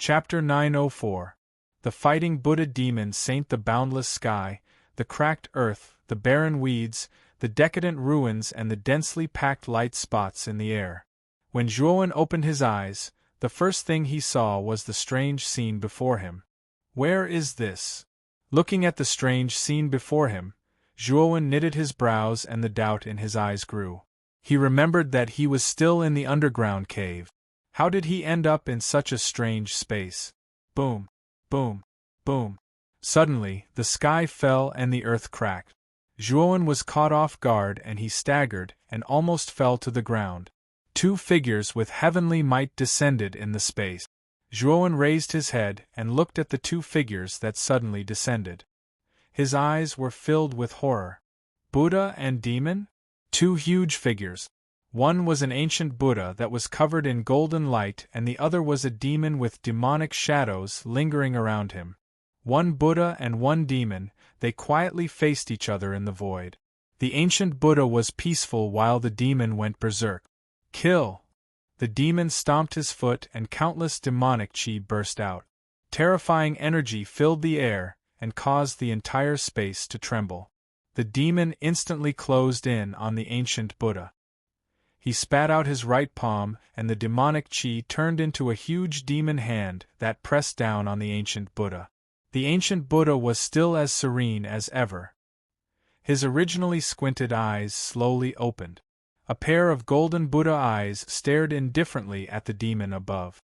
Chapter 904. The Fighting Buddha Demon Saint. The boundless sky, the cracked earth, the barren weeds, the decadent ruins and the densely packed light spots in the air. When Zhuowen opened his eyes, the first thing he saw was the strange scene before him. Where is this? Looking at the strange scene before him, Zhuowen knitted his brows and the doubt in his eyes grew. He remembered that he was still in the underground cave. How did he end up in such a strange space? Boom, boom, boom. Suddenly, the sky fell and the earth cracked. Zhuowen was caught off guard and he staggered and almost fell to the ground. Two figures with heavenly might descended in the space. Zhuowen raised his head and looked at the two figures that suddenly descended. His eyes were filled with horror. Buddha and demon? Two huge figures. One was an ancient Buddha that was covered in golden light and the other was a demon with demonic shadows lingering around him. One Buddha and one demon, they quietly faced each other in the void. The ancient Buddha was peaceful while the demon went berserk. Kill! The demon stomped his foot and countless demonic chi burst out. Terrifying energy filled the air and caused the entire space to tremble. The demon instantly closed in on the ancient Buddha. He spat out his right palm and the demonic chi turned into a huge demon hand that pressed down on the ancient Buddha. The ancient Buddha was still as serene as ever. His originally squinted eyes slowly opened. A pair of golden Buddha eyes stared indifferently at the demon above.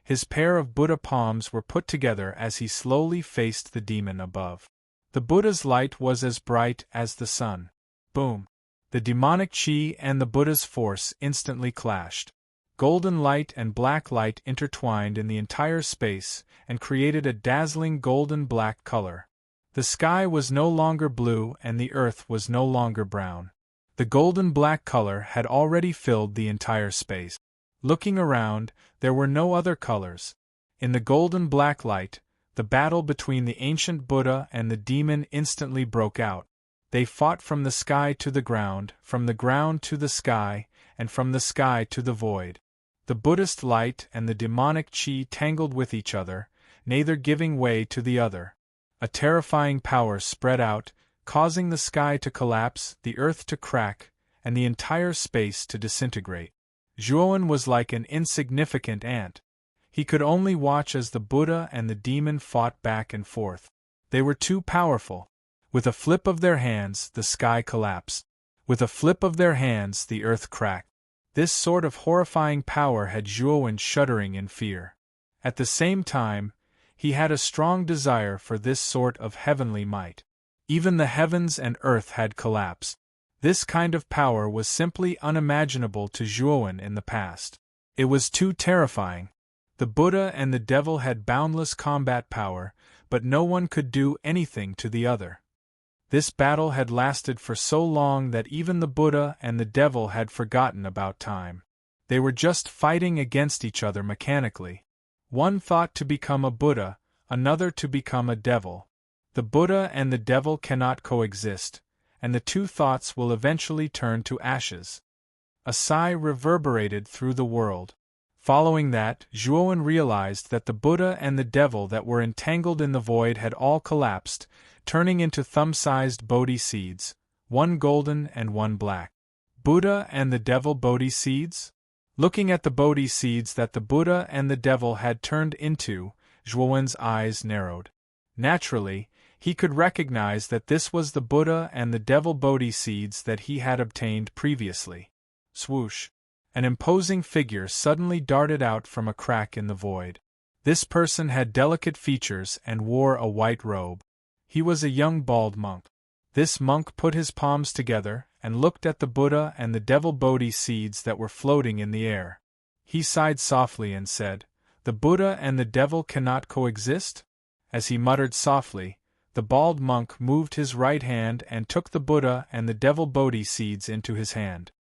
His pair of Buddha palms were put together as he slowly faced the demon above. The Buddha's light was as bright as the sun. Boom! The demonic chi and the Buddha's force instantly clashed. Golden light and black light intertwined in the entire space and created a dazzling golden-black color. The sky was no longer blue and the earth was no longer brown. The golden-black color had already filled the entire space. Looking around, there were no other colors. In the golden-black light, the battle between the ancient Buddha and the demon instantly broke out. They fought from the sky to the ground, from the ground to the sky, and from the sky to the void. The Buddhist light and the demonic chi tangled with each other, neither giving way to the other. A terrifying power spread out, causing the sky to collapse, the earth to crack, and the entire space to disintegrate. Zhuowen was like an insignificant ant. He could only watch as the Buddha and the demon fought back and forth. They were too powerful. With a flip of their hands, the sky collapsed. With a flip of their hands, the earth cracked. This sort of horrifying power had Zhuowen shuddering in fear. At the same time, he had a strong desire for this sort of heavenly might. Even the heavens and earth had collapsed. This kind of power was simply unimaginable to Zhuowen in the past. It was too terrifying. The Buddha and the devil had boundless combat power, but no one could do anything to the other. This battle had lasted for so long that even the Buddha and the devil had forgotten about time. They were just fighting against each other mechanically. One thought to become a Buddha, another to become a devil. The Buddha and the devil cannot coexist, and the two thoughts will eventually turn to ashes. A sigh reverberated through the world. Following that, Zhuowen realized that the Buddha and the devil that were entangled in the void had all collapsed, turning into thumb-sized Bodhi seeds, one golden and one black. Buddha and the devil Bodhi seeds? Looking at the Bodhi seeds that the Buddha and the devil had turned into, Zhuowen's eyes narrowed. Naturally, he could recognize that this was the Buddha and the devil Bodhi seeds that he had obtained previously. Swoosh! An imposing figure suddenly darted out from a crack in the void. This person had delicate features and wore a white robe. He was a young bald monk. This monk put his palms together and looked at the Buddha and the devil Bodhi seeds that were floating in the air. He sighed softly and said, "The Buddha and the devil cannot coexist?" As he muttered softly, the bald monk moved his right hand and took the Buddha and the devil Bodhi seeds into his hand.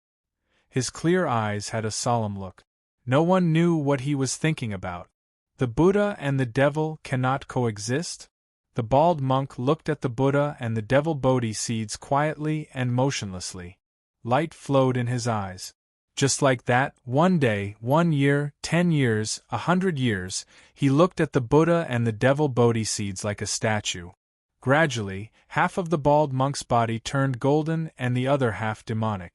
His clear eyes had a solemn look. No one knew what he was thinking about. The Buddha and the devil cannot coexist? The bald monk looked at the Buddha and the devil Bodhi seeds quietly and motionlessly. Light flowed in his eyes. Just like that, one day, 1 year, 10 years, 100 years, he looked at the Buddha and the devil Bodhi seeds like a statue. Gradually, half of the bald monk's body turned golden and the other half demonic.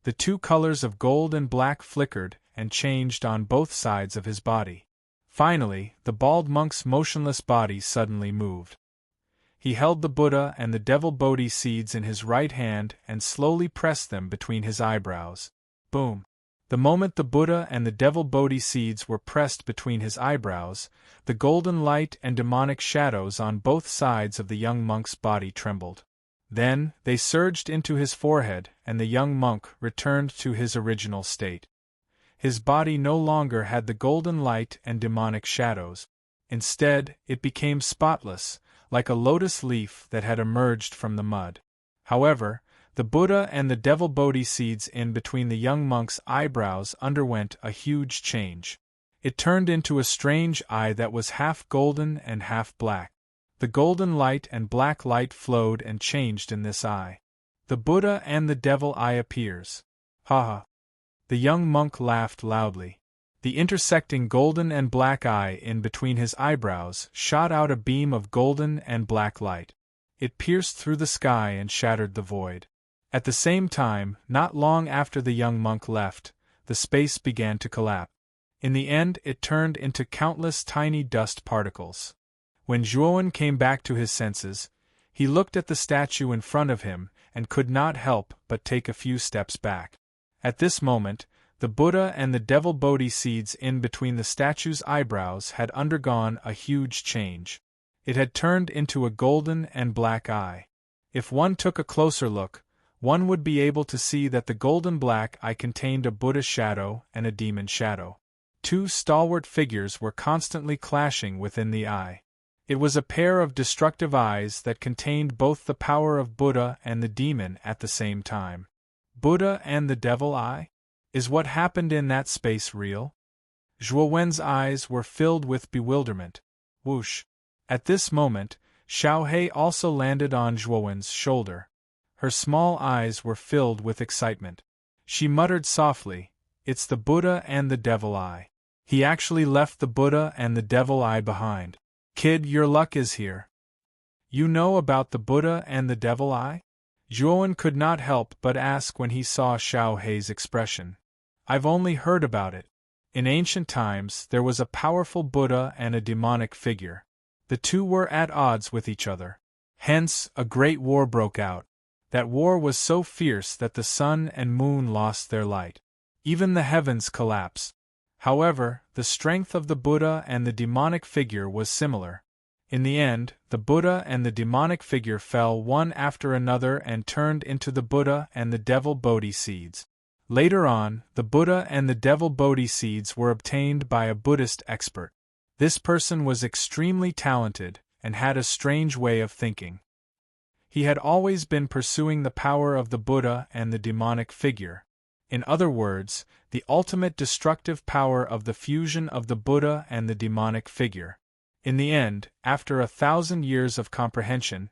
The two colors of gold and black flickered and changed on both sides of his body. Finally, the bald monk's motionless body suddenly moved. He held the Buddha and the devil Bodhi seeds in his right hand and slowly pressed them between his eyebrows. Boom! The moment the Buddha and the devil Bodhi seeds were pressed between his eyebrows, the golden light and demonic shadows on both sides of the young monk's body trembled. Then, they surged into his forehead, and the young monk returned to his original state. His body no longer had the golden light and demonic shadows. Instead, it became spotless, like a lotus leaf that had emerged from the mud. However, the Buddha and the devil Bodhi seeds in between the young monk's eyebrows underwent a huge change. It turned into a strange eye that was half golden and half black. The golden light and black light flowed and changed in this eye. The Buddha and the devil eye appears. Ha ha! The young monk laughed loudly. The intersecting golden and black eye in between his eyebrows shot out a beam of golden and black light. It pierced through the sky and shattered the void. At the same time, not long after the young monk left, the space began to collapse. In the end, it turned into countless tiny dust particles. When Zhuowen came back to his senses, he looked at the statue in front of him and could not help but take a few steps back. At this moment, the Buddha and the devil Bodhi seeds in between the statue's eyebrows had undergone a huge change. It had turned into a golden and black eye. If one took a closer look, one would be able to see that the golden black eye contained a Buddha shadow and a demon shadow. Two stalwart figures were constantly clashing within the eye. It was a pair of destructive eyes that contained both the power of Buddha and the demon at the same time. Buddha and the devil eye? Is what happened in that space real? Zhuowen's eyes were filled with bewilderment. Whoosh! At this moment, Xiaohei also landed on Zhuowen's shoulder. Her small eyes were filled with excitement. She muttered softly, "It's the Buddha and the devil eye. He actually left the Buddha and the devil eye behind. Kid, your luck is here." "You know about the Buddha and the devil eye?" Zhuowen could not help but ask when he saw Xiaohei's expression. "I've only heard about it. In ancient times, there was a powerful Buddha and a demonic figure. The two were at odds with each other. Hence, a great war broke out. That war was so fierce that the sun and moon lost their light. Even the heavens collapsed. However, the strength of the Buddha and the demonic figure was similar. In the end, the Buddha and the demonic figure fell one after another and turned into the Buddha and the devil Bodhi seeds. Later on, the Buddha and the devil Bodhi seeds were obtained by a Buddhist expert. This person was extremely talented and had a strange way of thinking. He had always been pursuing the power of the Buddha and the demonic figure. In other words, the ultimate destructive power of the fusion of the Buddha and the demonic figure. In the end, after 1,000 years of comprehension,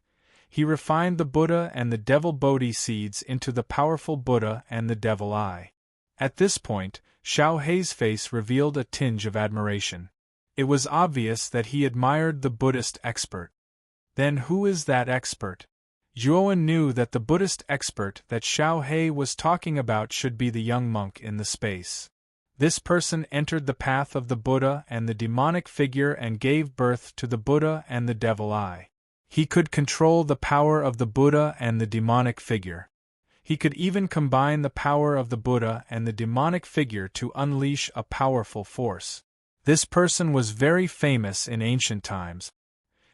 he refined the Buddha and the devil Bodhi seeds into the powerful Buddha and the devil eye. At this point, Xiaohei's face revealed a tinge of admiration. It was obvious that he admired the Buddhist expert. Then who is that expert? Zhuowen knew that the Buddhist expert that Xiaohei was talking about should be the young monk in the space. This person entered the path of the Buddha and the demonic figure and gave birth to the Buddha and the devil eye. He could control the power of the Buddha and the demonic figure. He could even combine the power of the Buddha and the demonic figure to unleash a powerful force. This person was very famous in ancient times.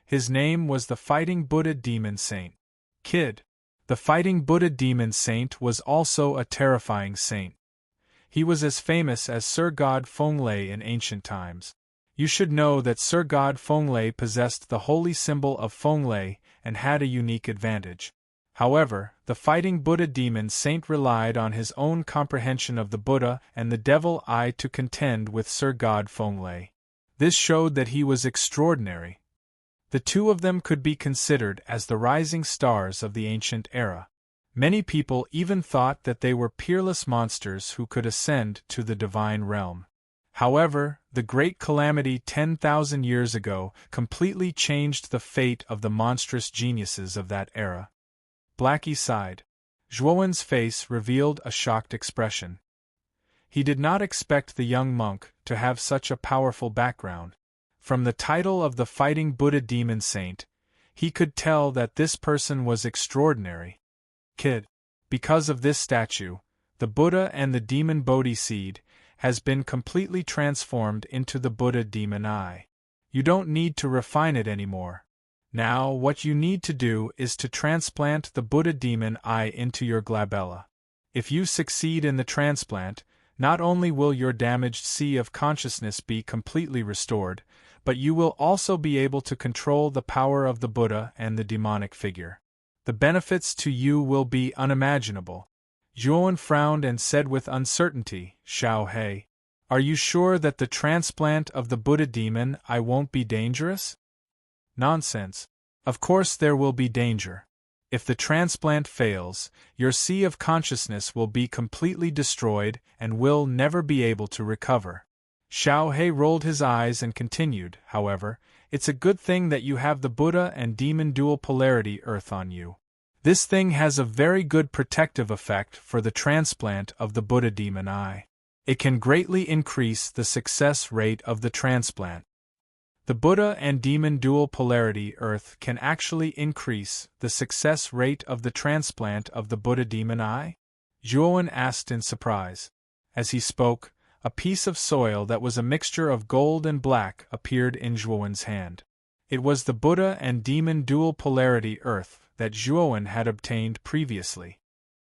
His name was the Fighting Buddha Demon Saint. Kid. The Fighting Buddha Demon Saint was also a terrifying saint. He was as famous as Sir God Fenglai in ancient times. You should know that Sir God Fenglai possessed the holy symbol of Fenglai and had a unique advantage. However, the Fighting Buddha Demon Saint relied on his own comprehension of the Buddha and the devil eye to contend with Sir God Fenglai. This showed that he was extraordinary. The two of them could be considered as the rising stars of the ancient era. Many people even thought that they were peerless monsters who could ascend to the divine realm. However, the great calamity 10,000 years ago completely changed the fate of the monstrous geniuses of that era. Blackie sighed. Zhuowen's face revealed a shocked expression. He did not expect the young monk to have such a powerful background. From the title of the Fighting Buddha Demon Saint, he could tell that this person was extraordinary. Kid. Because of this statue, the Buddha and the demon Bodhi seed has been completely transformed into the Buddha demon eye. You don't need to refine it anymore. Now what you need to do is to transplant the Buddha demon eye into your glabella. If you succeed in the transplant, not only will your damaged sea of consciousness be completely restored, but you will also be able to control the power of the Buddha and the demonic figure. The benefits to you will be unimaginable. Zhuowen frowned and said with uncertainty, Xiao He, are you sure that the transplant of the Buddha demon eye won't be dangerous? Nonsense. Of course there will be danger. If the transplant fails, your sea of consciousness will be completely destroyed and will never be able to recover. Xiao He rolled his eyes and continued, however, it's a good thing that you have the Buddha and demon dual polarity earth on you. This thing has a very good protective effect for the transplant of the Buddha demon eye. It can greatly increase the success rate of the transplant. The Buddha and demon dual polarity earth can actually increase the success rate of the transplant of the Buddha demon eye? Zhuowen asked in surprise. As he spoke, a piece of soil that was a mixture of gold and black appeared in Zhuowen's hand. It was the Buddha and demon dual polarity earth that Zhuowen had obtained previously.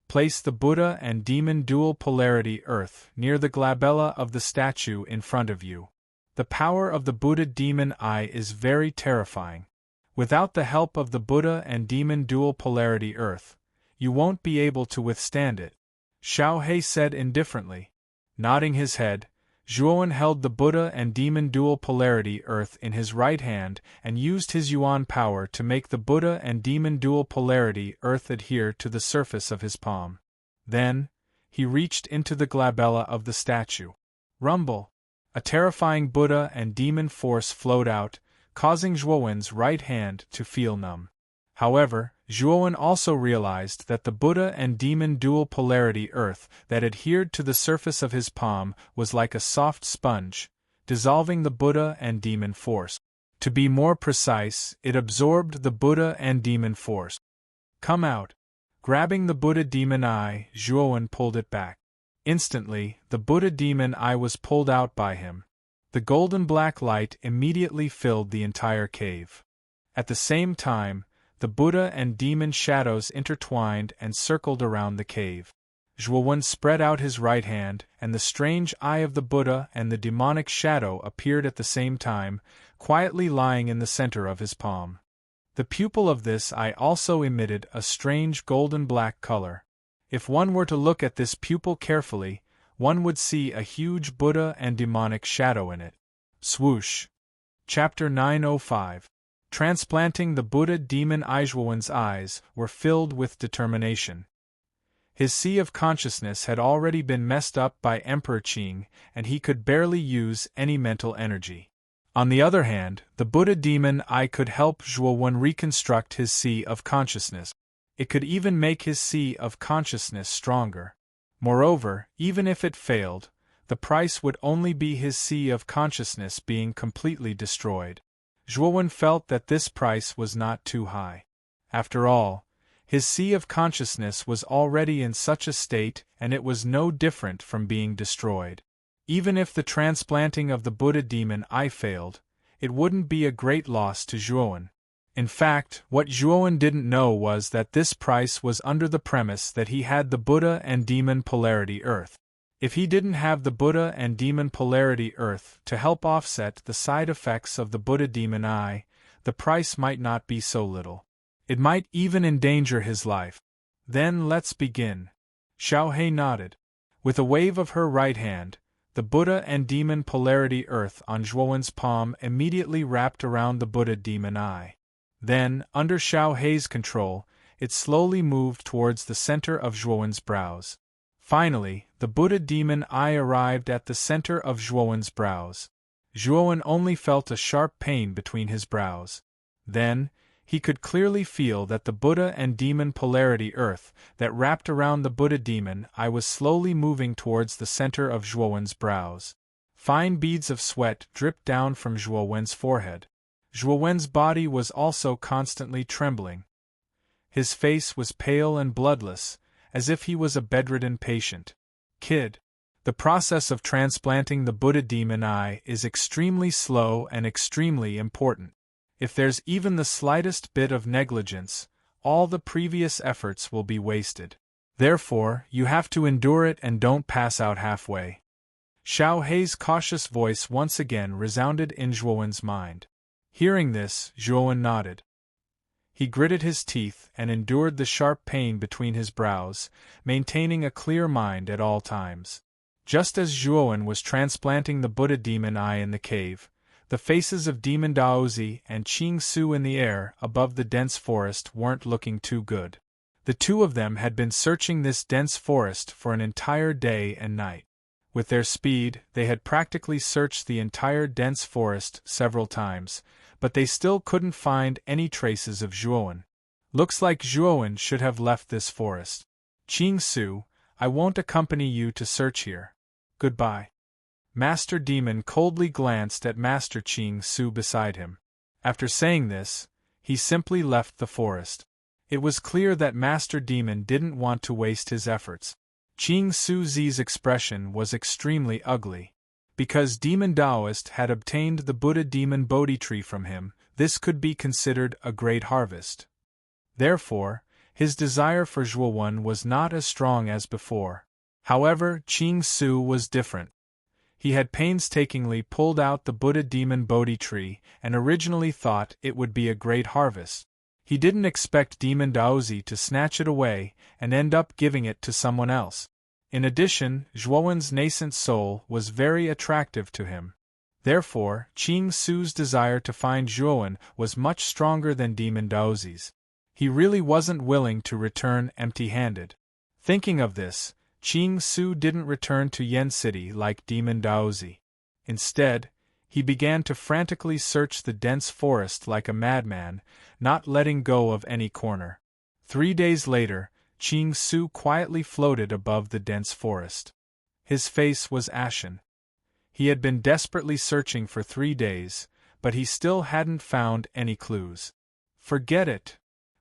Place the Buddha and demon dual polarity earth near the glabella of the statue in front of you. The power of the Buddha demon eye is very terrifying. Without the help of the Buddha and demon dual polarity earth, you won't be able to withstand it, Xiao He said indifferently. Nodding his head, Zhuowen held the Buddha and demon dual polarity earth in his right hand and used his yuan power to make the Buddha and demon dual polarity earth adhere to the surface of his palm. Then, he reached into the glabella of the statue. Rumble! A terrifying Buddha and demon force flowed out, causing Zhuowen's right hand to feel numb. However, Zhuowen also realized that the Buddha and demon dual polarity earth that adhered to the surface of his palm was like a soft sponge, dissolving the Buddha and demon force. To be more precise, it absorbed the Buddha and demon force. Come out. Grabbing the Buddha demon eye, Zhuowen pulled it back. Instantly, the Buddha demon eye was pulled out by him. The golden black light immediately filled the entire cave. At the same time, the Buddha and demon shadows intertwined and circled around the cave. Zhuowen spread out his right hand, and the strange eye of the Buddha and the demonic shadow appeared at the same time, quietly lying in the center of his palm. The pupil of this eye also emitted a strange golden black color. If one were to look at this pupil carefully, one would see a huge Buddha and demonic shadow in it. Swoosh! Chapter 905. Transplanting the Buddha demon eye. Zhuowen's eyes were filled with determination. His sea of consciousness had already been messed up by Emperor Qing, and he could barely use any mental energy. On the other hand, the Buddha demon eye could help Zhuowen reconstruct his sea of consciousness. It could even make his sea of consciousness stronger. Moreover, even if it failed, the price would only be his sea of consciousness being completely destroyed. Zhuowen felt that this price was not too high. After all, his sea of consciousness was already in such a state, and it was no different from being destroyed. Even if the transplanting of the Buddha demon eye failed, it wouldn't be a great loss to Zhuowen. In fact, what Zhuowen didn't know was that this price was under the premise that he had the Buddha and demon polarity earth. If he didn't have the Buddha and demon polarity earth to help offset the side effects of the Buddha demon eye, the price might not be so little. It might even endanger his life. Then let's begin. Xiao He nodded. With a wave of her right hand, the Buddha and demon polarity earth on Zhuowen's palm immediately wrapped around the Buddha demon eye. Then, under Xiao He's control, it slowly moved towards the center of Zhuowen's brows. Finally, the Buddha demon eye arrived at the center of Zhuowen's brows. Zhuowen only felt a sharp pain between his brows. Then, he could clearly feel that the Buddha and demon polarity earth that wrapped around the Buddha demon eye was slowly moving towards the center of Zhuowen's brows. Fine beads of sweat dripped down from Zhuowen's forehead. Zhuowen's body was also constantly trembling. His face was pale and bloodless, as if he was a bedridden patient. Kid. The process of transplanting the Buddha demon eye is extremely slow and extremely important. If there's even the slightest bit of negligence, all the previous efforts will be wasted. Therefore, you have to endure it and don't pass out halfway. Xiao Hei's cautious voice once again resounded in Zhuowen's mind. Hearing this, Zhuowen nodded. He gritted his teeth and endured the sharp pain between his brows, maintaining a clear mind at all times. Just as Zhuowen was transplanting the Buddha demon eye in the cave, the faces of Demon Daozi and Qing Su in the air above the dense forest weren't looking too good. The two of them had been searching this dense forest for an entire day and night. With their speed, they had practically searched the entire dense forest several times, but they still couldn't find any traces of Zhuowen. Looks like Zhuowen should have left this forest. Qing Su, I won't accompany you to search here. Goodbye. Master Demon coldly glanced at Master Qing Su beside him. After saying this, he simply left the forest. It was clear that Master Demon didn't want to waste his efforts. Qing Su's expression was extremely ugly. Because Demon Taoist had obtained the Buddha demon Bodhi tree from him, this could be considered a great harvest. Therefore, his desire for Zhuowen was not as strong as before. However, Qing Su was different. He had painstakingly pulled out the Buddha demon Bodhi tree and originally thought it would be a great harvest. He didn't expect Demon Daozi to snatch it away and end up giving it to someone else. In addition, Zhuowen's nascent soul was very attractive to him. Therefore, Qing Su's desire to find Zhuowen was much stronger than Demon Daozi's. He really wasn't willing to return empty-handed. Thinking of this, Qing Su didn't return to Yen City like Demon Daozi. Instead, he began to frantically search the dense forest like a madman, not letting go of any corner. 3 days later, Qing Su quietly floated above the dense forest. His face was ashen. He had been desperately searching for 3 days, but he still hadn't found any clues. Forget it.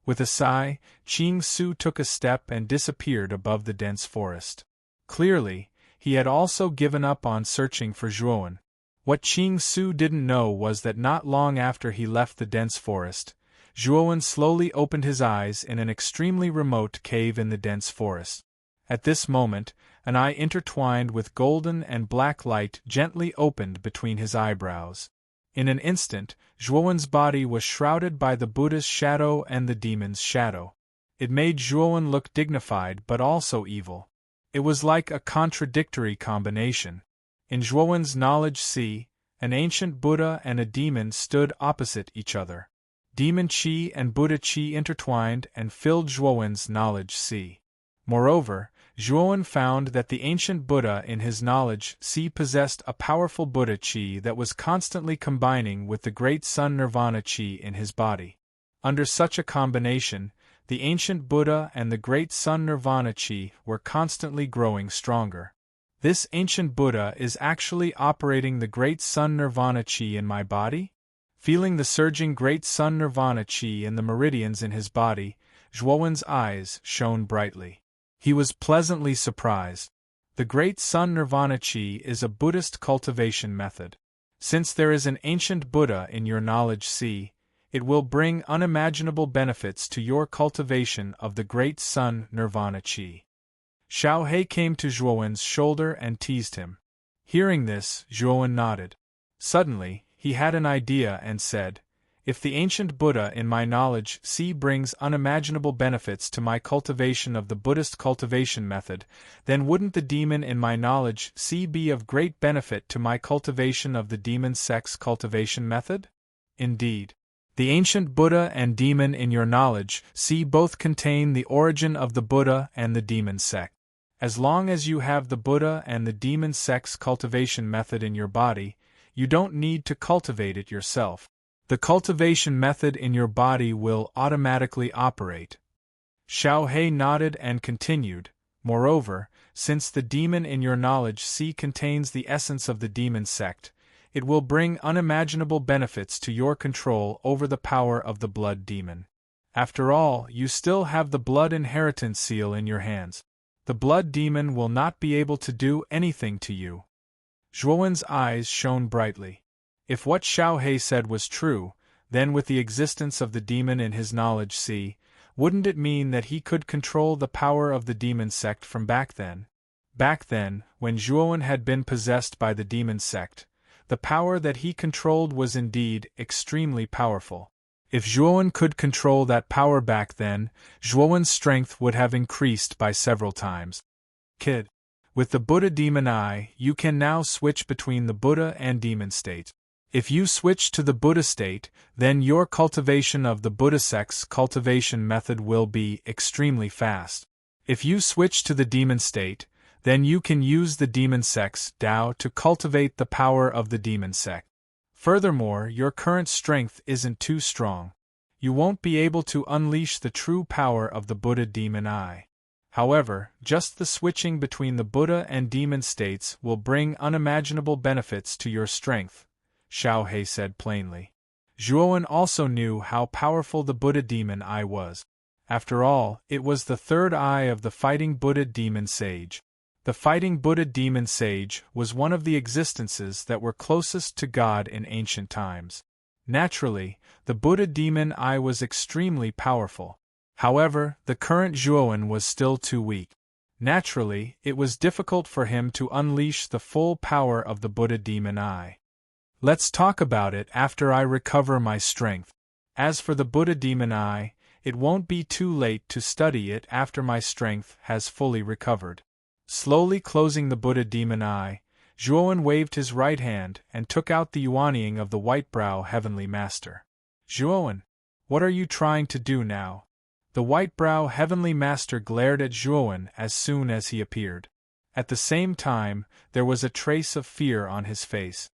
With a sigh, Qing Su took a step and disappeared above the dense forest. Clearly, he had also given up on searching for Zhuowen. What Qing Su didn't know was that not long after he left the dense forest, Zhuowen slowly opened his eyes in an extremely remote cave in the dense forest. At this moment, an eye intertwined with golden and black light gently opened between his eyebrows. In an instant, Zhuowen's body was shrouded by the Buddha's shadow and the demon's shadow. It made Zhuowen look dignified but also evil. It was like a contradictory combination. In Zhuowen's knowledge sea, an ancient Buddha and a demon stood opposite each other. Demon Qi and Buddha Qi intertwined and filled Zhuowen's knowledge sea. Moreover, Zhuowen found that the ancient Buddha in his knowledge sea possessed a powerful Buddha Qi that was constantly combining with the great Sun Nirvana Qi in his body. Under such a combination, the ancient Buddha and the great Sun Nirvana Qi were constantly growing stronger. This ancient Buddha is actually operating the great Sun Nirvana Qi in my body? Feeling the surging great Sun Nirvana Qi in the meridians in his body, Zhuowen's eyes shone brightly. He was pleasantly surprised. The great Sun Nirvana Qi is a Buddhist cultivation method. Since there is an ancient Buddha in your knowledge sea, it will bring unimaginable benefits to your cultivation of the great Sun Nirvana Qi. Xiao Hei came to Zhuowen's shoulder and teased him. Hearing this, Zhuowen nodded. Suddenly, he had an idea and said, "If the ancient Buddha in my knowledge sea brings unimaginable benefits to my cultivation of the Buddhist cultivation method, then wouldn't the demon in my knowledge sea be of great benefit to my cultivation of the demon sex cultivation method?" Indeed. The ancient Buddha and demon in your knowledge, see, both contain the origin of the Buddha and the demon sect. As long as you have the Buddha and the demon sect's cultivation method in your body, you don't need to cultivate it yourself. The cultivation method in your body will automatically operate. Xiao He nodded and continued, moreover, since the demon in your knowledge see contains the essence of the demon sect, it will bring unimaginable benefits to your control over the power of the blood demon. After all, you still have the blood inheritance seal in your hands. The blood demon will not be able to do anything to you. Zhuowen's eyes shone brightly. If what Xiao He said was true, then with the existence of the demon in his knowledge see, wouldn't it mean that he could control the power of the demon sect from back then? Back then, when Zhuowen had been possessed by the demon sect, the power that he controlled was indeed extremely powerful. If Zhuowen could control that power back then, Zhuowen's strength would have increased by several times. Kid. With the Buddha demon eye, you can now switch between the Buddha and demon state. If you switch to the Buddha state, then your cultivation of the Buddha sect's cultivation method will be extremely fast. If you switch to the demon state, then you can use the demon sect's Tao to cultivate the power of the demon sect. Furthermore, your current strength isn't too strong. You won't be able to unleash the true power of the Buddha demon eye. However, just the switching between the Buddha and demon states will bring unimaginable benefits to your strength, Xiao He said plainly. Zhuowen also knew how powerful the Buddha demon eye was. After all, it was the third eye of the fighting Buddha demon sage. The fighting Buddha demon sage was one of the existences that were closest to God in ancient times. Naturally, the Buddha demon eye was extremely powerful. However, the current Zhuowen was still too weak. Naturally, it was difficult for him to unleash the full power of the Buddha demon eye. Let's talk about it after I recover my strength. As for the Buddha demon eye, it won't be too late to study it after my strength has fully recovered. Slowly closing the Buddha demon eye, Zhuowen waved his right hand and took out the yuanying of the white-brow heavenly master. Zhuowen, what are you trying to do now? The white-brow heavenly master glared at Zhuowen as soon as he appeared. At the same time, there was a trace of fear on his face.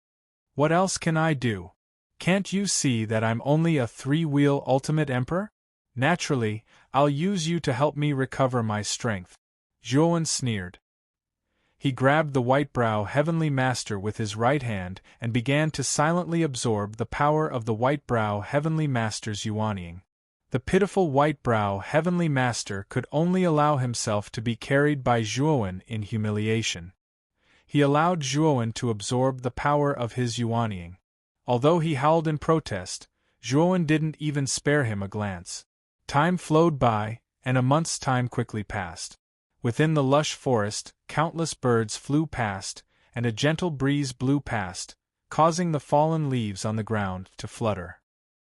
What else can I do? Can't you see that I'm only a three-wheel ultimate emperor? Naturally, I'll use you to help me recover my strength. Zhuowen sneered. He grabbed the white-brow heavenly master with his right hand and began to silently absorb the power of the white-brow heavenly master's yuanying. The pitiful white-brow heavenly master could only allow himself to be carried by Zhuowen in humiliation. He allowed Zhuowen to absorb the power of his yuanying. Although he howled in protest, Zhuowen didn't even spare him a glance. Time flowed by, and a month's time quickly passed. Within the lush forest, countless birds flew past, and a gentle breeze blew past, causing the fallen leaves on the ground to flutter.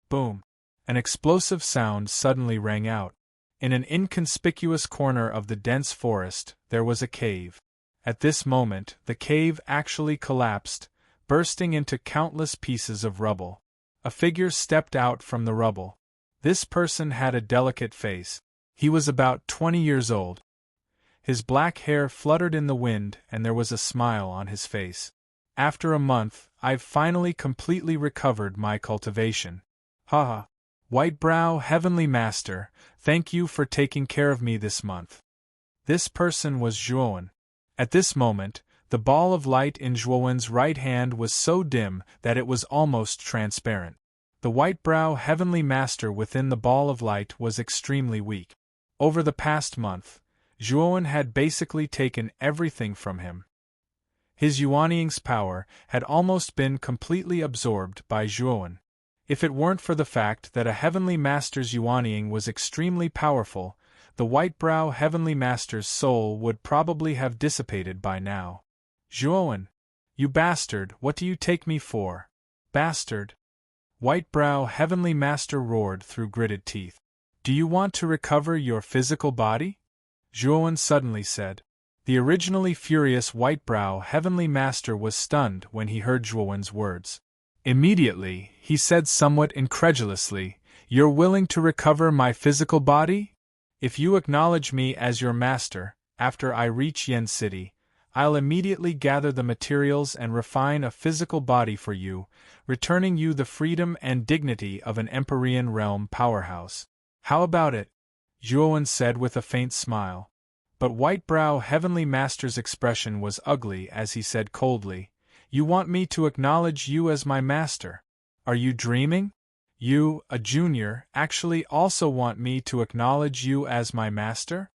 Boom! An explosive sound suddenly rang out. In an inconspicuous corner of the dense forest, there was a cave. At this moment, the cave actually collapsed, bursting into countless pieces of rubble. A figure stepped out from the rubble. This person had a delicate face. He was about 20 years old. His black hair fluttered in the wind and there was a smile on his face. After a month, I've finally completely recovered my cultivation. Haha. White-brow heavenly master, thank you for taking care of me this month. This person was Zhuowen. At this moment, the ball of light in Zhuowen's right hand was so dim that it was almost transparent. The white-brow heavenly master within the ball of light was extremely weak. Over the past month, Zhuowen had basically taken everything from him. His yuanying's power had almost been completely absorbed by Zhuowen. If it weren't for the fact that a heavenly master's yuanying was extremely powerful, the white-brow heavenly master's soul would probably have dissipated by now. Zhuowen, you bastard, what do you take me for? Bastard! White-brow heavenly master roared through gritted teeth. Do you want to recover your physical body? Zhuowen suddenly said. The originally furious white-brow heavenly master was stunned when he heard Zhuowen's words. Immediately, he said somewhat incredulously, "You're willing to recover my physical body? If you acknowledge me as your master, after I reach Yen City, I'll immediately gather the materials and refine a physical body for you, returning you the freedom and dignity of an Empyrean realm powerhouse. How about it?" Zhuowen said with a faint smile. But Whitebrow Heavenly Master's expression was ugly as he said coldly, "You want me to acknowledge you as my master? Are you dreaming? You, a junior, actually also want me to acknowledge you as my master?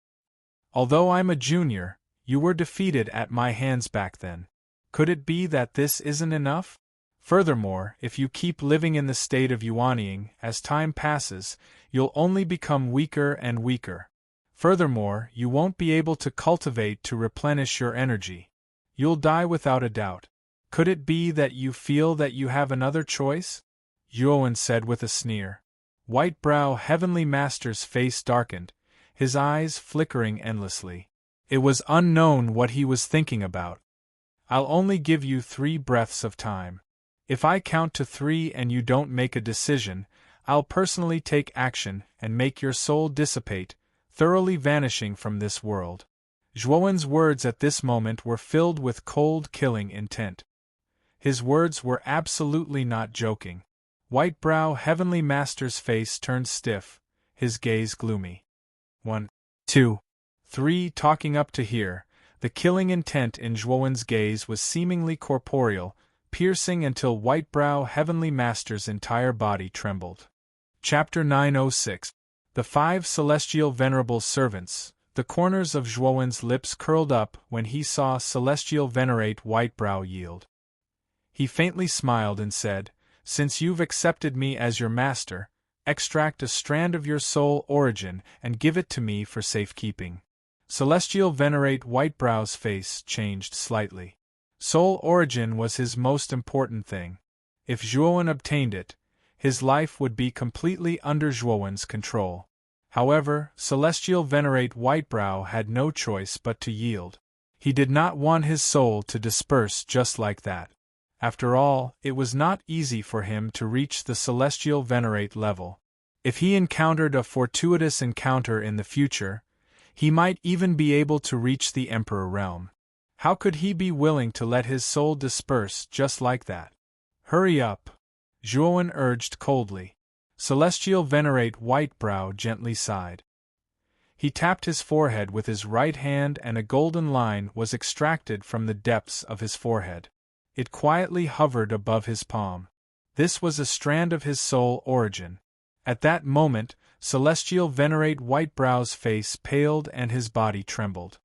Although I'm a junior, you were defeated at my hands back then. Could it be that this isn't enough? Furthermore, if you keep living in the state of yuanying, as time passes, you'll only become weaker and weaker. Furthermore, you won't be able to cultivate to replenish your energy. You'll die without a doubt. Could it be that you feel that you have another choice?" Zhuowen said with a sneer. Whitebrow Heavenly Master's face darkened, his eyes flickering endlessly. It was unknown what he was thinking about. "I'll only give you 3 breaths of time. If I count to 3 and you don't make a decision, I'll personally take action and make your soul dissipate, thoroughly vanishing from this world." Zhuowen's words at this moment were filled with cold, killing intent. His words were absolutely not joking. Whitebrow Heavenly Master's face turned stiff, his gaze gloomy. 1, 2, 3 talking up to here, the killing intent in Zhuowen's gaze was seemingly corporeal, piercing until Whitebrow Heavenly Master's entire body trembled. Chapter 906. The 5 Celestial Venerable Servants. The corners of Zhuowen's lips curled up when he saw Celestial Venerate Whitebrow yield. He faintly smiled and said, "Since you've accepted me as your master, extract a strand of your soul origin and give it to me for safekeeping." Celestial Venerate Whitebrow's face changed slightly. Soul origin was his most important thing. If Zhuowen obtained it, his life would be completely under Zhuowen's control. However, Celestial Venerate Whitebrow had no choice but to yield. He did not want his soul to disperse just like that. After all, it was not easy for him to reach the Celestial Venerate level. If he encountered a fortuitous encounter in the future, he might even be able to reach the Emperor realm. How could he be willing to let his soul disperse just like that? "Hurry up," Zhuowen urged coldly. Celestial Venerate Whitebrow gently sighed. He tapped his forehead with his right hand and a golden line was extracted from the depths of his forehead. It quietly hovered above his palm. This was a strand of his soul origin. At that moment, Celestial Venerate Whitebrow's face paled and his body trembled.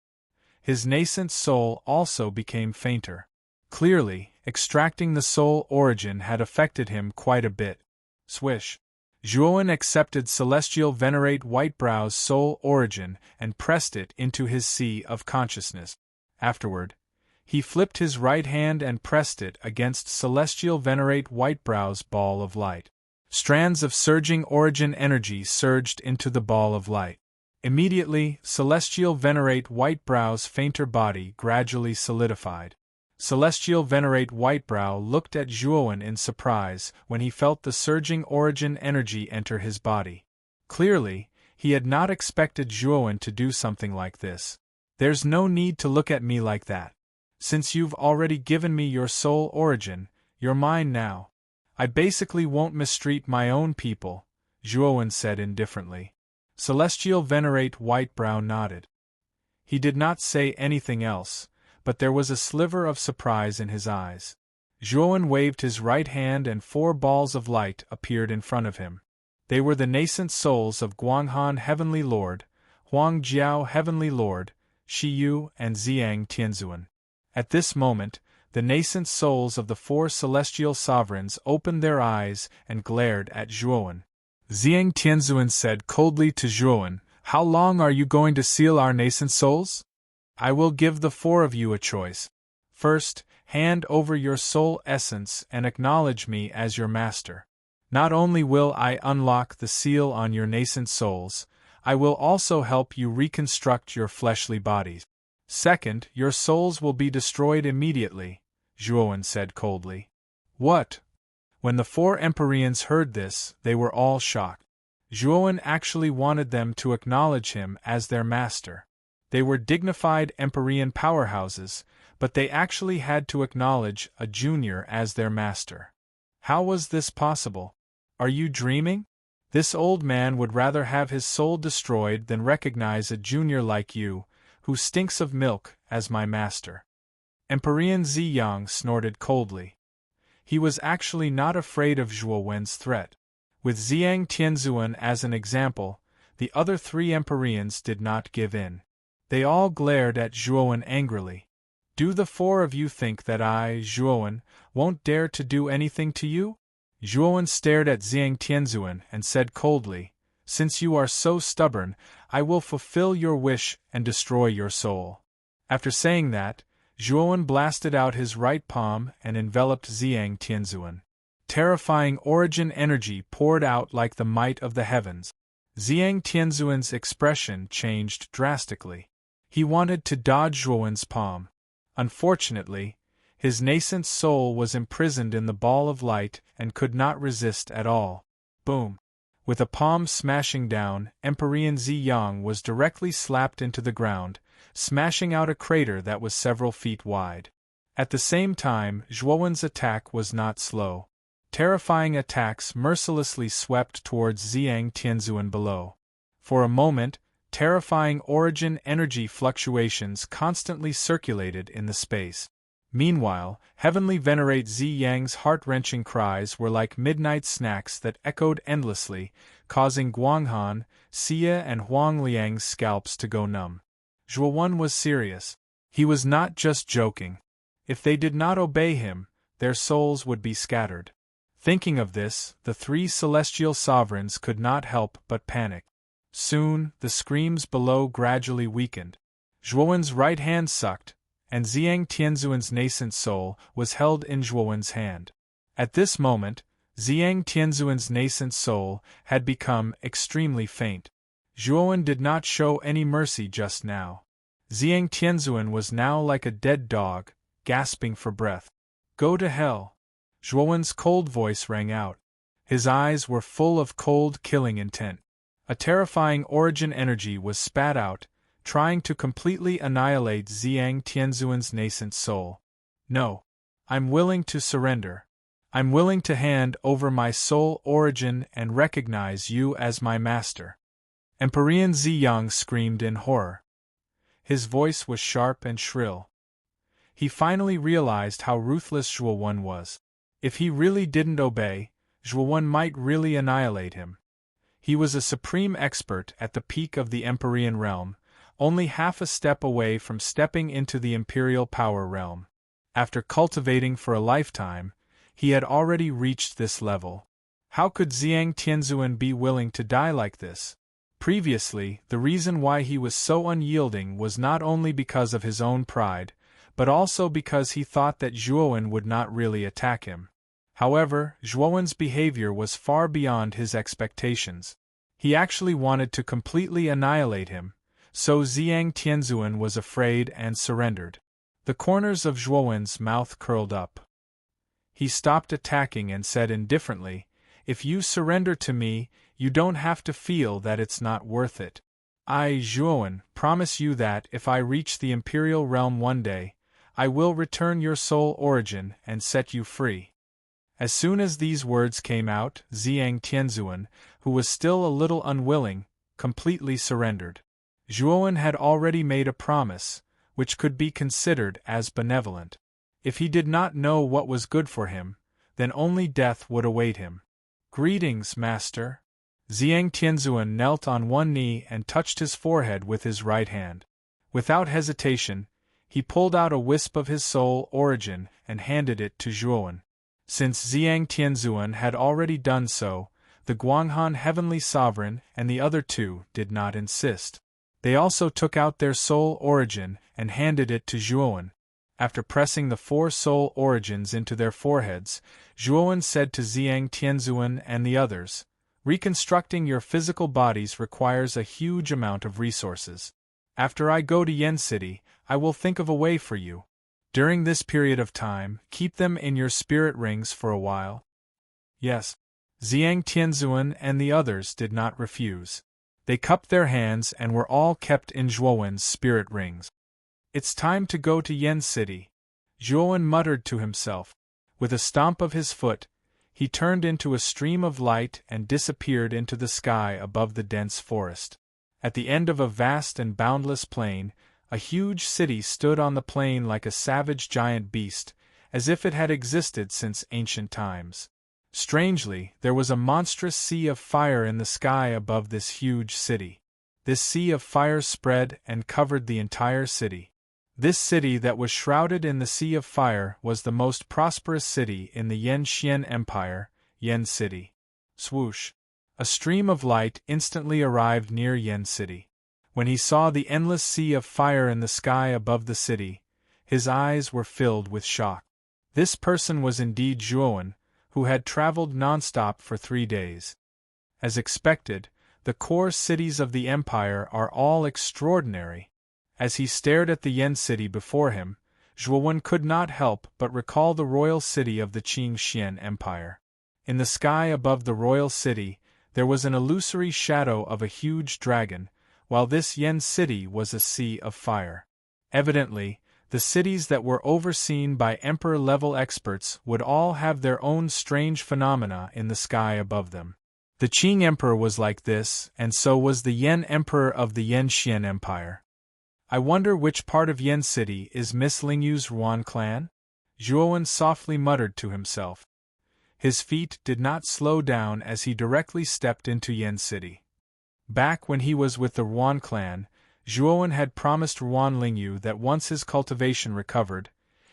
His nascent soul also became fainter. Clearly, extracting the soul origin had affected him quite a bit. Swish. Zhuowen accepted Celestial Venerate Whitebrow's soul origin and pressed it into his sea of consciousness. Afterward, he flipped his right hand and pressed it against Celestial Venerate Whitebrow's ball of light. Strands of surging origin energy surged into the ball of light. Immediately, Celestial Venerate Whitebrow's fainter body gradually solidified. Celestial Venerate Whitebrow looked at Zhuowen in surprise when he felt the surging origin energy enter his body. Clearly, he had not expected Zhuowen to do something like this. "There's no need to look at me like that. Since you've already given me your soul origin, you're mine now. I basically won't mistreat my own people," Zhuowen said indifferently. Celestial Venerate Whitebrow nodded. He did not say anything else, but there was a sliver of surprise in his eyes. Zhuowen waved his right hand and 4 balls of light appeared in front of him. They were the nascent souls of Guanghan Heavenly Lord, Huang Jiao Heavenly Lord, Shi Yu, and Xiang Tianzuan. At this moment, the nascent souls of the 4 celestial sovereigns opened their eyes and glared at Zhuowen. Xiang Tianzuan said coldly to Zhuowen, "How long are you going to seal our nascent souls? I will give the 4 of you a choice. First, hand over your soul essence and acknowledge me as your master. Not only will I unlock the seal on your nascent souls, I will also help you reconstruct your fleshly bodies. Second, your souls will be destroyed immediately," Zhuowen said coldly. "What? When the four Empyreans heard this, they were all shocked. Zhuowen actually wanted them to acknowledge him as their master. They were dignified Empyrean powerhouses, but they actually had to acknowledge a junior as their master. How was this possible? Are you dreaming? This old man would rather have his soul destroyed than recognize a junior like you, who stinks of milk, as my master. Empyrean Ziyang snorted coldly. He was actually not afraid of Zhuowen's threat. With Ziyang Tianzuan as an example, the other three Empyreans did not give in. They all glared at Zhuowen angrily. Do the four of you think that I, Zhuowen, won't dare to do anything to you? Zhuowen stared at Ziyang Tianzuan and said coldly, Since you are so stubborn, I will fulfill your wish and destroy your soul. After saying that, Zhuowen blasted out his right palm and enveloped Ziyang Tianzuan. Terrifying origin energy poured out like the might of the heavens. Ziyang Tianzuan's expression changed drastically. He wanted to dodge Zhuowen's palm. Unfortunately, his nascent soul was imprisoned in the ball of light and could not resist at all. Boom! With a palm smashing down, Empyrean Ziyang was directly slapped into the ground, smashing out a crater that was several feet wide. At the same time, Zhuowen's attack was not slow. Terrifying attacks mercilessly swept towards Ziyang Tianzuan below. For a moment, terrifying origin energy fluctuations constantly circulated in the space. Meanwhile, heavenly venerate Ziyang's heart-wrenching cries were like midnight snacks that echoed endlessly, causing Guanghan, Xia and Huang Liang's scalps to go numb. Zhuowen was serious. He was not just joking. If they did not obey him, their souls would be scattered. Thinking of this, the three celestial sovereigns could not help but panic. Soon, the screams below gradually weakened. Zhuowen's right hand sucked, and Ziyang Tianzuan's nascent soul was held in Zhuowen's hand. At this moment, Ziyang Tianzuan's nascent soul had become extremely faint. Zhuowen did not show any mercy just now. Ziyang Tianzuan was now like a dead dog, gasping for breath. Go to hell! Zhuowen's cold voice rang out. His eyes were full of cold, killing intent. A terrifying origin energy was spat out, trying to completely annihilate Ziyang Tianzuan's nascent soul. No. I'm willing to surrender. I'm willing to hand over my soul origin and recognize you as my master. Empyrean Ziyang screamed in horror. His voice was sharp and shrill. He finally realized how ruthless Zhuowen was. If he really didn't obey, Zhuowen might really annihilate him. He was a supreme expert at the peak of the Empyrean realm, only half a step away from stepping into the imperial power realm. After cultivating for a lifetime, he had already reached this level. How could Ziyang Tianzuan be willing to die like this? Previously, the reason why he was so unyielding was not only because of his own pride, but also because he thought that Zhuowen would not really attack him. However, Zhuowen's behavior was far beyond his expectations. He actually wanted to completely annihilate him, so Ziyang Tianzuan was afraid and surrendered. The corners of Zhuowen's mouth curled up. He stopped attacking and said indifferently, If you surrender to me, you don't have to feel that it's not worth it. I, Zhuowen, promise you that if I reach the imperial realm one day, I will return your soul origin and set you free. As soon as these words came out, Ziyang Tianzuan, who was still a little unwilling, completely surrendered. Zhuowen had already made a promise, which could be considered as benevolent. If he did not know what was good for him, then only death would await him. Greetings, master. Ziyang Tianzuan knelt on one knee and touched his forehead with his right hand. Without hesitation, he pulled out a wisp of his soul origin and handed it to Zhuowen. Since Ziyang Tianzuan had already done so, the Guanghan Heavenly Sovereign and the other two did not insist. They also took out their soul origin and handed it to Zhuowen. After pressing the 4 soul origins into their foreheads, Zhuowen said to Ziyang Tianzuan and the others, Reconstructing your physical bodies requires a huge amount of resources. After I go to Yen City, I will think of a way for you. During this period of time, keep them in your spirit rings for a while. Yes. Zhang Tianzuan and the others did not refuse. They cupped their hands and were all kept in Zhuowen's spirit rings. It's time to go to Yen City, Zhuowen muttered to himself. With a stomp of his foot, he turned into a stream of light and disappeared into the sky above the dense forest. At the end of a vast and boundless plain, a huge city stood on the plain like a savage giant beast, as if it had existed since ancient times. Strangely, there was a monstrous sea of fire in the sky above this huge city. This sea of fire spread and covered the entire city. This city that was shrouded in the sea of fire was the most prosperous city in the Yen Xian Empire, Yen City. Swoosh! A stream of light instantly arrived near Yen City. When he saw the endless sea of fire in the sky above the city, his eyes were filled with shock. This person was indeed Zhuowen, who had traveled nonstop for 3 days. As expected, the core cities of the empire are all extraordinary. As he stared at the Yen City before him, Zhuowen could not help but recall the royal city of the Qing Xian Empire. In the sky above the royal city, there was an illusory shadow of a huge dragon, while this Yen City was a sea of fire. Evidently, the cities that were overseen by emperor-level experts would all have their own strange phenomena in the sky above them. The Qing Emperor was like this, and so was the Yen Emperor of the Yen Xian Empire. I wonder which part of Yen City is Miss Lingyu's Ruan clan? Zhuowen softly muttered to himself. His feet did not slow down as he directly stepped into Yen City. Back when he was with the Ruan clan, Zhuowen had promised Ruan Lingyu that once his cultivation recovered,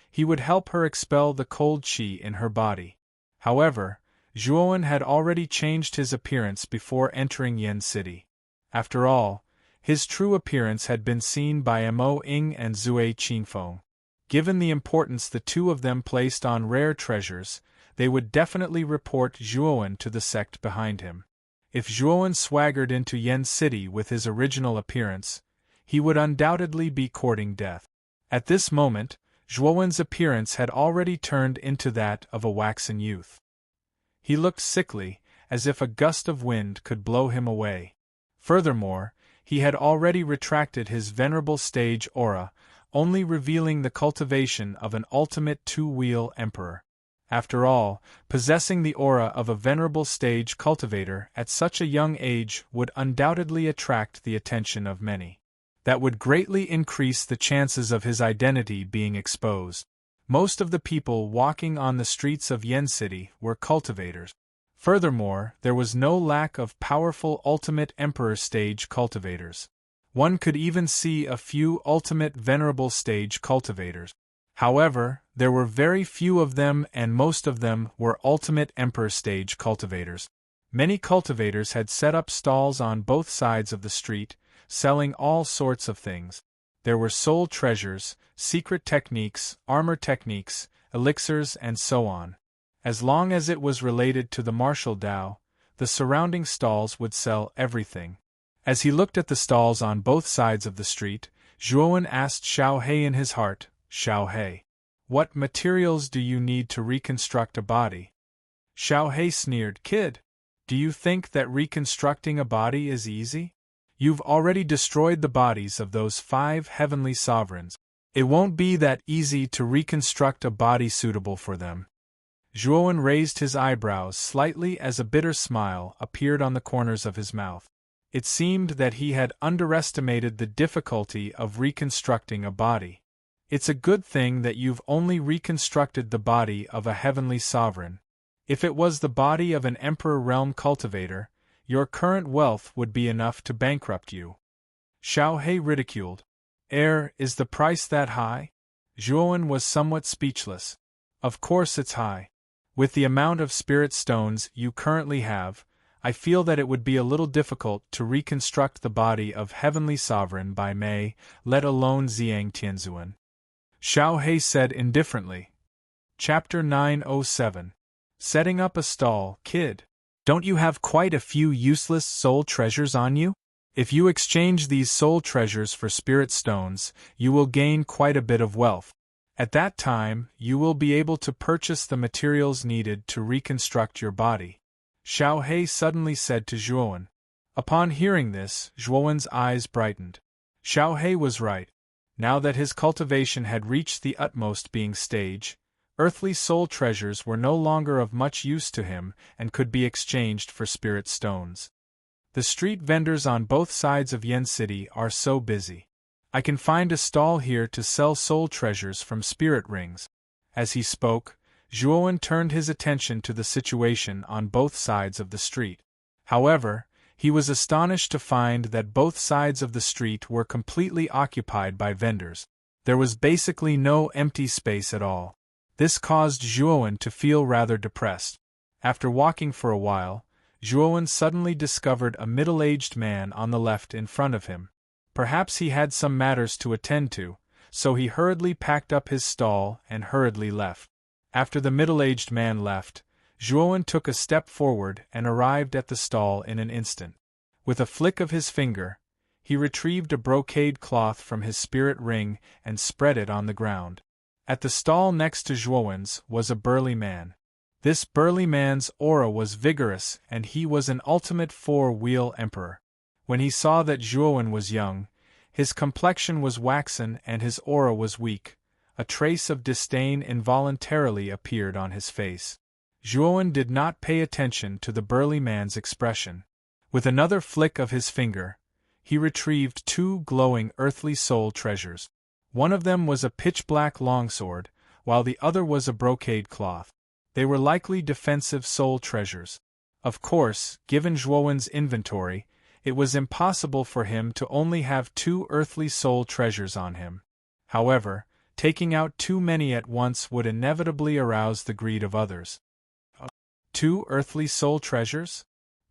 he would help her expel the cold qi in her body. However, Zhuowen had already changed his appearance before entering Yen City. After all, his true appearance had been seen by Mo Ying and Zui Qingfeng. Given the importance the two of them placed on rare treasures, they would definitely report Zhuowen to the sect behind him. If Zhuowen swaggered into Yen City with his original appearance, he would undoubtedly be courting death. At this moment, Zhuowen's appearance had already turned into that of a waxen youth. He looked sickly, as if a gust of wind could blow him away. Furthermore, he had already retracted his venerable stage aura, only revealing the cultivation of an ultimate two-wheel emperor. After all, possessing the aura of a venerable stage cultivator at such a young age would undoubtedly attract the attention of many. That would greatly increase the chances of his identity being exposed. Most of the people walking on the streets of Yen City were cultivators. Furthermore, there was no lack of powerful ultimate emperor stage cultivators. One could even see a few ultimate venerable stage cultivators. However, there were very few of them and most of them were ultimate emperor stage cultivators. Many cultivators had set up stalls on both sides of the street, selling all sorts of things. There were soul treasures, secret techniques, armor techniques, elixirs, and so on. As long as it was related to the martial Tao, the surrounding stalls would sell everything. As he looked at the stalls on both sides of the street, Zhuowen asked Xiao He in his heart, "Xiao He, what materials do you need to reconstruct a body?" Xiao He sneered, "Kid, do you think that reconstructing a body is easy? You've already destroyed the bodies of those 5 heavenly sovereigns. It won't be that easy to reconstruct a body suitable for them." Zhuowen raised his eyebrows slightly as a bitter smile appeared on the corners of his mouth. It seemed that he had underestimated the difficulty of reconstructing a body. It's a good thing that you've only reconstructed the body of a heavenly sovereign. If it was the body of an emperor realm cultivator, your current wealth would be enough to bankrupt you. Xiao He ridiculed. Is the price that high? Zhuowen was somewhat speechless. Of course it's high. With the amount of spirit stones you currently have, I feel that it would be a little difficult to reconstruct the body of Heavenly Sovereign by May, let alone Zhang Tianzuan. Xiao He said indifferently. Chapter 907. Setting up a stall, kid. Don't you have quite a few useless soul treasures on you? If you exchange these soul treasures for spirit stones, you will gain quite a bit of wealth. At that time, you will be able to purchase the materials needed to reconstruct your body," Xiao He suddenly said to Zhuowen. Upon hearing this, Zhuowen's eyes brightened. Xiao He was right. Now that his cultivation had reached the utmost being stage, earthly soul treasures were no longer of much use to him and could be exchanged for spirit stones. The street vendors on both sides of Yen City are so busy. I can find a stall here to sell soul treasures from spirit rings. As he spoke, Zhuowen turned his attention to the situation on both sides of the street. However, he was astonished to find that both sides of the street were completely occupied by vendors. There was basically no empty space at all. This caused Zhuowen to feel rather depressed. After walking for a while, Zhuowen suddenly discovered a middle-aged man on the left in front of him. Perhaps he had some matters to attend to, so he hurriedly packed up his stall and hurriedly left. After the middle-aged man left, Zhuowen took a step forward and arrived at the stall in an instant. With a flick of his finger, he retrieved a brocade cloth from his spirit ring and spread it on the ground. At the stall next to Zhuowen's was a burly man. This burly man's aura was vigorous and he was an ultimate four-wheel emperor. When he saw that Zhuowen was young, his complexion was waxen and his aura was weak. A trace of disdain involuntarily appeared on his face. Zhuowen did not pay attention to the burly man's expression. With another flick of his finger, he retrieved two glowing earthly soul treasures. One of them was a pitch-black longsword, while the other was a brocade cloth. They were likely defensive soul treasures. Of course, given Zhuowen's inventory, it was impossible for him to only have two earthly soul treasures on him. However, taking out too many at once would inevitably arouse the greed of others. Two earthly soul treasures?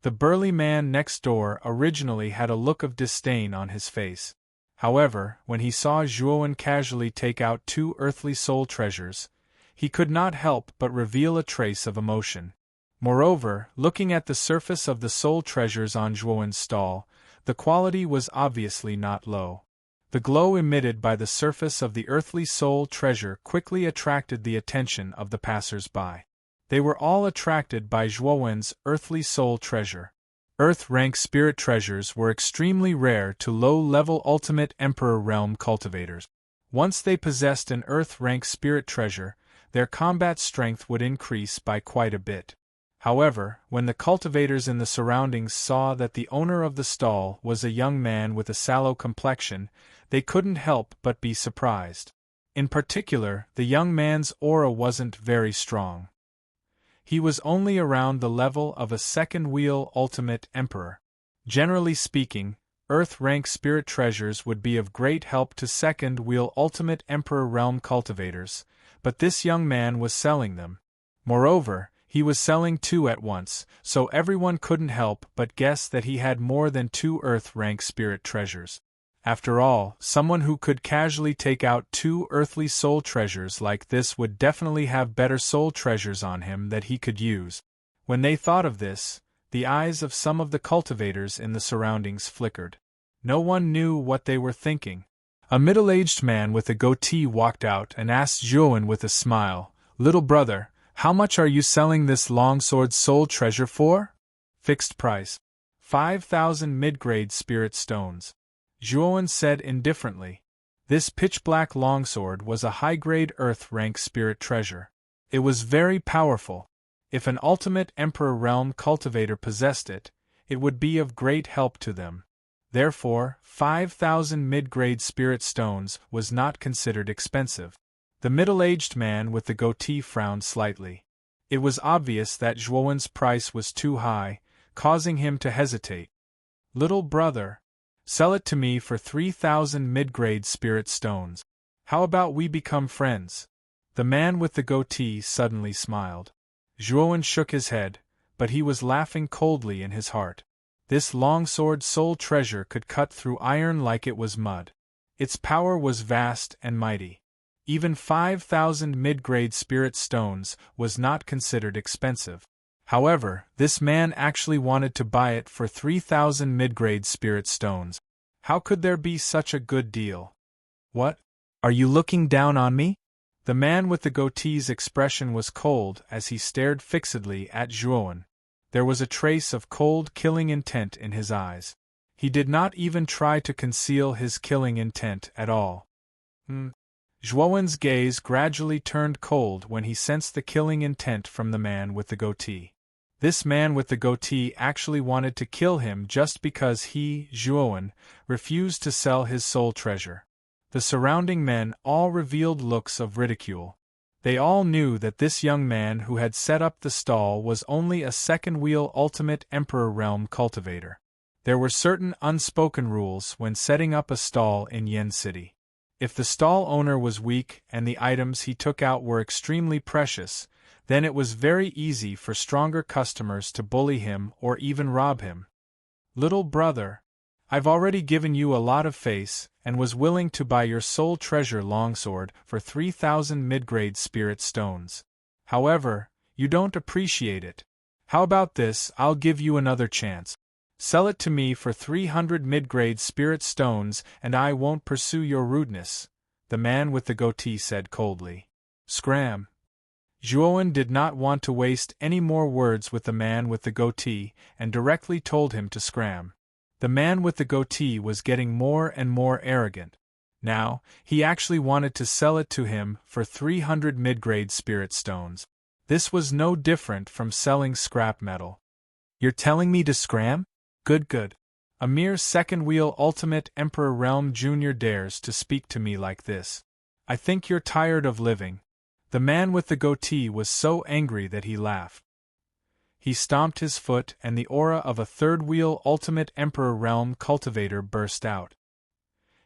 The burly man next door originally had a look of disdain on his face. However, when he saw Zhuowen casually take out two earthly soul treasures, he could not help but reveal a trace of emotion. Moreover, looking at the surface of the soul treasures on Zhuowen's stall, the quality was obviously not low. The glow emitted by the surface of the earthly soul treasure quickly attracted the attention of the passers-by. They were all attracted by Zhuowen's earthly soul treasure. Earth-rank spirit treasures were extremely rare to low-level Ultimate Emperor realm cultivators. Once they possessed an earth-rank spirit treasure, their combat strength would increase by quite a bit. However, when the cultivators in the surroundings saw that the owner of the stall was a young man with a sallow complexion, they couldn't help but be surprised. In particular, the young man's aura wasn't very strong. He was only around the level of a second-wheel Ultimate Emperor. Generally speaking, Earth-rank spirit treasures would be of great help to second-wheel Ultimate Emperor realm cultivators, but this young man was selling them. Moreover, he was selling two at once, so everyone couldn't help but guess that he had more than two Earth-rank spirit treasures. After all, someone who could casually take out two earthly soul treasures like this would definitely have better soul treasures on him that he could use. When they thought of this, the eyes of some of the cultivators in the surroundings flickered. No one knew what they were thinking. A middle-aged man with a goatee walked out and asked Zhuowen with a smile, "Little brother, how much are you selling this longsword soul treasure for?" "Fixed price. 5,000 mid-grade spirit stones," Zhuowen said indifferently. This pitch-black longsword was a high-grade earth-rank spirit treasure. It was very powerful. If an Ultimate Emperor realm cultivator possessed it, it would be of great help to them. Therefore, 5,000 mid-grade spirit stones was not considered expensive. The middle-aged man with the goatee frowned slightly. It was obvious that Zhuowen's price was too high, causing him to hesitate. "Little brother, sell it to me for 3,000 mid-grade spirit stones. How about we become friends?" The man with the goatee suddenly smiled. Zhuowen shook his head, but he was laughing coldly in his heart. This longsword soul treasure could cut through iron like it was mud. Its power was vast and mighty. Even 5,000 mid-grade spirit stones was not considered expensive. However, this man actually wanted to buy it for 3,000 mid-grade spirit stones. How could there be such a good deal? "What? Are you looking down on me?" The man with the goatee's expression was cold as he stared fixedly at Zhuowen. There was a trace of cold, killing intent in his eyes. He did not even try to conceal his killing intent at all. Zhuowen's gaze gradually turned cold when he sensed the killing intent from the man with the goatee. This man with the goatee actually wanted to kill him just because he, Zhuowen, refused to sell his soul treasure. The surrounding men all revealed looks of ridicule. They all knew that this young man who had set up the stall was only a second-wheel ultimate Emperor Realm cultivator. There were certain unspoken rules when setting up a stall in Yen City. If the stall owner was weak and the items he took out were extremely precious, then it was very easy for stronger customers to bully him or even rob him. Little brother, I've already given you a lot of face and was willing to buy your soul treasure longsword for 3,000 mid-grade spirit stones. However, you don't appreciate it. How about this? I'll give you another chance. Sell it to me for 300 mid-grade spirit stones and I won't pursue your rudeness, the man with the goatee said coldly. Scram. Zhuowen did not want to waste any more words with the man with the goatee and directly told him to scram. The man with the goatee was getting more and more arrogant. Now, he actually wanted to sell it to him for 300 mid-grade spirit stones. This was no different from selling scrap metal. You're telling me to scram? Good. A mere second-wheel ultimate Emperor Realm Jr. dares to speak to me like this. I think you're tired of living. The man with the goatee was so angry that he laughed. He stomped his foot and the aura of a third-wheel ultimate Emperor Realm cultivator burst out.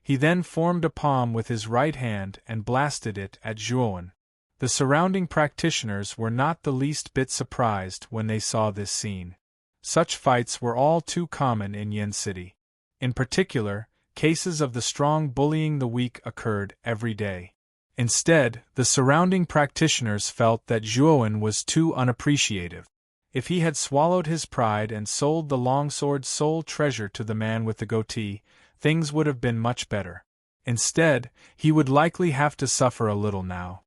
He then formed a palm with his right hand and blasted it at Zhuowen. The surrounding practitioners were not the least bit surprised when they saw this scene. Such fights were all too common in Yen City. In particular, cases of the strong bullying the weak occurred every day. Instead, the surrounding practitioners felt that Zhuowen was too unappreciative. If he had swallowed his pride and sold the longsword soul treasure to the man with the goatee, things would have been much better. Instead, he would likely have to suffer a little now.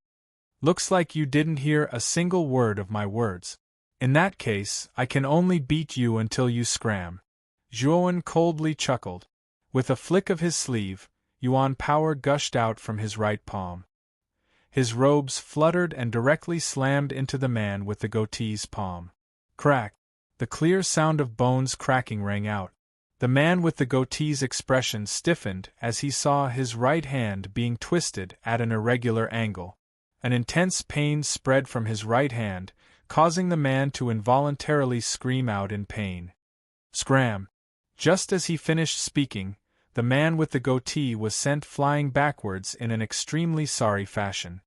Looks like you didn't hear a single word of my words. In that case, I can only beat you until you scram. Zhuowen coldly chuckled. With a flick of his sleeve, Yuan power gushed out from his right palm. His robes fluttered and directly slammed into the man with the goatee's palm. Crack! The clear sound of bones cracking rang out. The man with the goatee's expression stiffened as he saw his right hand being twisted at an irregular angle. An intense pain spread from his right hand, causing the man to involuntarily scream out in pain. Scram! Just as he finished speaking, the man with the goatee was sent flying backwards in an extremely sorry fashion.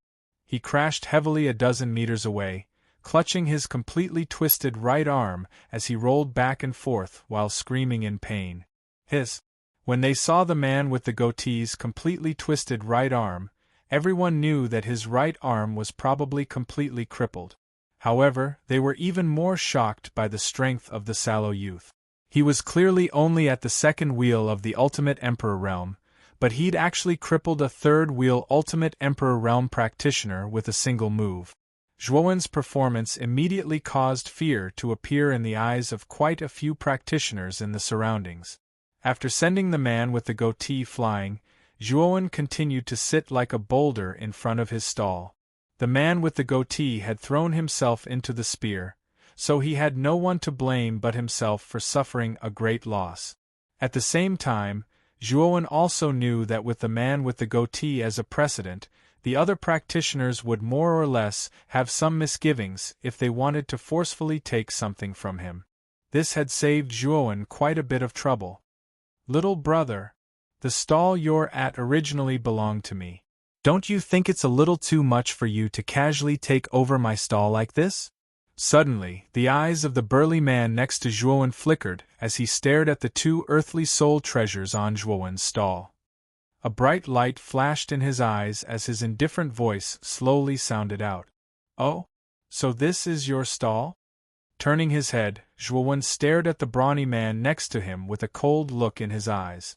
He crashed heavily a dozen meters away, clutching his completely twisted right arm as he rolled back and forth while screaming in pain. Hiss! When they saw the man with the goatee's completely twisted right arm, everyone knew that his right arm was probably completely crippled. However, they were even more shocked by the strength of the sallow youth. He was clearly only at the second wheel of the Ultimate Emperor Realm, but he'd actually crippled a third-wheel Ultimate Emperor Realm practitioner with a single move. Zhuowen's performance immediately caused fear to appear in the eyes of quite a few practitioners in the surroundings. After sending the man with the goatee flying, Zhuowen continued to sit like a boulder in front of his stall. The man with the goatee had thrown himself into the spear, so he had no one to blame but himself for suffering a great loss. At the same time, Zhuowen also knew that with the man with the goatee as a precedent, the other practitioners would more or less have some misgivings if they wanted to forcefully take something from him. This had saved Zhuowen quite a bit of trouble. Little brother, the stall you're at originally belonged to me. Don't you think it's a little too much for you to casually take over my stall like this? Suddenly, the eyes of the burly man next to Zhuowen flickered as he stared at the two earthly soul treasures on Zhuowen's stall. A bright light flashed in his eyes as his indifferent voice slowly sounded out. Oh? So this is your stall? Turning his head, Zhuowen stared at the brawny man next to him with a cold look in his eyes.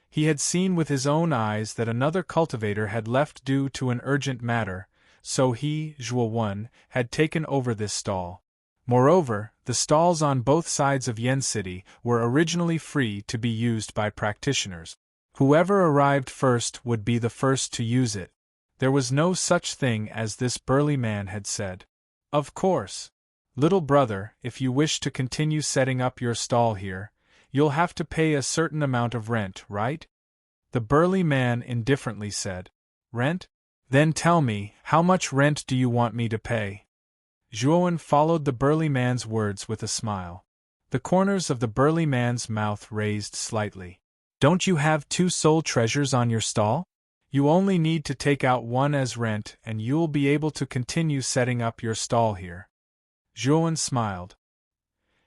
He had seen with his own eyes that another cultivator had left due to an urgent matter, so he, Zhuo had taken over this stall. Moreover, the stalls on both sides of Yen City were originally free to be used by practitioners. Whoever arrived first would be the first to use it. There was no such thing as this burly man had said. Of course. Little brother, if you wish to continue setting up your stall here, you'll have to pay a certain amount of rent, right? The burly man indifferently said. Rent? Then tell me, how much rent do you want me to pay? Zhuo followed the burly man's words with a smile. The corners of the burly man's mouth raised slightly. Don't you have 2 soul treasures on your stall? You only need to take out one as rent and you'll be able to continue setting up your stall here. Zhuo smiled.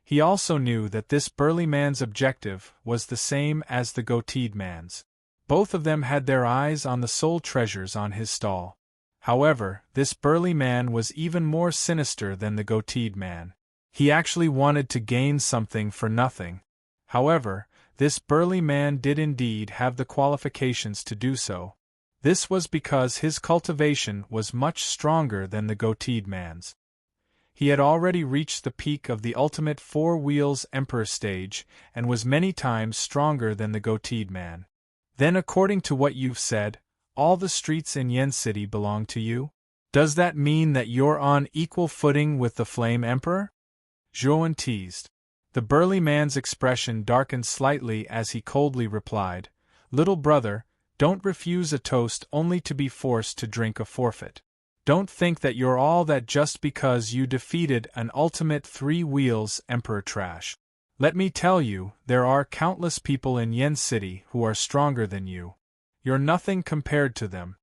He also knew that this burly man's objective was the same as the goateed man's. Both of them had their eyes on the soul treasures on his stall. However, this burly man was even more sinister than the goateed man. He actually wanted to gain something for nothing. However, this burly man did indeed have the qualifications to do so. This was because his cultivation was much stronger than the goateed man's. He had already reached the peak of the ultimate 4 wheels emperor stage and was many times stronger than the goateed man. Then, according to what you've said, all the streets in Yen City belong to you? Does that mean that you're on equal footing with the Flame Emperor? Zhuo teased. The burly man's expression darkened slightly as he coldly replied, Little brother, don't refuse a toast only to be forced to drink a forfeit. Don't think that you're all that just because you defeated an ultimate 3 wheels emperor trash. Let me tell you, there are countless people in Yen City who are stronger than you. You're nothing compared to them.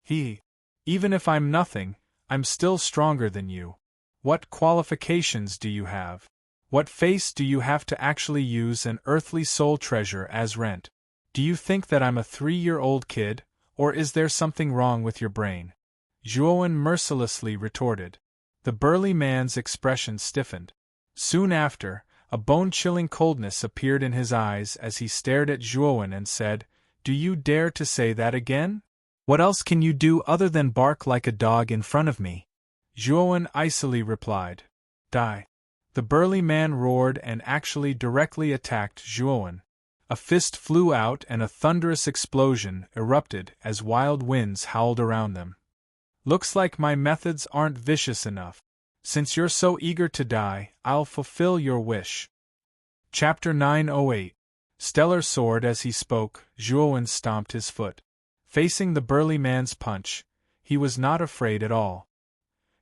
Even if I'm nothing, I'm still stronger than you. What qualifications do you have? What face do you have to actually use an earthly soul treasure as rent? Do you think that I'm a 3-year-old kid, or is there something wrong with your brain? Zhuo mercilessly retorted. The burly man's expression stiffened. Soon after, a bone-chilling coldness appeared in his eyes as he stared at Zhuo and said, Do you dare to say that again? What else can you do other than bark like a dog in front of me? Zhuo icily replied. Die. The burly man roared and actually directly attacked Zhuo. A fist flew out and a thunderous explosion erupted as wild winds howled around them. Looks like my methods aren't vicious enough. Since you're so eager to die, I'll fulfill your wish. Chapter 908. Stellar soared as he spoke. Zhuo stomped his foot. Facing the burly man's punch, he was not afraid at all.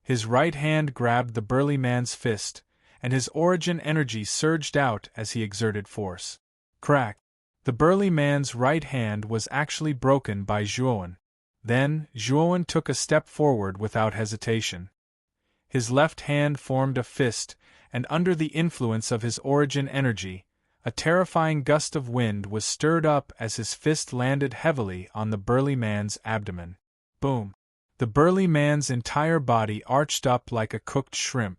His right hand grabbed the burly man's fist, and his origin energy surged out as he exerted force. Crack! The burly man's right hand was actually broken by Zhuo. Then, Zhuo took a step forward without hesitation. His left hand formed a fist, and under the influence of his origin energy, a terrifying gust of wind was stirred up as his fist landed heavily on the burly man's abdomen. Boom! The burly man's entire body arched up like a cooked shrimp.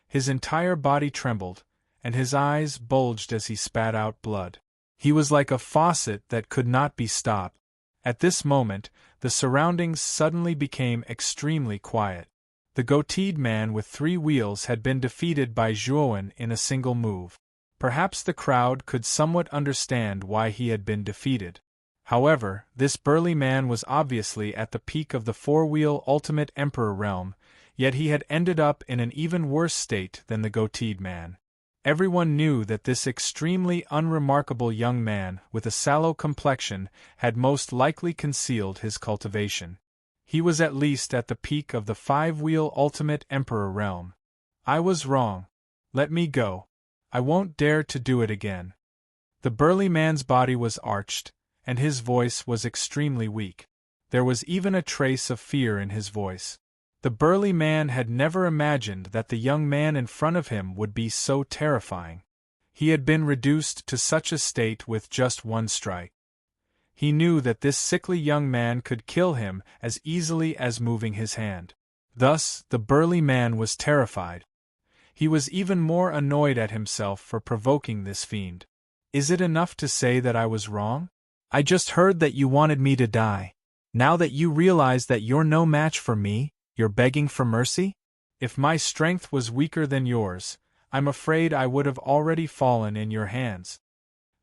His entire body trembled, and his eyes bulged as he spat out blood. He was like a faucet that could not be stopped. At this moment, the surroundings suddenly became extremely quiet. The goateed man with 3 wheels had been defeated by Zhuo in a single move. Perhaps the crowd could somewhat understand why he had been defeated. However, this burly man was obviously at the peak of the 4-wheel ultimate emperor realm, yet he had ended up in an even worse state than the goateed man. Everyone knew that this extremely unremarkable young man with a sallow complexion had most likely concealed his cultivation. He was at least at the peak of the 5-wheel ultimate emperor realm. I was wrong. Let me go. I won't dare to do it again. The burly man's body was arched, and his voice was extremely weak. There was even a trace of fear in his voice. The burly man had never imagined that the young man in front of him would be so terrifying. He had been reduced to such a state with just one strike. He knew that this sickly young man could kill him as easily as moving his hand. Thus, the burly man was terrified. He was even more annoyed at himself for provoking this fiend. Is it enough to say that I was wrong? I just heard that you wanted me to die. Now that you realize that you're no match for me, you're begging for mercy? If my strength was weaker than yours, I'm afraid I would have already fallen in your hands.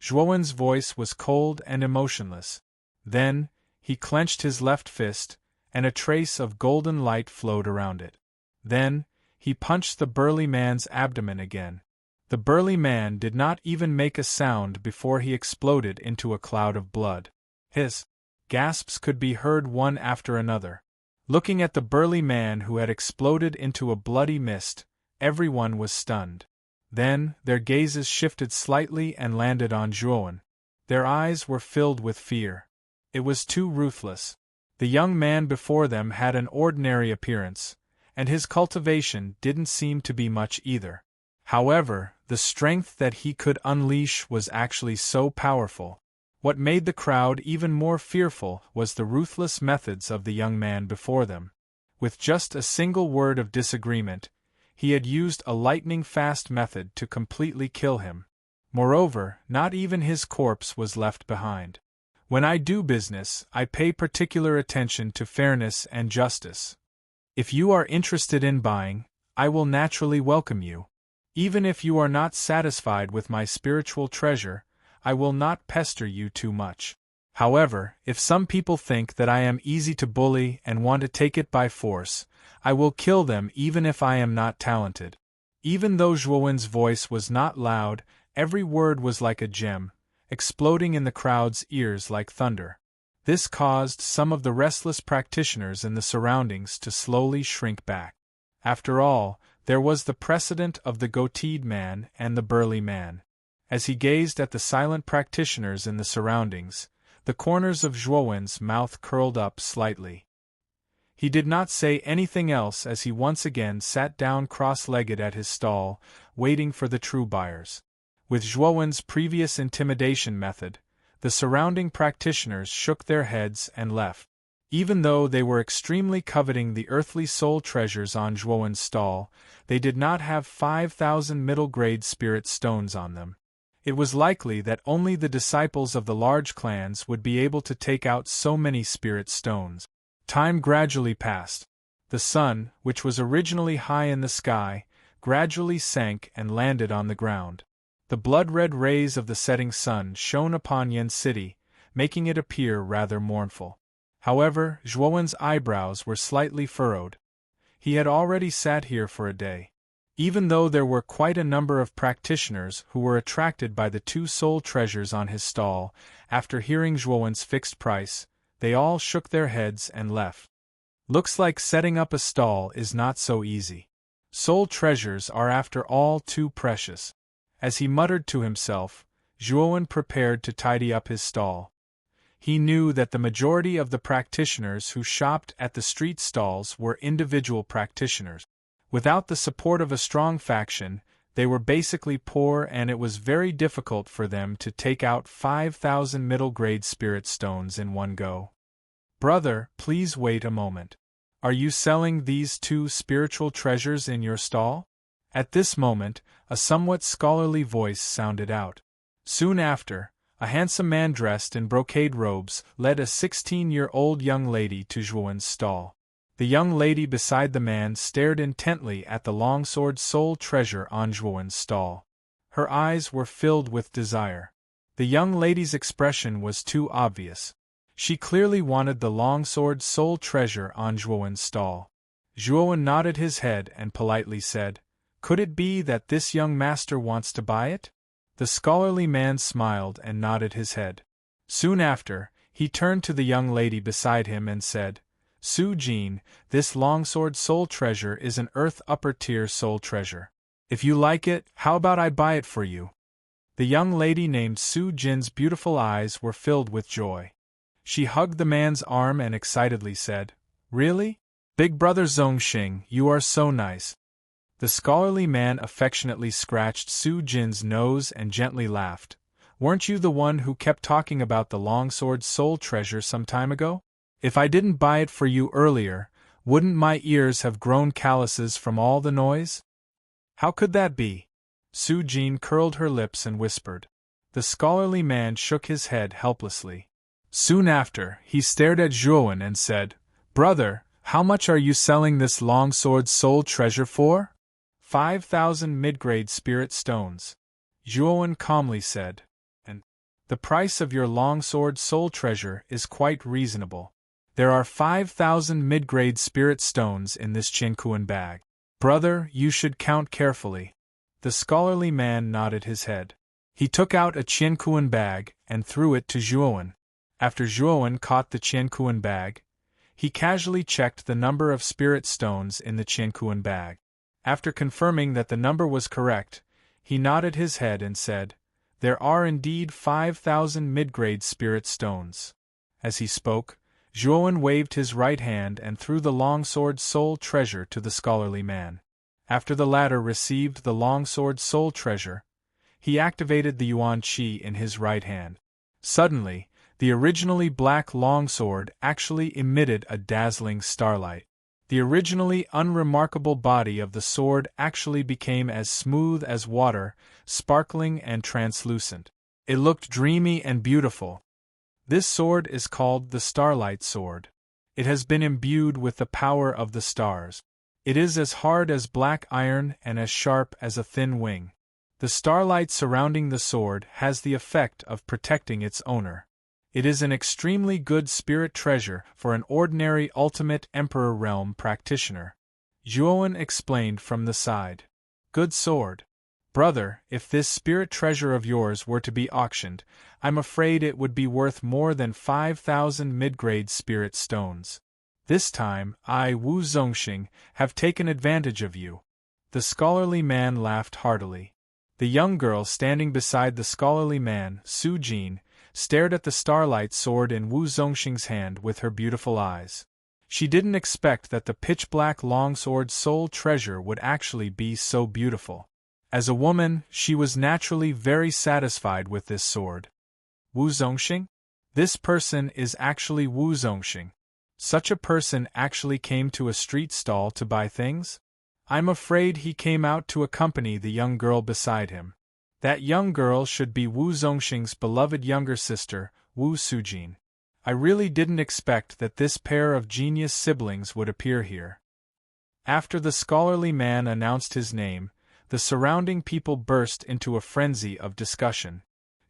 Zhuowen's voice was cold and emotionless. Then, he clenched his left fist, and a trace of golden light flowed around it. Then, he punched the burly man's abdomen again. The burly man did not even make a sound before he exploded into a cloud of blood. His gasps could be heard one after another. Looking at the burly man who had exploded into a bloody mist, everyone was stunned. Then, their gazes shifted slightly and landed on Zhuowen. Their eyes were filled with fear. It was too ruthless. The young man before them had an ordinary appearance, and his cultivation didn't seem to be much either. However, the strength that he could unleash was actually so powerful. What made the crowd even more fearful was the ruthless methods of the young man before them. With just a single word of disagreement, he had used a lightning-fast method to completely kill him. Moreover, not even his corpse was left behind. When I do business, I pay particular attention to fairness and justice. If you are interested in buying, I will naturally welcome you. Even if you are not satisfied with my spiritual treasure, I will not pester you too much. However, if some people think that I am easy to bully and want to take it by force, I will kill them even if I am not talented. Even though Zhuowen's voice was not loud, every word was like a gem, exploding in the crowd's ears like thunder. This caused some of the restless practitioners in the surroundings to slowly shrink back. After all, there was the precedent of the goateed man and the burly man. As he gazed at the silent practitioners in the surroundings, the corners of Zhuowen's mouth curled up slightly. He did not say anything else as he once again sat down cross-legged at his stall, waiting for the true buyers. With Zhuowen's previous intimidation method, the surrounding practitioners shook their heads and left. Even though they were extremely coveting the earthly soul treasures on Zhuowen's stall, they did not have 5,000 middle-grade spirit stones on them. It was likely that only the disciples of the large clans would be able to take out so many spirit stones. Time gradually passed. The sun, which was originally high in the sky, gradually sank and landed on the ground. The blood-red rays of the setting sun shone upon Yin City, making it appear rather mournful. However, Zhuowen's eyebrows were slightly furrowed. He had already sat here for a day. Even though there were quite a number of practitioners who were attracted by the 2 soul treasures on his stall, after hearing Zhuowen's fixed price, they all shook their heads and left. Looks like setting up a stall is not so easy. Soul treasures are after all too precious. As he muttered to himself, Zhuowen prepared to tidy up his stall. He knew that the majority of the practitioners who shopped at the street stalls were individual practitioners. Without the support of a strong faction, they were basically poor, and it was very difficult for them to take out 5,000 middle-grade spirit stones in one go. Brother, please wait a moment. Are you selling these 2 spiritual treasures in your stall? At this moment, a somewhat scholarly voice sounded out. Soon after, a handsome man dressed in brocade robes led a 16-year-old young lady to Zhuowen's stall. The young lady beside the man stared intently at the longsword soul treasure on Zhuowen's stall. Her eyes were filled with desire. The young lady's expression was too obvious. She clearly wanted the longsword soul treasure on Zhuowen's stall. Zhuowen nodded his head and politely said, "Could it be that this young master wants to buy it?" The scholarly man smiled and nodded his head. Soon after, he turned to the young lady beside him and said, "Su Jin, this longsword soul treasure is an earth upper-tier soul treasure. If you like it, how about I buy it for you?" The young lady named Su Jin's beautiful eyes were filled with joy. She hugged the man's arm and excitedly said, "Really? Big brother Zhongxing, you are so nice." The scholarly man affectionately scratched Su Jin's nose and gently laughed. "Weren't you the one who kept talking about the longsword soul treasure some time ago? If I didn't buy it for you earlier, wouldn't my ears have grown calluses from all the noise?" "How could that be?" Su Jin curled her lips and whispered. The scholarly man shook his head helplessly. Soon after, he stared at Zhuowen and said, "Brother, how much are you selling this longsword soul treasure for?" 5,000 mid-grade spirit stones. Zhuowen calmly said. "And the price of your longsword soul treasure is quite reasonable. There are 5,000 mid-grade spirit stones in this Qiankuan bag. Brother, you should count carefully." The scholarly man nodded his head. He took out a Qiankuan bag and threw it to Zhuowen. After Zhuowen caught the Qiankuan bag, he casually checked the number of spirit stones in the Qiankuan bag. After confirming that the number was correct, he nodded his head and said, "There are indeed 5,000 mid-grade spirit stones." As he spoke, Zhuowen waved his right hand and threw the longsword soul treasure to the scholarly man. After the latter received the longsword soul treasure, he activated the yuan qi in his right hand. Suddenly, the originally black longsword actually emitted a dazzling starlight. The originally unremarkable body of the sword actually became as smooth as water, sparkling and translucent. It looked dreamy and beautiful. This sword is called the Starlight Sword. It has been imbued with the power of the stars. It is as hard as black iron and as sharp as a thin wing. The starlight surrounding the sword has the effect of protecting its owner. It is an extremely good spirit treasure for an ordinary Ultimate Emperor Realm practitioner. Zhuowen explained from the side. "Good sword. Brother, if this spirit treasure of yours were to be auctioned, I'm afraid it would be worth more than 5,000 mid-grade spirit stones. This time, I, Wu Zongxing, have taken advantage of you." The scholarly man laughed heartily. The young girl standing beside the scholarly man, Su Jin, stared at the starlight sword in Wu Zongxing's hand with her beautiful eyes. She didn't expect that the pitch-black longsword soul treasure would actually be so beautiful. As a woman, she was naturally very satisfied with this sword. Wu Zongxing? This person is actually Wu Zongxing. Such a person actually came to a street stall to buy things? I'm afraid he came out to accompany the young girl beside him. That young girl should be Wu Zongxing's beloved younger sister, Wu Sujin. I really didn't expect that this pair of genius siblings would appear here. After the scholarly man announced his name, the surrounding people burst into a frenzy of discussion.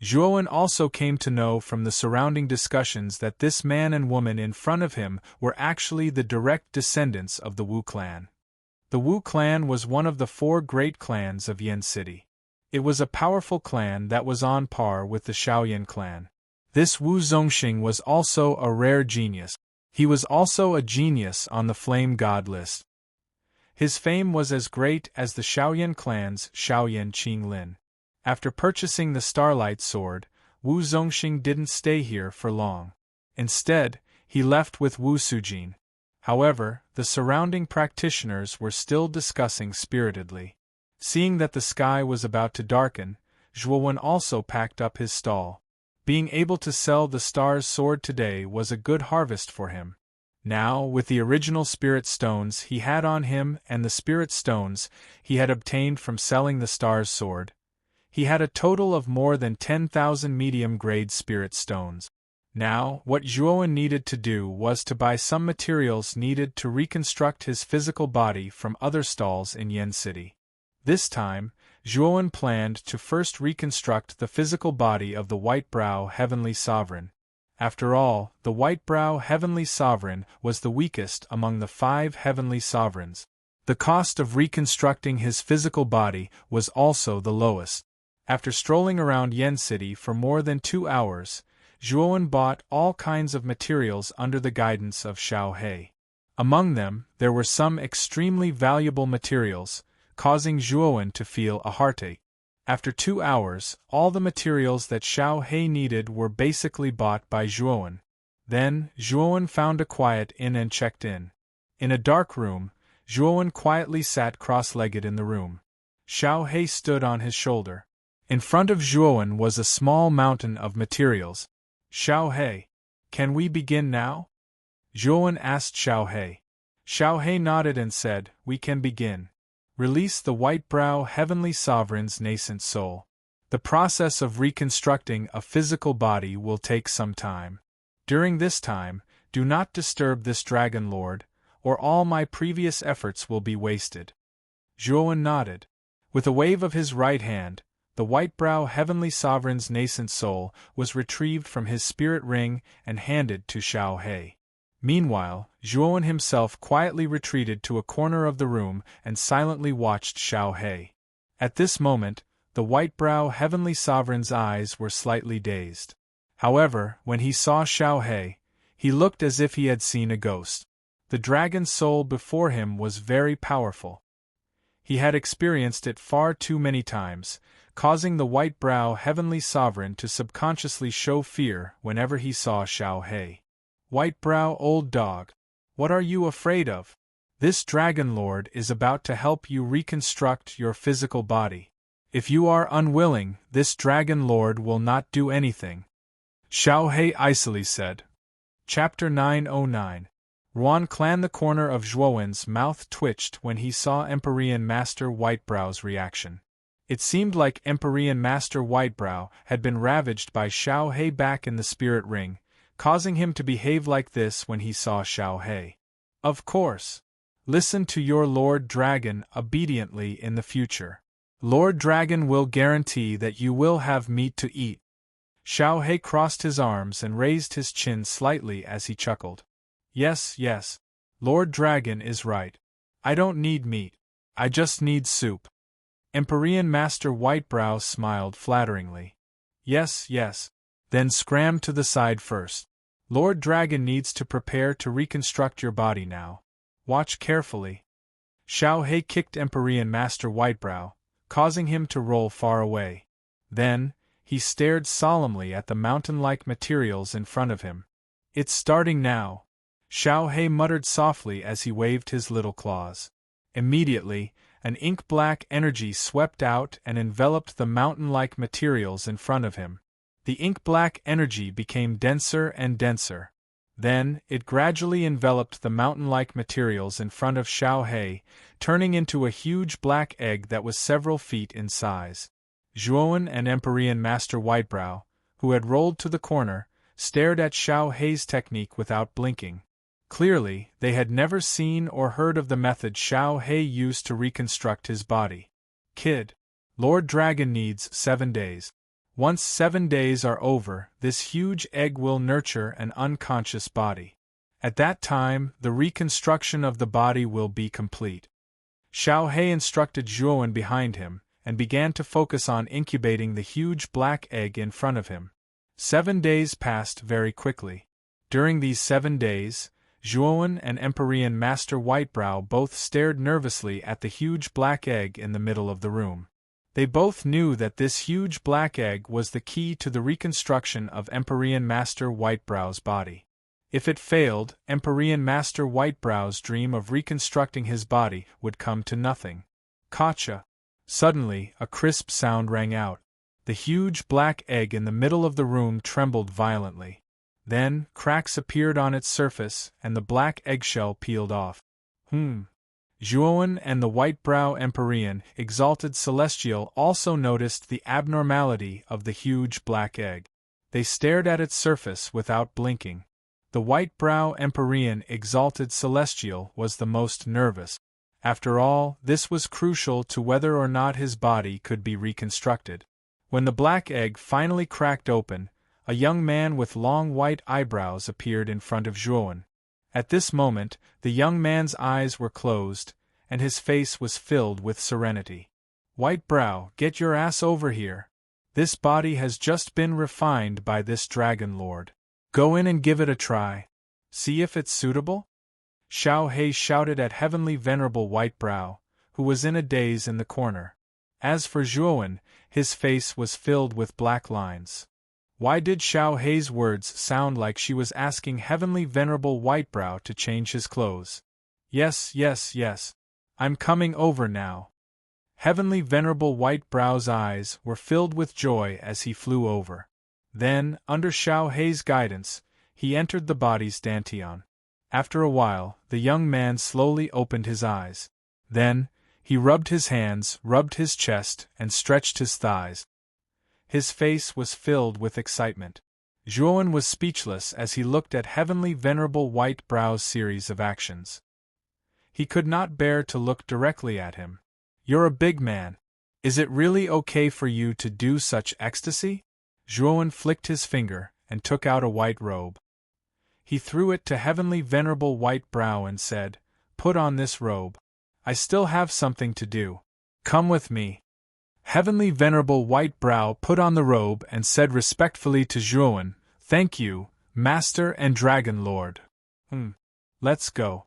Zhuowen also came to know from the surrounding discussions that this man and woman in front of him were actually the direct descendants of the Wu clan. The Wu clan was one of the 4 great clans of Yan City. It was a powerful clan that was on par with the Shaoyan clan. This Wu Zongxing was also a rare genius. He was also a genius on the Flame God list. His fame was as great as the Shaoyan clan's Shaoyan Qinglin. After purchasing the Starlight Sword, Wu Zongxing didn't stay here for long. Instead, he left with Wu Sujin. However, the surrounding practitioners were still discussing spiritedly. Seeing that the sky was about to darken, Zhuowen also packed up his stall. Being able to sell the star's sword today was a good harvest for him. Now, with the original spirit stones he had on him and the spirit stones he had obtained from selling the star's sword, he had a total of more than 10,000 medium-grade spirit stones. Now, what Zhuowen needed to do was to buy some materials needed to reconstruct his physical body from other stalls in Yan City. This time, Zhuowen planned to first reconstruct the physical body of the White-Brow Heavenly Sovereign. After all, the White-Brow Heavenly Sovereign was the weakest among the 5 Heavenly Sovereigns. The cost of reconstructing his physical body was also the lowest. After strolling around Yan City for more than 2 hours, Zhuowen bought all kinds of materials under the guidance of Xiao He. Among them, there were some extremely valuable materials, causing Zhuowen to feel a heartache. After 2 hours, all the materials that Xiao He needed were basically bought by Zhuowen. Then, Zhuowen found a quiet inn and checked in. In a dark room, Zhuowen quietly sat cross-legged in the room. Xiao He stood on his shoulder. In front of Zhuowen was a small mountain of materials. "Xiao He, can we begin now?" Zhuowen asked Xiao He. Xiao He nodded and said, "We can begin. Release the White-Brow Heavenly Sovereign's nascent soul. The process of reconstructing a physical body will take some time. During this time, do not disturb this dragon lord, or all my previous efforts will be wasted." Zhuowen nodded. With a wave of his right hand, the white-brow heavenly sovereign's nascent soul was retrieved from his spirit ring and handed to Xiao He. Meanwhile, Zhuowen himself quietly retreated to a corner of the room and silently watched Xiao He. At this moment, the white-brow heavenly sovereign's eyes were slightly dazed. However, when he saw Xiao He, he looked as if he had seen a ghost. The dragon soul before him was very powerful. He had experienced it far too many times, causing the white-brow heavenly sovereign to subconsciously show fear whenever he saw Xiao He. "White-brow old dog, what are you afraid of? This dragon lord is about to help you reconstruct your physical body. If you are unwilling, this dragon lord will not do anything," Xiao He icily said. Chapter 909. Ruan Clan. The corner of Zhuowen's mouth twitched when he saw Empyrean Master Whitebrow's reaction. It seemed like Empyrean Master Whitebrow had been ravaged by Xiao He back in the spirit ring, causing him to behave like this when he saw Xiao He. "Of course. Listen to your Lord Dragon obediently in the future. Lord Dragon will guarantee that you will have meat to eat." Xiao He crossed his arms and raised his chin slightly as he chuckled. Yes, Lord Dragon is right. I don't need meat. I just need soup." Empyrean Master Whitebrow smiled flatteringly. Yes, then scram to the side first. Lord Dragon needs to prepare to reconstruct your body now. Watch carefully. Xiao He kicked Empyrean Master Whitebrow, causing him to roll far away. Then, he stared solemnly at the mountain-like materials in front of him. "It's starting now," Xiao He muttered softly as he waved his little claws. Immediately, an ink-black energy swept out and enveloped the mountain-like materials in front of him. The ink-black energy became denser and denser. Then, it gradually enveloped the mountain-like materials in front of Xiao He, turning into a huge black egg that was several feet in size. Zhuowen and Empyrean Master Whitebrow, who had rolled to the corner, stared at Xiao He's technique without blinking. Clearly, they had never seen or heard of the method Xiao He used to reconstruct his body. "Kid, Lord Dragon needs 7 days. Once 7 days are over, this huge egg will nurture an unconscious body. At that time, the reconstruction of the body will be complete." Xiao He instructed Zhuowen behind him, and began to focus on incubating the huge black egg in front of him. 7 days passed very quickly. During these 7 days, Zhuowen and Empyrean Master Whitebrow both stared nervously at the huge black egg in the middle of the room. They both knew that this huge black egg was the key to the reconstruction of Empyrean Master Whitebrow's body. If it failed, Empyrean Master Whitebrow's dream of reconstructing his body would come to nothing. Gotcha! Suddenly, a crisp sound rang out. The huge black egg in the middle of the room trembled violently. Then, cracks appeared on its surface, and the black eggshell peeled off. Zhuowen and the white-brow Empyrean Exalted Celestial also noticed the abnormality of the huge black egg. They stared at its surface without blinking. The white-brow Empyrean Exalted Celestial was the most nervous. After all, this was crucial to whether or not his body could be reconstructed. When the black egg finally cracked open, a young man with long white eyebrows appeared in front of Zhuowen. At this moment, the young man's eyes were closed, and his face was filled with serenity. "Whitebrow, get your ass over here. This body has just been refined by this dragon lord. Go in and give it a try. See if it's suitable?" Xiao He shouted at Heavenly Venerable Whitebrow, who was in a daze in the corner. As for Zhuowen, his face was filled with black lines. Why did Xiao He's words sound like she was asking Heavenly Venerable Whitebrow to change his clothes? Yes. I'm coming over now." Heavenly Venerable Whitebrow's eyes were filled with joy as he flew over. Then, under Xiao He's guidance, he entered the body's dantian. After a while, the young man slowly opened his eyes. Then, he rubbed his hands, rubbed his chest, and stretched his thighs. His face was filled with excitement. Zhuowen was speechless as he looked at Heavenly Venerable White Brow's series of actions. He could not bear to look directly at him. "You're a big man. Is it really okay for you to do such ecstasy?" Zhuowen flicked his finger and took out a white robe. He threw it to Heavenly Venerable White Brow and said, "Put on this robe. I still have something to do. Come with me." Heavenly Venerable White Brow put on the robe and said respectfully to Zhuowen, "Thank you, Master and Dragon Lord. Let's go."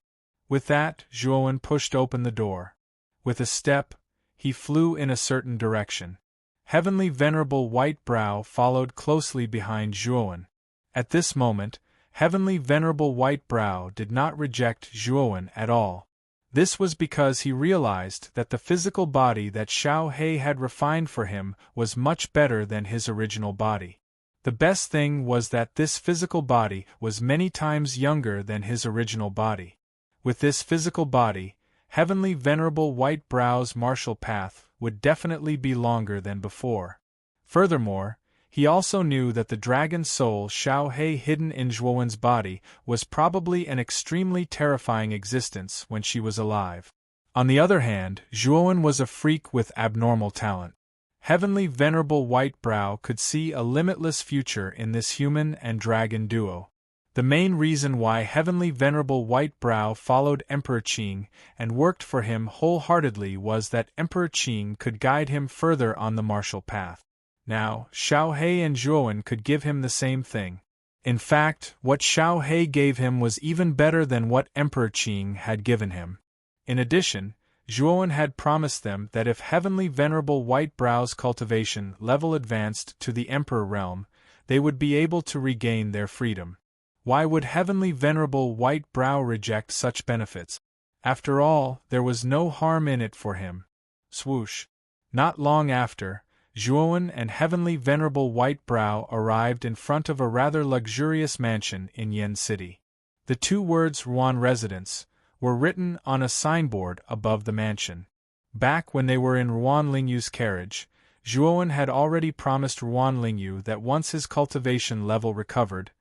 With that, Zhuowen pushed open the door. With a step, he flew in a certain direction. Heavenly Venerable White Brow followed closely behind Zhuowen. At this moment, Heavenly Venerable White Brow did not reject Zhuowen at all. This was because he realized that the physical body that Xiao He had refined for him was much better than his original body. The best thing was that this physical body was many times younger than his original body. With this physical body, Heavenly Venerable White Brow's martial path would definitely be longer than before. Furthermore, he also knew that the dragon soul Xiao He hidden in Zhuowen's body was probably an extremely terrifying existence when she was alive. On the other hand, Zhuowen was a freak with abnormal talent. Heavenly Venerable White Brow could see a limitless future in this human and dragon duo. The main reason why Heavenly Venerable White Brow followed Emperor Qing and worked for him wholeheartedly was that Emperor Qing could guide him further on the martial path. Now, Xiao He and Zhuowen could give him the same thing. In fact, what Xiao He gave him was even better than what Emperor Qing had given him. In addition, Zhuowen had promised them that if Heavenly Venerable White Brow's cultivation level advanced to the Emperor realm, they would be able to regain their freedom. Why would Heavenly Venerable White Brow reject such benefits? After all, there was no harm in it for him. Swoosh! Not long after, Zhuowen and Heavenly Venerable White Brow arrived in front of a rather luxurious mansion in Yen City. The two words Ruan Residence were written on a signboard above the mansion. Back when they were in Ruan Lingyu's carriage, Zhuowen had already promised Ruan Lingyu that once his cultivation level recovered,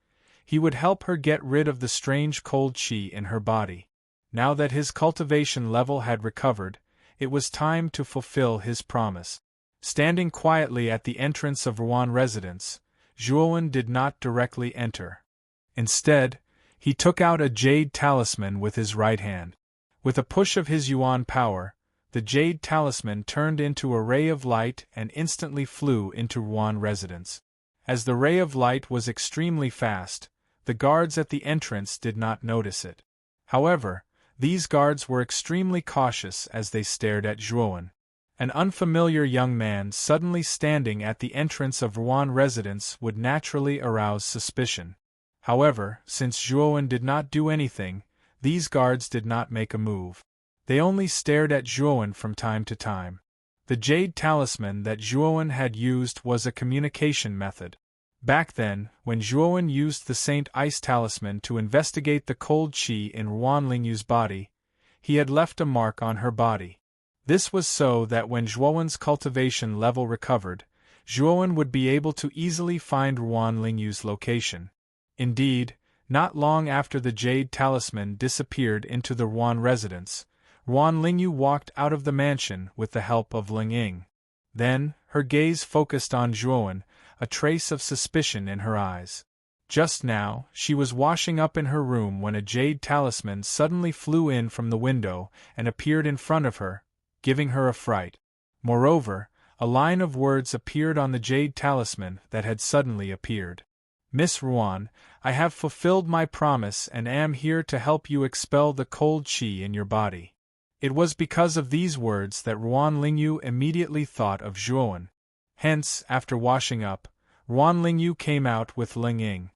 he would help her get rid of the strange cold qi in her body. Now that his cultivation level had recovered, it was time to fulfill his promise. Standing quietly at the entrance of Ruan Residence, Zhuowen did not directly enter. Instead, he took out a jade talisman with his right hand. With a push of his yuan power, the jade talisman turned into a ray of light and instantly flew into Ruan Residence. As the ray of light was extremely fast, the guards at the entrance did not notice it. However, these guards were extremely cautious as they stared at Zhuowen. An unfamiliar young man suddenly standing at the entrance of Ruan Residence would naturally arouse suspicion. However, since Zhuowen did not do anything, these guards did not make a move. They only stared at Zhuowen from time to time. The jade talisman that Zhuowen had used was a communication method. Back then, when Zhuowen used the Saint Ice talisman to investigate the cold qi in Ruan Lingyu's body, he had left a mark on her body. This was so that when Zhuowen's cultivation level recovered, Zhuowen would be able to easily find Ruan Lingyu's location. Indeed, not long after the jade talisman disappeared into the Ruan Residence, Ruan Lingyu walked out of the mansion with the help of Ling Ying. Then, her gaze focused on Zhuowen, a trace of suspicion in her eyes. Just now, she was washing up in her room when a jade talisman suddenly flew in from the window and appeared in front of her, giving her a fright. Moreover, a line of words appeared on the jade talisman that had suddenly appeared. "Miss Ruan, I have fulfilled my promise and am here to help you expel the cold qi in your body." It was because of these words that Ruan Lingyu immediately thought of Zhuowen. Hence, after washing up, Ruan Lingyu came out with Ling Ying.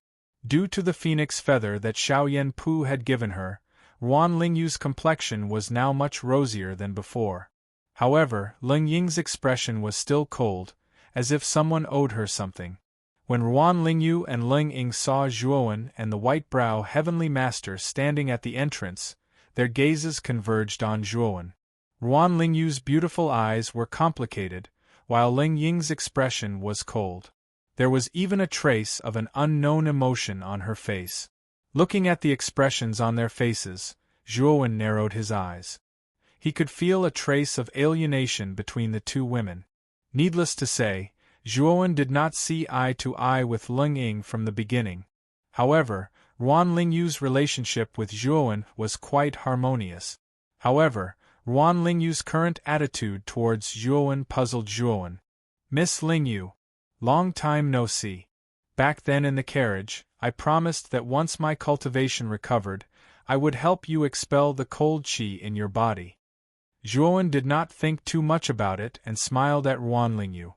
Due to the phoenix feather that Xiao Yanpu had given her, Ruan Lingyu's complexion was now much rosier than before. However, Ling Ying's expression was still cold, as if someone owed her something. When Ruan Lingyu and Ling Ying saw Zhuowen and the White Brow Heavenly Master standing at the entrance, their gazes converged on Zhuowen. Ruan Lingyu's beautiful eyes were complicated, while Ling Ying's expression was cold. There was even a trace of an unknown emotion on her face. Looking at the expressions on their faces, Zhuowen narrowed his eyes. He could feel a trace of alienation between the two women. Needless to say, Zhuowen did not see eye to eye with Ling Ying from the beginning. However, Ruan Lingyu's relationship with Zhuowen was quite harmonious. However, Ruan Lingyu's current attitude towards Zhuowen puzzled Zhuowen. Miss Lingyu, long time no see. Back then in the carriage, I promised that once my cultivation recovered, I would help you expel the cold qi in your body. Zhuowen did not think too much about it and smiled at Ruan Lingyu.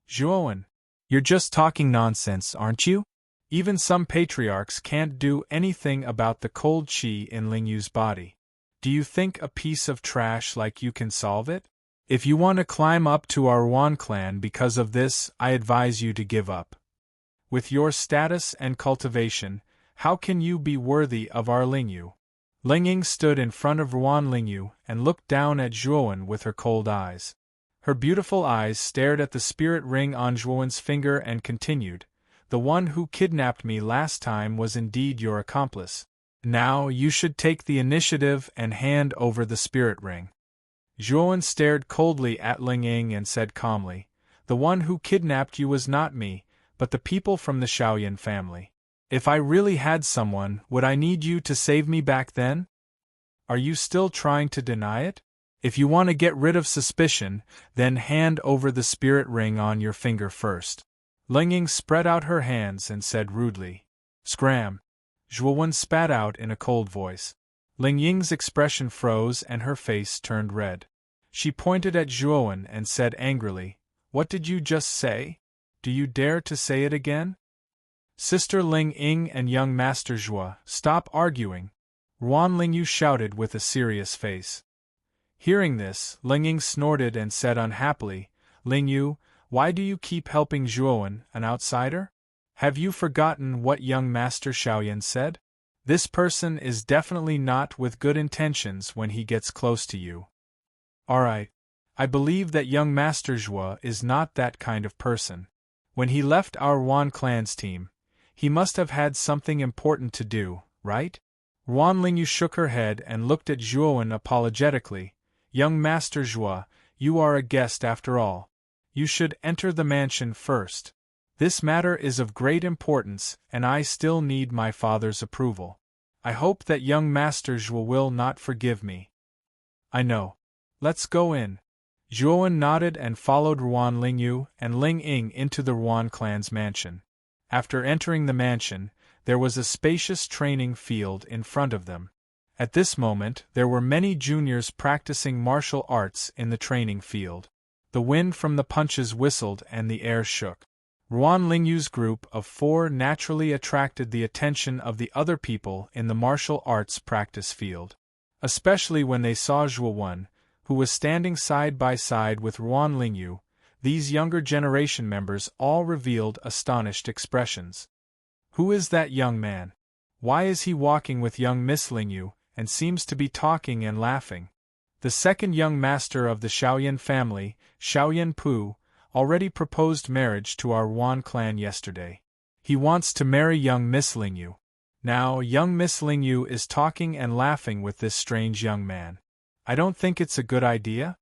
Zhuowen, you're just talking nonsense, aren't you? Even some patriarchs can't do anything about the cold qi in Lingyu's body. Do you think a piece of trash like you can solve it? If you want to climb up to our Ruan clan because of this, I advise you to give up. With your status and cultivation, how can you be worthy of our Lingyu? Ling Ying stood in front of Ruan Lingyu and looked down at Zhuowen with her cold eyes. Her beautiful eyes stared at the spirit ring on Zhuowen's finger and continued, "The one who kidnapped me last time was indeed your accomplice. Now you should take the initiative and hand over the spirit ring." Zhuowen stared coldly at Ling Ying and said calmly, "The one who kidnapped you was not me, but the people from the Shaoyan family. If I really had someone, would I need you to save me back then? Are you still trying to deny it? If you want to get rid of suspicion, then hand over the spirit ring on your finger first." Ling Ying spread out her hands and said rudely, "Scram!" Zhuowen spat out in a cold voice. Ling Ying's expression froze and her face turned red. She pointed at Zhuowen and said angrily, "What did you just say? Do you dare to say it again?" "Sister Ling Ying and young Master Zhuo, stop arguing," Ruan Lingyu shouted with a serious face. Hearing this, Ling Ying snorted and said unhappily, "Lingyu, why do you keep helping Zhuowen, an outsider? Have you forgotten what young Master Shaoyan said? This person is definitely not with good intentions when he gets close to you." "Alright. I believe that young Master Zhuo is not that kind of person. When he left our Ruan clan's team, he must have had something important to do, right?" Ruan Lingyu shook her head and looked at Zhuowen apologetically. "Young Master Zhuo, you are a guest after all. You should enter the mansion first. This matter is of great importance, and I still need my father's approval. I hope that young Master Zhuo will not forgive me." "I know. Let's go in." Zhuowen nodded and followed Ruan Lingyu and Ling Ying into the Ruan clan's mansion. After entering the mansion, there was a spacious training field in front of them. At this moment, there were many juniors practicing martial arts in the training field. The wind from the punches whistled and the air shook. Ruan Lingyu's group of 4 naturally attracted the attention of the other people in the martial arts practice field. Especially when they saw Zhuowen, who was standing side by side with Ruan Lingyu, these younger generation members all revealed astonished expressions. "Who is that young man? Why is he walking with young Miss Lingyu, and seems to be talking and laughing? The second young master of the Shaoyan family, Shaoyan Pu, already proposed marriage to our Ruan clan yesterday. He wants to marry young Miss Lingyu. Now young Miss Lingyu is talking and laughing with this strange young man. I don't think it's a good idea."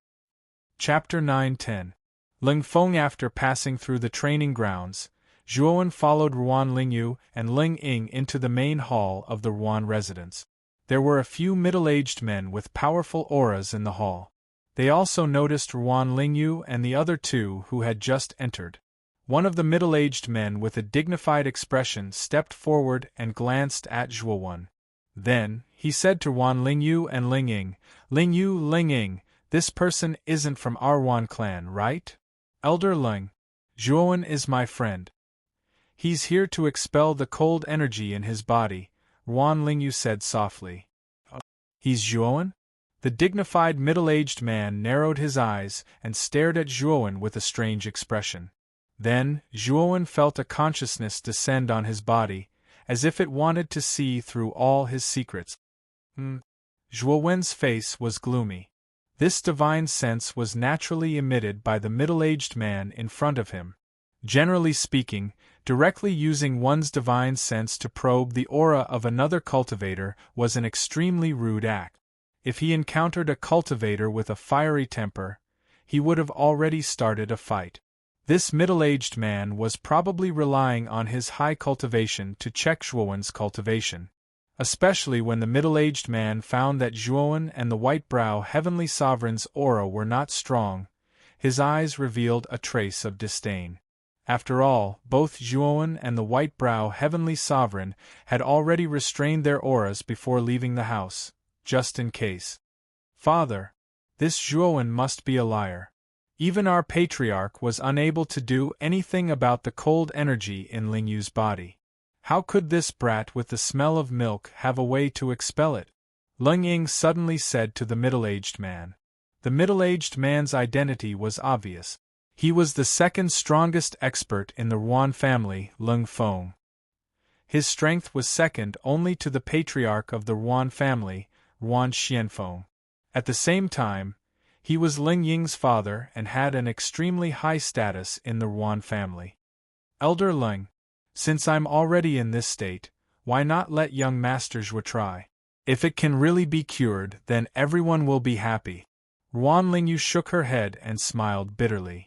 Chapter 9-10. Ling Feng. After passing through the training grounds, Zhuowen followed Ruan Lingyu and Ling Ying into the main hall of the Ruan residence. There were a few middle-aged men with powerful auras in the hall. They also noticed Ruan Lingyu and the other 2 who had just entered. One of the middle-aged men with a dignified expression stepped forward and glanced at Zhuowen. Then, he said to Ruan Lingyu and Ling Ying, "Lingyu, Ling Ying, this person isn't from our Ruan clan, right? Elder Ling, Zhuowen is my friend. He's here to expel the cold energy in his body," Ruan Lingyu said softly. "He's Zhuowen?" The dignified middle-aged man narrowed his eyes and stared at Zhuowen with a strange expression. Then, Zhuowen felt a consciousness descend on his body, as if it wanted to see through all his secrets. Zhuowen's face was gloomy. This divine sense was naturally emitted by the middle-aged man in front of him. Generally speaking, directly using one's divine sense to probe the aura of another cultivator was an extremely rude act. If he encountered a cultivator with a fiery temper, he would have already started a fight. This middle-aged man was probably relying on his high cultivation to check Zhuowen's cultivation. Especially when the middle-aged man found that Zhuowen and the White-Brow Heavenly Sovereign's aura were not strong, his eyes revealed a trace of disdain. After all, both Zhuowen and the White-Brow Heavenly Sovereign had already restrained their auras before leaving the house, just in case. Father, this Zhuowen must be a liar. Even our patriarch was unable to do anything about the cold energy in Lingyu's body. How could this brat with the smell of milk have a way to expel it? Leng Ying suddenly said to the middle-aged man. The middle-aged man's identity was obvious. He was the second strongest expert in the Ruan family, Leng Feng. His strength was second only to the patriarch of the Ruan family, Ruan Xianfeng. At the same time, he was Ling Ying's father and had an extremely high status in the Ruan family. Elder Leng, since I'm already in this state, why not let young Master Zhuo try? If it can really be cured, then everyone will be happy. Ruan Lingyu shook her head and smiled bitterly.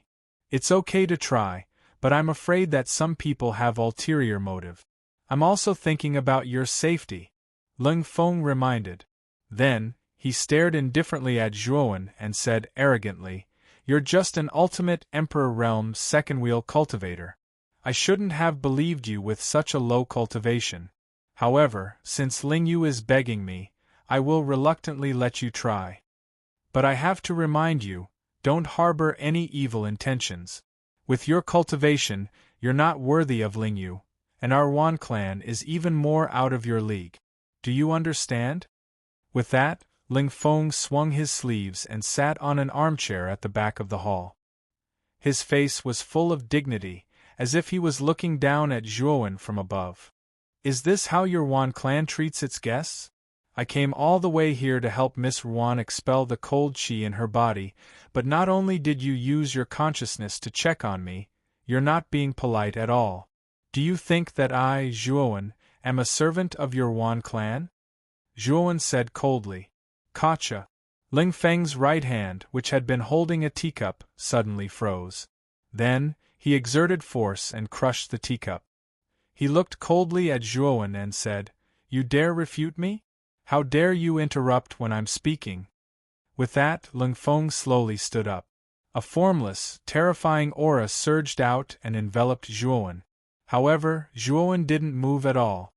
It's okay to try, but I'm afraid that some people have ulterior motive. I'm also thinking about your safety, Leng Feng reminded. Then, he stared indifferently at Zhuowen and said arrogantly, You're just an ultimate Emperor Realm second-wheel cultivator. I shouldn't have believed you with such a low cultivation. However, since Lingyu is begging me, I will reluctantly let you try. But I have to remind you, don't harbor any evil intentions. With your cultivation, you're not worthy of Lingyu, and our Wan clan is even more out of your league. Do you understand? With that, Ling Feng swung his sleeves and sat on an armchair at the back of the hall. His face was full of dignity, as if he was looking down at Zhuowen from above. Is this how your Wan clan treats its guests? I came all the way here to help Miss Ruan expel the cold qi in her body, but not only did you use your consciousness to check on me, you're not being polite at all. Do you think that I, Zhuowen, am a servant of your Wan clan? Zhuowen said coldly. Gotcha. Ling Feng's right hand, which had been holding a teacup, suddenly froze. Then, he exerted force and crushed the teacup. He looked coldly at Zhuowen and said, You dare refute me? How dare you interrupt when I'm speaking? With that, Ling Feng slowly stood up. A formless, terrifying aura surged out and enveloped Zhuowen. However, Zhuowen didn't move at all.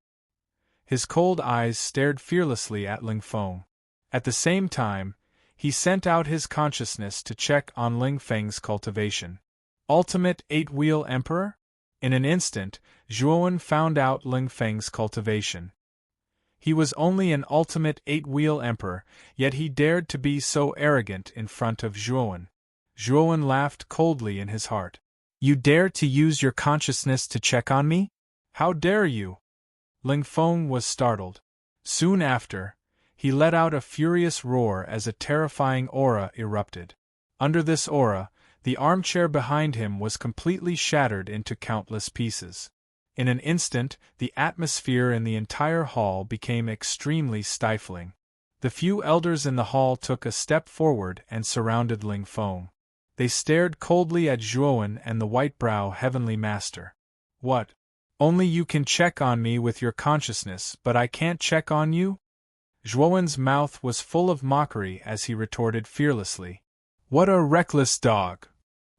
His cold eyes stared fearlessly at Ling Feng. At the same time, he sent out his consciousness to check on Ling Feng's cultivation. Ultimate 8-wheel Emperor? In an instant, Zhuowen found out Ling Feng's cultivation. He was only an ultimate 8-wheel Emperor, yet he dared to be so arrogant in front of Zhuowen. Zhuowen laughed coldly in his heart. You dare to use your consciousness to check on me? How dare you? Ling Feng was startled. Soon after, he let out a furious roar as a terrifying aura erupted. Under this aura, the armchair behind him was completely shattered into countless pieces. In an instant, the atmosphere in the entire hall became extremely stifling. The few elders in the hall took a step forward and surrounded Ling Feng. They stared coldly at Zhuowen and the White-Brow Heavenly Master. What? Only you can check on me with your consciousness, but I can't check on you? Zhuowen's mouth was full of mockery as he retorted fearlessly. What a reckless dog!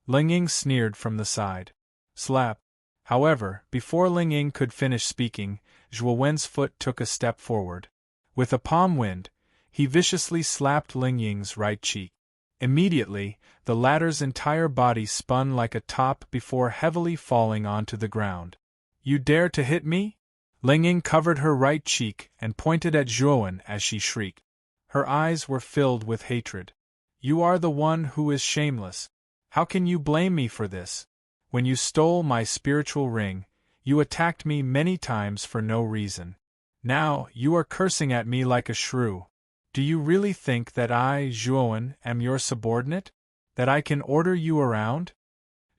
Ling Ying sneered from the side. Slap. However, before Ling Ying could finish speaking, Zhuowen's foot took a step forward. With a palm wind, he viciously slapped Ling Ying's right cheek. Immediately, the latter's entire body spun like a top before heavily falling onto the ground. You dare to hit me? Ling Ying covered her right cheek and pointed at Zhuowen as she shrieked. Her eyes were filled with hatred. You are the one who is shameless. How can you blame me for this? When you stole my spiritual ring, you attacked me many times for no reason. Now, you are cursing at me like a shrew. Do you really think that I, Zhuowen, am your subordinate? That I can order you around?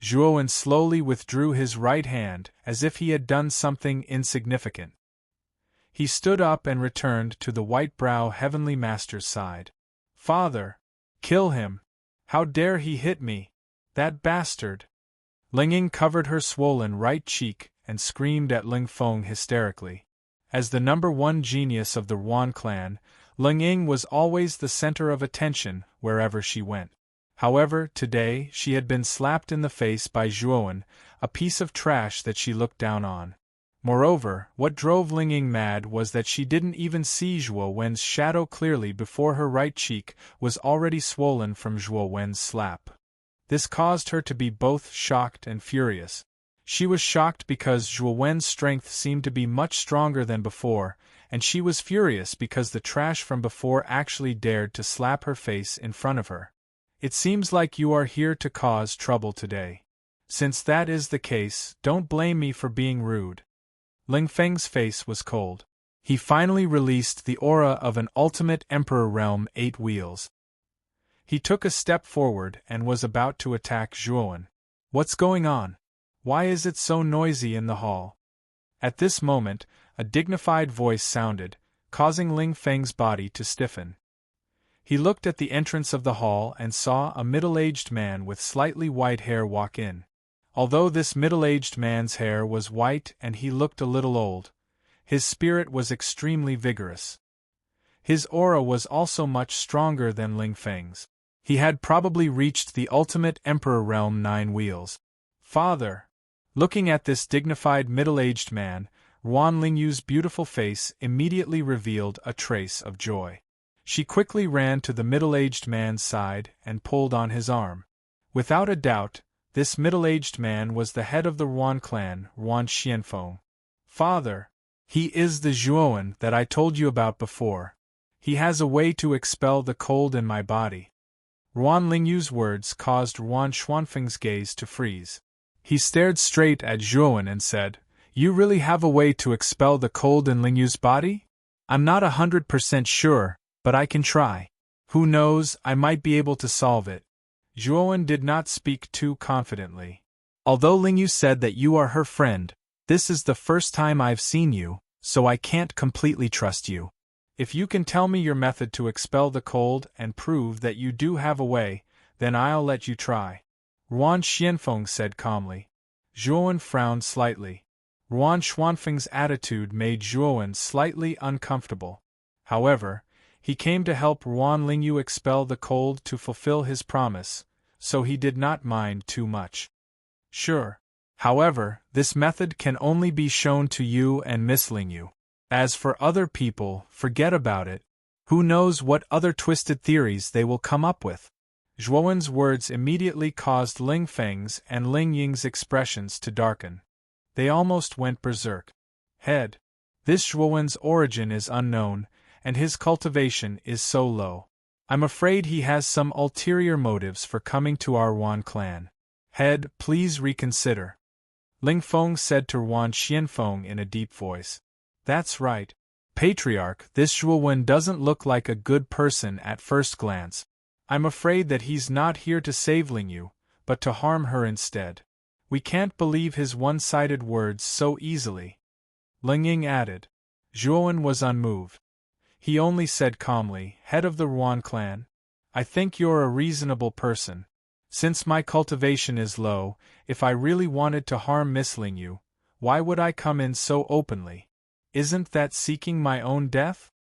Zhuowen slowly withdrew his right hand, as if he had done something insignificant. He stood up and returned to the white-brow heavenly master's side. Father! Kill him! How dare he hit me? That bastard! Lingying covered her swollen right cheek and screamed at Ling Feng hysterically. As the #1 genius of the Yuan clan, Lingying was always the center of attention wherever she went. However, today she had been slapped in the face by Zhuowen, a piece of trash that she looked down on. Moreover, what drove Lingying mad was that she didn't even see Zhuowen's shadow clearly before her right cheek was already swollen from Zhuowen's slap. This caused her to be both shocked and furious. She was shocked because Zhuowen's strength seemed to be much stronger than before, and she was furious because the trash from before actually dared to slap her face in front of her. It seems like you are here to cause trouble today. Since that is the case, don't blame me for being rude. Ling Feng's face was cold. He finally released the aura of an ultimate Emperor Realm 8 wheels. He took a step forward and was about to attack Zhuowen. What's going on? Why is it so noisy in the hall? At this moment, a dignified voice sounded, causing Ling Feng's body to stiffen. He looked at the entrance of the hall and saw a middle-aged man with slightly white hair walk in. Although this middle-aged man's hair was white and he looked a little old, his spirit was extremely vigorous. His aura was also much stronger than Ling Feng's. He had probably reached the ultimate Emperor Realm 9 wheels. Father! Looking at this dignified middle-aged man, Yuan Lingyu's beautiful face immediately revealed a trace of joy. She quickly ran to the middle-aged man's side and pulled on his arm. Without a doubt, this middle-aged man was the head of the Yuan clan, Yuan Xianfeng. Father! He is the Zhuowen that I told you about before. He has a way to expel the cold in my body. Yuan Lingyu's words caused Yuan Xuanfeng's gaze to freeze. He stared straight at Zhuowen and said, You really have a way to expel the cold in Lingyu's body? I'm not 100% sure, but I can try. Who knows, I might be able to solve it. Zhuowen did not speak too confidently. Although Lingyu said that you are her friend, this is the first time I've seen you, so I can't completely trust you. If you can tell me your method to expel the cold and prove that you do have a way, then I'll let you try. Yuan Xianfeng said calmly. Zhuowen frowned slightly. Yuan Xuanfeng's attitude made Zhuowen slightly uncomfortable. However, he came to help Yuan Lingyu expel the cold to fulfill his promise, so he did not mind too much. Sure. However, this method can only be shown to you and Miss Lingyu. As for other people, forget about it. Who knows what other twisted theories they will come up with. Zhuowen's words immediately caused Ling Feng's and Ling Ying's expressions to darken. They almost went berserk. Head. This Zhuowen's origin is unknown, and his cultivation is so low. I'm afraid he has some ulterior motives for coming to our Yuan clan. Head, please reconsider. Ling Feng said to Yuan Xianfeng in a deep voice. That's right. Patriarch, this Zhuowen doesn't look like a good person at first glance. I'm afraid that he's not here to save Lingyu, but to harm her instead. We can't believe his one-sided words so easily. Ling Ying added. Zhuowen was unmoved. He only said calmly, Head of the Yuan clan, I think you're a reasonable person. Since my cultivation is low, if I really wanted to harm Miss Lingyu, why would I come in so openly? Isn't that seeking my own death?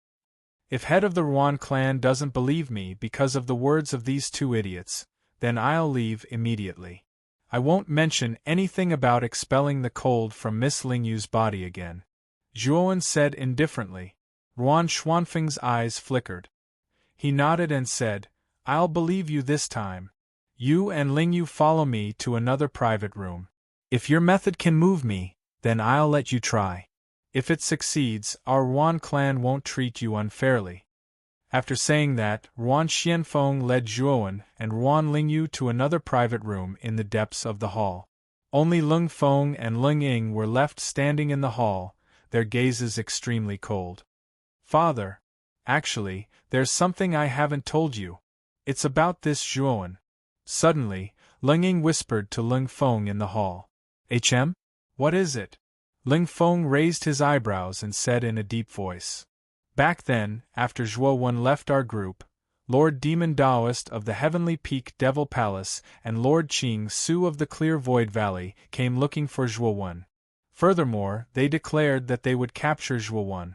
If head of the Yuan clan doesn't believe me because of the words of these two idiots, then I'll leave immediately. I won't mention anything about expelling the cold from Miss Lingyu's body again. Zhuowen said indifferently. Yuan Xuanfeng's eyes flickered. He nodded and said, I'll believe you this time. You and Lingyu follow me to another private room. If your method can move me, then I'll let you try. If it succeeds, our Yuan clan won't treat you unfairly. After saying that, Yuan Xianfeng led Zhuowen and Yuan Lingyu to another private room in the depths of the hall. Only Ling Feng and Ling Ying were left standing in the hall, their gazes extremely cold. Father, actually, there's something I haven't told you. It's about this Zhuowen. Suddenly, Ling Ying whispered to Ling Feng in the hall. What is it? Ling Feng raised his eyebrows and said in a deep voice. Back then, after Zhuo Wen left our group, Lord Demon Taoist of the Heavenly Peak Devil Palace and Lord Qing Su of the Clear Void Valley came looking for Zhuo Wen. Furthermore, they declared that they would capture Zhuo Wen.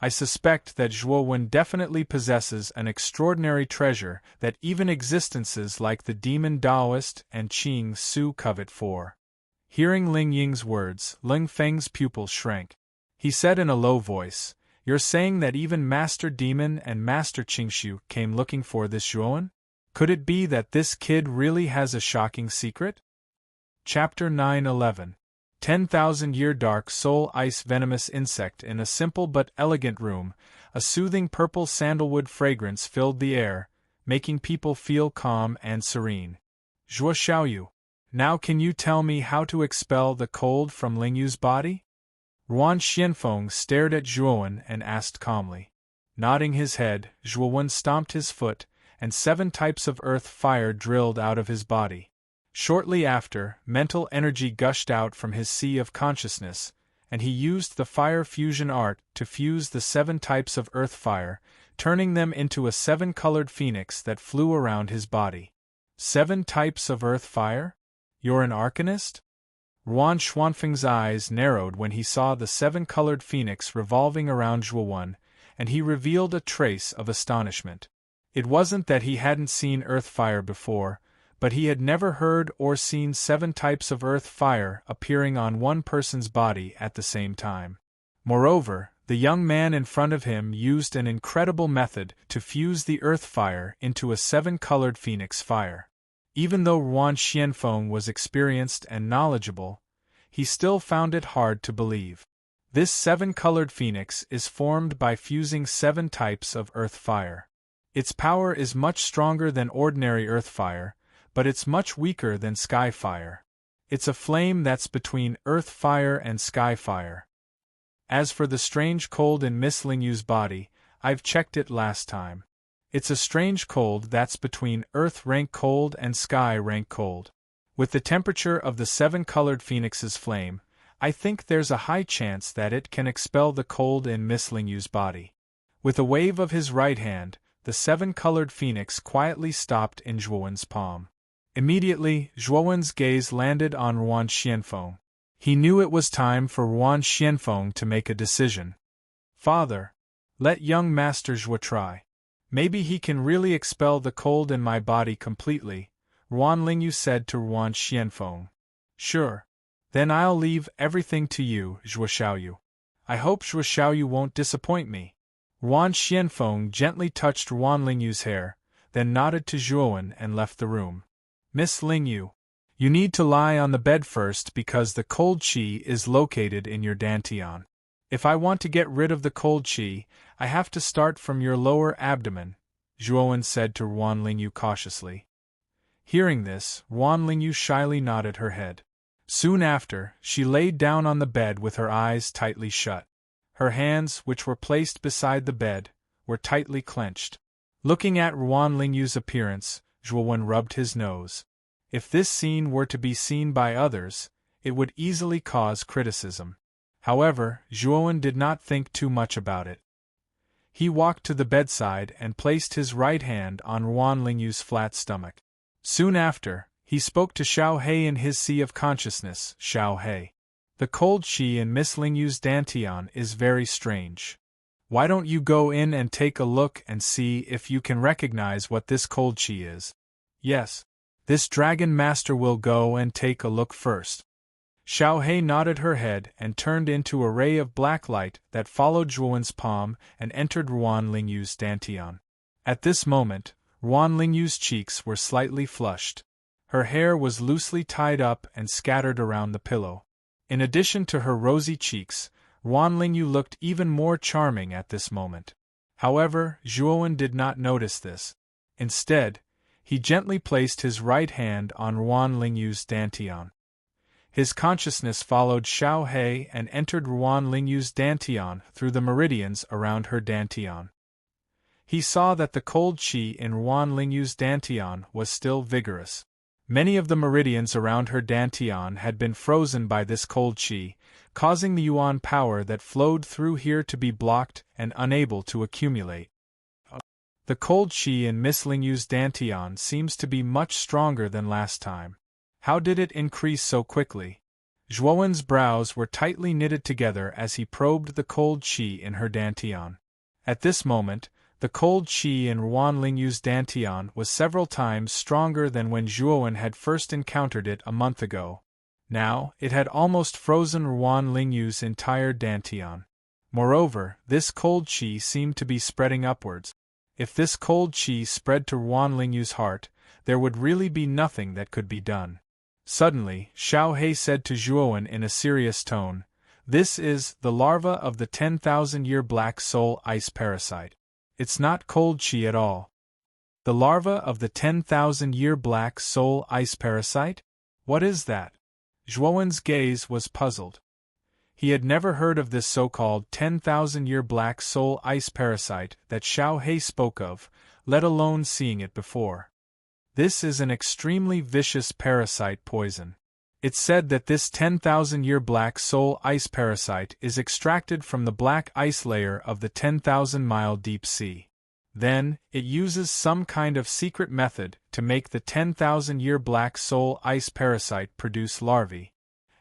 I suspect that Zhuo Wen definitely possesses an extraordinary treasure that even existences like the Demon Taoist and Qing Su covet for. Hearing Ling Ying's words, Ling Feng's pupils shrank. He said in a low voice, You're saying that even Master Demon and Master Qingshu came looking for this Zhuo Wen? Could it be that this kid really has a shocking secret? Chapter 9:11 10,000-year dark soul ice venomous insect in a simple but elegant room, a soothing purple sandalwood fragrance filled the air, making people feel calm and serene. Zhuo Xiaoyu, now can you tell me how to expel the cold from Lingyu's body? Ruan Xianfeng stared at Zhuo Wen and asked calmly. Nodding his head, Zhuo Wen stomped his foot, and 7 types of earth fire drilled out of his body. Shortly after, mental energy gushed out from his sea of consciousness, and he used the fire fusion art to fuse the 7 types of earth fire, turning them into a 7-colored phoenix that flew around his body. 7 types of earth fire? You're an arcanist? Ruan Xuanfeng's eyes narrowed when he saw the 7-colored phoenix revolving around Zhuo Wen, and he revealed a trace of astonishment. It wasn't that he hadn't seen earth fire before, but he had never heard or seen 7 types of earth fire appearing on one person's body at the same time. Moreover, the young man in front of him used an incredible method to fuse the earth fire into a 7-colored phoenix fire. Even though Ruan Xianfeng was experienced and knowledgeable, he still found it hard to believe. This 7-colored phoenix is formed by fusing 7 types of earth fire. Its power is much stronger than ordinary earth fire, but it's much weaker than sky fire. It's a flame that's between earth fire and sky fire. As for the strange cold in Miss Lingyu's body, I've checked it last time. It's a strange cold that's between earth rank cold and sky rank cold. With the temperature of the 7-colored phoenix's flame, I think there's a high chance that it can expel the cold in Miss Lingyu's body. With a wave of his right hand, the 7-colored phoenix quietly stopped in Zhuo Wen's palm. Immediately, Zhuo Wen's gaze landed on Ruan Xianfeng. He knew it was time for Ruan Xianfeng to make a decision. Father, let young Master Zhuo try. Maybe he can really expel the cold in my body completely, Ruan Lingyu said to Ruan Xianfeng. Sure. Then I'll leave everything to you, Zhuo Xiaoyu. I hope Zhuo Xiaoyu won't disappoint me. Ruan Xianfeng gently touched Ruan Lingyu's hair, then nodded to Zhuo Wen and left the room. Miss Lingyu, you need to lie on the bed first because the cold qi is located in your dantian. If I want to get rid of the cold qi, I have to start from your lower abdomen, Zhuo Wen said to Ruan Lingyu cautiously. Hearing this, Ruan Lingyu shyly nodded her head. Soon after, she laid down on the bed with her eyes tightly shut. Her hands, which were placed beside the bed, were tightly clenched. Looking at Ruan Lingyu's appearance, Zhuo Wen rubbed his nose. If this scene were to be seen by others, it would easily cause criticism. However, Zhuo Wen did not think too much about it. He walked to the bedside and placed his right hand on Ruan Lingyu's flat stomach. Soon after, he spoke to Xiao He in his sea of consciousness. Xiao He, the cold qi in Miss Lingyu's dantian is very strange. Why don't you go in and take a look and see if you can recognize what this cold qi is? Yes. This dragon master will go and take a look first. Xiao He nodded her head and turned into a ray of black light that followed Zhuo Wen's palm and entered Ruan Lingyu's dantian. At this moment, Ruan Lingyu's cheeks were slightly flushed. Her hair was loosely tied up and scattered around the pillow. In addition to her rosy cheeks, Ruan Lingyu looked even more charming at this moment. However, Zhuo Wen did not notice this. Instead, he gently placed his right hand on Ruan Lingyu's dantian. His consciousness followed Xiao He and entered Ruan Lingyu's dantian through the meridians around her dantian. He saw that the cold qi in Ruan Lingyu's dantian was still vigorous. Many of the meridians around her dantian had been frozen by this cold qi, causing the yuan power that flowed through here to be blocked and unable to accumulate. The cold qi in Miss Lingyu's dantian seems to be much stronger than last time. How did it increase so quickly? Zhuowen's brows were tightly knitted together as he probed the cold qi in her dantian. At this moment, the cold qi in Ruan Lingyu's dantian was several times stronger than when Zhuowen had first encountered it a month ago. Now, it had almost frozen Ruan Lingyu's entire dantian. Moreover, this cold qi seemed to be spreading upwards. If this cold qi spread to Ruan Lingyu's heart, there would really be nothing that could be done. Suddenly, Xiao He said to Zhuowen in a serious tone, "This is the larva of the 10,000-year black soul ice parasite. It's not cold qi at all." The larva of the 10,000-year black soul ice parasite? What is that? Zhuowen's gaze was puzzled. He had never heard of this so-called 10,000-year black soul ice parasite that Xiao He spoke of, let alone seeing it before. This is an extremely vicious parasite poison. It's said that this 10,000-year black soul ice parasite is extracted from the black ice layer of the 10,000-mile deep sea. Then, it uses some kind of secret method to make the 10,000-year black soul ice parasite produce larvae.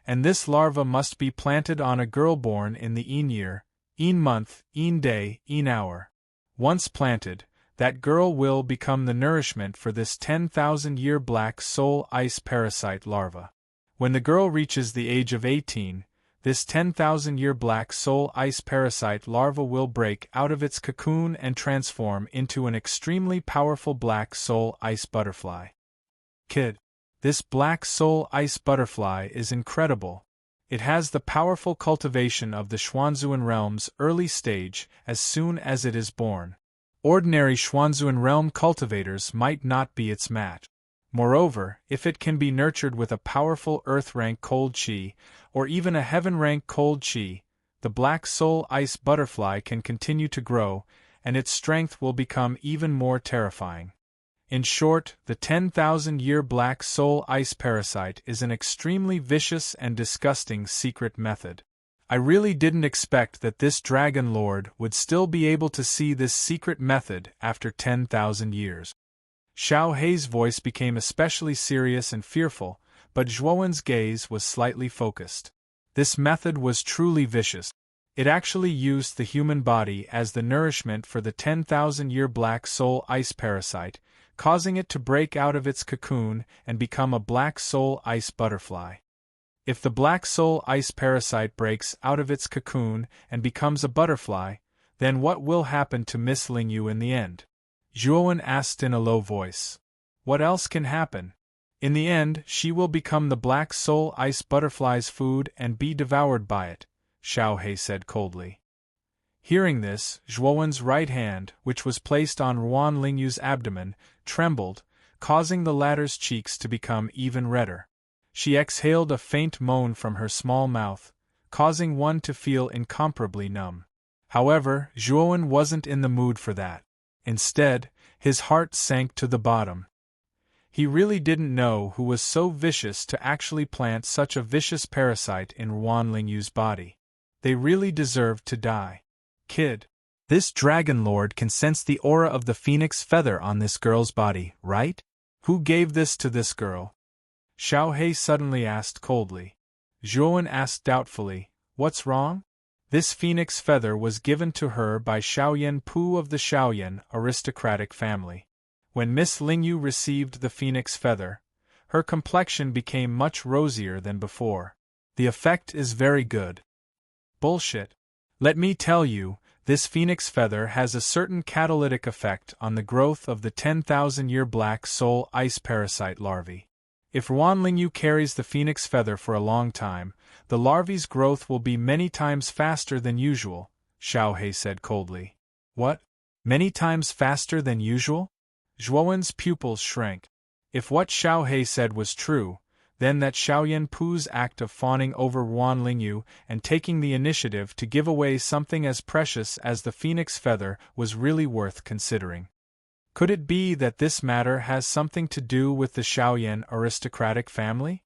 And this larva must be planted on a girl born in the Yin year, Yin month, Yin day, Yin hour. Once planted, that girl will become the nourishment for this 10,000-year black soul ice parasite larva. When the girl reaches the age of 18, this 10,000-year black soul ice parasite larva will break out of its cocoon and transform into an extremely powerful black soul ice butterfly. Kid. This black soul ice butterfly is incredible. It has the powerful cultivation of the Xuanzuan realm's early stage as soon as it is born. Ordinary Xuanzuan realm cultivators might not be its match. Moreover, if it can be nurtured with a powerful earth-rank cold qi, or even a heaven-rank cold qi, the black soul ice butterfly can continue to grow, and its strength will become even more terrifying. In short, the 10,000-year black soul ice parasite is an extremely vicious and disgusting secret method. I really didn't expect that this Dragon Lord would still be able to see this secret method after 10,000 years. Xiao He's voice became especially serious and fearful, but Zhuowen's gaze was slightly focused. This method was truly vicious. It actually used the human body as the nourishment for the 10,000-year black soul ice parasite, causing it to break out of its cocoon and become a black soul ice butterfly. If the black soul ice parasite breaks out of its cocoon and becomes a butterfly, then what will happen to Miss Lingyu in the end? Zhuowen asked in a low voice. What else can happen? In the end, she will become the black soul ice butterfly's food and be devoured by it, Xiao He said coldly. Hearing this, Zhuowen's right hand, which was placed on Ruan Lingyu's abdomen, trembled, causing the latter's cheeks to become even redder. She exhaled a faint moan from her small mouth, causing one to feel incomparably numb. However, Zhuowen wasn't in the mood for that. Instead, his heart sank to the bottom. He really didn't know who was so vicious to actually plant such a vicious parasite in Ruan Lingyu's body. They really deserved to die. Kid. This Dragon Lord can sense the aura of the phoenix feather on this girl's body, right? Who gave this to this girl? Xiao He suddenly asked coldly. Zhuowen asked doubtfully, "What's wrong?" This phoenix feather was given to her by Xiaoyan Pu of the Xiaoyan aristocratic family. When Miss Lingyu received the phoenix feather, her complexion became much rosier than before. The effect is very good. Bullshit. Let me tell you, this phoenix feather has a certain catalytic effect on the growth of the 10,000-year black soul ice parasite larvae. If Ruan Lingyu carries the phoenix feather for a long time, the larvae's growth will be many times faster than usual, Xiao He said coldly. What? Many times faster than usual? Zhuowen's pupils shrank. If what Xiao He said was true, then that Xiaoyan Pu's act of fawning over Ruan Lingyu and taking the initiative to give away something as precious as the phoenix feather was really worth considering. Could it be that this matter has something to do with the Shaoyan aristocratic family?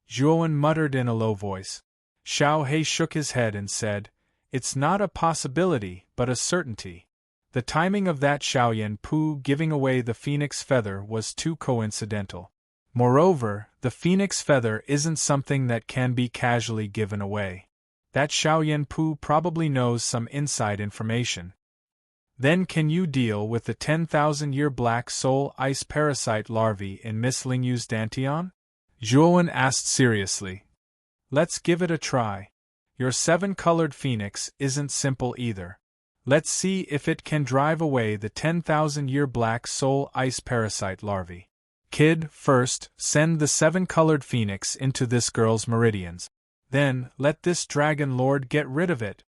Zhuowen muttered in a low voice. Xiao He shook his head and said, "It's not a possibility, but a certainty. The timing of that Shaoyan Pu giving away the phoenix feather was too coincidental. Moreover, the phoenix feather isn't something that can be casually given away. That Shaoyan Pu probably knows some inside information." "Then can you deal with the 10,000-year black soul ice parasite larvae in Miss Lingyu's dantian?" Zhuowen asked seriously. "Let's give it a try. Your 7-colored phoenix isn't simple either. Let's see if it can drive away the 10,000-year black soul ice parasite larvae. Kid, first, send the 7-colored phoenix into this girl's meridians. Then, let this dragon lord get rid of it."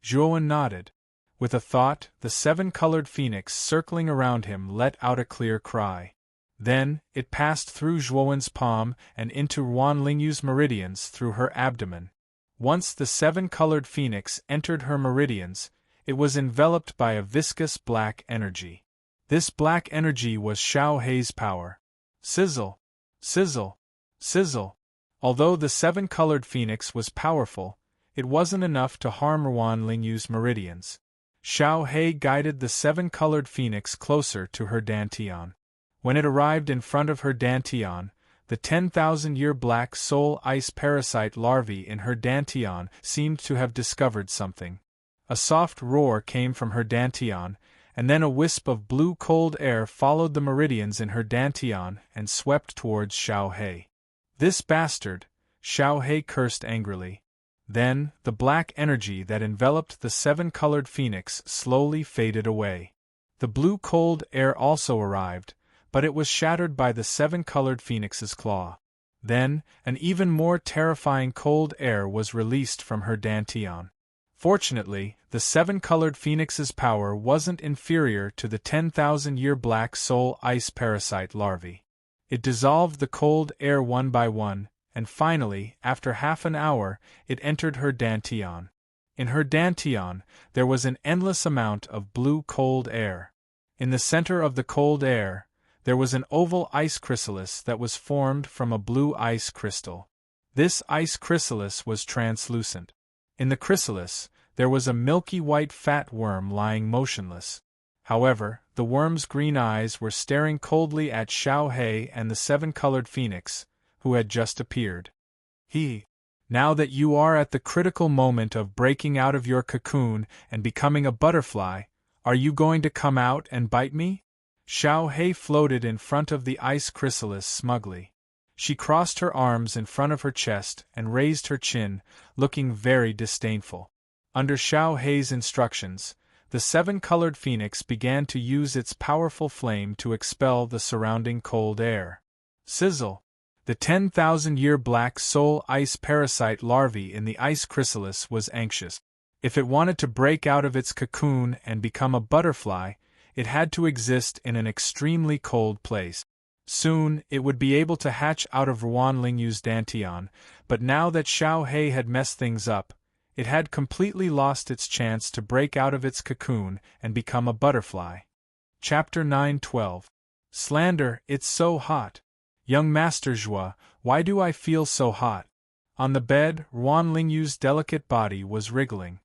Zhuowen nodded. With a thought, the 7-colored phoenix circling around him let out a clear cry. Then, it passed through Zhuowen's palm and into Ruan Lingyu's meridians through her abdomen. Once the 7-colored phoenix entered her meridians, it was enveloped by a viscous black energy. This black energy was Xiao He's power. Sizzle! Sizzle! Sizzle! Although the 7-colored phoenix was powerful, it wasn't enough to harm Ruan Lingyu's meridians. Xiao He guided the 7-colored phoenix closer to her dantian. When it arrived in front of her dantian, the 10,000-year black soul ice parasite larvae in her dantian seemed to have discovered something. A soft roar came from her dantian, and then a wisp of blue cold air followed the meridians in her dantian and swept towards Xiao He. "This bastard!" Xiao He cursed angrily. Then, the black energy that enveloped the 7-colored phoenix slowly faded away. The blue cold air also arrived, but it was shattered by the 7-colored phoenix's claw. Then, an even more terrifying cold air was released from her dantian. Fortunately, the 7-colored phoenix's power wasn't inferior to the 10,000-year black soul ice parasite larvae. It dissolved the cold air one by one, and finally, after half an hour, it entered her dantian. In her dantian, there was an endless amount of blue cold air. In the center of the cold air, there was an oval ice chrysalis that was formed from a blue ice crystal. This ice chrysalis was translucent. In the chrysalis, there was a milky white fat worm lying motionless. However, the worm's green eyes were staring coldly at Xiao He and the 7-colored phoenix, who had just appeared. "Now that you are at the critical moment of breaking out of your cocoon and becoming a butterfly, are you going to come out and bite me?" Xiao He floated in front of the ice chrysalis smugly. She crossed her arms in front of her chest and raised her chin, looking very disdainful. Under Xiao He's instructions, the 7-colored phoenix began to use its powerful flame to expel the surrounding cold air. Sizzle! The 10,000-year black soul ice parasite larvae in the ice chrysalis was anxious. If it wanted to break out of its cocoon and become a butterfly, it had to exist in an extremely cold place. Soon, it would be able to hatch out of Ruan Lingyu's dantian, but now that Xiao He had messed things up, it had completely lost its chance to break out of its cocoon and become a butterfly. Chapter 9:12. Slander, it's so hot. Young Master Zhua, why do I feel so hot? On the bed, Ruan Lingyu's delicate body was wriggling.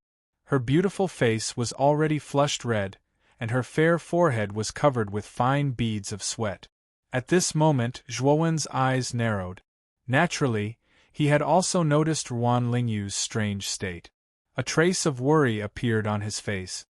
Her beautiful face was already flushed red, and her fair forehead was covered with fine beads of sweat. At this moment, Zhuowen's eyes narrowed. Naturally, he had also noticed Ruan Lingyu's strange state. A trace of worry appeared on his face.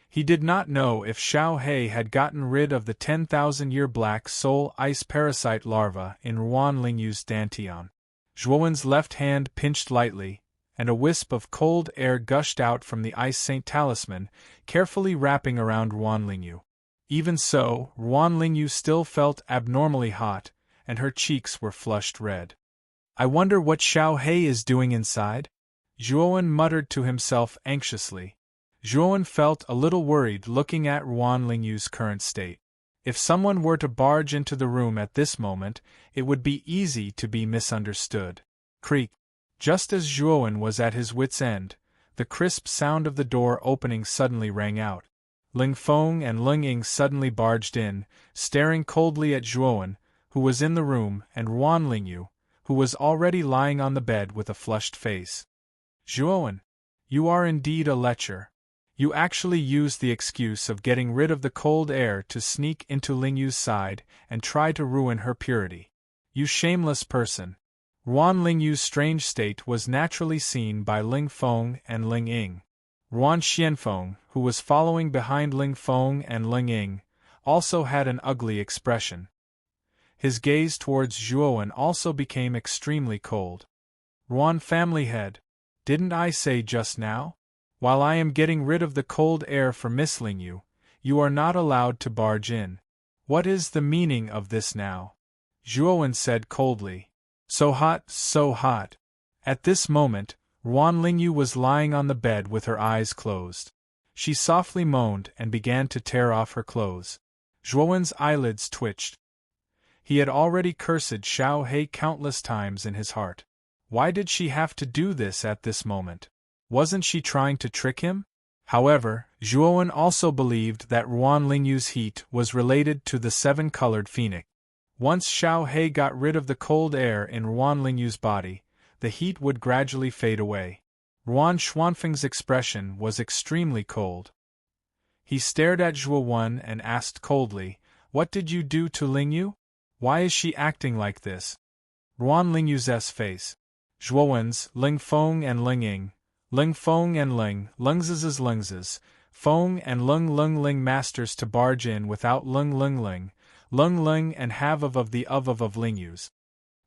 He did not know if Xiao He had gotten rid of the 10,000-year black soul ice parasite larva in Ruan Lingyu's dantian. Zhuowen's left hand pinched lightly, and a wisp of cold air gushed out from the ice saint talisman, carefully wrapping around Ruan Lingyu. Even so, Ruan Lingyu still felt abnormally hot, and her cheeks were flushed red. "I wonder what Xiao He is doing inside?" Zhuowen muttered to himself anxiously. Zhuowen felt a little worried looking at Ruan Lingyu's current state. If someone were to barge into the room at this moment, it would be easy to be misunderstood. Creak! Just as Zhuowen was at his wits' end, the crisp sound of the door opening suddenly rang out. Ling Feng and Ling Ying suddenly barged in, staring coldly at Zhuowen, who was in the room, and Ruan Lingyu, who was already lying on the bed with a flushed face. Zhuowen, you are indeed a lecher. You actually used the excuse of getting rid of the cold air to sneak into Lingyu's side and try to ruin her purity. You shameless person. Ruan Lingyu's strange state was naturally seen by Ling Feng and Ling Ying. Ruan Xianfeng, who was following behind Ling Feng and Ling Ying, also had an ugly expression. His gaze towards Zhuowen also became extremely cold. Ruan family head, didn't I say just now? While I am getting rid of the cold air for Miss Lingyu, you are not allowed to barge in. What is the meaning of this now? Zhuowen said coldly. So hot, so hot. At this moment, Ruan Lingyu was lying on the bed with her eyes closed. She softly moaned and began to tear off her clothes. Zhuowen's eyelids twitched. He had already cursed Xiao He countless times in his heart. Why did she have to do this at this moment? Wasn't she trying to trick him? However, Zhuowen also believed that Ruan Lingyu's heat was related to the seven-colored phoenix. Once Xiao He got rid of the cold air in Ruan Lingyu's body, the heat would gradually fade away. Ruan Xuanfeng's expression was extremely cold. He stared at Zhuowen and asked coldly, "What did you do to Lingyu? Why is she acting like this?" Ruan Lingyu's face. Zhuowen's, Ling Feng and Ling Ying, Ling Feng and Lingz's, Feng and Ling masters to barge in without Ling and have of the of Lingyu's.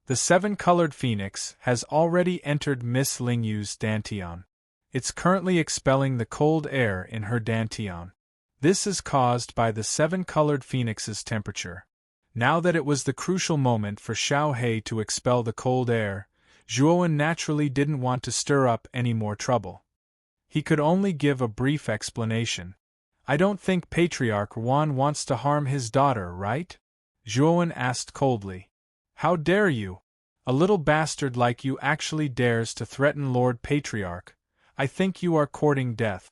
The seven-colored phoenix has already entered Miss Lingyu's dantian. It's currently expelling the cold air in her dantian. This is caused by the seven-colored phoenix's temperature. Now that it was the crucial moment for Xiao He to expel the cold air, Zhuowen naturally didn't want to stir up any more trouble. He could only give a brief explanation. "I don't think Patriarch Ruan wants to harm his daughter, right?" Zhuowen asked coldly. "How dare you? A little bastard like you actually dares to threaten Lord Patriarch. I think you are courting death."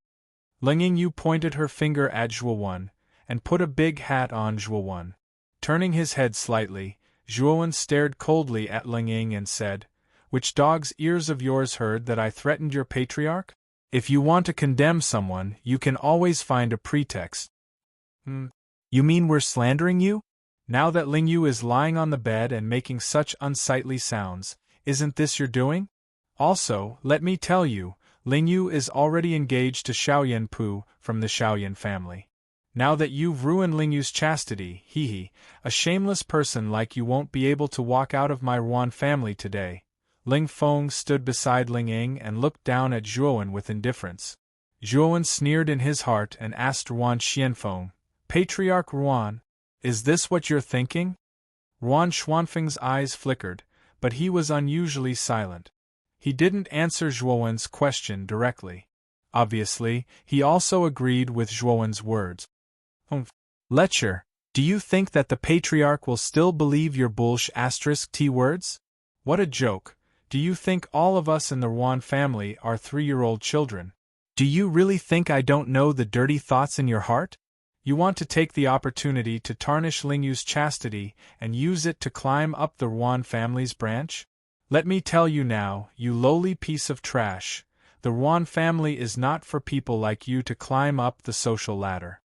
Ling Ying pointed her finger at Zhuowen, and put a big hat on Zhuowen. Turning his head slightly, Zhuowen stared coldly at Ling Ying and said, "Which dog's ears of yours heard that I threatened your patriarch? If you want to condemn someone, you can always find a pretext." You mean we're slandering you? Now that Lingyu is lying on the bed and making such unsightly sounds, isn't this your doing? Also, let me tell you, Lingyu is already engaged to Xiaoyan Pu from the Xiaoyan family. Now that you've ruined Lingyu's chastity, a shameless person like you won't be able to walk out of my Ruan family today. Ling Feng stood beside Ling Ying and looked down at Zhuowen with indifference. Zhuowen sneered in his heart and asked Ruan Xianfeng, "Patriarch Ruan, is this what you're thinking?" Ruan Xuanfeng's eyes flickered, but he was unusually silent. He didn't answer Zhuowen's question directly. Obviously, he also agreed with Zhuowen's words. Lecher, do you think that the Patriarch will still believe your **T words? What a joke. Do you think all of us in the Ruan family are 3-year-old children? Do you really think I don't know the dirty thoughts in your heart? You want to take the opportunity to tarnish Lingyu's chastity and use it to climb up the Ruan family's branch? Let me tell you now, you lowly piece of trash, the Ruan family is not for people like you to climb up the social ladder.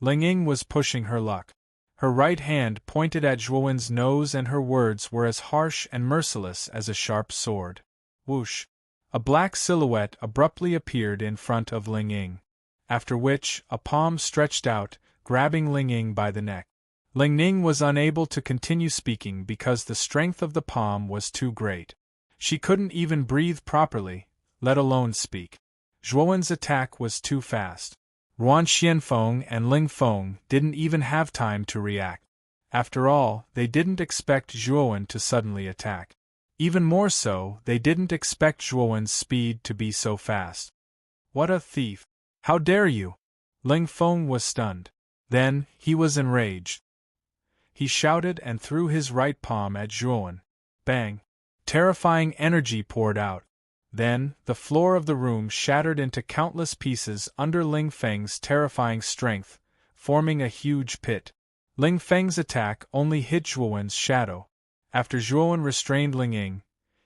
Ling Ying was pushing her luck. Her right hand pointed at Zhuowen's nose and her words were as harsh and merciless as a sharp sword. Whoosh! A black silhouette abruptly appeared in front of Ling Ying. After which, a palm stretched out, grabbing Ling Ying by the neck. Ling Ying was unable to continue speaking because the strength of the palm was too great. She couldn't even breathe properly, let alone speak. Zhuowen's attack was too fast. Ruan Xianfeng and Ling Feng didn't even have time to react. After all, they didn't expect Zhuowen to suddenly attack. Even more so, they didn't expect Zhuowen's speed to be so fast. What a thief! How dare you! Ling Feng was stunned. Then, he was enraged. He shouted and threw his right palm at Zhuowen. Bang! Terrifying energy poured out. Then, the floor of the room shattered into countless pieces under Ling Feng's terrifying strength, forming a huge pit. Ling Feng's attack only hit Zhuowen's shadow. After Zhuowen restrained Ling Ying,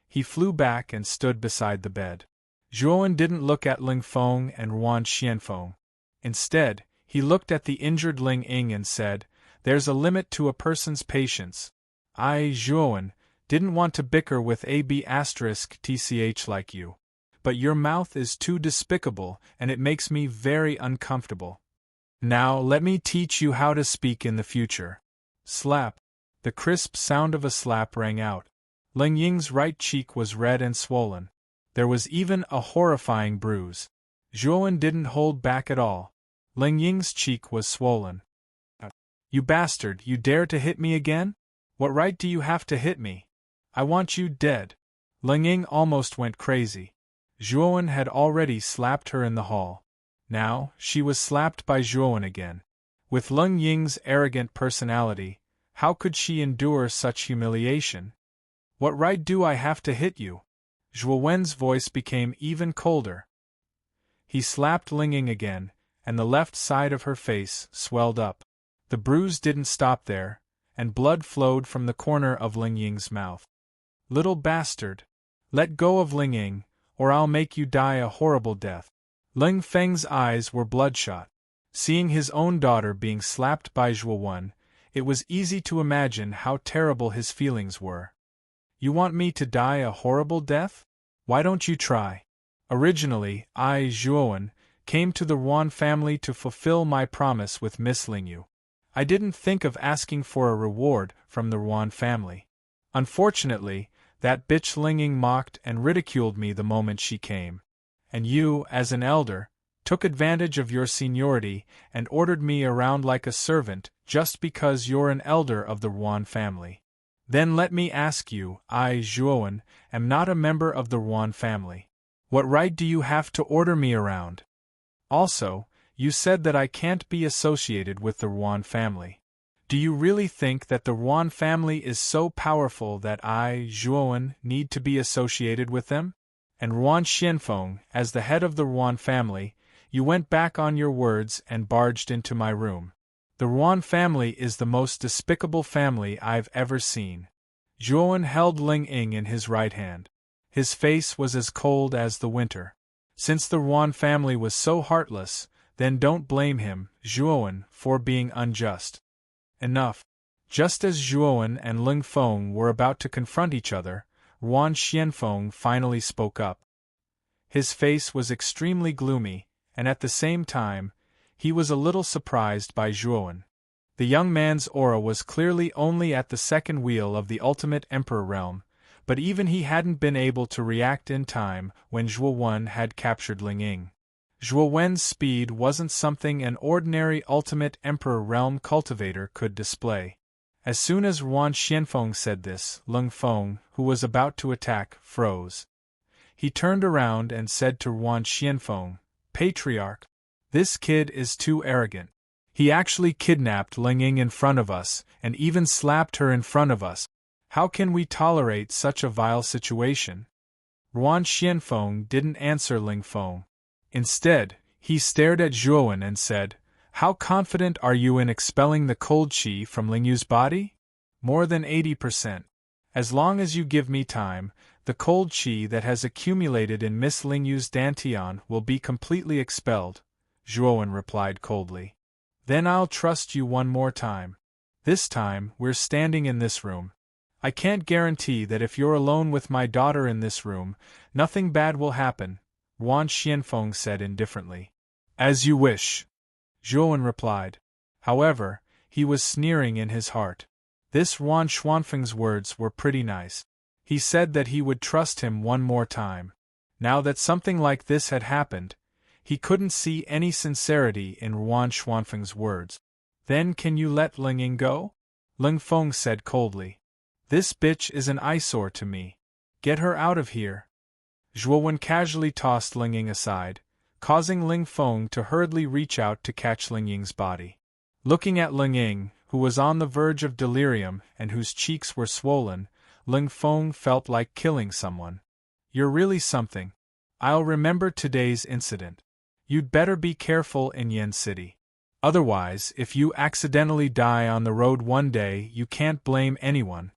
he flew back and stood beside the bed. Zhuowen didn't look at Ling Feng and Ruan Xianfeng. Instead, he looked at the injured Ling Ying and said, "There's a limit to a person's patience. I, Zhuowen, didn't want to bicker with AB*TCH like you. But your mouth is too despicable and it makes me very uncomfortable. Now let me teach you how to speak in the future." Slap. The crisp sound of a slap rang out. Ling Ying's right cheek was red and swollen. There was even a horrifying bruise. Zhuowen didn't hold back at all. Ling Ying's cheek was swollen. "You bastard, you dare to hit me again? What right do you have to hit me? I want you dead." Ling Ying almost went crazy. Zhuowen had already slapped her in the hall. Now, she was slapped by Zhuowen again. With Ling Ying's arrogant personality, how could she endure such humiliation? "What right do I have to hit you?" Zhuowen's voice became even colder. He slapped Ling Ying again, and the left side of her face swelled up. The bruise didn't stop there, and blood flowed from the corner of Ling Ying's mouth. "Little bastard! Let go of Ling Ying, or I'll make you die a horrible death." Ling Feng's eyes were bloodshot. Seeing his own daughter being slapped by Zhuowen, it was easy to imagine how terrible his feelings were. "You want me to die a horrible death? Why don't you try?" Originally, I, Zhuowen, came to the Ruan family to fulfill my promise with Miss Lingyu. I didn't think of asking for a reward from the Ruan family. Unfortunately, that bitch Ling Ying mocked and ridiculed me the moment she came. And you, as an elder, took advantage of your seniority and ordered me around like a servant just because you're an elder of the Ruan family. Then let me ask you, I, Zhuowen, am not a member of the Ruan family. What right do you have to order me around? Also, you said that I can't be associated with the Ruan family. Do you really think that the Ruan family is so powerful that I, Zhuowen, need to be associated with them? And Ruan Xianfeng, as the head of the Ruan family, you went back on your words and barged into my room. The Ruan family is the most despicable family I've ever seen. Zhuowen held Ling Ying in his right hand. His face was as cold as the winter. Since the Ruan family was so heartless, then don't blame him, Zhuowen, for being unjust. Enough. Just as Zhuowen and Ling Feng were about to confront each other, Ruan Xianfeng finally spoke up. His face was extremely gloomy, and at the same time, he was a little surprised by Zhuowen. The young man's aura was clearly only at the second wheel of the ultimate emperor realm, but even he hadn't been able to react in time when Zhuowen had captured Ling Ying. Zhuowen's speed wasn't something an ordinary ultimate emperor realm cultivator could display. As soon as Ruan Xianfeng said this, Ling Feng, who was about to attack, froze. He turned around and said to Ruan Xianfeng, "Patriarch, this kid is too arrogant. He actually kidnapped Ling Ying in front of us, and even slapped her in front of us. How can we tolerate such a vile situation?" Ruan Xianfeng didn't answer Ling Feng. Instead, he stared at Zhuowen and said, "How confident are you in expelling the cold qi from Lingyu's body?" "More than 80%. As long as you give me time, the cold qi that has accumulated in Miss Lingyu's dantian will be completely expelled," Zhuowen replied coldly. "Then I'll trust you one more time. This time, we're standing in this room. I can't guarantee that if you're alone with my daughter in this room, nothing bad will happen," Ruan Xianfeng said indifferently. "As you wish," Zhuowen replied. However, he was sneering in his heart. This Ruan Xianfeng's words were pretty nice. He said that he would trust him one more time. Now that something like this had happened, he couldn't see any sincerity in Ruan Xianfeng's words. "Then can you let Ling Ying go?" Ling Feng said coldly. "This bitch is an eyesore to me. Get her out of here." Zhuowen casually tossed Ling Ying aside, causing Ling Feng to hurriedly reach out to catch Ling Ying's body. Looking at Ling Ying, who was on the verge of delirium and whose cheeks were swollen, Ling Feng felt like killing someone. "You're really something. I'll remember today's incident. You'd better be careful in Yen City. Otherwise, if you accidentally die on the road one day, you can't blame anyone.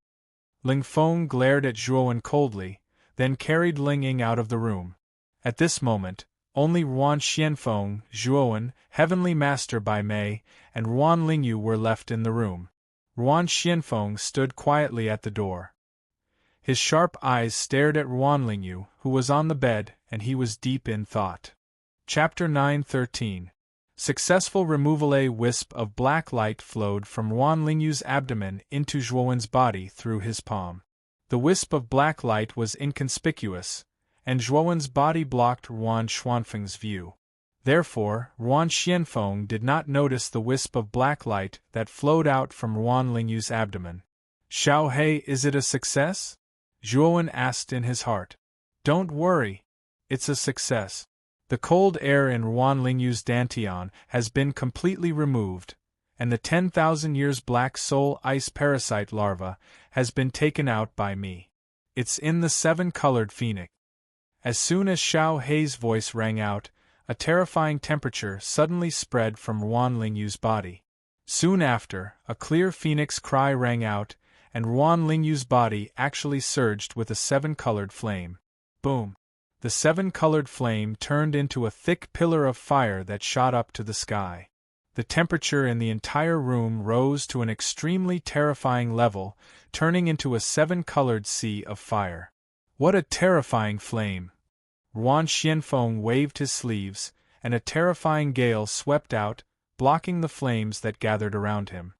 Ling Feng glared at Zhuowen coldly, then carried Ling Ying out of the room. At this moment, only Ruan Xianfeng, Zhuowen, Heavenly Master by Mei, and Ruan Lingyu were left in the room. Ruan Xianfeng stood quietly at the door. His sharp eyes stared at Ruan Lingyu, who was on the bed, and he was deep in thought. Chapter 9:13. Successful removal. A wisp of black light flowed from Ruan Lingyu's abdomen into Zhuowen's body through his palm. The wisp of black light was inconspicuous, and Zhuowen's body blocked Ruan Xuanfeng's view. Therefore, Ruan Xianfeng did not notice the wisp of black light that flowed out from Ruan Lingyu's abdomen. Xiao He, is it a success? Zhuowen asked in his heart. Don't worry. It's a success. The cold air in Ruan Lingyu's dantian has been completely removed, and the 10,000 years black soul ice parasite larva has been taken out by me. It's in the 7-colored phoenix. As soon as Xiao Hei's voice rang out, a terrifying temperature suddenly spread from Ruan Lingyu's body. Soon after, a clear phoenix cry rang out, and Ruan Lingyu's body actually surged with a 7-colored flame. Boom! The 7-colored flame turned into a thick pillar of fire that shot up to the sky. The temperature in the entire room rose to an extremely terrifying level, turning into a 7-colored sea of fire. What a terrifying flame! Ruan Xianfeng waved his sleeves, and a terrifying gale swept out, blocking the flames that gathered around him.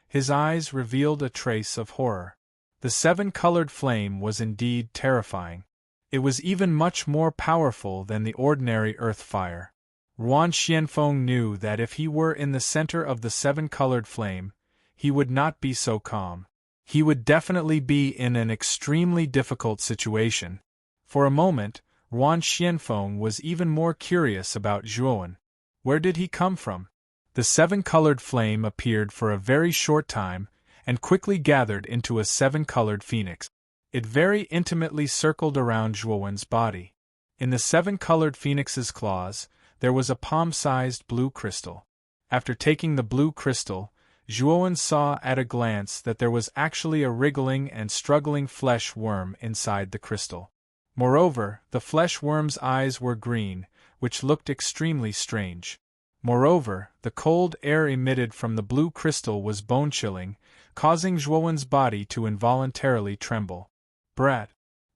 His eyes revealed a trace of horror. The 7-colored flame was indeed terrifying. It was even much more powerful than the ordinary earth fire. Ruan Xianfeng knew that if he were in the center of the 7-colored flame, he would not be so calm. He would definitely be in an extremely difficult situation. For a moment, Ruan Xianfeng was even more curious about Zhuowen. Where did he come from? The 7-colored flame appeared for a very short time, and quickly gathered into a 7-colored phoenix. It very intimately circled around Zhuowen's body. In the 7-colored phoenix's claws, there was a palm-sized blue crystal. After taking the blue crystal, Zhuowen saw at a glance that there was actually a wriggling and struggling flesh worm inside the crystal. Moreover, the flesh worm's eyes were green, which looked extremely strange. Moreover, the cold air emitted from the blue crystal was bone-chilling, causing Zhuowen's body to involuntarily tremble. Brat.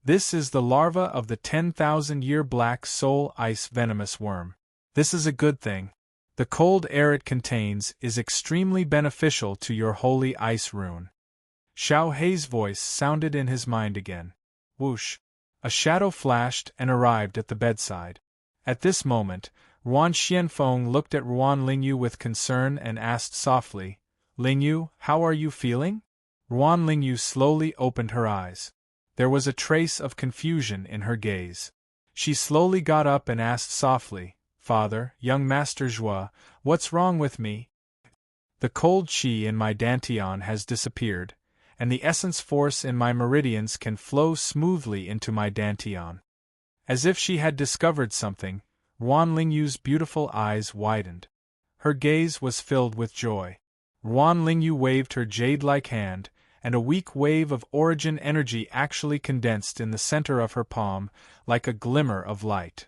This is the larva of the 10,000-year black soul ice venomous worm. This is a good thing. The cold air it contains is extremely beneficial to your holy ice rune. Xiao Hei's voice sounded in his mind again. Whoosh! A shadow flashed and arrived at the bedside. At this moment, Ruan Xianfeng looked at Ruan Lingyu with concern and asked softly, Lingyu, how are you feeling? Ruan Lingyu slowly opened her eyes. There was a trace of confusion in her gaze. She slowly got up and asked softly, Father, young Master Zhuo, what's wrong with me? The cold qi in my dantian has disappeared, and the essence force in my meridians can flow smoothly into my dantian. As if she had discovered something, Ruan Lingyu's beautiful eyes widened. Her gaze was filled with joy. Ruan Lingyu waved her jade-like hand, and a weak wave of origin energy actually condensed in the center of her palm, like a glimmer of light.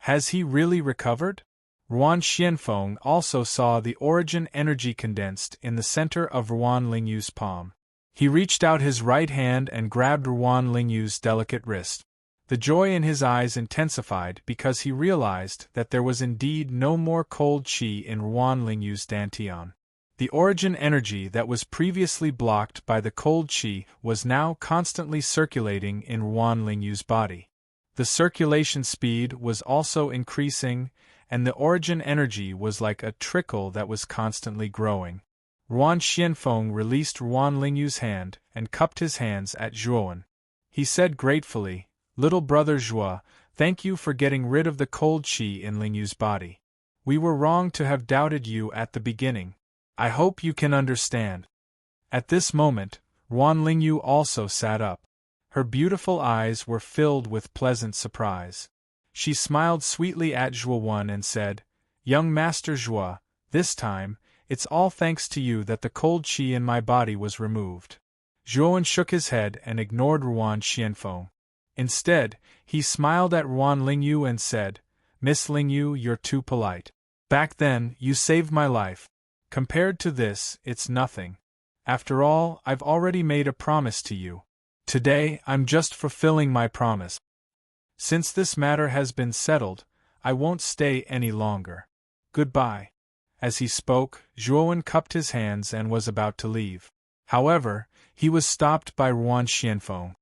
Has he really recovered? Ruan Xianfeng also saw the origin energy condensed in the center of Ruan Lingyu's palm. He reached out his right hand and grabbed Ruan Lingyu's delicate wrist. The joy in his eyes intensified because he realized that there was indeed no more cold qi in Ruan Lingyu's dantian. The origin energy that was previously blocked by the cold qi was now constantly circulating in Ruan Lingyu's body. The circulation speed was also increasing, and the origin energy was like a trickle that was constantly growing. Ruan Xianfeng released Ruan Lingyu's hand and cupped his hands at Zhuowen. He said gratefully, Little brother Zhuo, thank you for getting rid of the cold qi in Lingyu's body. We were wrong to have doubted you at the beginning. I hope you can understand. At this moment, Ruan Lingyu also sat up. Her beautiful eyes were filled with pleasant surprise. She smiled sweetly at Zhuowen and said, "Young Master Zhuo, this time, it's all thanks to you that the cold qi in my body was removed." Zhuowen shook his head and ignored Ruan Xianfeng. Instead, he smiled at Ruan Lingyu and said, "Miss Lingyu, you're too polite. Back then, you saved my life. Compared to this, it's nothing. After all, I've already made a promise to you. Today, I'm just fulfilling my promise. Since this matter has been settled, I won't stay any longer. Goodbye." As he spoke, Zhuowen cupped his hands and was about to leave. However, he was stopped by Ruan Xianfeng.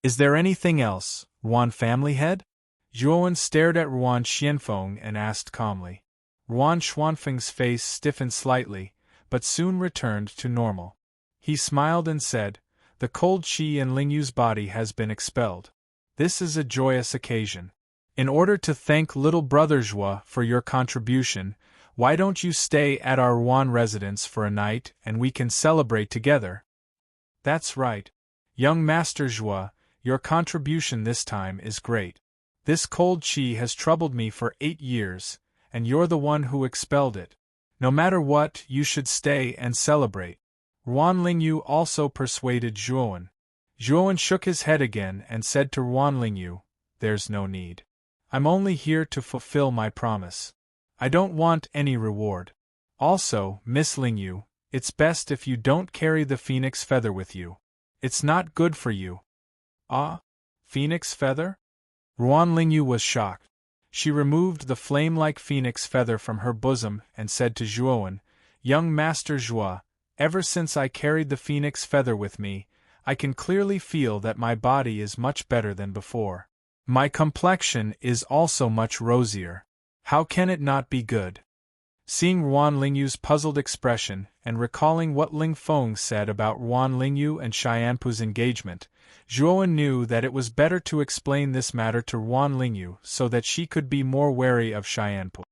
"Is there anything else, Ruan family head?" Zhuowen stared at Ruan Xianfeng and asked calmly. Ruan Xuanfeng's face stiffened slightly, but soon returned to normal. He smiled and said, "The cold qi in Lingyu's body has been expelled. This is a joyous occasion. In order to thank little brother Zhuo for your contribution, why don't you stay at our Ruan residence for a night and we can celebrate together?" "That's right. Young Master Zhuo, your contribution this time is great. This cold qi has troubled me for 8 years, and you're the one who expelled it. No matter what, you should stay and celebrate." Ruan Lingyu also persuaded Zhuowen. Zhuowen shook his head again and said to Ruan Lingyu, "There's no need. I'm only here to fulfill my promise. I don't want any reward. Also, Miss Lingyu, it's best if you don't carry the phoenix feather with you. It's not good for you." "Ah? Phoenix feather?" Ruan Lingyu was shocked. She removed the flame-like phoenix feather from her bosom and said to Zhuowen, "Young Master Zhuo, ever since I carried the phoenix feather with me, I can clearly feel that my body is much better than before. My complexion is also much rosier. How can it not be good?" Seeing Ruan Lingyu's puzzled expression, and recalling what Ling Feng said about Ruan Lingyu and Xianpu's engagement, Zhuowen knew that it was better to explain this matter to Ruan Lingyu so that she could be more wary of Xianpu.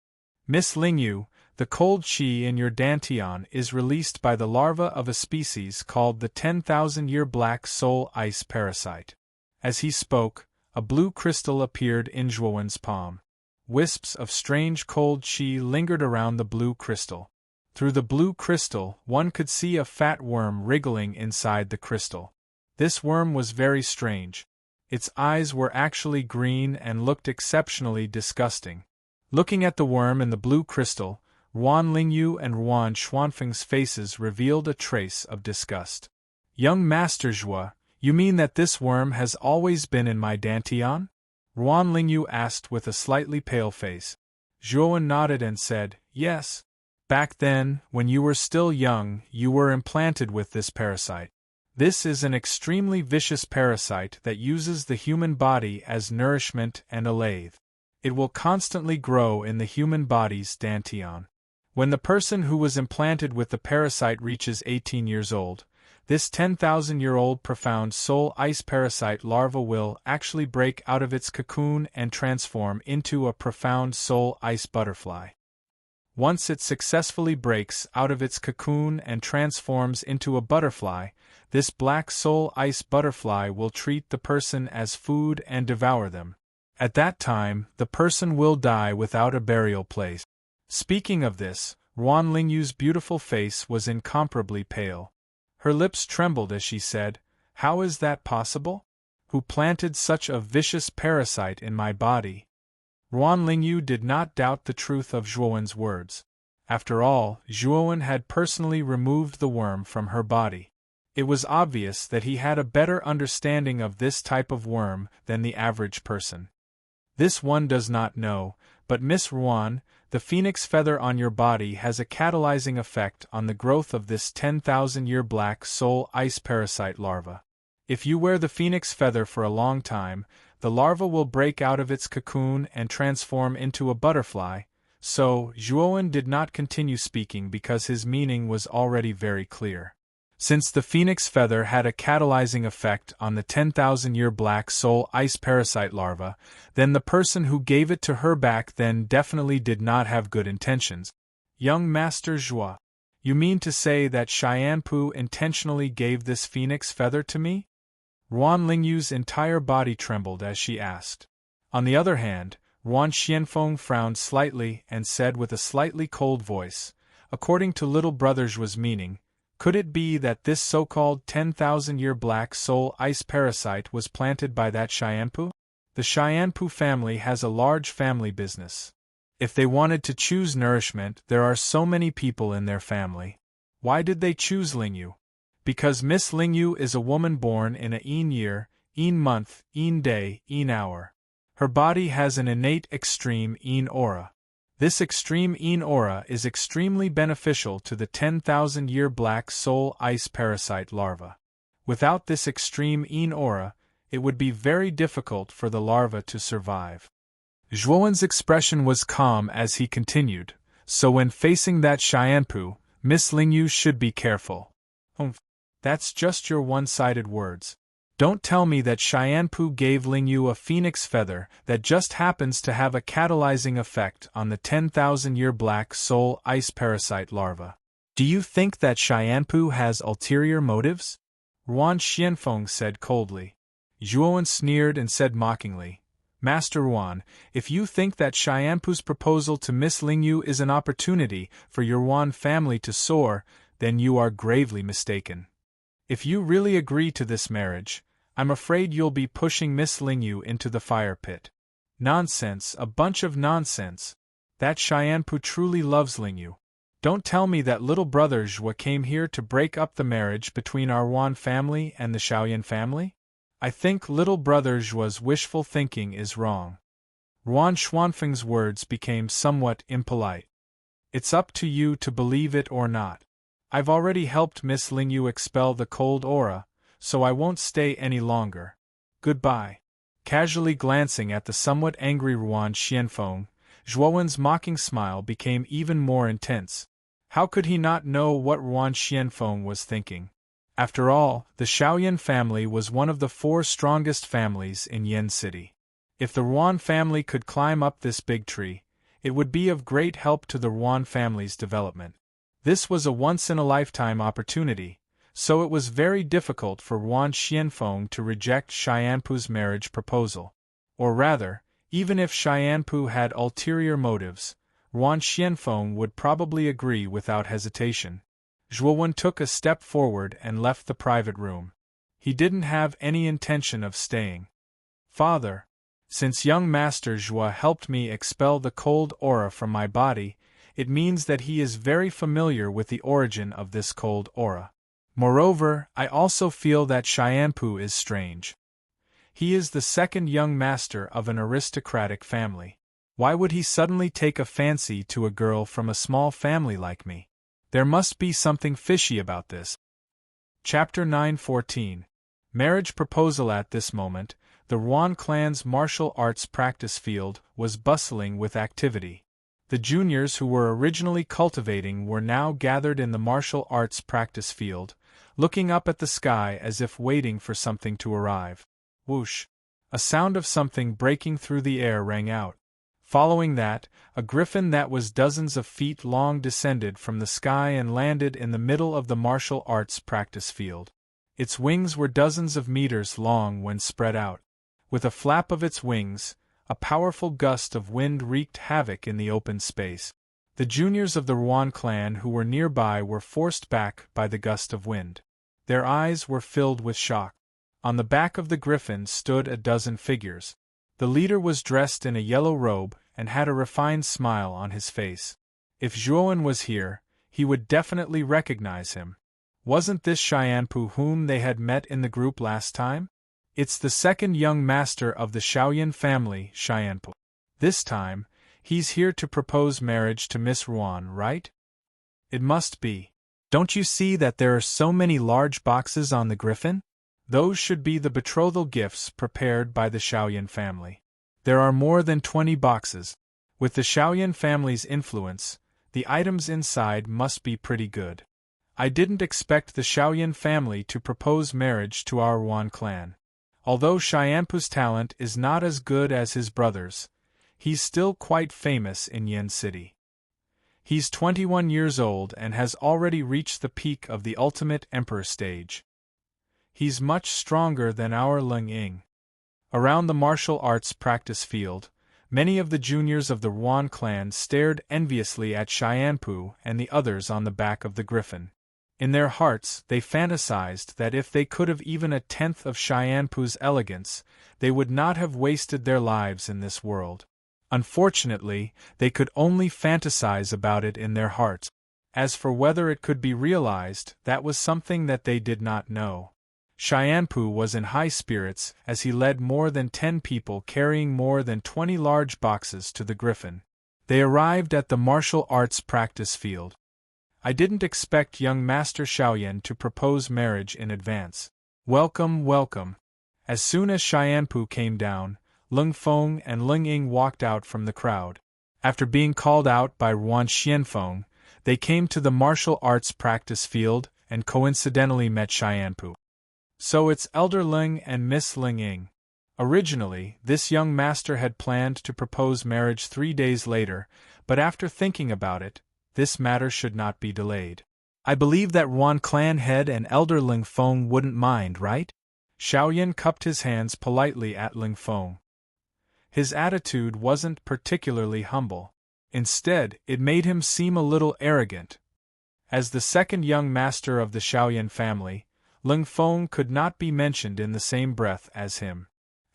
"Miss Lingyu, the cold qi in your dantian is released by the larva of a species called the 10,000-year black soul ice parasite." As he spoke, a blue crystal appeared in Zhuowen's palm. Wisps of strange cold qi lingered around the blue crystal. Through the blue crystal, one could see a fat worm wriggling inside the crystal. This worm was very strange. Its eyes were actually green and looked exceptionally disgusting. Looking at the worm in the blue crystal, Ruan Lingyu and Ruan Xuanfeng's faces revealed a trace of disgust. "Young Master Zhuo, you mean that this worm has always been in my dantian?" Ruan Lingyu asked with a slightly pale face. Zhuowen nodded and said, "Yes. Back then, when you were still young, you were implanted with this parasite. This is an extremely vicious parasite that uses the human body as nourishment and a lathe. It will constantly grow in the human body's dantian. When the person who was implanted with the parasite reaches 18 years old, this 10,000-year-old profound soul ice parasite larva will actually break out of its cocoon and transform into a profound soul ice butterfly. Once it successfully breaks out of its cocoon and transforms into a butterfly, this black soul ice butterfly will treat the person as food and devour them. At that time, the person will die without a burial place." Speaking of this, Ruan Lingyu's beautiful face was incomparably pale. Her lips trembled as she said, "How is that possible? Who planted such a vicious parasite in my body?" Ruan Lingyu did not doubt the truth of Zhuowen's words. After all, Zhuowen had personally removed the worm from her body. It was obvious that he had a better understanding of this type of worm than the average person. "This one does not know, but Miss Ruan, the phoenix feather on your body has a catalyzing effect on the growth of this 10,000-year black soul ice parasite larva. If you wear the phoenix feather for a long time, the larva will break out of its cocoon and transform into a butterfly." So, Zhuowen did not continue speaking because his meaning was already very clear. Since the phoenix feather had a catalyzing effect on the 10,000-year black soul ice parasite larva, then the person who gave it to her back then definitely did not have good intentions. "Young Master Zhuo, you mean to say that Xianpu intentionally gave this phoenix feather to me?" Ruan Lingyu's entire body trembled as she asked. On the other hand, Yuan Xianfeng frowned slightly and said with a slightly cold voice, according to little brother Zhuo's meaning, could it be that this so-called 10,000-year black soul ice parasite was planted by that Xianpu? The Xianpu family has a large family business. If they wanted to choose nourishment, there are so many people in their family. Why did they choose Lingyu? Because Miss Lingyu is a woman born in a Yin year, Yin month, Yin day, Yin hour. Her body has an innate extreme Yin aura. This extreme Yin aura is extremely beneficial to the 10,000-year black soul ice parasite larva. Without this extreme Yin aura, it would be very difficult for the larva to survive. Zhuowen's expression was calm as he continued, so when facing that Xianpu, Miss Lingyu should be careful. That's just your one-sided words. Don't tell me that Xianpu gave Lingyu a phoenix feather that just happens to have a catalyzing effect on the 10,000-year black soul ice parasite larva. Do you think that Xianpu has ulterior motives? Yuan Xianfeng said coldly. Zhuowen sneered and said mockingly, Master Yuan, if you think that Xianpu's proposal to Miss Lingyu is an opportunity for your Yuan family to soar, then you are gravely mistaken. If you really agree to this marriage, I'm afraid you'll be pushing Miss Lingyu into the fire pit. Nonsense, a bunch of nonsense. That Xianpu truly loves Lingyu. Don't tell me that little brother Zhuo came here to break up the marriage between our Yuan family and the Shaoyan family? I think little brother Zhuo's wishful thinking is wrong. Yuan Xuanfeng's words became somewhat impolite. It's up to you to believe it or not. I've already helped Miss Lingyu expel the cold aura, so I won't stay any longer. Goodbye. Casually glancing at the somewhat angry Yuan Xianfeng, Zhuowen's mocking smile became even more intense. How could he not know what Yuan Xianfeng was thinking? After all, the Shaoyan family was one of the 4 strongest families in Yen City. If the Yuan family could climb up this big tree, it would be of great help to the Yuan family's development. This was a once-in-a-lifetime opportunity, so it was very difficult for Yuan Xianfeng to reject Xianpu's marriage proposal. Or rather, even if Xianpu had ulterior motives, Yuan Xianfeng would probably agree without hesitation. Zhuowen took a step forward and left the private room. He didn't have any intention of staying. Father, since young Master Zhuo helped me expel the cold aura from my body, it means that he is very familiar with the origin of this cold aura. Moreover, I also feel that Xianpu is strange. He is the second young master of an aristocratic family. Why would he suddenly take a fancy to a girl from a small family like me? There must be something fishy about this. Chapter 9:14. Marriage proposal. At this moment, the Yuan clan's martial arts practice field was bustling with activity. The juniors who were originally cultivating were now gathered in the martial arts practice field, looking up at the sky as if waiting for something to arrive. Whoosh! A sound of something breaking through the air rang out. Following that, a griffin that was dozens of feet long descended from the sky and landed in the middle of the martial arts practice field. Its wings were dozens of meters long when spread out. With a flap of its wings, a powerful gust of wind wreaked havoc in the open space. The juniors of the Yuan clan who were nearby were forced back by the gust of wind. Their eyes were filled with shock. On the back of the griffin stood a dozen figures. The leader was dressed in a yellow robe and had a refined smile on his face. If Zhuowen was here, he would definitely recognize him. Wasn't this Xianpu whom they had met in the group last time? It's the second young master of the Shaoyan family, Xianpu. This time, he's here to propose marriage to Miss Yuan, right? It must be. Don't you see that there are so many large boxes on the griffin? Those should be the betrothal gifts prepared by the Shaoyan family. There are more than 20 boxes. With the Shaoyan family's influence, the items inside must be pretty good. I didn't expect the Shaoyan family to propose marriage to our Yuan clan. Although Xianpu's talent is not as good as his brother's, he's still quite famous in Yen City. He's 21 years old and has already reached the peak of the ultimate emperor stage. He's much stronger than our Leng Ying. Around the martial arts practice field, Many of the juniors of the Yuan clan stared enviously at Xianpu and the others on the back of the griffin. In their hearts, they fantasized that if they could have even a tenth of Xianpu's elegance, they would not have wasted their lives in this world. Unfortunately, they could only fantasize about it in their hearts. As for whether it could be realized, that was something that they did not know. Xianpu was in high spirits as he led more than 10 people carrying more than 20 large boxes to the griffin. They arrived at the martial arts practice field. I didn't expect young Master Xiaoyan to propose marriage in advance. Welcome, welcome. As soon as Xianpu came down, Lung Feng and Ling Ying walked out from the crowd. After being called out by Yuan Xianfeng, they came to the martial arts practice field and coincidentally met Xianpu. So it's Elder Ling and Miss Ling Ying. Originally, this young master had planned to propose marriage 3 days later, but after thinking about it, this matter should not be delayed. I believe that Yuan clan head and Elder Ling Feng wouldn't mind, right? Xiaoyan cupped his hands politely at Ling Feng. His attitude wasn't particularly humble. Instead, it made him seem a little arrogant. As the second young master of the Xiaoyan family, Ling Feng could not be mentioned in the same breath as him.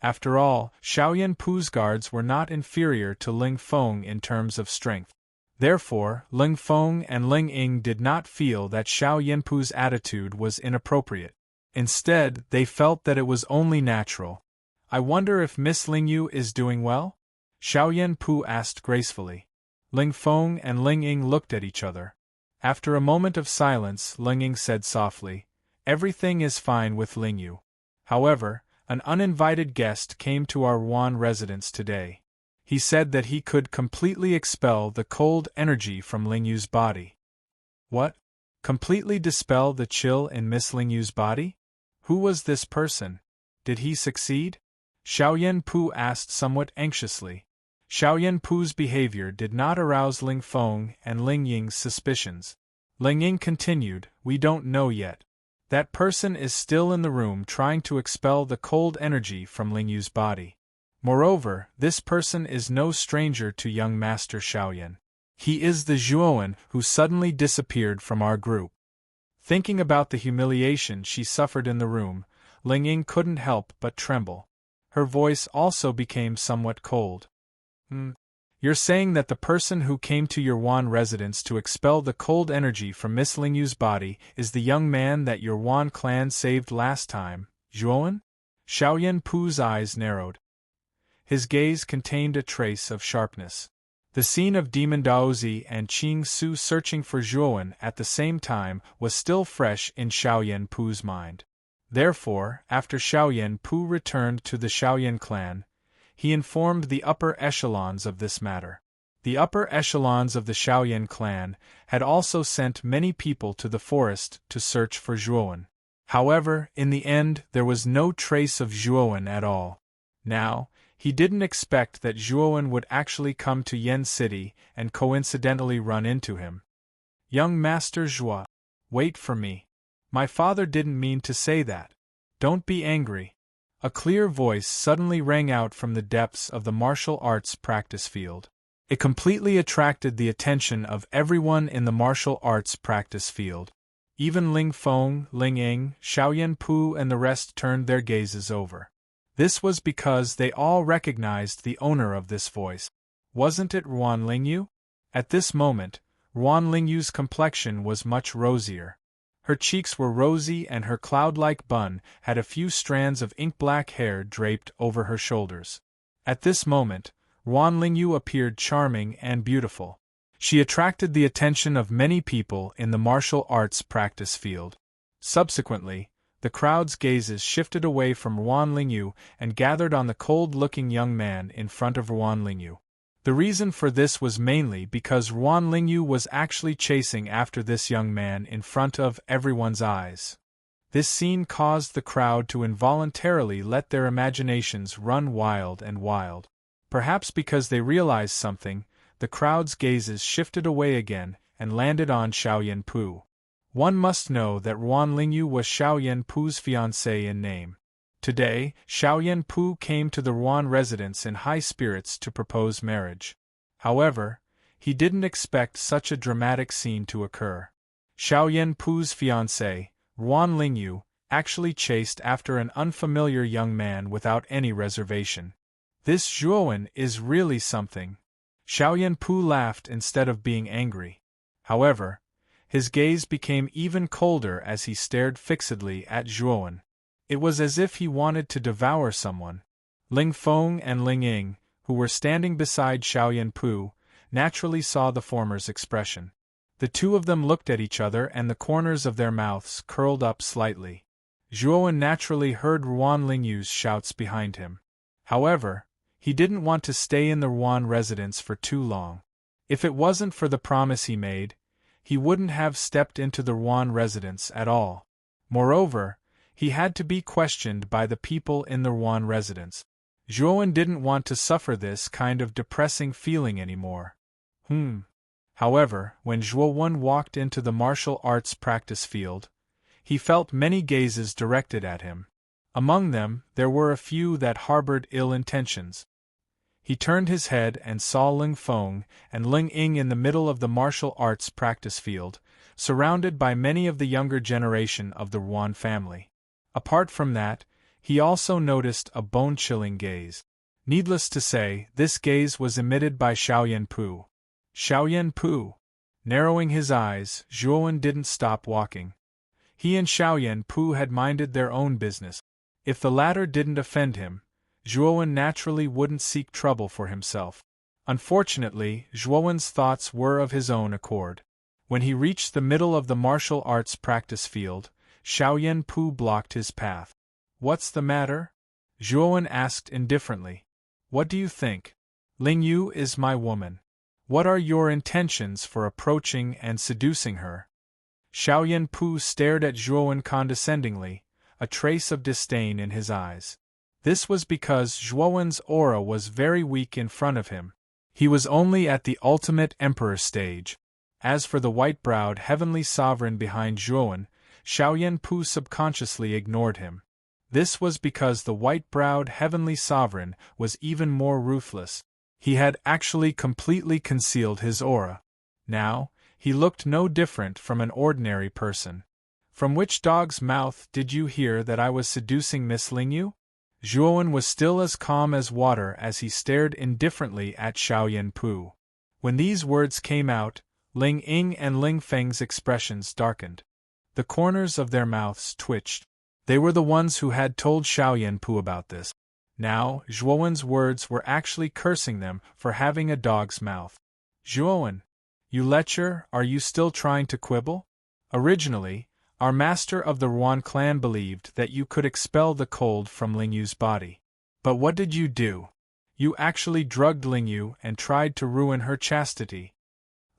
After all, Xiaoyan Pu's guards were not inferior to Ling Feng in terms of strength. Therefore, Ling Feng and Ling Ying did not feel that Xiao Yanpu's attitude was inappropriate. Instead, they felt that it was only natural. I wonder if Miss Lingyu is doing well? Xiao Yanpu asked gracefully. Ling Feng and Ling Ying looked at each other. After a moment of silence, Ling Ying said softly, "Everything is fine with Lingyu. However, an uninvited guest came to our Yuan residence today. He said that he could completely expel the cold energy from Lingyu's body." What? Completely dispel the chill in Miss Lingyu's body? Who was this person? Did he succeed? Xiaoyan Pu asked somewhat anxiously. Xiaoyan Pu's behavior did not arouse Ling Feng and Ling Ying's suspicions. Ling Ying continued, "We don't know yet. That person is still in the room trying to expel the cold energy from Lingyu's body. Moreover, this person is no stranger to young Master Xiaoyan. He is the Zhuoan who suddenly disappeared from our group." Thinking about the humiliation she suffered in the room, Ling Ying couldn't help but tremble. Her voice also became somewhat cold. You're saying that the person who came to your Yuan residence to expel the cold energy from Miss Lingyu's body is the young man that your Yuan clan saved last time, Zhuoan? Xiaoyan Pu's eyes narrowed. His gaze contained a trace of sharpness. The scene of Demon Daozi and Qing Su searching for Zhuoan at the same time was still fresh in Xiaoyan Pu's mind. Therefore, after Xiaoyan Pu returned to the Xiaoyan clan, he informed the upper echelons of this matter. The upper echelons of the Xiaoyan clan had also sent many people to the forest to search for Zhuoan. However, in the end there was no trace of Zhuoan at all. Now, he didn't expect that Zhuoan would actually come to Yen City and coincidentally run into him. "Young Master Zhua, wait for me. My father didn't mean to say that. Don't be angry." A clear voice suddenly rang out from the depths of the martial arts practice field. It completely attracted the attention of everyone in the martial arts practice field. Even Ling Feng, Ling Ying, Xiaoyan Pu and the rest turned their gazes over. This was because they all recognized the owner of this voice. Wasn't it Yuan Lingyu? At this moment, Yuan Lingyu's complexion was much rosier. Her cheeks were rosy and her cloud-like bun had a few strands of ink-black hair draped over her shoulders. At this moment, Yuan Lingyu appeared charming and beautiful. She attracted the attention of many people in the martial arts practice field. Subsequently, the crowd's gazes shifted away from Yuan Lingyu and gathered on the cold-looking young man in front of Yuan Lingyu. The reason for this was mainly because Yuan Lingyu was actually chasing after this young man in front of everyone's eyes. This scene caused the crowd to involuntarily let their imaginations run wild and wild. Perhaps because they realized something, the crowd's gazes shifted away again and landed on Xiaoyan Pu. One must know that Yuan Lingyu was Xiaoyan Pu's fiancée in name. Today, Xiaoyan Pu came to the Ruan residence in high spirits to propose marriage. However, he didn't expect such a dramatic scene to occur. Xiaoyan Pu's fiancée, Ruan Lingyu, actually chased after an unfamiliar young man without any reservation. This Zhuowen is really something. Xiaoyan Pu laughed instead of being angry. However, his gaze became even colder as he stared fixedly at Zhuowen. It was as if he wanted to devour someone. Ling Feng and Ling Ying, who were standing beside Xiaoyan Pu, naturally saw the former's expression. The two of them looked at each other and the corners of their mouths curled up slightly. Zhuowen naturally heard Ruan Lingyu's shouts behind him. However, he didn't want to stay in the Ruan residence for too long. If it wasn't for the promise he made, he wouldn't have stepped into the Ruan residence at all. Moreover, he had to be questioned by the people in the Ruan residence. Zhuowen didn't want to suffer this kind of depressing feeling anymore. However, when Zhuowen walked into the martial arts practice field, he felt many gazes directed at him. Among them, there were a few that harbored ill intentions. He turned his head and saw Ling Feng and Ling Ying in the middle of the martial arts practice field, surrounded by many of the younger generation of the Ruan family. Apart from that, he also noticed a bone-chilling gaze. Needless to say, this gaze was emitted by Xiaoyan Pu. Xiaoyan Pu. Narrowing his eyes, Zhuowen didn't stop walking. He and Xiaoyan Pu had minded their own business. If the latter didn't offend him, Zhuowen naturally wouldn't seek trouble for himself. Unfortunately, Zhuowen's thoughts were of his own accord. When he reached the middle of the martial arts practice field, Xiaoyan Pu blocked his path. "What's the matter?" Zhuowen asked indifferently. "What do you think? Lingyu is my woman. What are your intentions for approaching and seducing her?" Xiaoyan Pu stared at Zhuowen condescendingly, a trace of disdain in his eyes. This was because Zhuowen's aura was very weak in front of him. He was only at the ultimate emperor stage. As for the white-browed heavenly sovereign behind Zhuowen, Xiaoyan Pu subconsciously ignored him. This was because the white-browed heavenly sovereign was even more ruthless. He had actually completely concealed his aura. Now, he looked no different from an ordinary person. "From which dog's mouth did you hear that I was seducing Miss Lingyu?" Zhuowen was still as calm as water as he stared indifferently at Xiaoyan Pu. When these words came out, Ling Ying and Ling Feng's expressions darkened. The corners of their mouths twitched. They were the ones who had told Xiaoyan Pu about this. Now, Zhuowen's words were actually cursing them for having a dog's mouth. "Zhuowen, you lecher, are you still trying to quibble? Originally, our master of the Ruan clan believed that you could expel the cold from Lingyu's body. But what did you do? You actually drugged Lingyu and tried to ruin her chastity."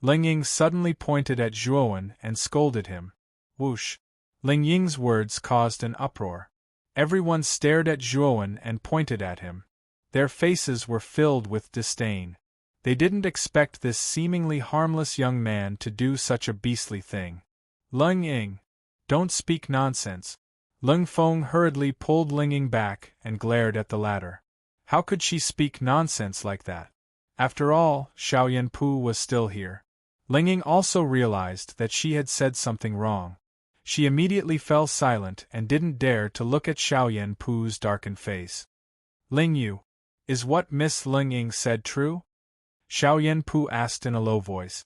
Ling Ying suddenly pointed at Zhuowen and scolded him. Whoosh! Ling Ying's words caused an uproar. Everyone stared at Zhuowen and pointed at him. Their faces were filled with disdain. They didn't expect this seemingly harmless young man to do such a beastly thing. "Ling Ying, don't speak nonsense." Ling Feng hurriedly pulled Ling Ying back and glared at the latter. How could she speak nonsense like that? After all, Xiaoyan Pu was still here. Ling Ying also realized that she had said something wrong. She immediately fell silent and didn't dare to look at Xiaoyan Pu's darkened face. "Lingyu, is what Miss Ling Ying said true?" Xiaoyan Pu asked in a low voice.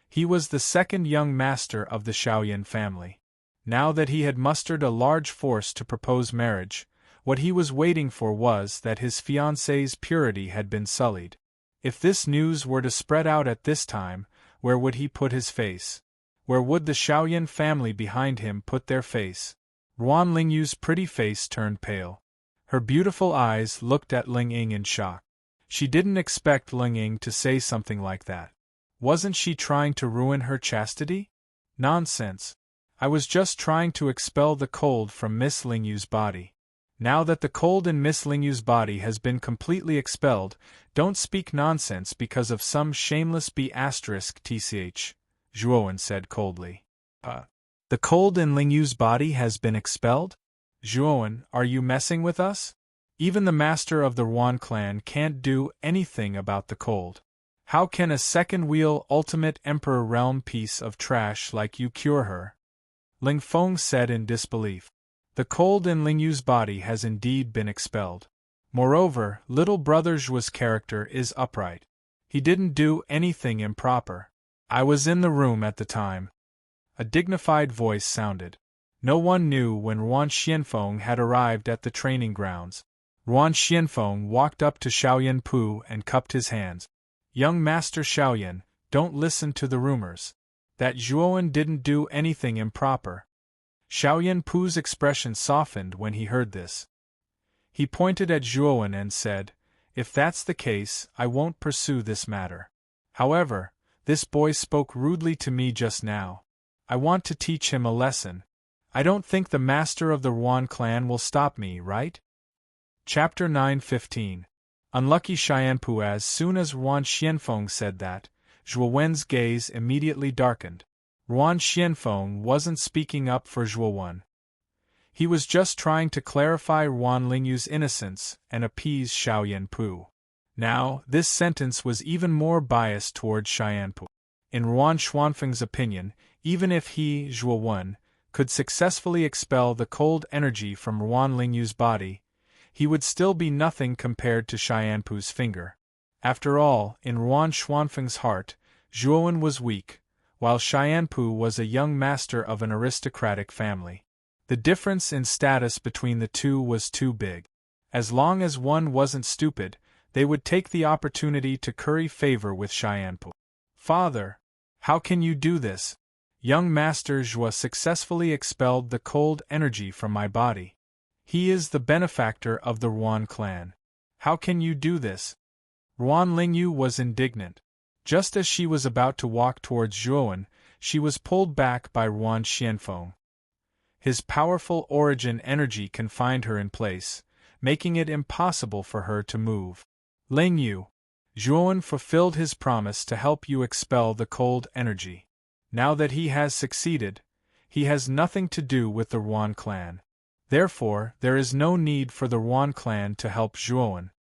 He was the second young master of the Xiaoyan family. Now that he had mustered a large force to propose marriage, what he was waiting for was that his fiancée's purity had been sullied. If this news were to spread out at this time, where would he put his face? Where would the Xiaoyan family behind him put their face? Ruan Lingyu's pretty face turned pale. Her beautiful eyes looked at Ling Ying in shock. She didn't expect Ling Ying to say something like that. Wasn't she trying to ruin her chastity? Nonsense. I was just trying to expel the cold from Miss Lingyu's body. Now that the cold in Miss Lingyu's body has been completely expelled, don't speak nonsense because of some shameless B***tch, Zhuowen said coldly. The cold in Lingyu's body has been expelled? Zhuowen, are you messing with us? Even the master of the Yuan clan can't do anything about the cold. How can a second wheel ultimate emperor realm piece of trash like you cure her? Ling Feng said in disbelief. The cold in Ling Yu's body has indeed been expelled. Moreover, little brother Zhuo's character is upright. He didn't do anything improper. I was in the room at the time. A dignified voice sounded. No one knew when Ruan Xianfeng had arrived at the training grounds. Ruan Xianfeng walked up to Xiaoyan Pu and cupped his hands. Young Master Xiaoyan, don't listen to the rumors. That Zhuowen didn't do anything improper. Xiaoyan Pu's expression softened when he heard this. He pointed at Zhuowen and said, if that's the case, I won't pursue this matter. However, this boy spoke rudely to me just now. I want to teach him a lesson. I don't think the master of the Yuan clan will stop me, right? Chapter 9:15. Unlucky Xianpu. As soon as Ruan Xianfeng said that, Zhuowen's gaze immediately darkened. Ruan Xianfeng wasn't speaking up for Zhuowen. He was just trying to clarify Ruan Lingyu's innocence and appease Xiaoyan Pu. Now, this sentence was even more biased toward Xiaoyan Pu. In Ruan Xuanfeng's opinion, even if he, Zhuowen, could successfully expel the cold energy from Ruan Lingyu's body, he would still be nothing compared to Xiaoyan Pu's finger. After all, in Ruan Xuanfeng's heart, Zhuowen was weak, while Xiaoyan Pu was a young master of an aristocratic family. The difference in status between the two was too big. As long as one wasn't stupid, they would take the opportunity to curry favor with Xiaoyan Pu. Father, how can you do this? Young Master Zhuo successfully expelled the cold energy from my body. He is the benefactor of the Yuan clan. How can you do this? Ruan Lingyu was indignant. Just as she was about to walk towards Zhuowen, she was pulled back by Ruan Xianfeng. His powerful origin energy confined her in place, making it impossible for her to move. Lingyu, Zhuowen fulfilled his promise to help you expel the cold energy. Now that he has succeeded, he has nothing to do with the Yuan clan. Therefore, there is no need for the Yuan clan to help Zhuowen.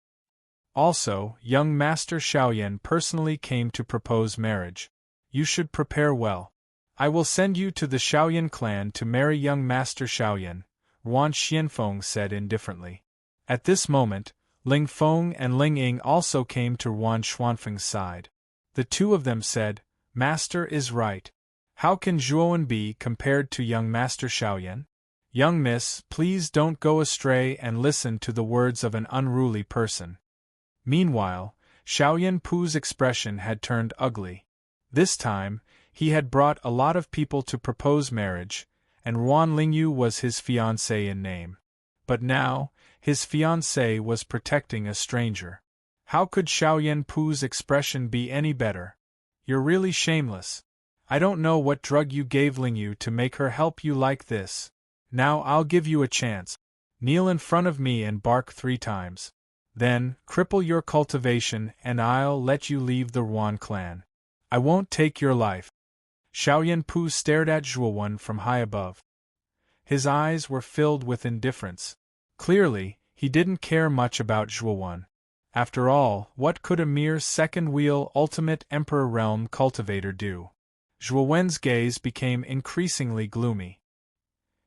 Also, young Master Xiaoyan personally came to propose marriage. You should prepare well. I will send you to the Xiaoyan clan to marry young Master Xiaoyan, Ruan Xianfeng said indifferently. At this moment, Ling Feng and Ling Ying also came to Ruan Xuanfeng's side. The two of them said, Master is right. How can Zhuowen be compared to young Master Xiaoyan? Young miss, please don't go astray and listen to the words of an unruly person. Meanwhile, Xiaoyan Pu's expression had turned ugly. This time, he had brought a lot of people to propose marriage, and Ruan Lingyu was his fiancée in name. But now, his fiancée was protecting a stranger. How could Xiaoyan Pu's expression be any better? You're really shameless. I don't know what drug you gave Lingyu to make her help you like this. Now I'll give you a chance. Kneel in front of me and bark 3 times. Then, cripple your cultivation and I'll let you leave the Yuan clan. I won't take your life. Xiaoyan Pu stared at Zhuowen from high above. His eyes were filled with indifference. Clearly, he didn't care much about Zhuowen. After all, what could a mere second-wheel ultimate emperor realm cultivator do? Zhuowen's gaze became increasingly gloomy.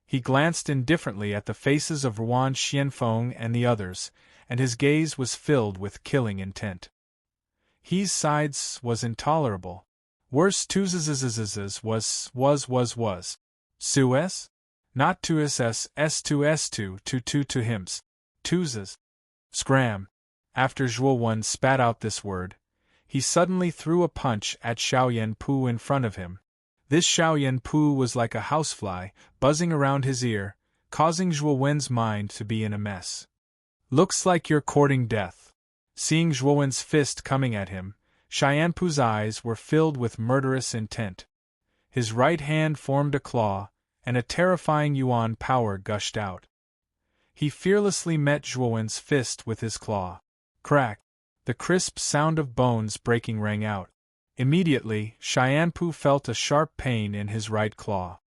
He glanced indifferently at the faces of Ruan Xianfeng and the others, and his gaze was filled with killing intent. His sides was intolerable. Worse tuzzzzzzzz was. Sues? Not to to hims. Tuzes. Scram. After Zhuowen spat out this word, he suddenly threw a punch at Xiaoyan Pu in front of him. This Xiaoyan Pu was like a housefly, buzzing around his ear, causing Zhuowen's mind to be in a mess. Looks like you're courting death. Seeing Zhuowen's fist coming at him, Xiaoyan Pu's eyes were filled with murderous intent. His right hand formed a claw, and a terrifying yuan power gushed out. He fearlessly met Zhuowen's fist with his claw. Crack! The crisp sound of bones breaking rang out. Immediately, Xiaoyan Pu felt a sharp pain in his right claw.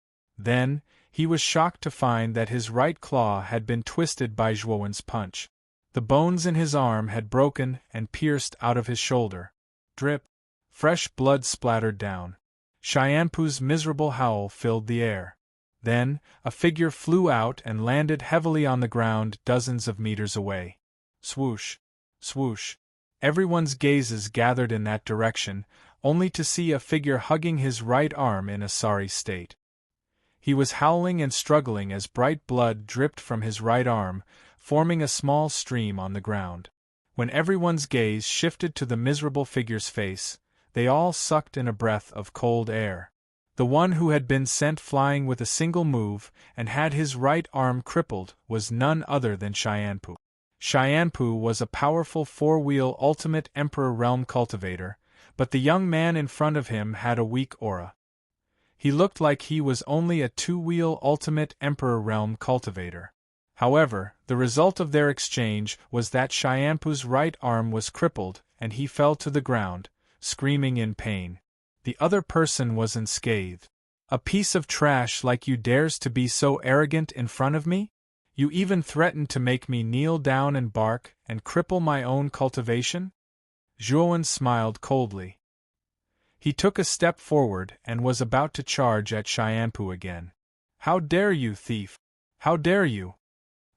Then, he was shocked to find that his right claw had been twisted by Zhuowen's punch. The bones in his arm had broken and pierced out of his shoulder. Drip. Fresh blood splattered down. Xianpu's miserable howl filled the air. Then, a figure flew out and landed heavily on the ground dozens of meters away. Swoosh! Swoosh! Everyone's gazes gathered in that direction, only to see a figure hugging his right arm in a sorry state. He was howling and struggling as bright blood dripped from his right arm, forming a small stream on the ground. When everyone's gaze shifted to the miserable figure's face, they all sucked in a breath of cold air. The one who had been sent flying with a single move and had his right arm crippled was none other than Xianpu. Xianpu was a powerful four-wheel Ultimate Emperor Realm cultivator, but the young man in front of him had a weak aura. He looked like he was only a two-wheel Ultimate Emperor Realm cultivator. However, the result of their exchange was that Xianpu's right arm was crippled and he fell to the ground, screaming in pain. The other person was unscathed. "A piece of trash like you dares to be so arrogant in front of me? You even threatened to make me kneel down and bark and cripple my own cultivation?" Zhuowen smiled coldly. He took a step forward and was about to charge at Xianpu again. "How dare you, thief! How dare you!"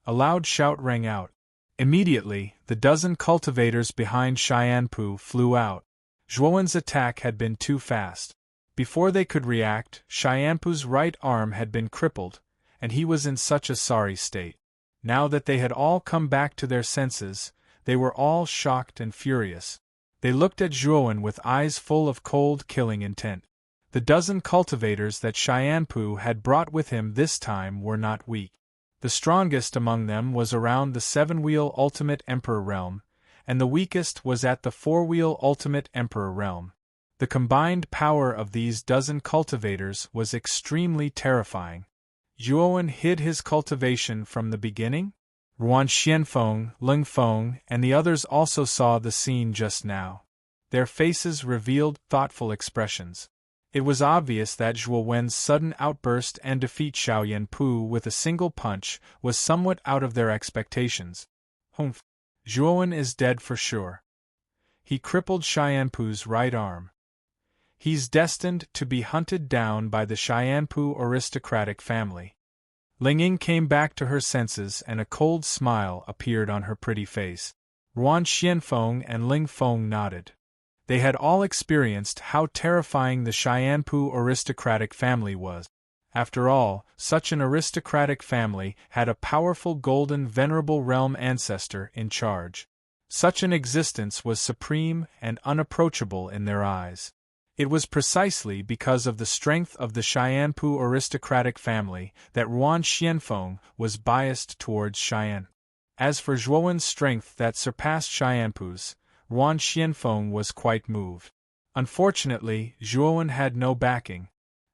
A loud shout rang out. Immediately, the dozen cultivators behind Xianpu flew out. Zhuowen's attack had been too fast. Before they could react, Xianpu's right arm had been crippled, and he was in such a sorry state. Now that they had all come back to their senses, they were all shocked and furious. They looked at Zhuowen with eyes full of cold, killing intent. The dozen cultivators that Xianpu had brought with him this time were not weak. The strongest among them was around the seven-wheel Ultimate Emperor Realm, and the weakest was at the four-wheel Ultimate Emperor Realm. The combined power of these dozen cultivators was extremely terrifying. Zhuowen hid his cultivation from the beginning? Ruan Xianfeng, Ling Feng, and the others also saw the scene just now. Their faces revealed thoughtful expressions. It was obvious that Zhuowen's sudden outburst and defeat Xiaoyanpu with a single punch was somewhat out of their expectations. Humph! Zhuowen is dead for sure. He crippled Xianpu's right arm. He's destined to be hunted down by the Xianpu aristocratic family. Ling Ying came back to her senses and a cold smile appeared on her pretty face. Ruan Xianfeng and Ling Feng nodded. They had all experienced how terrifying the Xianpu aristocratic family was. After all, such an aristocratic family had a powerful golden venerable realm ancestor in charge. Such an existence was supreme and unapproachable in their eyes. It was precisely because of the strength of the Xianpu aristocratic family that Ruan Xianfeng was biased towards Xian. As for Zhuowen's strength that surpassed Xianpu's, Ruan Xianfeng was quite moved. Unfortunately, Zhuowen had no backing.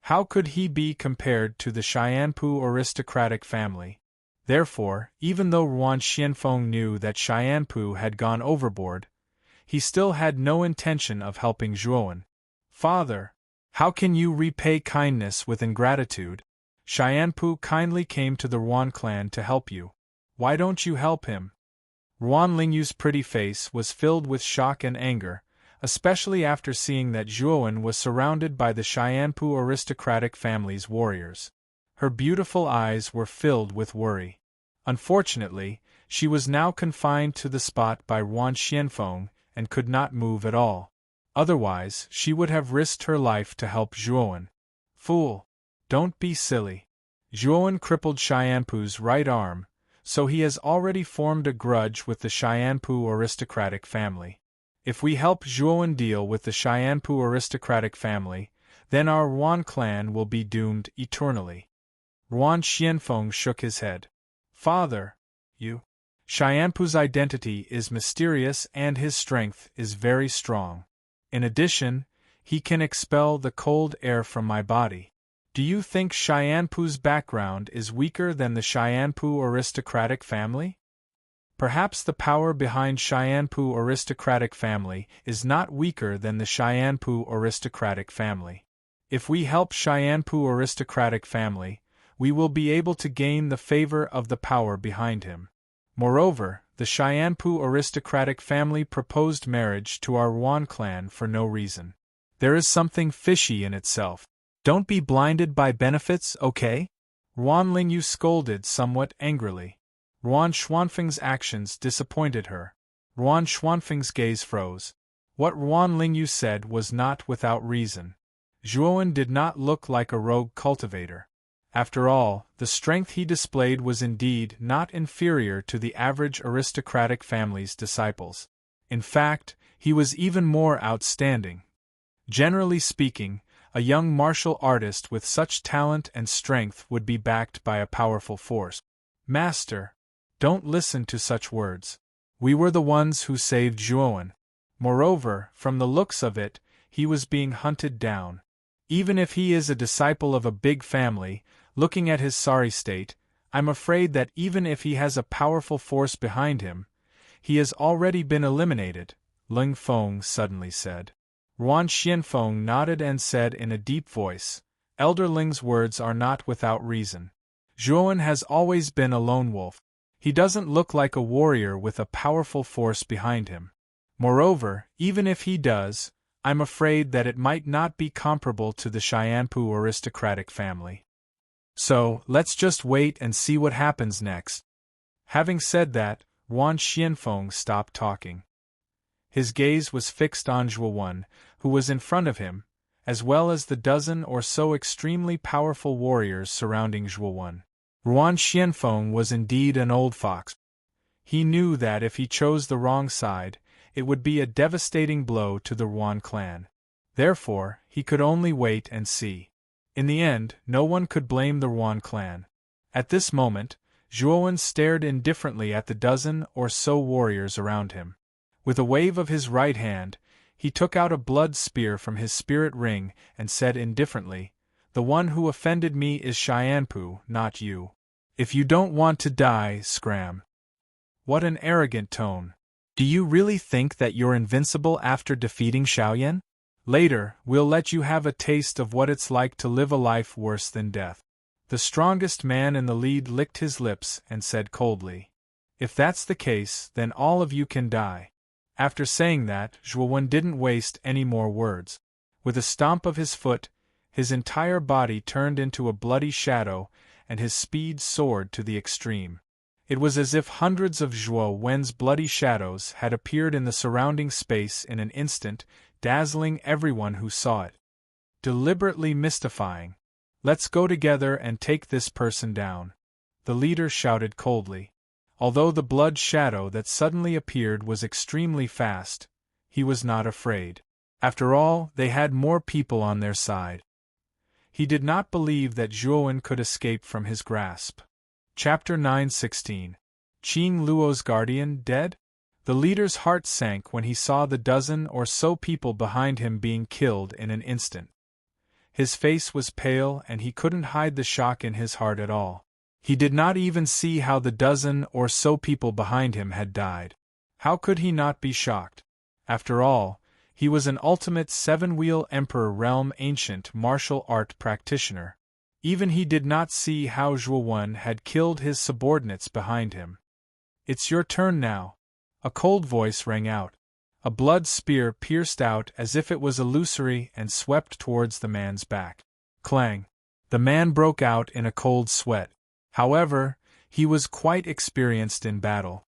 How could he be compared to the Xianpu aristocratic family? Therefore, even though Ruan Xianfeng knew that Xianpu had gone overboard, he still had no intention of helping Zhuowen. "Father, how can you repay kindness with ingratitude? Xianpu kindly came to the Ruan clan to help you. Why don't you help him?" Ruan Lingyu's pretty face was filled with shock and anger, especially after seeing that Zhuowen was surrounded by the Xianpu aristocratic family's warriors. Her beautiful eyes were filled with worry. Unfortunately, she was now confined to the spot by Ruan Xianfeng and could not move at all. Otherwise, she would have risked her life to help Zhuowen. "Fool! Don't be silly. Zhuowen crippled Xianpu's right arm, so he has already formed a grudge with the Xianpu aristocratic family. If we help Zhuowen deal with the Xianpu aristocratic family, then our Ruan clan will be doomed eternally." Ruan Xianfeng shook his head. "Father, you... Xianpu's identity is mysterious and his strength is very strong. In addition, he can expel the cold air from my body. Do you think Xianpu's background is weaker than the Xianpu aristocratic family? Perhaps the power behind Xianpu aristocratic family is not weaker than the Xianpu aristocratic family. If we help Cheyenne-Pu aristocratic family, we will be able to gain the favor of the power behind him. Moreover, the Cheyenne-Pu aristocratic family proposed marriage to our Yuan clan for no reason. There is something fishy in itself. Don't be blinded by benefits, okay? Yuan Lingyu scolded somewhat angrily. Yuan Xuanfeng's actions disappointed her. Yuan Xuanfeng's gaze froze. What Yuan Lingyu said was not without reason. Zhuowen did not look like a rogue cultivator. After all, the strength he displayed was indeed not inferior to the average aristocratic family's disciples. In fact, he was even more outstanding. Generally speaking, a young martial artist with such talent and strength would be backed by a powerful force. Master, don't listen to such words. We were the ones who saved Zhuowen. Moreover, from the looks of it, he was being hunted down. Even if he is a disciple of a big family, looking at his sorry state, I'm afraid that even if he has a powerful force behind him, he has already been eliminated, Ling Feng suddenly said. Yuan Xianfeng nodded and said in a deep voice, Elder Ling's words are not without reason. Zhuowen has always been a lone wolf. He doesn't look like a warrior with a powerful force behind him. Moreover, even if he does, I'm afraid that it might not be comparable to the Cheyenne-Pu aristocratic family. So, let's just wait and see what happens next. Having said that, Yuan Xianfeng stopped talking. His gaze was fixed on Zhuowen, who was in front of him, as well as the dozen or so extremely powerful warriors surrounding Zhuowen. Yuan Xianfeng was indeed an old fox. He knew that if he chose the wrong side, it would be a devastating blow to the Yuan clan. Therefore, he could only wait and see. In the end, no one could blame the Yuan clan. At this moment, Zhuowen stared indifferently at the dozen or so warriors around him. With a wave of his right hand, he took out a blood spear from his spirit ring and said indifferently, The one who offended me is Cheyenne-Pu, not you. If you don't want to die, scram. What an arrogant tone. Do you really think that you're invincible after defeating Xiaoyan? Later, we'll let you have a taste of what it's like to live a life worse than death. The strongest man in the lead licked his lips and said coldly, If that's the case, then all of you can die. After saying that, Zhuowen didn't waste any more words. With a stomp of his foot, his entire body turned into a bloody shadow, and his speed soared to the extreme. It was as if hundreds of Zhuowen's bloody shadows had appeared in the surrounding space in an instant, dazzling everyone who saw it. Deliberately mystifying. Let's go together and take this person down. The leader shouted coldly. Although the blood shadow that suddenly appeared was extremely fast, he was not afraid. After all, they had more people on their side. He did not believe that Zhuowen could escape from his grasp. Chapter 9:16. Qing Luo's guardian dead? The leader's heart sank when he saw the dozen or so people behind him being killed in an instant. His face was pale and he couldn't hide the shock in his heart at all. He did not even see how the dozen or so people behind him had died. How could he not be shocked? After all, he was an ultimate seven-wheel Emperor realm ancient martial art practitioner. Even he did not see how Zhuowen had killed his subordinates behind him. It's your turn now. A cold voice rang out. A blood spear pierced out as if it was illusory and swept towards the man's back. Clang! The man broke out in a cold sweat. However, he was quite experienced in battle.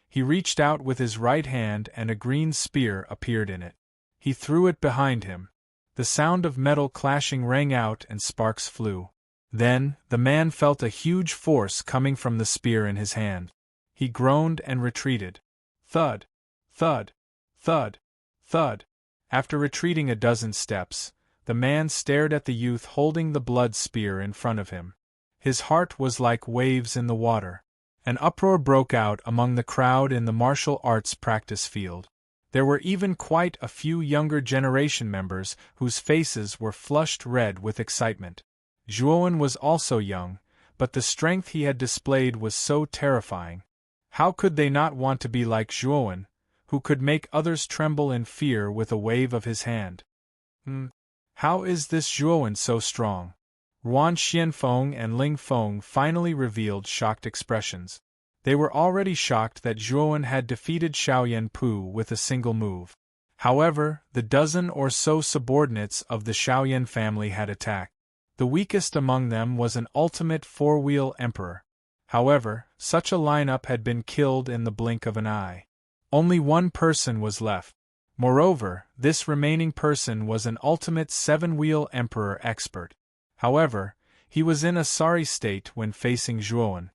He reached out with his right hand and a green spear appeared in it. He threw it behind him. The sound of metal clashing rang out and sparks flew. Then, the man felt a huge force coming from the spear in his hand. He groaned and retreated. Thud! Thud! Thud! Thud! After retreating a dozen steps, the man stared at the youth holding the blood spear in front of him. His heart was like waves in the water. An uproar broke out among the crowd in the martial arts practice field. There were even quite a few younger generation members whose faces were flushed red with excitement. Zhuowen was also young, but the strength he had displayed was so terrifying. How could they not want to be like Zhuowen, who could make others tremble in fear with a wave of his hand? How is this Zhuowen so strong? Ruan Xianfeng and Ling Feng finally revealed shocked expressions. They were already shocked that Zhuowen had defeated Xiaoyan Pu with a single move. However, the dozen or so subordinates of the Xiaoyan family had attacked. The weakest among them was an ultimate four-wheel emperor. However, such a lineup had been killed in the blink of an eye. Only one person was left. Moreover, this remaining person was an ultimate seven-wheel emperor expert. However, he was in a sorry state when facing Zhuowen.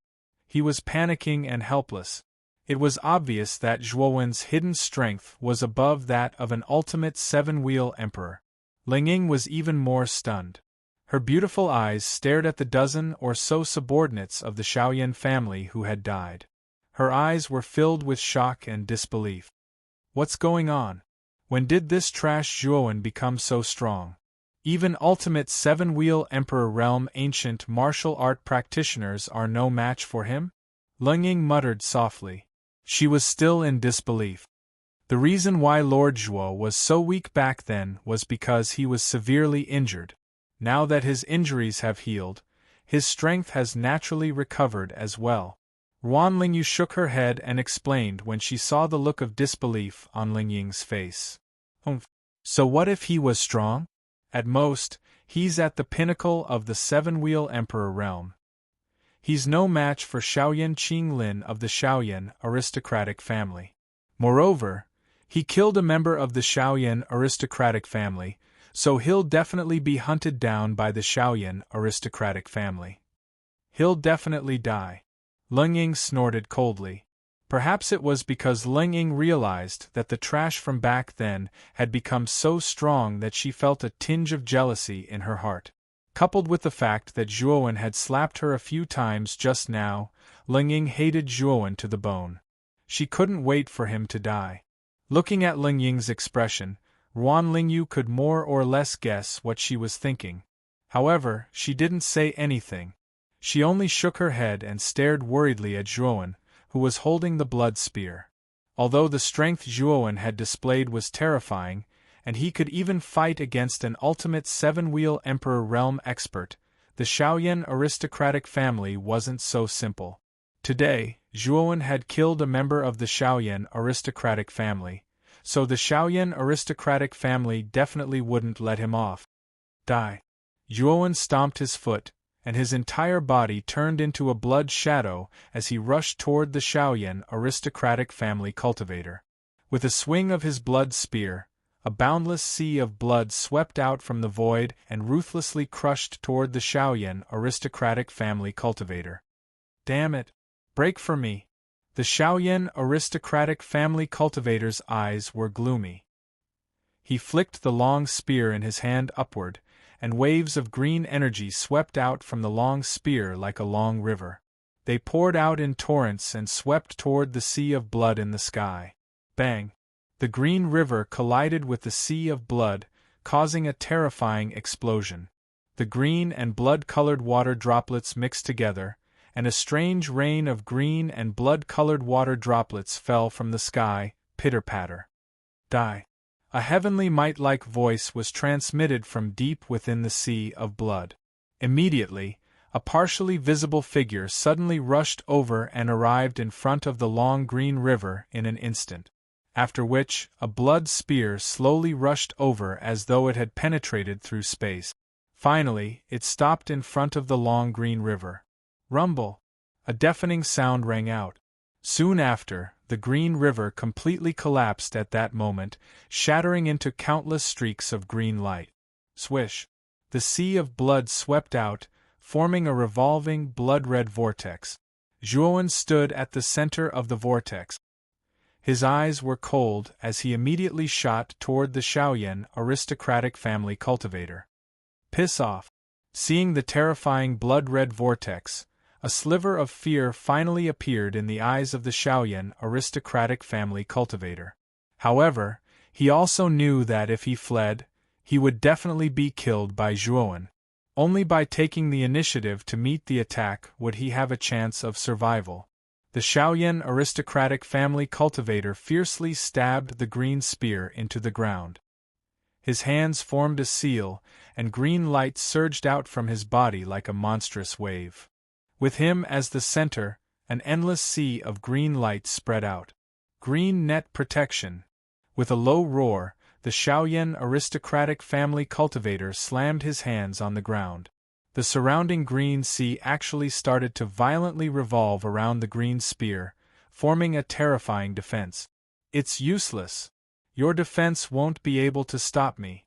He was panicking and helpless. It was obvious that Zhuowen's hidden strength was above that of an ultimate seven-wheel emperor. Lingying was even more stunned. Her beautiful eyes stared at the dozen or so subordinates of the Xiaoyan family who had died. Her eyes were filled with shock and disbelief. What's going on? When did this trash Zhuowen become so strong? Even ultimate seven-wheel emperor realm ancient martial art practitioners are no match for him? Lingying muttered softly. She was still in disbelief. The reason why Lord Zhuo was so weak back then was because he was severely injured. Now that his injuries have healed, his strength has naturally recovered as well. Ruan Lingyu shook her head and explained when she saw the look of disbelief on Lingying's face. So what if he was strong? At most, he's at the pinnacle of the seven-wheel emperor realm. He's no match for Xiaoyan Qinglin of the Xiaoyan aristocratic family. Moreover, he killed a member of the Xiaoyan aristocratic family, so he'll definitely be hunted down by the Xiaoyan aristocratic family. He'll definitely die. Lingying snorted coldly. Perhaps it was because Lingying realized that the trash from back then had become so strong that she felt a tinge of jealousy in her heart. Coupled with the fact that Zhuowen had slapped her a few times just now, Lingying hated Zhuowen to the bone. She couldn't wait for him to die. Looking at Lingying's expression, Ruan Lingyu could more or less guess what she was thinking. However, she didn't say anything. She only shook her head and stared worriedly at Zhuowen, who was holding the blood spear. Although the strength Zhuowen had displayed was terrifying, and he could even fight against an ultimate seven-wheel emperor realm expert, the Xiaoyan aristocratic family wasn't so simple. Today, Zhuowen had killed a member of the Xiaoyan aristocratic family, so the Xiaoyan aristocratic family definitely wouldn't let him off. Die. Zhuowen stomped his foot, and his entire body turned into a blood shadow as he rushed toward the Xiaoyan aristocratic family cultivator. With a swing of his blood spear, a boundless sea of blood swept out from the void and ruthlessly crushed toward the Xiaoyan aristocratic family cultivator. Damn it! Break for me! The Xiaoyan aristocratic family cultivator's eyes were gloomy. He flicked the long spear in his hand upward, and waves of green energy swept out from the long spear like a long river. They poured out in torrents and swept toward the sea of blood in the sky. Bang! The green river collided with the sea of blood, causing a terrifying explosion. The green and blood-colored water droplets mixed together, and a strange rain of green and blood-colored water droplets fell from the sky, pitter-patter. Die! A heavenly might-like voice was transmitted from deep within the sea of blood. Immediately, a partially visible figure suddenly rushed over and arrived in front of the long green river in an instant, after which a blood spear slowly rushed over as though it had penetrated through space. Finally, it stopped in front of the long green river. Rumble! A deafening sound rang out. Soon after, the green river completely collapsed at that moment, shattering into countless streaks of green light. Swish! The sea of blood swept out, forming a revolving, blood-red vortex. Zhuowen stood at the center of the vortex. His eyes were cold as he immediately shot toward the Xiaoyan aristocratic family cultivator. Piss off! Seeing the terrifying blood-red vortex, a sliver of fear finally appeared in the eyes of the Xiaoyan aristocratic family cultivator. However, he also knew that if he fled, he would definitely be killed by Zhuowen. Only by taking the initiative to meet the attack would he have a chance of survival. The Xiaoyan aristocratic family cultivator fiercely stabbed the green spear into the ground. His hands formed a seal, and green light surged out from his body like a monstrous wave. With him as the center, an endless sea of green light spread out. Green net protection. With a low roar, the Shaoyan aristocratic family cultivator slammed his hands on the ground. The surrounding green sea actually started to violently revolve around the green spear, forming a terrifying defense. It's useless. Your defense won't be able to stop me.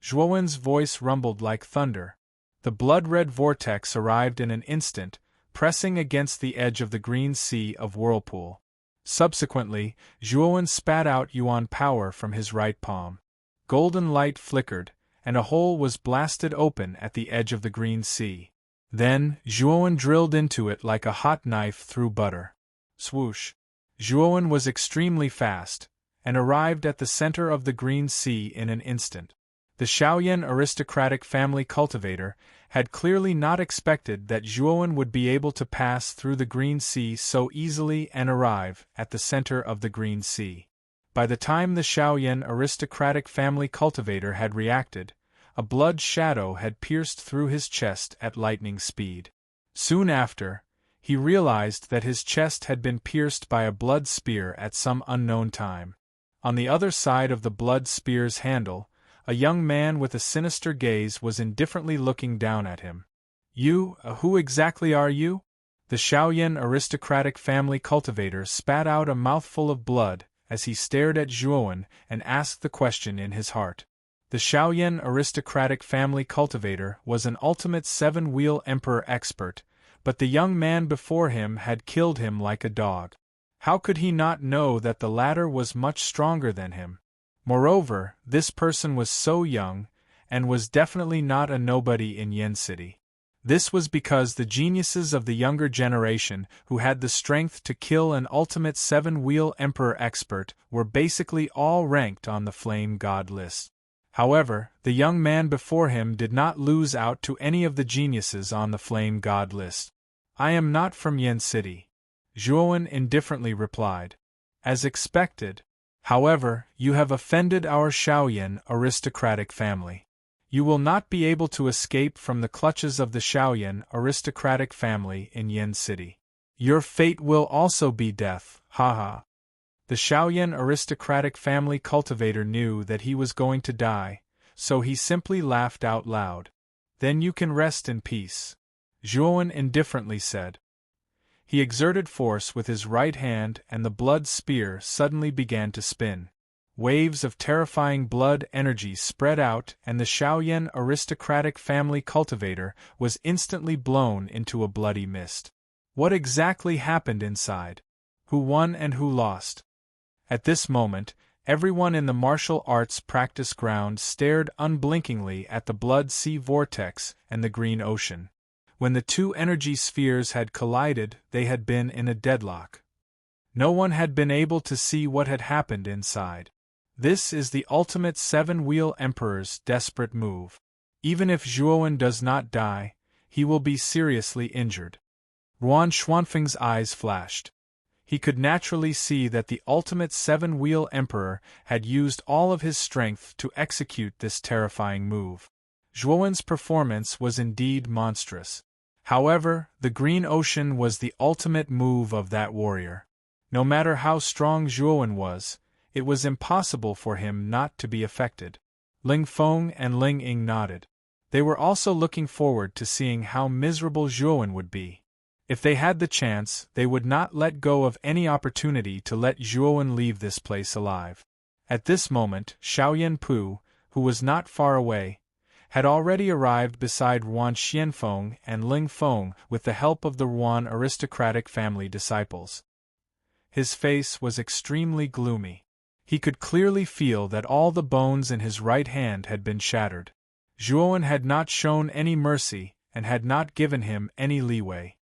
Zhuowen's voice rumbled like thunder. The blood-red vortex arrived in an instant, pressing against the edge of the green sea of whirlpool. Subsequently, Zhuowen spat out yuan power from his right palm. Golden light flickered, and a hole was blasted open at the edge of the green sea. Then, Zhuowen drilled into it like a hot knife through butter. Swoosh! Zhuowen was extremely fast, and arrived at the center of the green sea in an instant. The Shaoyan aristocratic family cultivator had clearly not expected that Zhuowen would be able to pass through the green sea so easily and arrive at the center of the green sea. By the time the Shaoyan aristocratic family cultivator had reacted, a blood shadow had pierced through his chest at lightning speed. Soon after, he realized that his chest had been pierced by a blood spear at some unknown time. On the other side of the blood spear's handle, a young man with a sinister gaze was indifferently looking down at him. You, who exactly are you? The Shaoyan aristocratic family cultivator spat out a mouthful of blood as he stared at Zhuowen and asked the question in his heart. The Shaoyan aristocratic family cultivator was an ultimate seven-wheel emperor expert, but the young man before him had killed him like a dog. How could he not know that the latter was much stronger than him? Moreover, this person was so young, and was definitely not a nobody in Yen City. This was because the geniuses of the younger generation who had the strength to kill an ultimate seven-wheel emperor expert were basically all ranked on the Flame God list. However, the young man before him did not lose out to any of the geniuses on the Flame God list. I am not from Yen City, Zhuowen indifferently replied. As expected. However, you have offended our Shaoyan aristocratic family. You will not be able to escape from the clutches of the Shaoyan aristocratic family in Yen City. Your fate will also be death, haha. The Shaoyan aristocratic family cultivator knew that he was going to die, so he simply laughed out loud. Then you can rest in peace, Zhuowen indifferently said. He exerted force with his right hand and the blood spear suddenly began to spin. Waves of terrifying blood energy spread out and the Shaoyan aristocratic family cultivator was instantly blown into a bloody mist. What exactly happened inside? Who won and who lost? At this moment, everyone in the martial arts practice ground stared unblinkingly at the blood sea vortex and the green ocean. When the two energy spheres had collided, they had been in a deadlock. No one had been able to see what had happened inside. This is the ultimate seven-wheel emperor's desperate move. Even if Zhuowen does not die, he will be seriously injured. Ruan Xuanfeng's eyes flashed. He could naturally see that the ultimate seven-wheel emperor had used all of his strength to execute this terrifying move. Zhuowen's performance was indeed monstrous. However, the green ocean was the ultimate move of that warrior. No matter how strong Zhuowen was, it was impossible for him not to be affected. Ling Feng and Ling Ying nodded. They were also looking forward to seeing how miserable Zhuowen would be. If they had the chance, they would not let go of any opportunity to let Zhuowen leave this place alive. At this moment, Xiaoyan Pu, who was not far away, had already arrived beside Ruan Xianfeng and Ling Feng with the help of the Ruan aristocratic family disciples. His face was extremely gloomy. He could clearly feel that all the bones in his right hand had been shattered. Zhuowen had not shown any mercy and had not given him any leeway.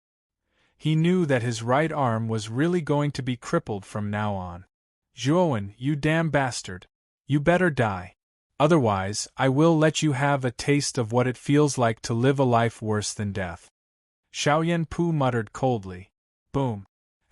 He knew that his right arm was really going to be crippled from now on. Zhuowen, you damn bastard. You better die. Otherwise, I will let you have a taste of what it feels like to live a life worse than death. Xiaoyan Pu muttered coldly. Boom.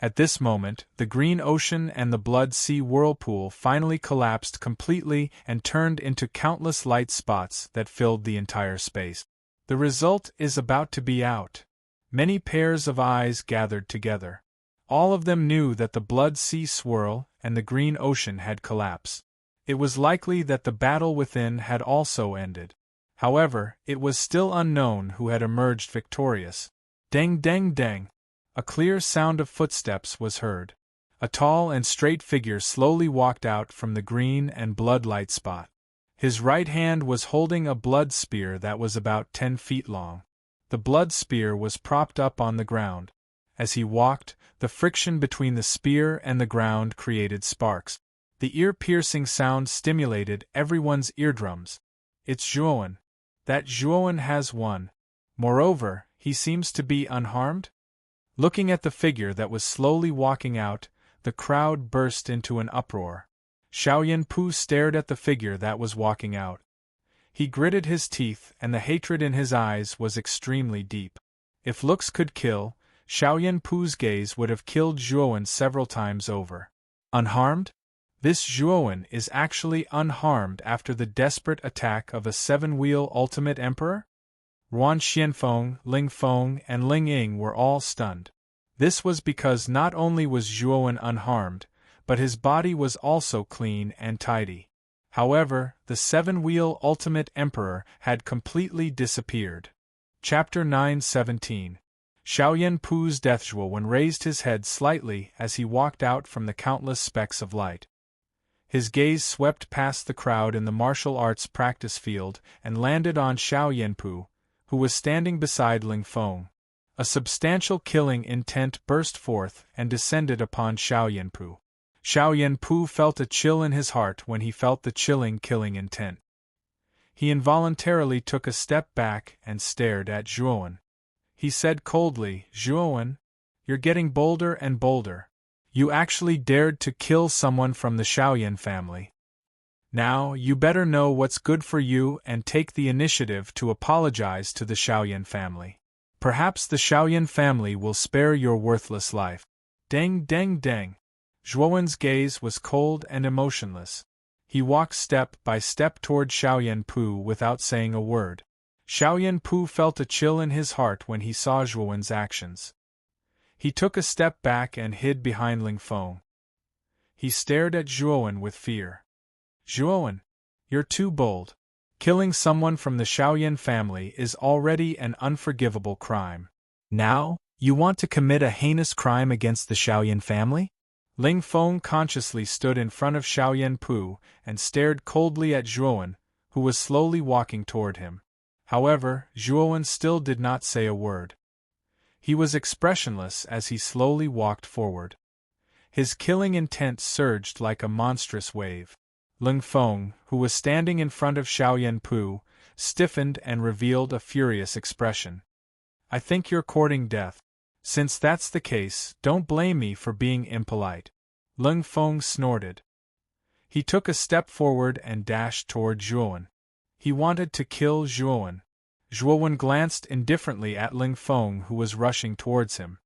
At this moment, the green ocean and the blood sea whirlpool finally collapsed completely and turned into countless light spots that filled the entire space. The result is about to be out. Many pairs of eyes gathered together. All of them knew that the blood sea swirl and the green ocean had collapsed. It was likely that the battle within had also ended. However, it was still unknown who had emerged victorious. Dang dang dang! A clear sound of footsteps was heard. A tall and straight figure slowly walked out from the green and blood light spot. His right hand was holding a blood spear that was about 10 feet long. The blood spear was propped up on the ground. As he walked, the friction between the spear and the ground created sparks. The ear-piercing sound stimulated everyone's eardrums. It's Zhuowen. That Zhuowen has won. Moreover, he seems to be unharmed? Looking at the figure that was slowly walking out, the crowd burst into an uproar. Xiaoyan stared at the figure that was walking out. He gritted his teeth, and the hatred in his eyes was extremely deep. If looks could kill, Xiaoyan gaze would have killed Zhuowen several times over. Unharmed? This Zhuowen is actually unharmed after the desperate attack of a 7-wheel ultimate emperor? Ruan Xianfeng, Ling Feng, and Ling Ying were all stunned. This was because not only was Zhuowen unharmed, but his body was also clean and tidy. However, the 7-wheel ultimate emperor had completely disappeared. Chapter 9:17. Xiaoyan death. Zhuowen raised his head slightly as he walked out from the countless specks of light. His gaze swept past the crowd in the martial arts practice field and landed on Xiaoyan, who was standing beside Ling Feng. A substantial killing intent burst forth and descended upon Xiaoyan. Xiaoyan felt a chill in his heart when he felt the chilling killing intent. He involuntarily took a step back and stared at Zhuowen. He said coldly, "Zhuowen, you're getting bolder and bolder. You actually dared to kill someone from the Xiaoyan family. Now, you better know what's good for you and take the initiative to apologize to the Xiaoyan family. Perhaps the Xiaoyan family will spare your worthless life." Dang dang dang! Zhuowen's gaze was cold and emotionless. He walked step by step toward Xiaoyan without saying a word. Xiaoyan felt a chill in his heart when he saw Zhuowen's actions. He took a step back and hid behind Ling Feng. He stared at Zhuowen with fear. "Zhuowen, you're too bold. Killing someone from the Xiaoyan family is already an unforgivable crime. Now, you want to commit a heinous crime against the Xiaoyan family?" Ling Feng consciously stood in front of Xiaoyan and stared coldly at Zhuowen, who was slowly walking toward him. However, Zhuowen still did not say a word. He was expressionless as he slowly walked forward. His killing intent surged like a monstrous wave. Ling Feng, who was standing in front of Xiaoyan stiffened and revealed a furious expression. "I think you're courting death. Since that's the case, don't blame me for being impolite." Ling Feng snorted. He took a step forward and dashed toward Zhuowen. He wanted to kill Zhuowen. Zhuowen glanced indifferently at Ling Feng, who was rushing towards him.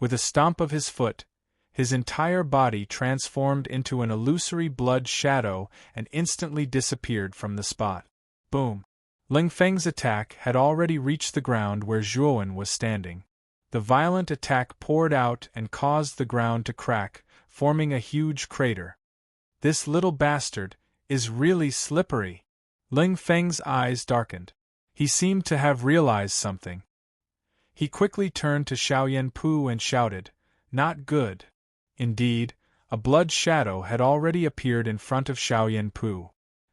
With a stomp of his foot, his entire body transformed into an illusory blood shadow and instantly disappeared from the spot. Boom! Ling Feng's attack had already reached the ground where Zhuowen was standing. The violent attack poured out and caused the ground to crack, forming a huge crater. "This little bastard is really slippery." Ling Feng's eyes darkened. He seemed to have realized something. He quickly turned to Xiaoyan and shouted, "Not good." Indeed, a blood shadow had already appeared in front of Xiaoyan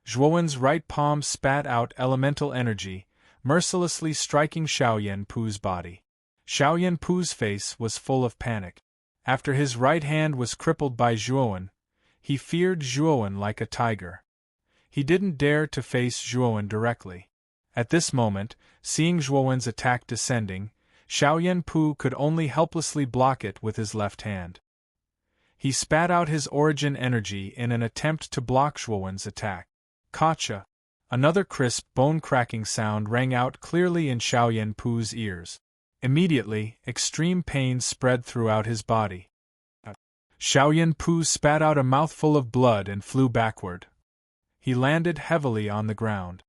Zhuowen's right palm spat out elemental energy, mercilessly striking Xiaoyan body. Xiaoyan face was full of panic. After his right hand was crippled by Zhuowen, he feared Zhuowen like a tiger. He didn't dare to face Zhuowen directly. At this moment, seeing Zhuowen's attack descending, Xiaoyan could only helplessly block it with his left hand. He spat out his origin energy in an attempt to block Zhuowen's attack. Gotcha! Another crisp, bone-cracking sound rang out clearly in Xiaoyan ears. Immediately, extreme pain spread throughout his body. Xiaoyan Pu spat out a mouthful of blood and flew backward. He landed heavily on the ground.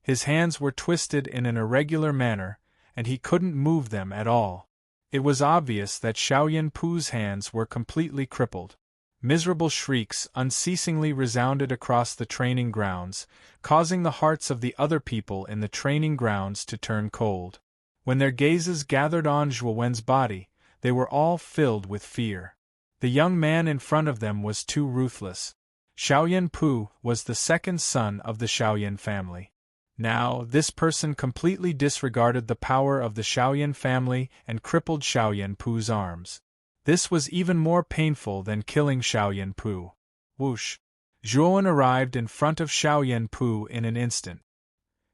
His hands were twisted in an irregular manner, and he couldn't move them at all. It was obvious that Xiaoyan Pu's hands were completely crippled. Miserable shrieks unceasingly resounded across the training grounds, causing the hearts of the other people in the training grounds to turn cold. When their gazes gathered on Zhuowen's body, they were all filled with fear. The young man in front of them was too ruthless. Xiaoyan Pu was the second son of the Xiaoyan family. Now, this person completely disregarded the power of the Xiaoyan family and crippled Xiaoyan Pu's arms. This was even more painful than killing Xiaoyan Pu. Whoosh! Zhuowen arrived in front of Xiaoyan Pu in an instant.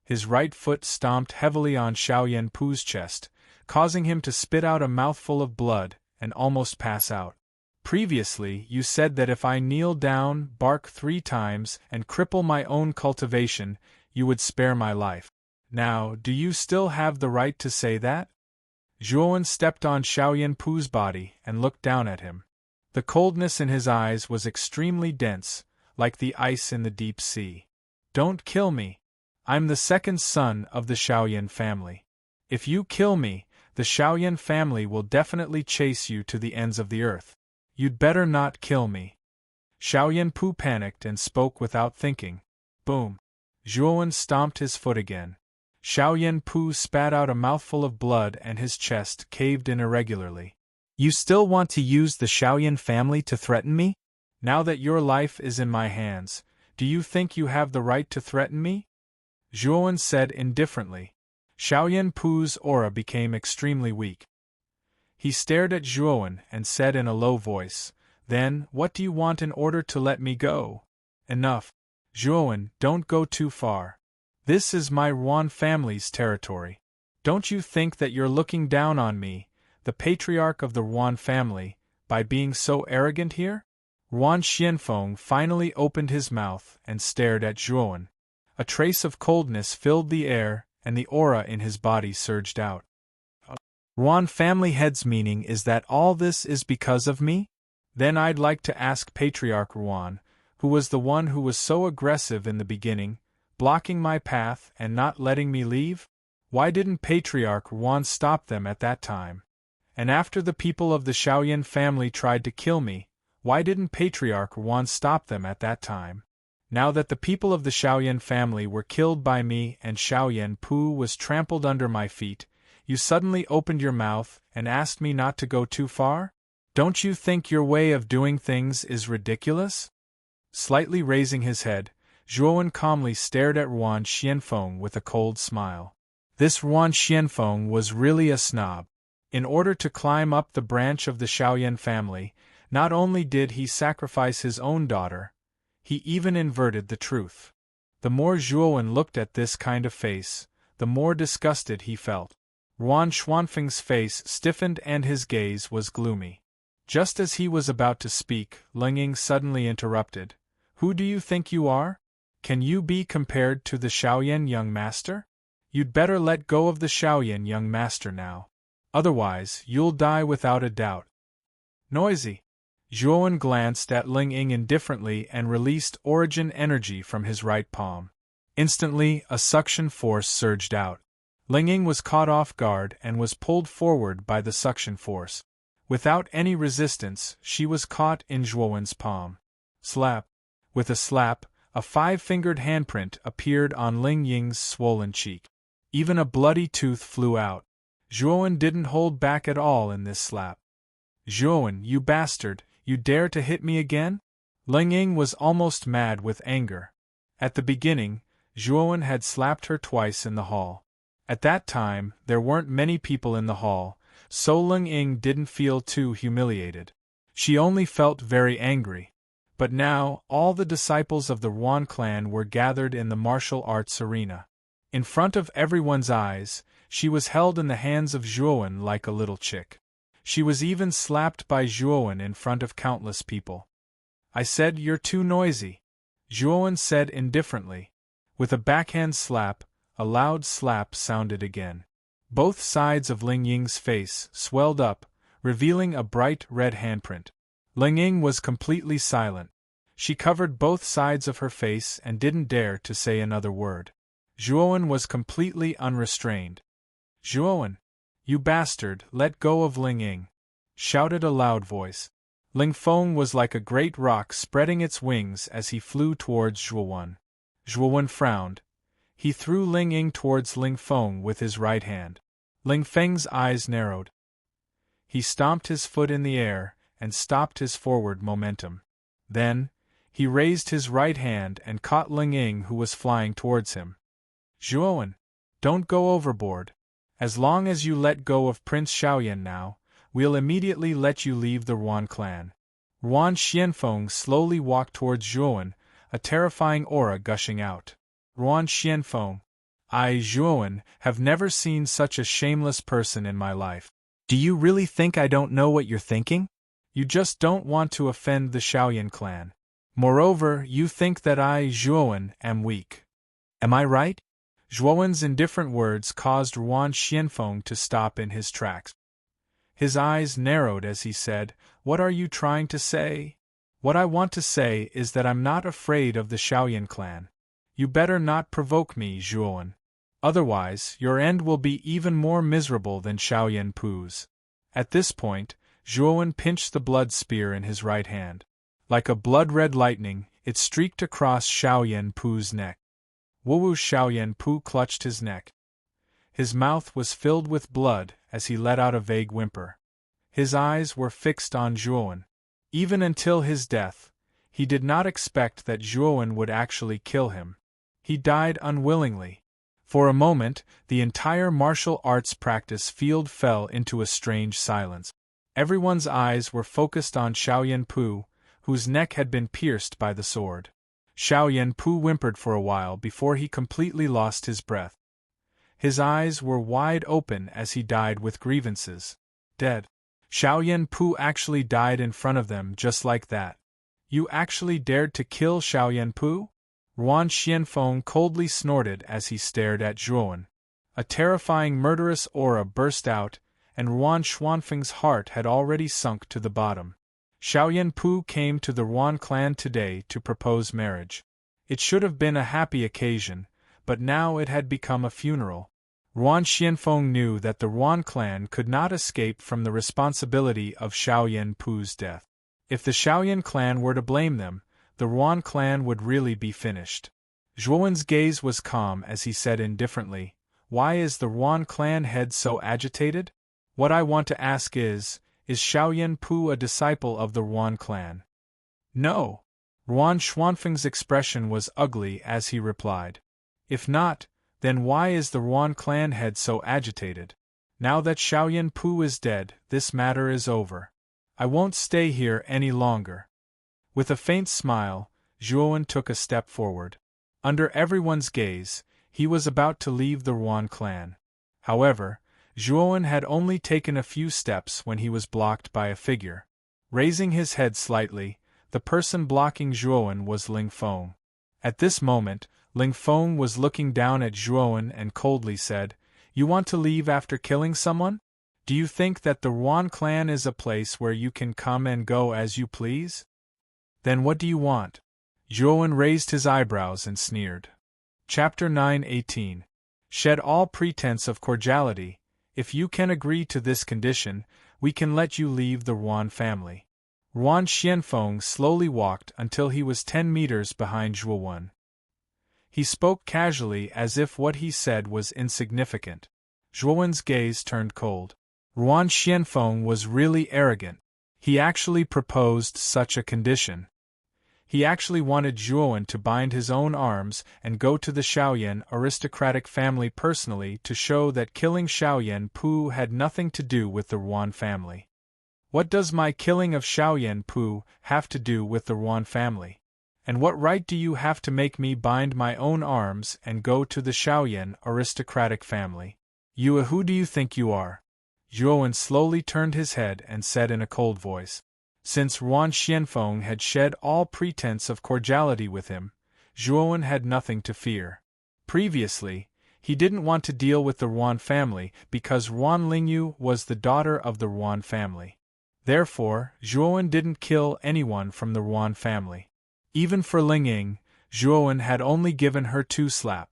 His right foot stomped heavily on Xiaoyan Pu's chest, causing him to spit out a mouthful of blood and almost pass out. Previously, you said that if I kneel down, bark 3 times, and cripple my own cultivation, you would spare my life. Now, do you still have the right to say that? Zhuowen stepped on Xiaoyan Pu's body and looked down at him. The coldness in his eyes was extremely dense, like the ice in the deep sea. Don't kill me. I'm the second son of the Xiaoyan family. If you kill me, the Xiaoyan family will definitely chase you to the ends of the earth. You'd better not kill me. Xiaoyan Pu panicked and spoke without thinking. Boom! Zhuowen stomped his foot again. Xiaoyan Pu spat out a mouthful of blood and his chest caved in irregularly. You still want to use the Xiaoyan family to threaten me? Now that your life is in my hands, do you think you have the right to threaten me? Zhuowen said indifferently. Xiaoyan Pu's aura became extremely weak. He stared at Zhuowen and said in a low voice, Then, what do you want in order to let me go? Enough. Zhuowen, don't go too far. This is my Ruan family's territory. Don't you think that you're looking down on me, the patriarch of the Ruan family, by being so arrogant here? Ruan Xianfeng finally opened his mouth and stared at Zhuowen. A trace of coldness filled the air, and the aura in his body surged out. Ruan family head's meaning is that all this is because of me? Then I'd like to ask Patriarch Ruan, who was the one who was so aggressive in the beginning, blocking my path and not letting me leave? Why didn't Patriarch Ruan stop them at that time? And after the people of the Xiaoyan family tried to kill me, why didn't Patriarch Ruan stop them at that time? Now that the people of the Xiaoyan family were killed by me and Xiaoyan Pu was trampled under my feet, you suddenly opened your mouth and asked me not to go too far? Don't you think your way of doing things is ridiculous? Slightly raising his head, Zhuowen calmly stared at Ruan Xianfeng with a cold smile. This Ruan Xianfeng was really a snob. In order to climb up the branch of the Xiaoyan family, not only did he sacrifice his own daughter, he even inverted the truth. The more Zhuowen looked at this kind of face, the more disgusted he felt. Ruan Xuanfeng's face stiffened and his gaze was gloomy. Just as he was about to speak, Lingying suddenly interrupted. Who do you think you are? Can you be compared to the Xiaoyan young master? You'd better let go of the Xiaoyan young master now. Otherwise, you'll die without a doubt. Noisy. Zhuowen glanced at Lingying indifferently and released origin energy from his right palm. Instantly, a suction force surged out. Lingying was caught off guard and was pulled forward by the suction force. Without any resistance, she was caught in Zhuowen's palm. Slap. With a slap, a 5-fingered handprint appeared on Lingying's swollen cheek. Even a bloody tooth flew out. Zhuowen didn't hold back at all in this slap. Zhuowen, you bastard, you dare to hit me again? Lingying was almost mad with anger. At the beginning, Zhuowen had slapped her twice in the hall. At that time, there weren't many people in the hall, so Lingying didn't feel too humiliated. She only felt very angry. But now, all the disciples of the Ruan clan were gathered in the martial arts arena. In front of everyone's eyes, she was held in the hands of Zhuowen like a little chick. She was even slapped by Zhuowen in front of countless people. I said you're too noisy, Zhuowen said indifferently. With a backhand slap, a loud slap sounded again. Both sides of Lingying's face swelled up, revealing a bright red handprint. Ling Ying was completely silent. She covered both sides of her face and didn't dare to say another word. Zhuowen was completely unrestrained. "Zhuowen! You bastard, let go of Ling Ying!" shouted a loud voice. Ling Feng was like a great rock spreading its wings as he flew towards Zhuowen. Zhuowen frowned. He threw Ling Ying towards Ling Feng with his right hand. Ling Feng's eyes narrowed. He stomped his foot in the air and stopped his forward momentum. Then, he raised his right hand and caught Ling Ying, who was flying towards him. "Zhuowen, don't go overboard. As long as you let go of Prince Xiaoyan now, we'll immediately let you leave the Ruan clan." Ruan Xianfeng slowly walked towards Zhuowen, a terrifying aura gushing out. Ruan Xianfeng, I, Zhuowen, have never seen such a shameless person in my life. Do you really think I don't know what you're thinking? You just don't want to offend the Xiaoyan clan. Moreover, you think that I, Zhuowen, am weak. Am I right? Zhuowen's indifferent words caused Ruan Xianfeng to stop in his tracks. His eyes narrowed as he said, "What are you trying to say?" "What I want to say is that I'm not afraid of the Xiaoyan clan. You better not provoke me, Zhuowen. Otherwise, your end will be even more miserable than Xiaoyan Pu's." At this point, Zhuowen pinched the blood spear in his right hand. Like a blood-red lightning, it streaked across Xiaoyan Pu's neck. Wu Xiaoyan Pu clutched his neck. His mouth was filled with blood as he let out a vague whimper. His eyes were fixed on Zhuowen. Even until his death, he did not expect that Zhuowen would actually kill him. He died unwillingly. For a moment, the entire martial arts practice field fell into a strange silence. Everyone's eyes were focused on Xiaoyan Pu, whose neck had been pierced by the sword. Xiaoyan Pu whimpered for a while before he completely lost his breath. His eyes were wide open as he died with grievances. Dead. Xiaoyan Pu actually died in front of them just like that. You actually dared to kill Xiaoyan Pu? Ruan Xianfeng coldly snorted as he stared at Zhuowen. A terrifying murderous aura burst out, and Ruan Xuanfeng's heart had already sunk to the bottom. Xiaoyan Pu came to the Ruan clan today to propose marriage. It should have been a happy occasion, but now it had become a funeral. Ruan Xianfeng knew that the Ruan clan could not escape from the responsibility of Xiaoyan Pu's death. If the Xiaoyan clan were to blame them, the Ruan clan would really be finished. Zhuowen's gaze was calm as he said indifferently, "Why is the Ruan clan head so agitated? What I want to ask is Xiaoyan Pu a disciple of the Ruan clan?" "No." Ruan Xuanfeng's expression was ugly as he replied. "If not, then why is the Ruan clan head so agitated? Now that Xiaoyan Pu is dead, this matter is over. I won't stay here any longer." With a faint smile, Zhuowen took a step forward. Under everyone's gaze, he was about to leave the Ruan clan. However, Zhuowen had only taken a few steps when he was blocked by a figure. Raising his head slightly, the person blocking Zhuowen was Ling Feng. At this moment, Ling Feng was looking down at Zhuowen and coldly said, "You want to leave after killing someone? Do you think that the Ruan clan is a place where you can come and go as you please? Then what do you want?" Zhuowen raised his eyebrows and sneered. Chapter 9:18. Shed all pretense of cordiality. If you can agree to this condition, we can let you leave the Ruan family. Ruan Xianfeng slowly walked until he was 10 meters behind Zhuowen. He spoke casually as if what he said was insignificant. Zhuowen's gaze turned cold. Ruan Xianfeng was really arrogant. He actually proposed such a condition. He actually wanted Zhuowen to bind his own arms and go to the Xiaoyan aristocratic family personally to show that killing Xiaoyan Pu had nothing to do with the Ruan family. What does my killing of Xiaoyan Pu have to do with the Ruan family? And what right do you have to make me bind my own arms and go to the Xiaoyan aristocratic family? Who do you think you are? Zhuowen slowly turned his head and said in a cold voice. Since Ruan Xianfeng had shed all pretense of cordiality with him, Zhuowen had nothing to fear. Previously, he didn't want to deal with the Ruan family because Ruan Lingyu was the daughter of the Ruan family. Therefore, Zhuowen didn't kill anyone from the Ruan family. Even for Ling Ying, Zhuowen had only given her 2 slaps.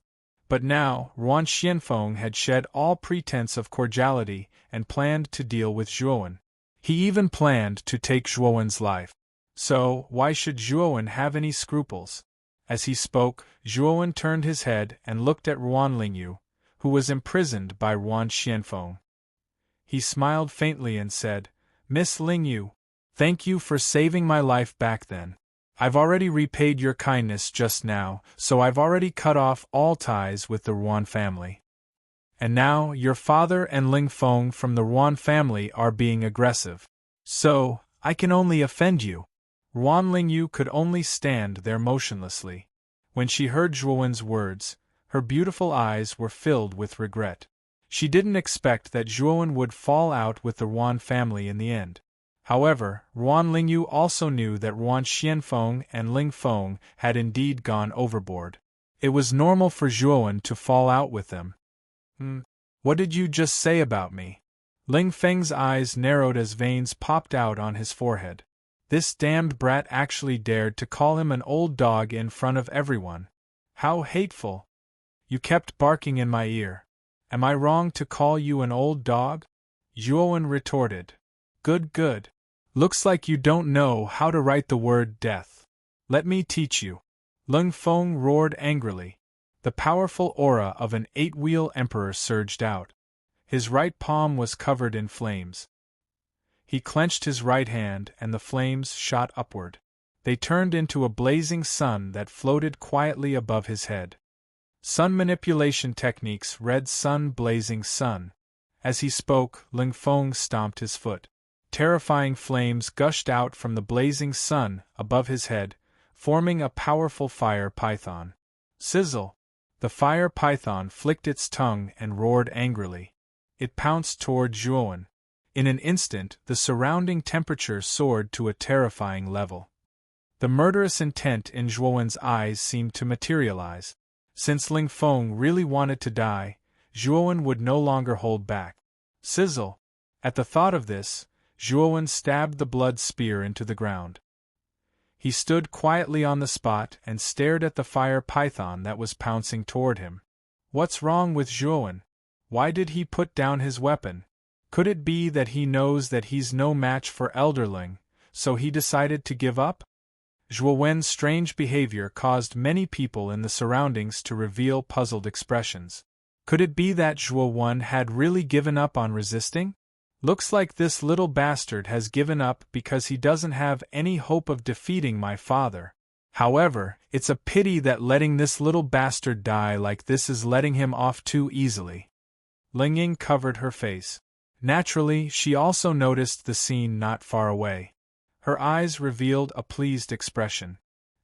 But now, Ruan Xianfeng had shed all pretense of cordiality and planned to deal with Zhuowen. He even planned to take Zhuowen's life. So, why should Zhuowen have any scruples? As he spoke, Zhuowen turned his head and looked at Ruan Lingyu, who was imprisoned by Ruan Xianfeng. He smiled faintly and said, "Miss Lingyu, thank you for saving my life back then. I've already repaid your kindness just now, so I've already cut off all ties with the Ruan family. And now, your father and Ling Feng from the Ruan family are being aggressive. So, I can only offend you." Ruan Lingyu could only stand there motionlessly. When she heard Zhuowen's words, her beautiful eyes were filled with regret. She didn't expect that Zhuowen would fall out with the Ruan family in the end. However, Ruan Lingyu also knew that Ruan Xianfeng and Ling Feng had indeed gone overboard. It was normal for Zhuowen to fall out with them. What did you just say about me?" Ling Feng's eyes narrowed as veins popped out on his forehead. This damned brat actually dared to call him an old dog in front of everyone. How hateful! "You kept barking in my ear. Am I wrong to call you an old dog?" Zhuowen retorted. Good. Looks like you don't know how to write the word death. Let me teach you." Ling Feng roared angrily. The powerful aura of an 8-wheel emperor surged out. His right palm was covered in flames. He clenched his right hand and the flames shot upward. They turned into a blazing sun that floated quietly above his head. Sun manipulation techniques read sun blazing sun. As he spoke, Ling Feng stomped his foot. Terrifying flames gushed out from the blazing sun above his head, forming a powerful fire python. Sizzle! The fire python flicked its tongue and roared angrily. It pounced toward Zhuowen. In an instant, the surrounding temperature soared to a terrifying level. The murderous intent in Zhuowen's eyes seemed to materialize. Since Ling Feng really wanted to die, Zhuowen would no longer hold back. Sizzle! At the thought of this, Zhuowen stabbed the blood spear into the ground. He stood quietly on the spot and stared at the fire python that was pouncing toward him. What's wrong with Zhuowen? Why did he put down his weapon? Could it be that he knows that he's no match for Elderling, so he decided to give up? Zhuowen's strange behavior caused many people in the surroundings to reveal puzzled expressions. Could it be that Zhuowen had really given up on resisting? Looks like this little bastard has given up because he doesn't have any hope of defeating my father. However, it's a pity that letting this little bastard die like this is letting him off too easily. Ling Ying covered her face. Naturally, she also noticed the scene not far away. Her eyes revealed a pleased expression.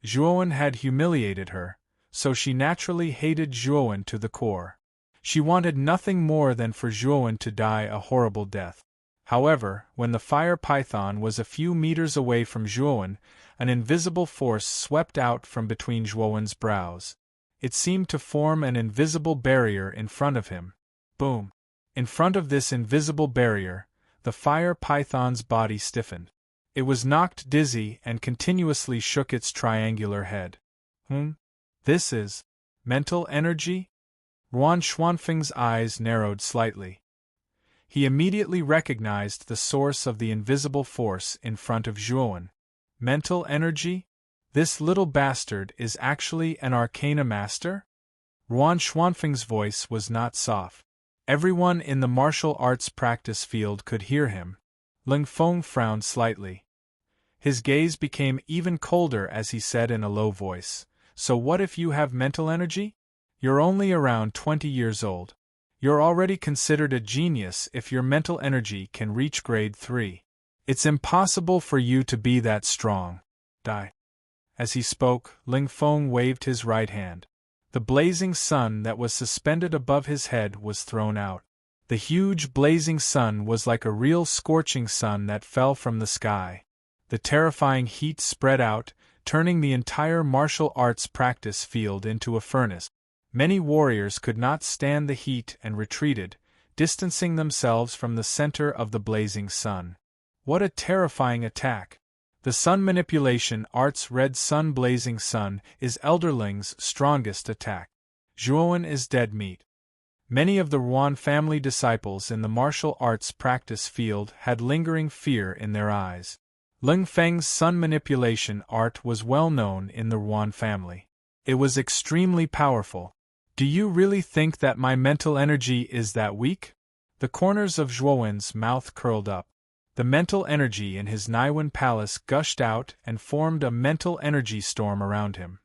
Zhuowen had humiliated her, so she naturally hated Zhuowen to the core. She wanted nothing more than for Zhuowen to die a horrible death. However, when the fire python was a few meters away from Zhuowen, an invisible force swept out from between Zhuowen's brows. It seemed to form an invisible barrier in front of him. Boom! In front of this invisible barrier, the fire python's body stiffened. It was knocked dizzy and continuously shook its triangular head. This is mental energy? Ruan Xuanfeng's eyes narrowed slightly. He immediately recognized the source of the invisible force in front of Zhuowen. Mental energy? This little bastard is actually an arcana master? Ruan Xuanfeng's voice was not soft. Everyone in the martial arts practice field could hear him. Ling Feng frowned slightly. His gaze became even colder as he said in a low voice, "So what if you have mental energy? You're only around 20 years old. You're already considered a genius if your mental energy can reach grade 3. It's impossible for you to be that strong. Die." As he spoke, Ling Feng waved his right hand. The blazing sun that was suspended above his head was thrown out. The huge blazing sun was like a real scorching sun that fell from the sky. The terrifying heat spread out, turning the entire martial arts practice field into a furnace. Many warriors could not stand the heat and retreated, distancing themselves from the center of the blazing sun. What a terrifying attack! The sun manipulation art's red sun blazing sun is Elderling's strongest attack. Zhuowen is dead meat. Many of the Ruan family disciples in the martial arts practice field had lingering fear in their eyes. Ling Feng's sun manipulation art was well known in the Ruan family. It was extremely powerful. Do you really think that my mental energy is that weak? The corners of Zhuowen's mouth curled up. The mental energy in his Naiwan palace gushed out and formed a mental energy storm around him.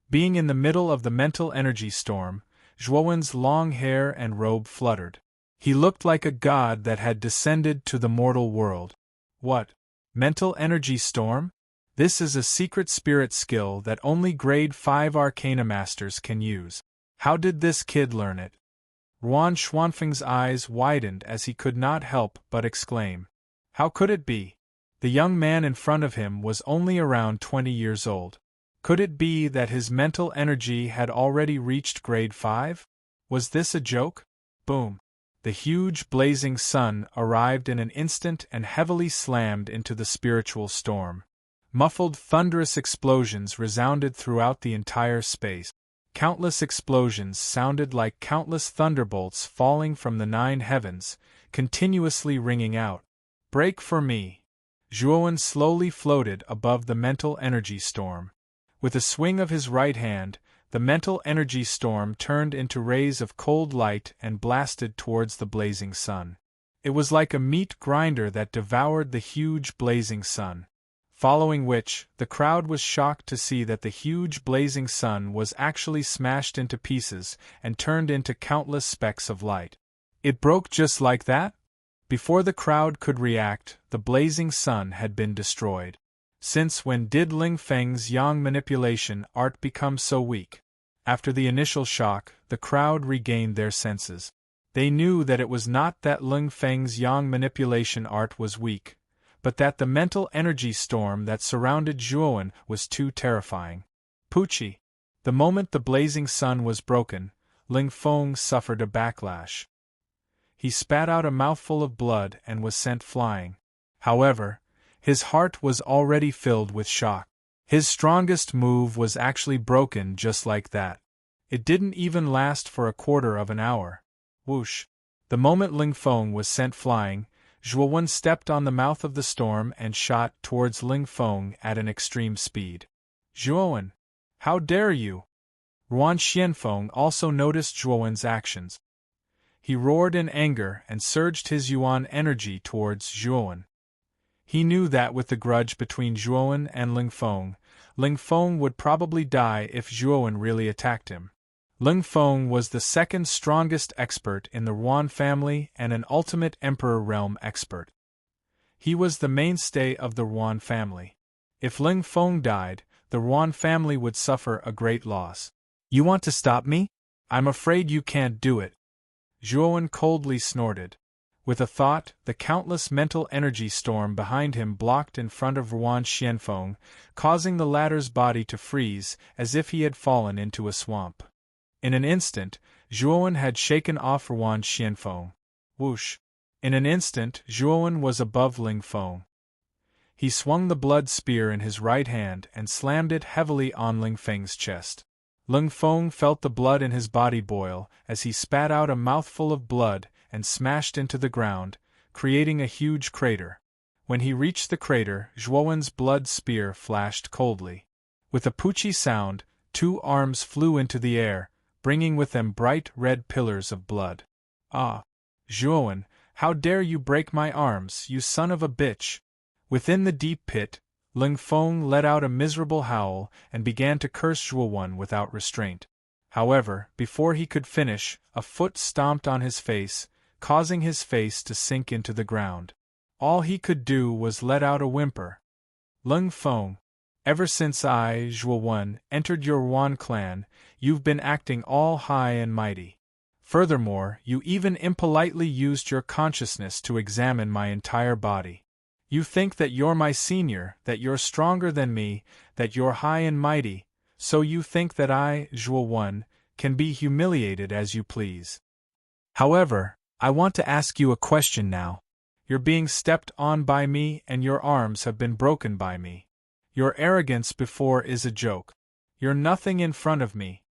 Being in the middle of the mental energy storm, Zhuowen's long hair and robe fluttered. He looked like a god that had descended to the mortal world. What? Mental energy storm? This is a secret spirit skill that only grade 5 arcana masters can use. How did this kid learn it? Ruan Xuanfeng's eyes widened as he could not help but exclaim. How could it be? The young man in front of him was only around 20 years old. Could it be that his mental energy had already reached grade 5? Was this a joke? Boom! The huge blazing sun arrived in an instant and heavily slammed into the spiritual storm. Muffled thunderous explosions resounded throughout the entire space. Countless explosions sounded like countless thunderbolts falling from the 9 heavens, continuously ringing out. Break for me! Zhuowen slowly floated above the mental energy storm. With a swing of his right hand, the mental energy storm turned into rays of cold light and blasted towards the blazing sun. It was like a meat grinder that devoured the huge blazing sun. Following which, the crowd was shocked to see that the huge blazing sun was actually smashed into pieces and turned into countless specks of light. It broke just like that? Before the crowd could react, the blazing sun had been destroyed. Since when did Ling Feng's yang manipulation art become so weak? After the initial shock, the crowd regained their senses. They knew that it was not that Ling Feng's yang manipulation art was weak, but that the mental energy storm that surrounded Zhuowen was too terrifying. Pucci! The moment the blazing sun was broken, Ling Feng suffered a backlash. He spat out a mouthful of blood and was sent flying. However, his heart was already filled with shock. His strongest move was actually broken just like that. It didn't even last for a quarter of an hour. Whoosh! The moment Ling Feng was sent flying, Zhuowen stepped on the mouth of the storm and shot towards Ling Feng at an extreme speed. Zhuowen! How dare you! Ruan Xianfeng also noticed Zhuowen's actions. He roared in anger and surged his yuan energy towards Zhuowen. He knew that with the grudge between Zhuowen and Ling Feng would probably die if Zhuowen really attacked him. Ling Feng was the second strongest expert in the Ruan family and an ultimate Emperor Realm expert. He was the mainstay of the Ruan family. If Ling Feng died, the Ruan family would suffer a great loss. You want to stop me? I'm afraid you can't do it. Zhuowen coldly snorted. With a thought, the countless mental energy storm behind him blocked in front of Ruan Xianfeng, causing the latter's body to freeze as if he had fallen into a swamp. In an instant, Zhuowen had shaken off Ruan Xianfeng. Whoosh! In an instant, Zhuowen was above Ling Feng. He swung the blood spear in his right hand and slammed it heavily on Ling Feng's chest. Ling Feng felt the blood in his body boil as he spat out a mouthful of blood and smashed into the ground, creating a huge crater. When he reached the crater, Zhuowen's blood spear flashed coldly. With a poochie sound, 2 arms flew into the air, bringing with them bright red pillars of blood. Ah! Zhuowen, how dare you break my arms, you son of a bitch! Within the deep pit, Ling Feng let out a miserable howl and began to curse Zhuowen without restraint. However, before he could finish, a foot stomped on his face, causing his face to sink into the ground. All he could do was let out a whimper. Ling Feng, ever since I, Zhuowen, entered your Ruan clan, you've been acting all high and mighty. Furthermore, you even impolitely used your consciousness to examine my entire body. You think that you're my senior, that you're stronger than me, that you're high and mighty, so you think that I, Zhuowen, can be humiliated as you please. However, I want to ask you a question now. You're being stepped on by me and your arms have been broken by me. Your arrogance before is a joke. You're nothing in front of me,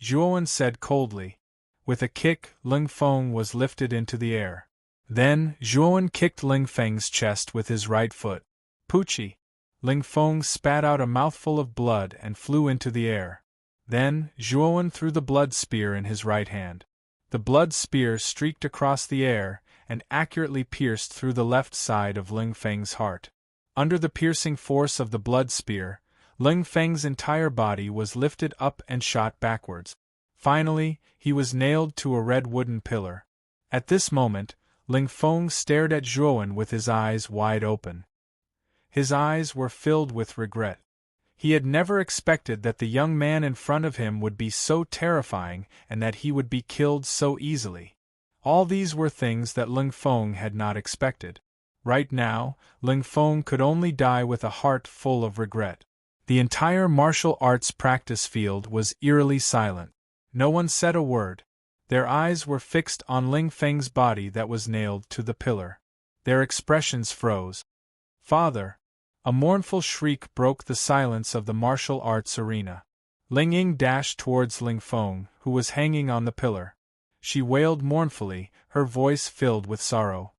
Zhuowen said coldly. With a kick, Ling Feng was lifted into the air. Then, Zhuowen kicked Ling Feng's chest with his right foot. Poochie! Ling Feng spat out a mouthful of blood and flew into the air. Then, Zhuowen threw the blood spear in his right hand. The blood spear streaked across the air and accurately pierced through the left side of Ling Feng's heart. Under the piercing force of the blood spear, Ling Feng's entire body was lifted up and shot backwards. Finally, he was nailed to a red wooden pillar. At this moment, Ling Feng stared at Zhuowen with his eyes wide open. His eyes were filled with regret. He had never expected that the young man in front of him would be so terrifying and that he would be killed so easily. All these were things that Ling Feng had not expected. Right now, Ling Feng could only die with a heart full of regret. The entire martial arts practice field was eerily silent. No one said a word. Their eyes were fixed on Ling Feng's body that was nailed to the pillar. Their expressions froze. Father! A mournful shriek broke the silence of the martial arts arena. Ling Ying dashed towards Ling Feng, who was hanging on the pillar. She wailed mournfully, her voice filled with sorrow.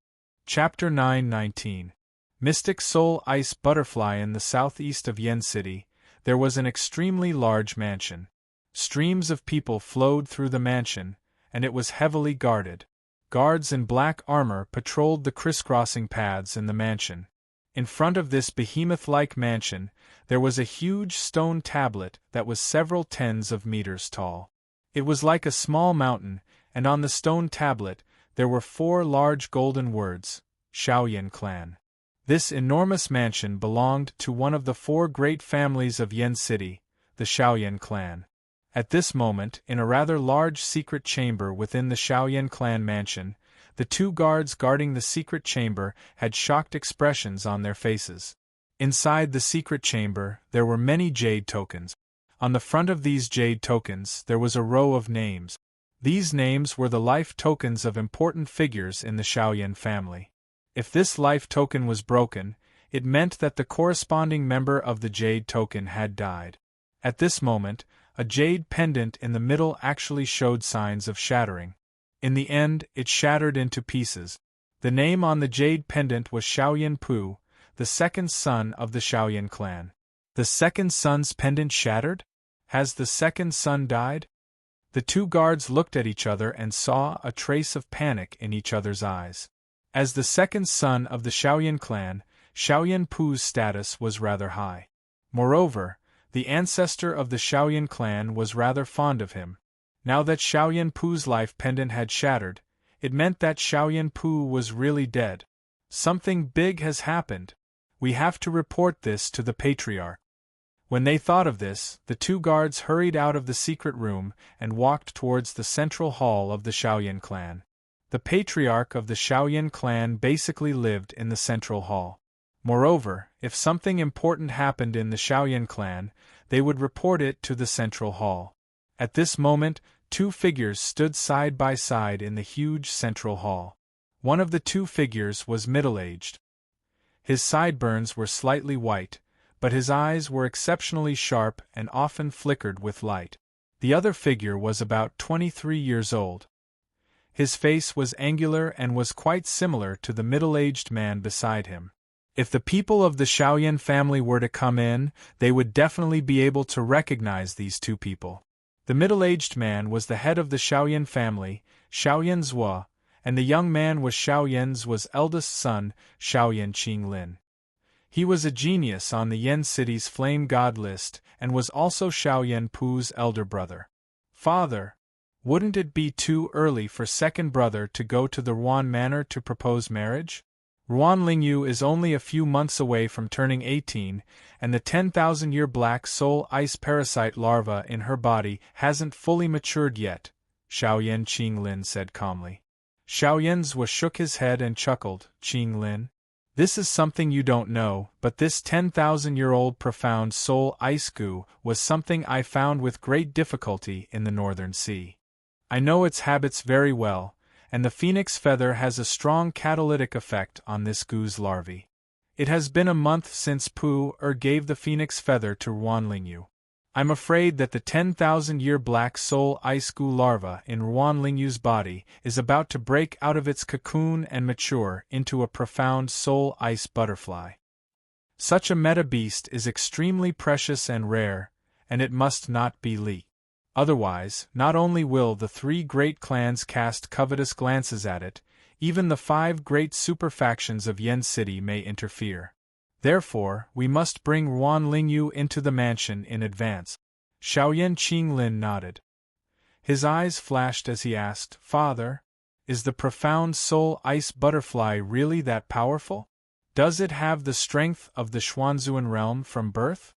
Chapter 9:19. Mystic Soul Ice Butterfly. In the southeast of Yen City, there was an extremely large mansion. Streams of people flowed through the mansion, and it was heavily guarded. Guards in black armor patrolled the crisscrossing paths in the mansion. In front of this behemoth-like mansion, there was a huge stone tablet that was several tens of meters tall. It was like a small mountain, and on the stone tablet, there were 4 large golden words, Shaoyan Clan. This enormous mansion belonged to one of the 4 great families of Yen City, the Shaoyan Clan. At this moment, in a rather large secret chamber within the Shaoyan Clan mansion, the 2 guards guarding the secret chamber had shocked expressions on their faces. Inside the secret chamber, there were many jade tokens. On the front of these jade tokens, there was a row of names. These names were the life tokens of important figures in the Shaoyan family. If this life token was broken, it meant that the corresponding member of the jade token had died. At this moment, a jade pendant in the middle actually showed signs of shattering. In the end, it shattered into pieces. The name on the jade pendant was Shaoyan Pu, the second son of the Shaoyan clan. The second son's pendant shattered? Has the second son died? The 2 guards looked at each other and saw a trace of panic in each other's eyes. As the second son of the Shaoyan clan, Shaoyan Pu's status was rather high. Moreover, the ancestor of the Shaoyan clan was rather fond of him. Now that Shaoyan Pu's life pendant had shattered, it meant that Shaoyan Pu was really dead. Something big has happened. We have to report this to the patriarch. When they thought of this, the 2 guards hurried out of the secret room and walked towards the central hall of the Shaoyan clan. The patriarch of the Shaoyan clan basically lived in the central hall. Moreover, if something important happened in the Shaoyan clan, they would report it to the central hall. At this moment, 2 figures stood side by side in the huge central hall. One of the 2 figures was middle-aged. His sideburns were slightly white, but his eyes were exceptionally sharp and often flickered with light. The other figure was about 23 years old. His face was angular and was quite similar to the middle-aged man beside him. If the people of the Shaoyan family were to come in, they would definitely be able to recognize these 2 people. The middle-aged man was the head of the Shaoyan family, Shaoyan Zhua, and the young man was Shaoyan Zhua's eldest son, Shaoyan Qinglin. He was a genius on the Yen City's Flame God list and was also Shaoyan Pu's elder brother. Father, wouldn't it be too early for second brother to go to the Ruan Manor to propose marriage? Ruan Lingyu is only a few months away from turning 18, and the 10,000-year black soul ice parasite larva in her body hasn't fully matured yet, Shaoyan Qinglin said calmly. Shaoyan Zhua shook his head and chuckled. Qinglin, this is something you don't know, but this 10,000-year-old profound soul ice goo was something I found with great difficulty in the Northern Sea. I know its habits very well, and the phoenix feather has a strong catalytic effect on this goo's larvae. It has been a month since Pu-Er gave the phoenix feather to Ruanlingyu. I'm afraid that the 10,000-year black soul ice goo larva in Ruanlingyu's body is about to break out of its cocoon and mature into a profound soul ice butterfly. Such a meta-beast is extremely precious and rare, and it must not be leaked. Otherwise, not only will the 3 great clans cast covetous glances at it, even the 5 great superfactions of Yen City may interfere. Therefore, we must bring Ruanlingyu into the mansion in advance. Xiaoyan Qinglin nodded. His eyes flashed as he asked, Father, is the profound soul ice butterfly really that powerful? Does it have the strength of the Xuanzuan realm from birth?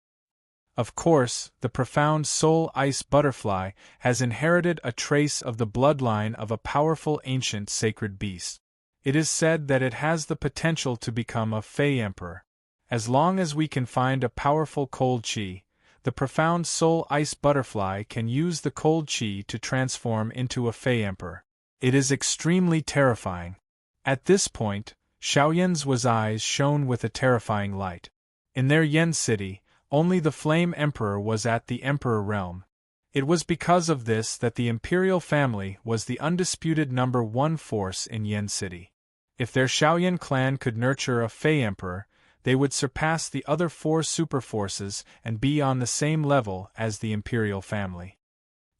Of course, the profound soul ice butterfly has inherited a trace of the bloodline of a powerful ancient sacred beast. It is said that it has the potential to become a Fey Emperor. As long as we can find a powerful cold chi, the profound soul ice butterfly can use the cold chi to transform into a Fey Emperor. It is extremely terrifying. At this point, Xiaoyan's eyes shone with a terrifying light. In their Yen City, only the Flame Emperor was at the Emperor realm. It was because of this that the imperial family was the undisputed number 1 force in Yen City. If their Xiaoyan clan could nurture a Fey Emperor, they would surpass the other 4 superforces and be on the same level as the imperial family.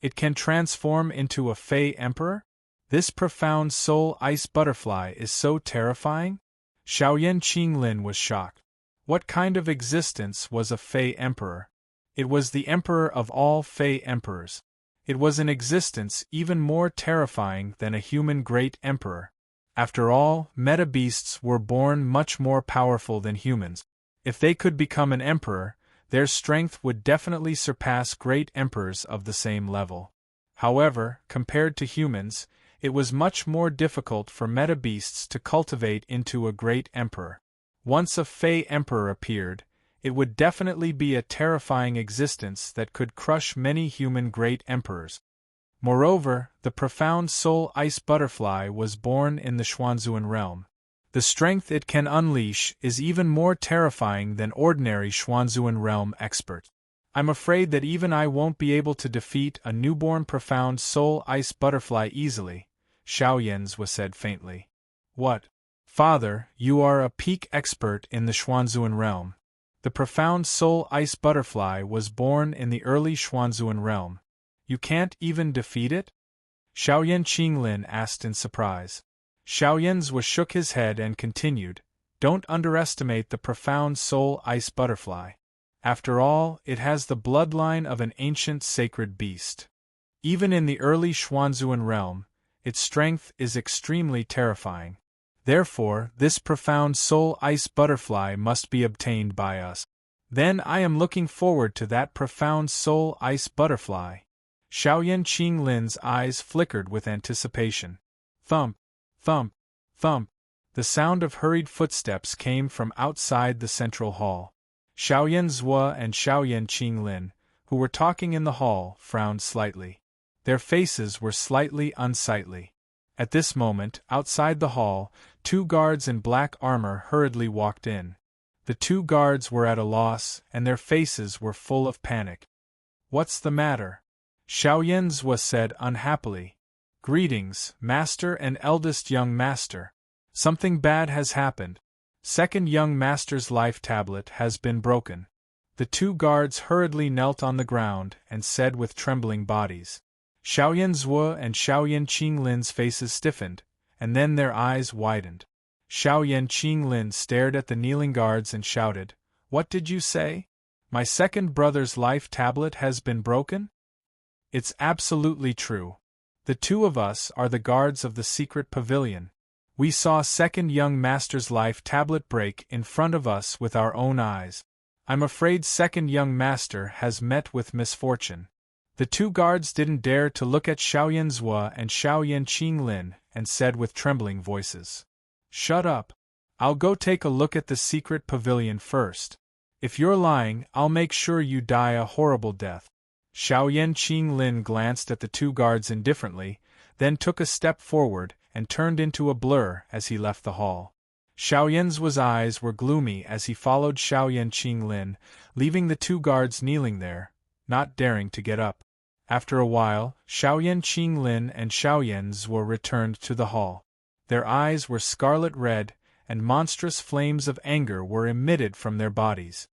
It can transform into a Fey Emperor? This profound soul ice butterfly is so terrifying? Xiaoyan Qinglin was shocked. What kind of existence was a Fey Emperor? It was the emperor of all Fey Emperors. It was an existence even more terrifying than a human great emperor. After all, meta-beasts were born much more powerful than humans. If they could become an emperor, their strength would definitely surpass great emperors of the same level. However, compared to humans, it was much more difficult for meta-beasts to cultivate into a great emperor. Once a Fey Emperor appeared, it would definitely be a terrifying existence that could crush many human great emperors. Moreover, the profound soul ice butterfly was born in the Xuanzuan realm. The strength it can unleash is even more terrifying than ordinary Xuanzuan realm experts. I'm afraid that even I won't be able to defeat a newborn profound soul ice butterfly easily, Xiaoyan's was said faintly. What? Father, you are a peak expert in the Xuanzuan realm. The profound soul ice butterfly was born in the early Xuanzuan realm. You can't even defeat it? Xiaoyan Qinglin asked in surprise. Xiaoyan's was shook his head and continued, Don't underestimate the profound soul ice butterfly. After all, it has the bloodline of an ancient sacred beast. Even in the early Xuanzuan realm, its strength is extremely terrifying. Therefore, this profound soul ice butterfly must be obtained by us. Then I am looking forward to that profound soul ice butterfly. Xiaoyan Qinglin's eyes flickered with anticipation. Thump, thump, thump. The sound of hurried footsteps came from outside the central hall. Xiaoyan Zhua and Xiaoyan Qinglin, who were talking in the hall, frowned slightly. Their faces were slightly unsightly. At this moment, outside the hall, 2 guards in black armor hurriedly walked in. The 2 guards were at a loss, and their faces were full of panic. What's the matter? Xiaoyan Zhua said unhappily. Greetings, Master and eldest young Master. Something bad has happened. Second young Master's life tablet has been broken. The 2 guards hurriedly knelt on the ground and said with trembling bodies. Xiaoyan Zhua and Xiaoyan Qinglin's faces stiffened, and then their eyes widened. Xiaoyan Qinglin stared at the kneeling guards and shouted, What did you say? My second brother's life tablet has been broken? It's absolutely true. The 2 of us are the guards of the secret pavilion. We saw second young Master's life tablet break in front of us with our own eyes. I'm afraid second young Master has met with misfortune. The 2 guards didn't dare to look at Xiaoyan Zhua and Xiaoyan Qinglin and said with trembling voices, Shut up. I'll go take a look at the secret pavilion first. If you're lying, I'll make sure you die a horrible death. Xiaoyan Qinglin glanced at the 2 guards indifferently, then took a step forward and turned into a blur as he left the hall. Xiaoyan's eyes were gloomy as he followed Xiaoyan Qinglin, leaving the two guards kneeling there, not daring to get up. After a while, Xiaoyan Qinglin and Xiaoyan Zhuo returned to the hall. Their eyes were scarlet red, and monstrous flames of anger were emitted from their bodies.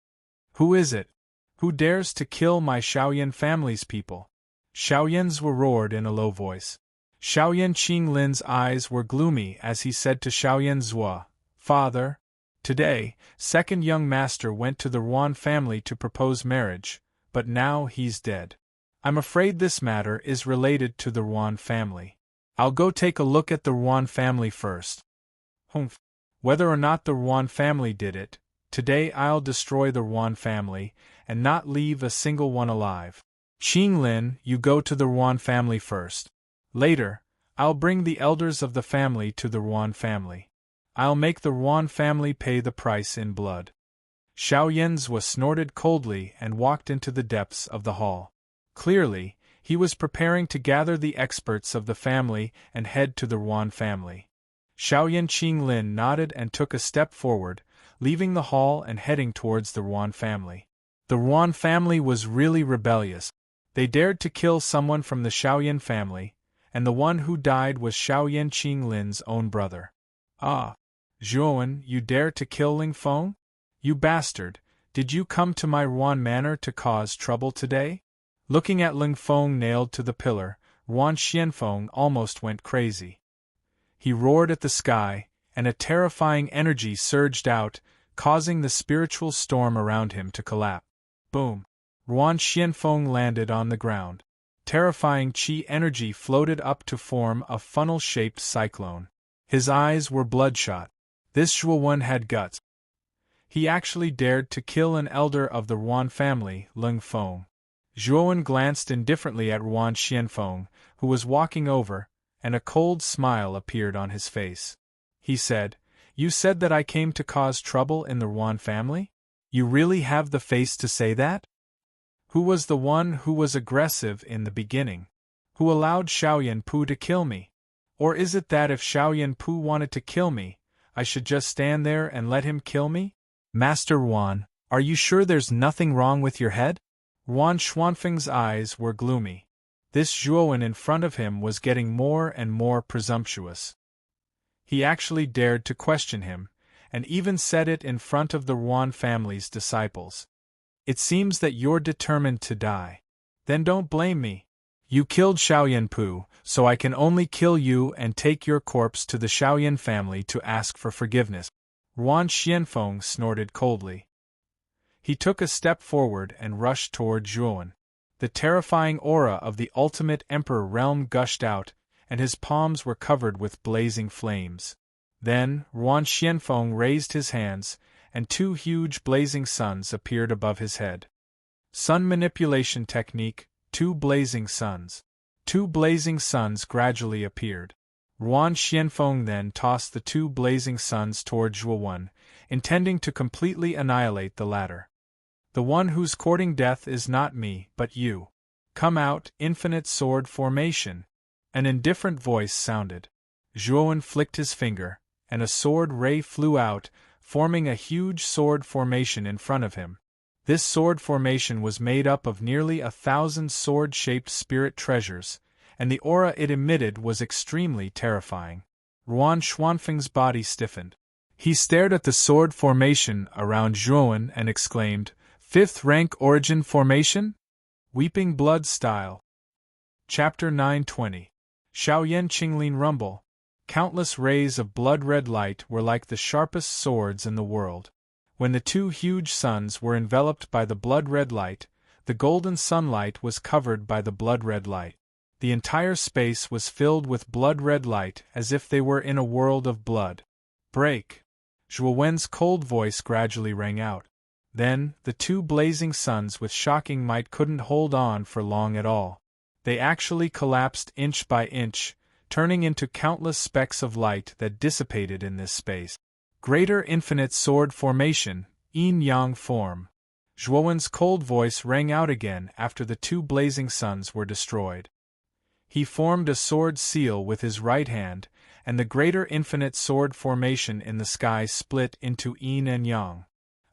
"Who is it? Who dares to kill my Xiaoyan family's people?" Xiaoyan Zhuo roared in a low voice. Xiaoyan Qinglin's eyes were gloomy as he said to Xiaoyan Zhuo, "Father, today, second young master went to the Ruan family to propose marriage, but now he's dead. I'm afraid this matter is related to the Ruan family. I'll go take a look at the Ruan family first. Humph. Whether or not the Ruan family did it, today I'll destroy the Ruan family, and not leave a single one alive. Qinglin, you go to the Ruan family first. Later, I'll bring the elders of the family to the Ruan family. I'll make the Ruan family pay the price in blood." Xiaoyan Zhuo snorted coldly and walked into the depths of the hall. Clearly, he was preparing to gather the experts of the family and head to the Ruan family. Xiaoyan Qinglin nodded and took a step forward, leaving the hall and heading towards the Ruan family. The Ruan family was really rebellious. They dared to kill someone from the Xiaoyan family, and the one who died was Xiaoyan Qinglin's own brother. "Ah, Zhuowen, you dare to kill Ling Feng? You bastard, did you come to my Ruan manor to cause trouble today?" Looking at Ling Feng nailed to the pillar, Ruan Xianfeng almost went crazy. He roared at the sky, and a terrifying energy surged out, causing the spiritual storm around him to collapse. Boom! Ruan Xianfeng landed on the ground. Terrifying qi energy floated up to form a funnel-shaped cyclone. His eyes were bloodshot. This Zhuowen had guts. He actually dared to kill an elder of the Ruan family, Ling Feng. Zhuowen glanced indifferently at Ruan Xianfeng, who was walking over, and a cold smile appeared on his face. He said, "You said that I came to cause trouble in the Ruan family? You really have the face to say that? Who was the one who was aggressive in the beginning? Who allowed Xiaoyan Pu to kill me? Or is it that if Xiaoyan Pu wanted to kill me, I should just stand there and let him kill me? Master Ruan, are you sure there's nothing wrong with your head?" Ruan Xuanfeng's eyes were gloomy. This Zhuowen in front of him was getting more and more presumptuous. He actually dared to question him, and even said it in front of the Ruan family's disciples. "It seems that you're determined to die. Then don't blame me. You killed Xiaoyan Pu, so I can only kill you and take your corpse to the Xiaoyan family to ask for forgiveness." Ruan Xianfeng snorted coldly. He took a step forward and rushed toward Zhuowen. The terrifying aura of the ultimate emperor realm gushed out, and his palms were covered with blazing flames. Then, Ruan Xianfeng raised his hands, and two huge blazing suns appeared above his head. Sun manipulation technique, two blazing suns. Two blazing suns gradually appeared. Ruan Xianfeng then tossed the two blazing suns toward Zhuowen, intending to completely annihilate the latter. "The one who's courting death is not me, but you. Come out, infinite sword formation." An indifferent voice sounded. Zhuowen flicked his finger, and a sword ray flew out, forming a huge sword formation in front of him. This sword formation was made up of nearly 1,000 sword-shaped spirit treasures, and the aura it emitted was extremely terrifying. Ruan Xuanfeng's body stiffened. He stared at the sword formation around Zhuowen and exclaimed, "Fifth rank origin formation? Weeping blood style." Chapter 920. Xiaoyan Qinglin rumble. Countless rays of blood-red light were like the sharpest swords in the world. When the two huge suns were enveloped by the blood-red light, the golden sunlight was covered by the blood-red light. The entire space was filled with blood-red light as if they were in a world of blood. "Break!" Zhuowen's cold voice gradually rang out. Then, the two blazing suns with shocking might couldn't hold on for long at all. They actually collapsed inch by inch, turning into countless specks of light that dissipated in this space. Greater infinite sword formation, yin-yang form. Zhuowen's cold voice rang out again after the two blazing suns were destroyed. He formed a sword seal with his right hand, and the greater infinite sword formation in the sky split into yin and yang.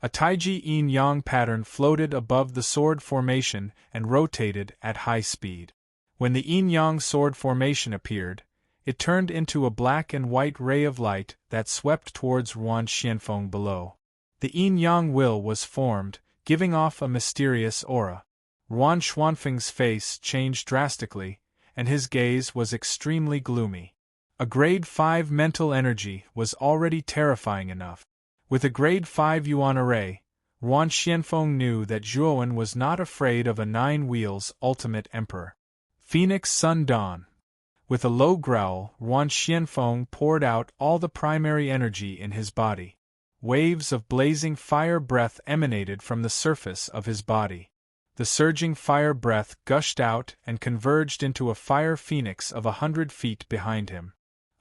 A taiji yin-yang pattern floated above the sword formation and rotated at high speed. When the yin-yang sword formation appeared, it turned into a black and white ray of light that swept towards Ruan Xianfeng below. The yin-yang will was formed, giving off a mysterious aura. Ruan Xuanfeng's face changed drastically, and his gaze was extremely gloomy. A grade 5 mental energy was already terrifying enough. With a grade 5 yuan array, Ruan Xianfeng knew that Zhuowen was not afraid of a 9 wheels ultimate emperor. Phoenix Sun Dawn. With a low growl, Ruan Xianfeng poured out all the primary energy in his body. Waves of blazing fire breath emanated from the surface of his body. The surging fire breath gushed out and converged into a fire phoenix of 100 feet behind him.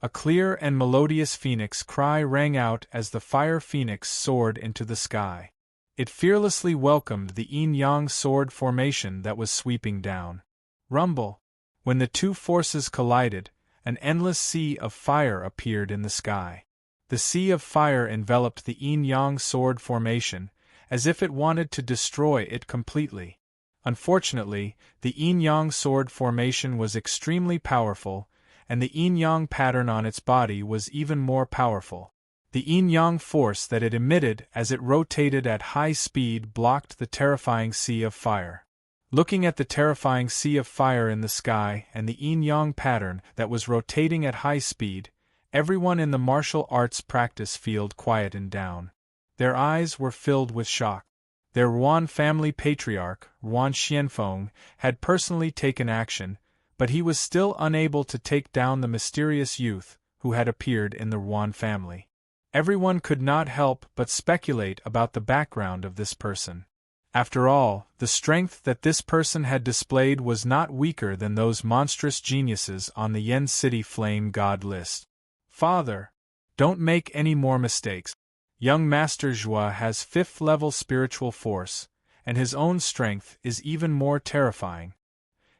A clear and melodious phoenix cry rang out as the fire phoenix soared into the sky. It fearlessly welcomed the yin-yang sword formation that was sweeping down. Rumble! When the two forces collided, an endless sea of fire appeared in the sky. The sea of fire enveloped the yin-yang sword formation, as if it wanted to destroy it completely. Unfortunately, the yin-yang sword formation was extremely powerful, and the yin-yang pattern on its body was even more powerful. The yin-yang force that it emitted as it rotated at high speed blocked the terrifying sea of fire. Looking at the terrifying sea of fire in the sky and the yin-yang pattern that was rotating at high speed, everyone in the martial arts practice field quietened down. Their eyes were filled with shock. Their Ruan family patriarch, Ruan Xianfeng, had personally taken action, but he was still unable to take down the mysterious youth who had appeared in the Ruan family. Everyone could not help but speculate about the background of this person. After all, the strength that this person had displayed was not weaker than those monstrous geniuses on the Yen City Flame God list. Father, don't make any more mistakes. Young Master Zhua has 5th-level spiritual force, and his own strength is even more terrifying.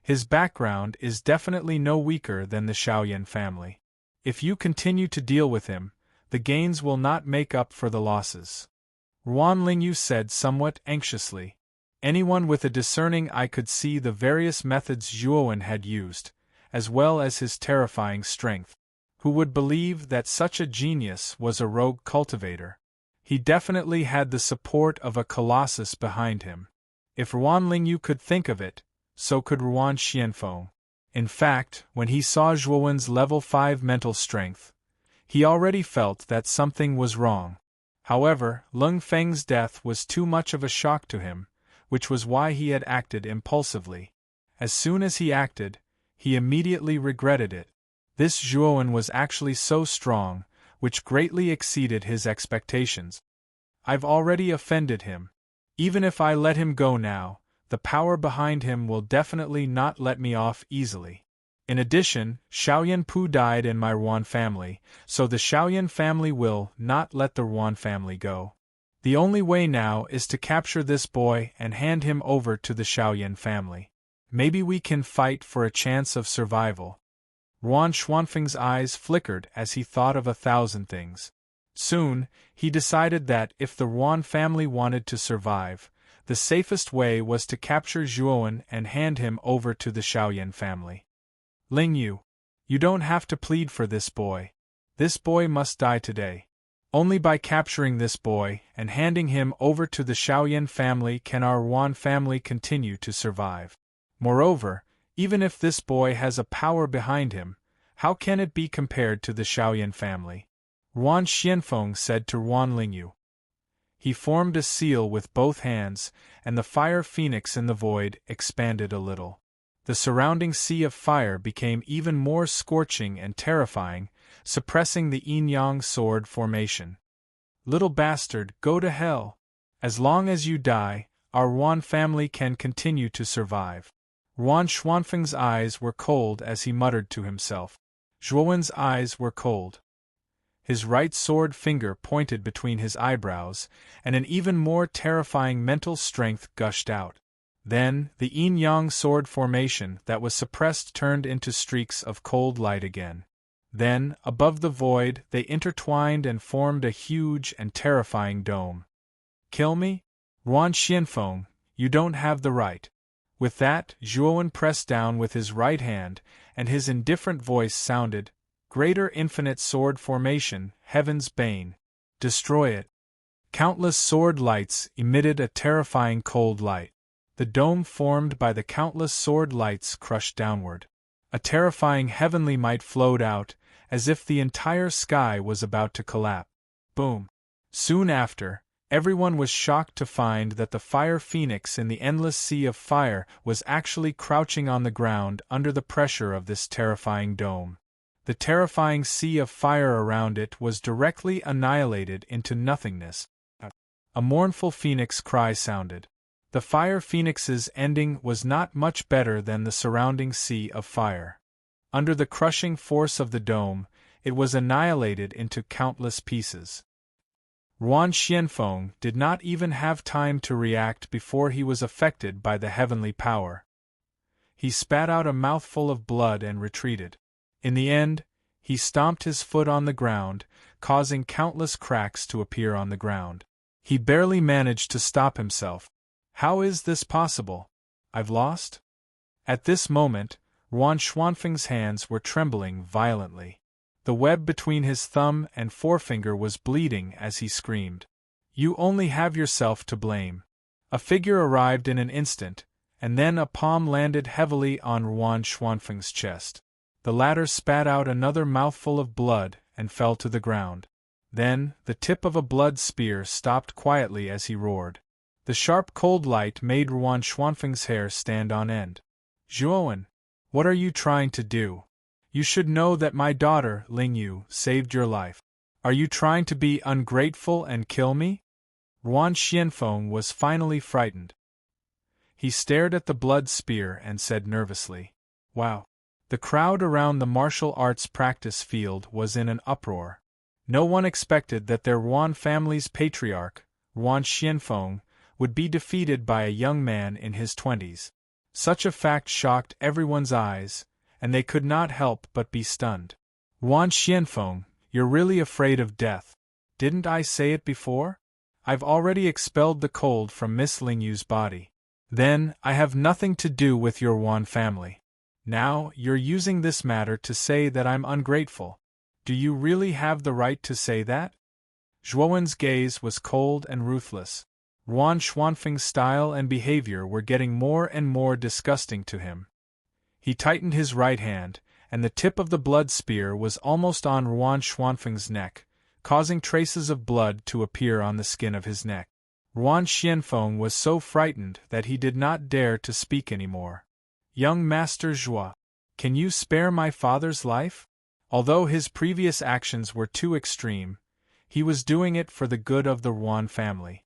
His background is definitely no weaker than the Shaoyan family. If you continue to deal with him, the gains will not make up for the losses. Ruan Lingyu said somewhat anxiously. Anyone with a discerning eye could see the various methods Zhuowen had used, as well as his terrifying strength. Who would believe that such a genius was a rogue cultivator? He definitely had the support of a colossus behind him. If Ruan Lingyu could think of it, so could Ruan Xianfeng. In fact, when he saw Zhuowen's level 5 mental strength, he already felt that something was wrong. However, Lung Feng's death was too much of a shock to him, which was why he had acted impulsively. As soon as he acted, he immediately regretted it. This Zhuowen was actually so strong, which greatly exceeded his expectations. I've already offended him. Even if I let him go now, the power behind him will definitely not let me off easily. In addition, Shaoyan Pu died in my Ruan family, so the Shaoyan family will not let the Ruan family go. The only way now is to capture this boy and hand him over to the Shaoyan family. Maybe we can fight for a chance of survival. Ruan Xuanfeng's eyes flickered as he thought of 1,000 things. Soon, he decided that if the Ruan family wanted to survive, the safest way was to capture Zhuowen and hand him over to the Shaoyan family. Lingyu, you don't have to plead for this boy. This boy must die today. Only by capturing this boy and handing him over to the Shaoyan family can our Ruan family continue to survive. Moreover, even if this boy has a power behind him, how can it be compared to the Shaoyan family? Ruan Xianfeng said to Ruan Lingyu. He formed a seal with both hands, and the fire phoenix in the void expanded a little. The surrounding sea of fire became even more scorching and terrifying, suppressing the yin-yang sword formation. Little bastard, go to hell! As long as you die, our Ruan family can continue to survive. Ruan Xuanfeng's eyes were cold as he muttered to himself. Zhuowen's eyes were cold. His right sword finger pointed between his eyebrows, and an even more terrifying mental strength gushed out. Then, the yin-yang sword formation that was suppressed turned into streaks of cold light again. Then, above the void, they intertwined and formed a huge and terrifying dome. Kill me? Ruan Xianfeng, you don't have the right. With that, Zhuowen pressed down with his right hand, and his indifferent voice sounded, Greater infinite sword formation, heaven's bane. Destroy it. Countless sword lights emitted a terrifying cold light. The dome formed by the countless sword lights crushed downward. A terrifying heavenly might flowed out, as if the entire sky was about to collapse. Boom. Soon after, everyone was shocked to find that the fire phoenix in the endless sea of fire was actually crouching on the ground under the pressure of this terrifying dome. The terrifying sea of fire around it was directly annihilated into nothingness. A mournful phoenix cry sounded. The fire phoenix's ending was not much better than the surrounding sea of fire. Under the crushing force of the dome, it was annihilated into countless pieces. Ruan Xianfeng did not even have time to react before he was affected by the heavenly power. He spat out a mouthful of blood and retreated. In the end, he stomped his foot on the ground, causing countless cracks to appear on the ground. He barely managed to stop himself. How is this possible? I've lost? At this moment, Ruan Xuanfeng's hands were trembling violently. The web between his thumb and forefinger was bleeding as he screamed. You only have yourself to blame. A figure arrived in an instant, and then a palm landed heavily on Ruan Xuanfeng's chest. The latter spat out another mouthful of blood and fell to the ground. Then, the tip of a blood spear stopped quietly as he roared. The sharp cold light made Ruan Xuanfeng's hair stand on end. Zhuowen, what are you trying to do? You should know that my daughter, Lingyu, saved your life. Are you trying to be ungrateful and kill me? Ruan Xianfeng was finally frightened. He stared at the blood spear and said nervously, Wow. The crowd around the martial arts practice field was in an uproar. No one expected that their Ruan family's patriarch, Ruan Xianfeng, would be defeated by a young man in his 20s. Such a fact shocked everyone's eyes, and they could not help but be stunned. Ruan Xianfeng, you're really afraid of death. Didn't I say it before? I've already expelled the cold from Miss Lingyu's body. Then, I have nothing to do with your Ruan family. Now, you're using this matter to say that I'm ungrateful. Do you really have the right to say that? Zhuowen's gaze was cold and ruthless. Ruan Xuanfeng's style and behavior were getting more and more disgusting to him. He tightened his right hand, and the tip of the blood spear was almost on Ruan Xuanfeng's neck, causing traces of blood to appear on the skin of his neck. Ruan Xianfeng was so frightened that he did not dare to speak anymore. Young Master Zhuo, can you spare my father's life? Although his previous actions were too extreme, he was doing it for the good of the Ruan family.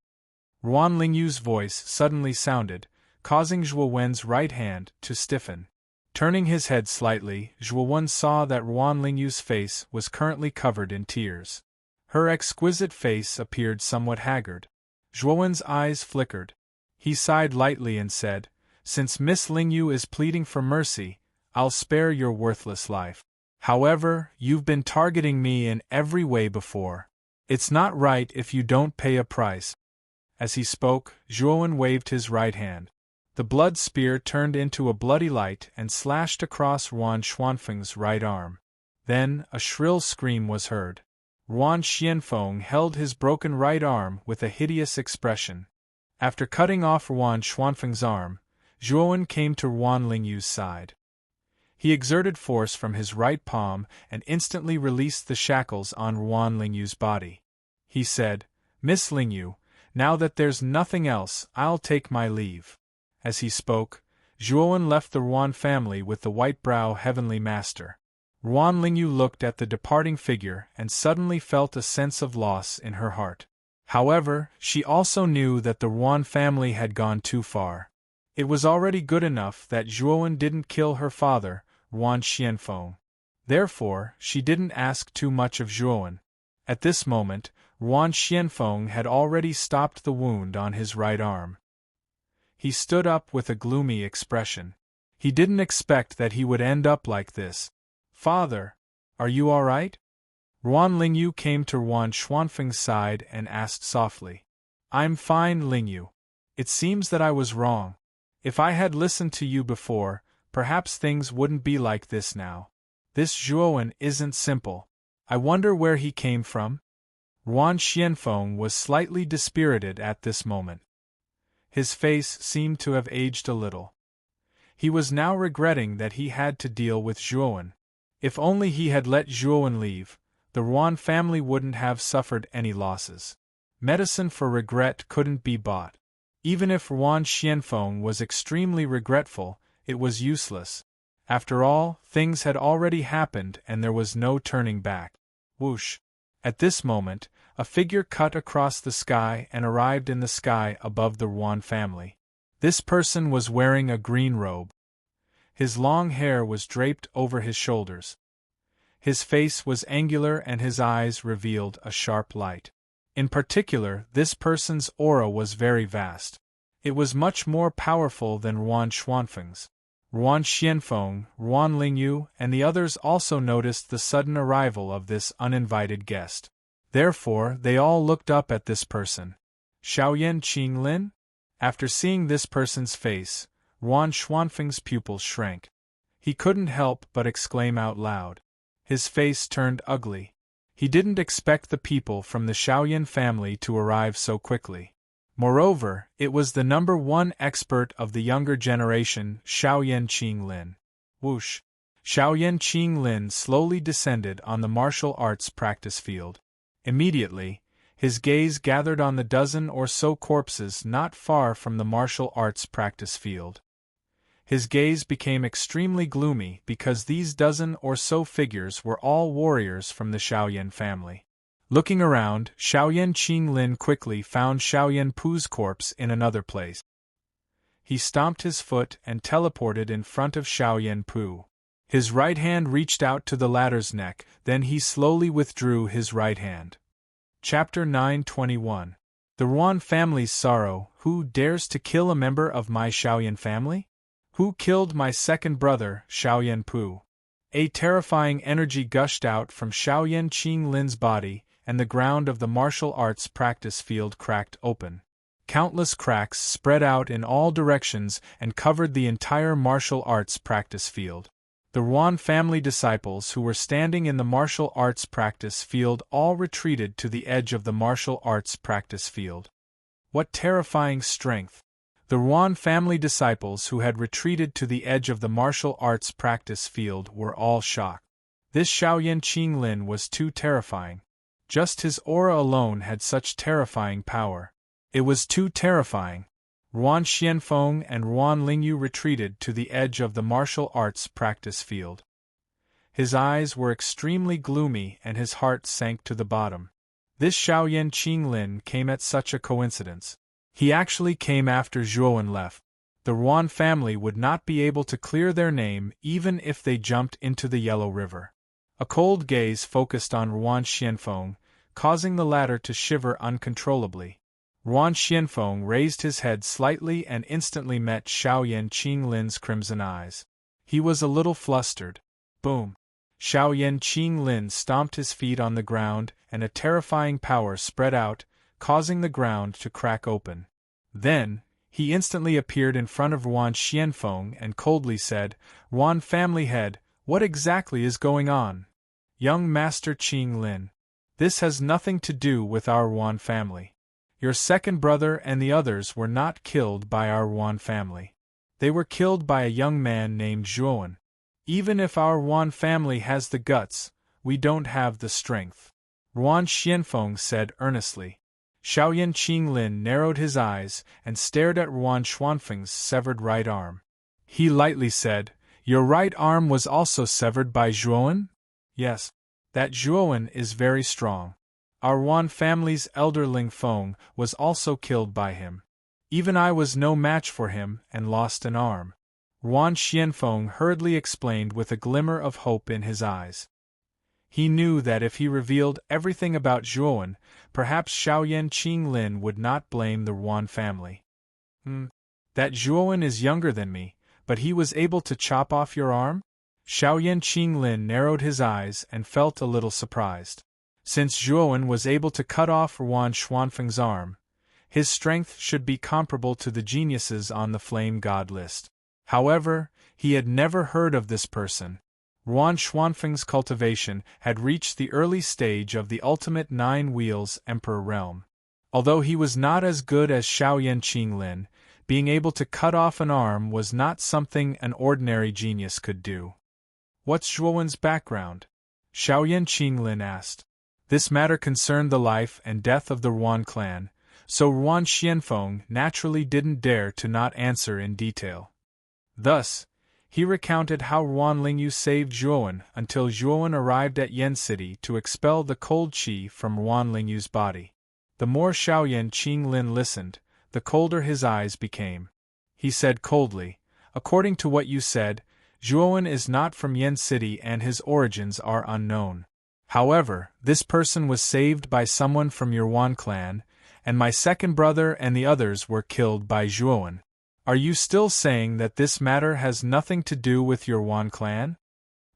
Ruan Lingyu's voice suddenly sounded, causing Zhuowen's right hand to stiffen. Turning his head slightly, Zhuowen saw that Ruan Lingyu's face was currently covered in tears. Her exquisite face appeared somewhat haggard. Zhuowen's eyes flickered. He sighed lightly and said, Since Miss Lingyu is pleading for mercy, I'll spare your worthless life. However, you've been targeting me in every way before. It's not right if you don't pay a price. As he spoke, Zhuowen waved his right hand. The blood spear turned into a bloody light and slashed across Ruan Xuanfeng's right arm. Then, a shrill scream was heard. Ruan Xianfeng held his broken right arm with a hideous expression. After cutting off Ruan Xuanfeng's arm, Zhuowen came to Ruan Lingyu's side. He exerted force from his right palm and instantly released the shackles on Ruan Lingyu's body. He said, Miss Lingyu, now that there's nothing else, I'll take my leave. As he spoke, Zhuowen left the Ruan family with the white-brow heavenly master. Ruan Lingyu looked at the departing figure and suddenly felt a sense of loss in her heart. However, she also knew that the Ruan family had gone too far. It was already good enough that Zhuowen didn't kill her father, Ruan Xianfeng. Therefore, she didn't ask too much of Zhuowen. At this moment, Ruan Xianfeng had already stopped the wound on his right arm. He stood up with a gloomy expression. He didn't expect that he would end up like this. Father! Are you all right? Ruan Lingyu came to Ruan Xuanfeng's side and asked softly. I'm fine, Lingyu. It seems that I was wrong. If I had listened to you before, perhaps things wouldn't be like this now. This Zhuowen isn't simple. I wonder where he came from? Ruan Xianfeng was slightly dispirited at this moment. His face seemed to have aged a little. He was now regretting that he had to deal with Zhuowen. If only he had let Zhuowen leave, the Ruan family wouldn't have suffered any losses. Medicine for regret couldn't be bought. Even if Ruan Xianfeng was extremely regretful, it was useless. After all, things had already happened and there was no turning back. Whoosh! At this moment, a figure cut across the sky and arrived in the sky above the Ruan family. This person was wearing a green robe. His long hair was draped over his shoulders. His face was angular and his eyes revealed a sharp light. In particular, this person's aura was very vast. It was much more powerful than Ruan Xuanfeng's. Ruan Xianfeng, Ruan Lingyu, and the others also noticed the sudden arrival of this uninvited guest. Therefore, they all looked up at this person. Xiaoyan Qinglin? After seeing this person's face, Ruan Xuanfeng's pupils shrank. He couldn't help but exclaim out loud. His face turned ugly. He didn't expect the people from the Xiaoyan family to arrive so quickly. Moreover, it was the #1 expert of the younger generation, Xiaoyan Qinglin. Whoosh! Xiaoyan Qinglin slowly descended on the martial arts practice field. Immediately, his gaze gathered on the dozen or so corpses not far from the martial arts practice field. His gaze became extremely gloomy because these dozen or so figures were all warriors from the Xiaoyan family. Looking around, Xiaoyan Qinglin quickly found Xiaoyan Pu's corpse in another place. He stomped his foot and teleported in front of Xiaoyan Pu. His right hand reached out to the latter's neck, then he slowly withdrew his right hand. Chapter 921. The Ruan family's sorrow. Who dares to kill a member of my Xiaoyan family? Who killed my second brother, Xiaoyan Pu? A terrifying energy gushed out from Xiaoyan Qinglin's body, and the ground of the martial arts practice field cracked open. Countless cracks spread out in all directions and covered the entire martial arts practice field. The Ruan family disciples who were standing in the martial arts practice field all retreated to the edge of the martial arts practice field. What terrifying strength! The Ruan family disciples who had retreated to the edge of the martial arts practice field were all shocked. This Xiaoyan Qinglin was too terrifying. Just his aura alone had such terrifying power. It was too terrifying. Ruan Xianfeng and Ruan Lingyu retreated to the edge of the martial arts practice field. His eyes were extremely gloomy and his heart sank to the bottom. This Xiaoyan Qinglin came at such a coincidence. He actually came after Zhuowen left. The Ruan family would not be able to clear their name even if they jumped into the Yellow River. A cold gaze focused on Ruan Xianfeng, causing the latter to shiver uncontrollably. Ruan Xianfeng raised his head slightly and instantly met Xiaoyan Qinglin's crimson eyes. He was a little flustered. Boom! Xiaoyan Qinglin stomped his feet on the ground, and a terrifying power spread out, causing the ground to crack open. Then, he instantly appeared in front of Ruan Xianfeng and coldly said, "Ruan family head, what exactly is going on?" "Young Master Qinglin, this has nothing to do with our Ruan family. Your second brother and the others were not killed by our Ruan family. They were killed by a young man named Zhuowen. Even if our Ruan family has the guts, we don't have the strength," Ruan Xianfeng said earnestly. Xiaoyan Qinglin narrowed his eyes and stared at Ruan Xuanfeng's severed right arm. He lightly said, "Your right arm was also severed by Zhuowen?" "Yes. That Zhuowen is very strong. Our Ruan family's elder Ling Feng was also killed by him. Even I was no match for him and lost an arm," Ruan Xianfeng hurriedly explained with a glimmer of hope in his eyes. He knew that if he revealed everything about Zhuowen, perhaps Xiaoyan Qinglin would not blame the Ruan family. That Zhuowen is younger than me, but he was able to chop off your arm?" Xiaoyan Qinglin narrowed his eyes and felt a little surprised. Since Zhuowen was able to cut off Ruan Xuanfeng's arm, his strength should be comparable to the geniuses on the Flame God list. However, he had never heard of this person. Ruan Xuanfeng's cultivation had reached the early stage of the ultimate 9 wheels Emperor realm. Although he was not as good as Xiaoyan Qinglin, being able to cut off an arm was not something an ordinary genius could do. What's Zhuowen's background? Xiaoyan Qinglin asked. This matter concerned the life and death of the Ruan clan, so Ruan Xianfeng naturally didn't dare to not answer in detail. Thus, he recounted how Ruan Lingyu saved Zhuowen until Zhuowen arrived at Yen City to expel the cold qi from Ruan Lingyu's body. The more Xiaoyan Qinglin listened, the colder his eyes became. He said coldly, "According to what you said, Zhuowen is not from Yen City and his origins are unknown. However, this person was saved by someone from your Ruan clan, and my second brother and the others were killed by Zhuowen. Are you still saying that this matter has nothing to do with your Ruan clan?"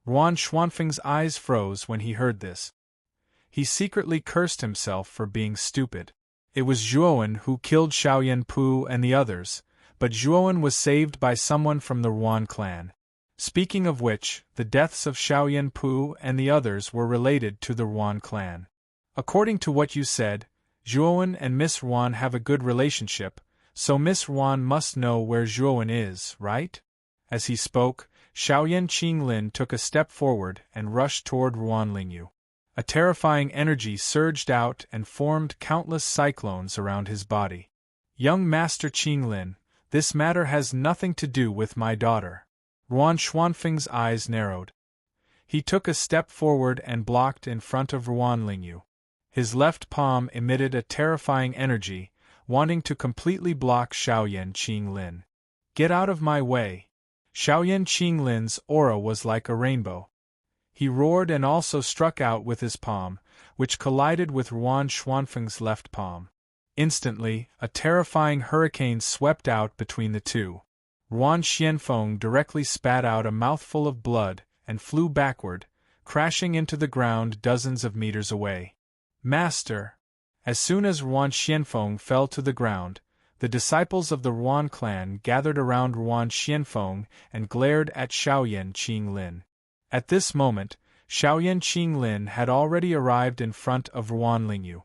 Ruan Xuanfeng's eyes froze when he heard this. He secretly cursed himself for being stupid. It was Zhuowen who killed Xiaoyan Pu and the others, but Zhuowen was saved by someone from the Ruan clan. Speaking of which, the deaths of Xiaoyan Pu and the others were related to the Ruan clan. According to what you said, Zhuowen and Miss Ruan have a good relationship, so Miss Ruan must know where Zhuowen is, right? As he spoke, Xiaoyan Qinglin took a step forward and rushed toward Ruan Lingyu. A terrifying energy surged out and formed countless cyclones around his body. "Young Master Qinglin, this matter has nothing to do with my daughter." Ruan Xuanfeng's eyes narrowed. He took a step forward and blocked in front of Ruan Lingyu. His left palm emitted a terrifying energy, wanting to completely block Xiaoyan Qinglin. "Get out of my way!" Xiaoyan Qinglin's aura was like a rainbow. He roared and also struck out with his palm, which collided with Ruan Xuanfeng's left palm. Instantly, a terrifying hurricane swept out between the two. Ruan Xianfeng directly spat out a mouthful of blood and flew backward, crashing into the ground dozens of meters away. "Master!" As soon as Ruan Xianfeng fell to the ground, the disciples of the Ruan clan gathered around Ruan Xianfeng and glared at Xiaoyan Qinglin. At this moment, Xiaoyan Qinglin had already arrived in front of Ruan Lingyu.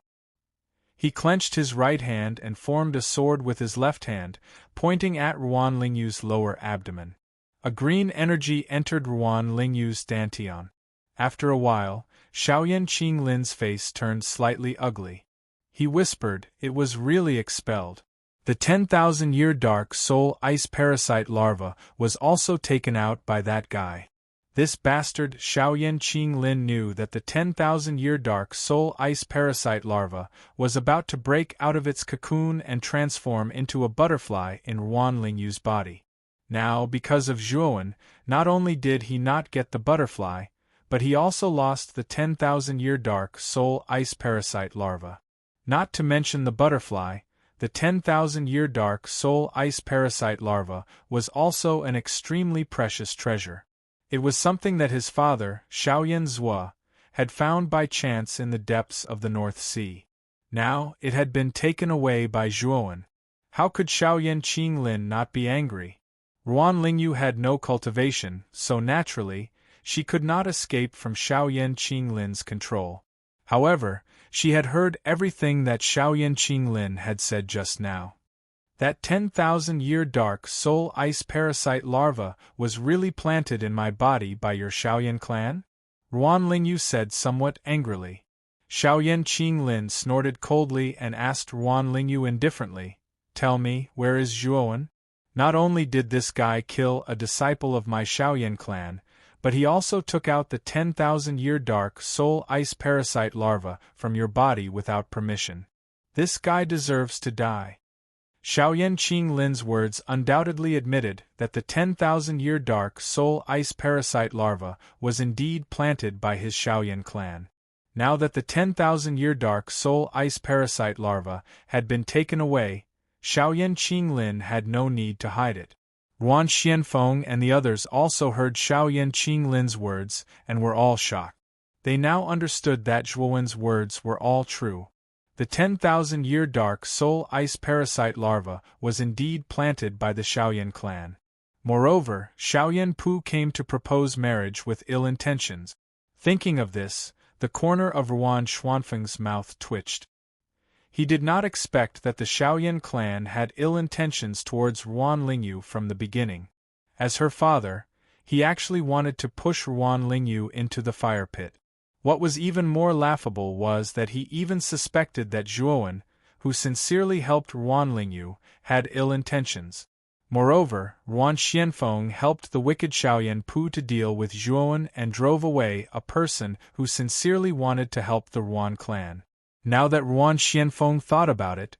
He clenched his right hand and formed a sword with his left hand, pointing at Ruan Lingyu's lower abdomen. A green energy entered Ruan Lingyu's dantian. After a while, Xiaoyan Qinglin's face turned slightly ugly. He whispered, "It was really expelled." The 10,000-year dark soul ice parasite larva was also taken out by that guy. This bastard Xiaoyan Qinglin knew that the 10,000-year dark soul ice parasite larva was about to break out of its cocoon and transform into a butterfly in Ruan Lingyu's body. Now, because of Zhuowen, not only did he not get the butterfly, but he also lost the 10,000-year dark soul ice parasite larva. Not to mention the butterfly, the 10,000-year dark soul ice parasite larva was also an extremely precious treasure. It was something that his father, Xiaoyan Zhua, had found by chance in the depths of the North Sea. Now, it had been taken away by Zhuowen. How could Xiaoyan Qinglin not be angry? Ruan Lingyu had no cultivation, so naturally, she could not escape from Xiaoyan Qinglin's control. However, she had heard everything that Xiaoyan Qinglin had said just now. That 10,000-year dark soul ice parasite larva was really planted in my body by your Xiaoyan clan? Ruan Lingyu said somewhat angrily. Xiaoyan Qinglin snorted coldly and asked Ruan Lingyu indifferently, "Tell me, where is Zhuowen? Not only did this guy kill a disciple of my Xiaoyan clan, but he also took out the 10,000-year dark soul ice parasite larva from your body without permission. This guy deserves to die." Xiaoyan Qinglin's words undoubtedly admitted that the 10,000-year dark soul ice parasite larva was indeed planted by his Xiaoyan clan. Now that the 10,000-year dark soul ice parasite larva had been taken away, Xiaoyan Qinglin had no need to hide it. Ruan Xianfeng and the others also heard Xiaoyan Qinglin's words and were all shocked. They now understood that Zhuowen's words were all true. The 10,000-year dark soul ice parasite larva was indeed planted by the Xiaoyan clan. Moreover, Xiaoyan Pu came to propose marriage with ill intentions. Thinking of this, the corner of Ruan Xuanfeng's mouth twitched. He did not expect that the Xiaoyan clan had ill intentions towards Ruan Lingyu from the beginning. As her father, he actually wanted to push Ruan Lingyu into the fire pit. What was even more laughable was that he even suspected that Zhuowen, who sincerely helped Ruan Lingyu, had ill intentions. Moreover, Ruan Xianfeng helped the wicked Xiaoyan Pu to deal with Zhuowen and drove away a person who sincerely wanted to help the Ruan clan. Now that Ruan Xianfeng thought about it,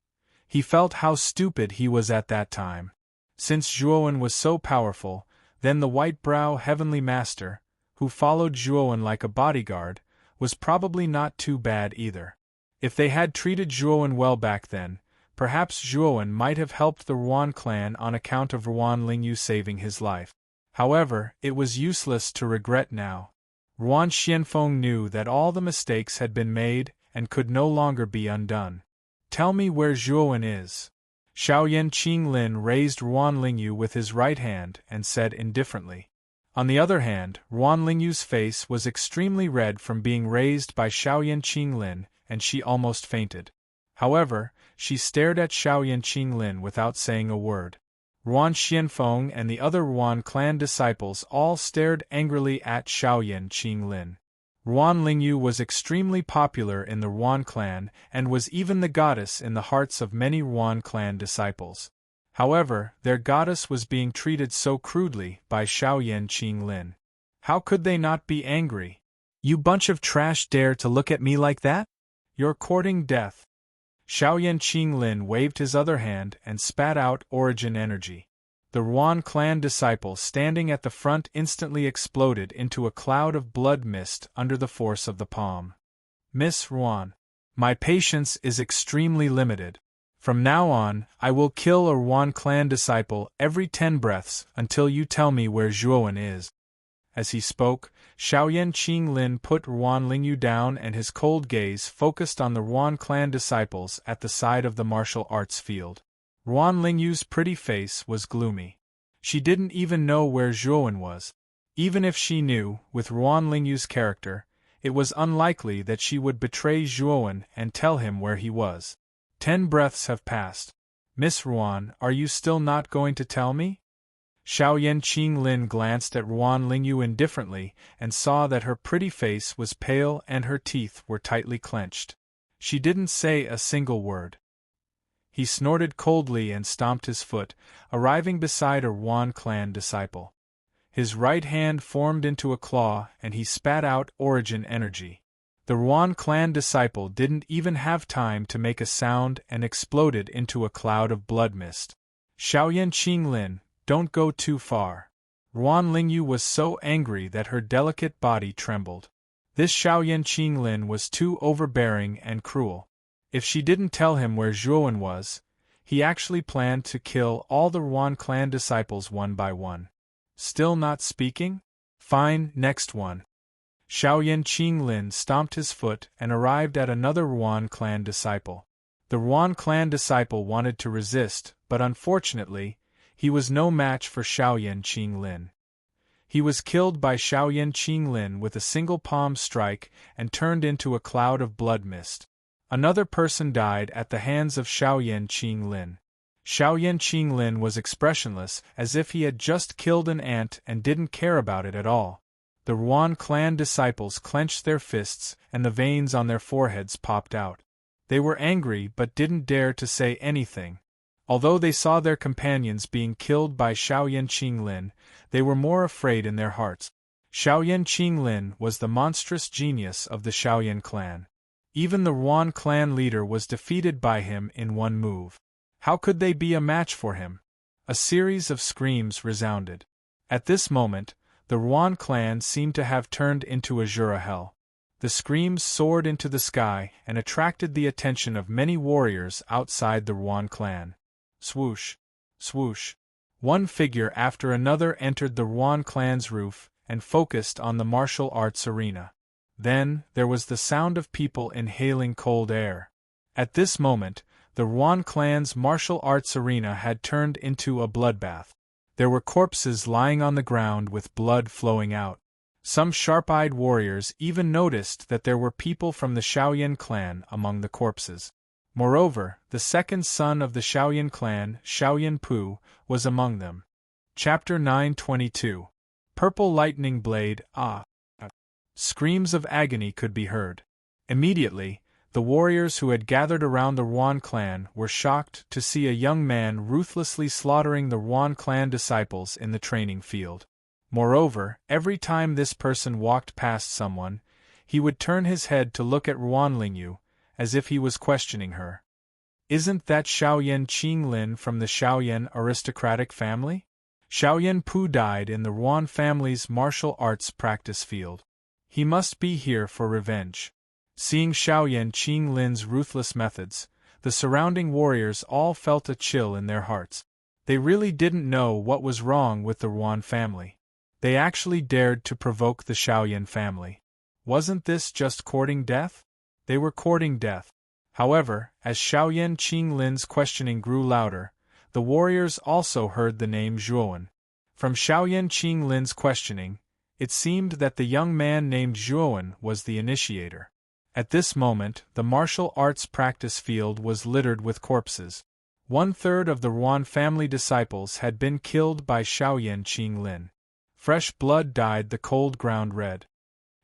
he felt how stupid he was at that time. Since Zhuowen was so powerful, then the white-brow heavenly master, who followed Zhuowen like a bodyguard, was probably not too bad either. If they had treated Zhuowen well back then, perhaps Zhuowen might have helped the Ruan clan on account of Ruan Lingyu saving his life. However, it was useless to regret now. Ruan Xianfeng knew that all the mistakes had been made and could no longer be undone. Tell me where Zhuowen is. Xiaoyan Qinglin raised Ruan Lingyu with his right hand and said indifferently. On the other hand, Ruan Lingyu's face was extremely red from being raised by Xiaoyan Qinglin, and she almost fainted. However, she stared at Xiaoyan Qinglin without saying a word. Ruan Xianfeng and the other Ruan clan disciples all stared angrily at Xiaoyan Qinglin. Ruan Lingyu was extremely popular in the Ruan clan and was even the goddess in the hearts of many Ruan clan disciples. However, their goddess was being treated so crudely by Xiaoyan Qinglin. How could they not be angry? You bunch of trash dare to look at me like that? You're courting death. Xiaoyan Qinglin waved his other hand and spat out origin energy. The Ruan clan disciple standing at the front instantly exploded into a cloud of blood mist under the force of the palm. Miss Ruan, my patience is extremely limited. From now on, I will kill a Ruan clan disciple every 10 breaths until you tell me where Zhuowen is. As he spoke, Xiaoyan Qinglin put Ruan Lingyu down and his cold gaze focused on the Ruan clan disciples at the side of the martial arts field. Ruan Lingyu's pretty face was gloomy. She didn't even know where Zhuowen was. Even if she knew, with Ruan Lingyu's character, it was unlikely that she would betray Zhuowen and tell him where he was. 10 breaths have passed. Miss Ruan, are you still not going to tell me? Xiaoyan Qinglin glanced at Ruan Lingyu indifferently and saw that her pretty face was pale and her teeth were tightly clenched. She didn't say a single word. He snorted coldly and stomped his foot, arriving beside a Ruan clan disciple. His right hand formed into a claw and he spat out origin energy. The Ruan clan disciple didn't even have time to make a sound and exploded into a cloud of blood mist. Xiaoyan Qinglin, don't go too far. Ruan Lingyu was so angry that her delicate body trembled. This Xiaoyan Qinglin was too overbearing and cruel. If she didn't tell him where Zhuowen was, he actually planned to kill all the Ruan clan disciples one by one. Still not speaking? Fine, next one. Xiaoyan Qinglin stomped his foot and arrived at another Ruan clan disciple. The Ruan clan disciple wanted to resist, but unfortunately, he was no match for Xiaoyan Qinglin. He was killed by Xiaoyan Qinglin with a single palm strike and turned into a cloud of blood mist. Another person died at the hands of Xiaoyan Qinglin. Xiaoyan Qinglin was expressionless, as if he had just killed an ant and didn't care about it at all. The Ruan clan disciples clenched their fists and the veins on their foreheads popped out. They were angry but didn't dare to say anything. Although they saw their companions being killed by Xiaoyan Qinglin, they were more afraid in their hearts. Xiaoyan Qinglin was the monstrous genius of the Xiaoyan clan. Even the Ruan clan leader was defeated by him in one move. How could they be a match for him? A series of screams resounded. At this moment, the Ruan clan seemed to have turned into Azura hell. The screams soared into the sky and attracted the attention of many warriors outside the Ruan clan. Swoosh! Swoosh! One figure after another entered the Ruan clan's roof and focused on the martial arts arena. Then, there was the sound of people inhaling cold air. At this moment, the Ruan clan's martial arts arena had turned into a bloodbath. There were corpses lying on the ground with blood flowing out. Some sharp-eyed warriors even noticed that there were people from the Shaoyan clan among the corpses. Moreover, the second son of the Shaoyan clan, Shaoyan Pu, was among them. Chapter 922. Purple Lightning Blade. Screams of agony could be heard. Immediately, the warriors who had gathered around the Ruan clan were shocked to see a young man ruthlessly slaughtering the Ruan clan disciples in the training field. Moreover, every time this person walked past someone, he would turn his head to look at Ruan Lingyu, as if he was questioning her. Isn't that Shaoyan Qinglin from the Shaoyan aristocratic family? Shaoyan Pu died in the Ruan family's martial arts practice field. He must be here for revenge. Seeing Shaoyan Qinglin's ruthless methods, the surrounding warriors all felt a chill in their hearts. They really didn't know what was wrong with the Ruan family. They actually dared to provoke the Shaoyan family. Wasn't this just courting death? They were courting death. However, as Shaoyan Qinglin's questioning grew louder, the warriors also heard the name Zhuowen. From Shaoyan Qinglin's questioning, it seemed that the young man named Zhuowen was the initiator. At this moment, the martial arts practice field was littered with corpses. 1/3 of the Ruan family disciples had been killed by Shaoyan Qinglin. Fresh blood dyed the cold ground red.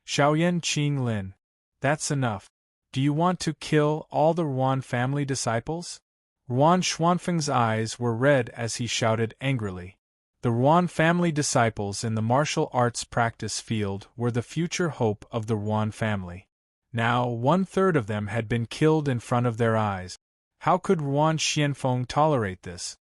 Shaoyan Qinglin, that's enough. Do you want to kill all the Ruan family disciples? Ruan Xuanfeng's eyes were red as he shouted angrily. The Ruan family disciples in the martial arts practice field were the future hope of the Ruan family. Now 1/3 of them had been killed in front of their eyes. How could Ruan Xianfeng tolerate this?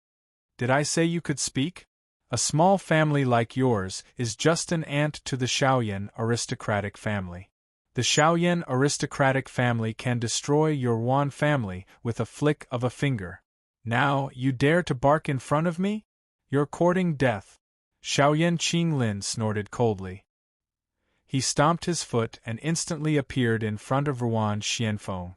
Did I say you could speak? A small family like yours is just an ant to the Shaoyan aristocratic family. The Shaoyan aristocratic family can destroy your Ruan family with a flick of a finger. Now, you dare to bark in front of me? You're courting death. Shaoyan Qinglin snorted coldly. He stomped his foot and instantly appeared in front of Ruan Xianfeng.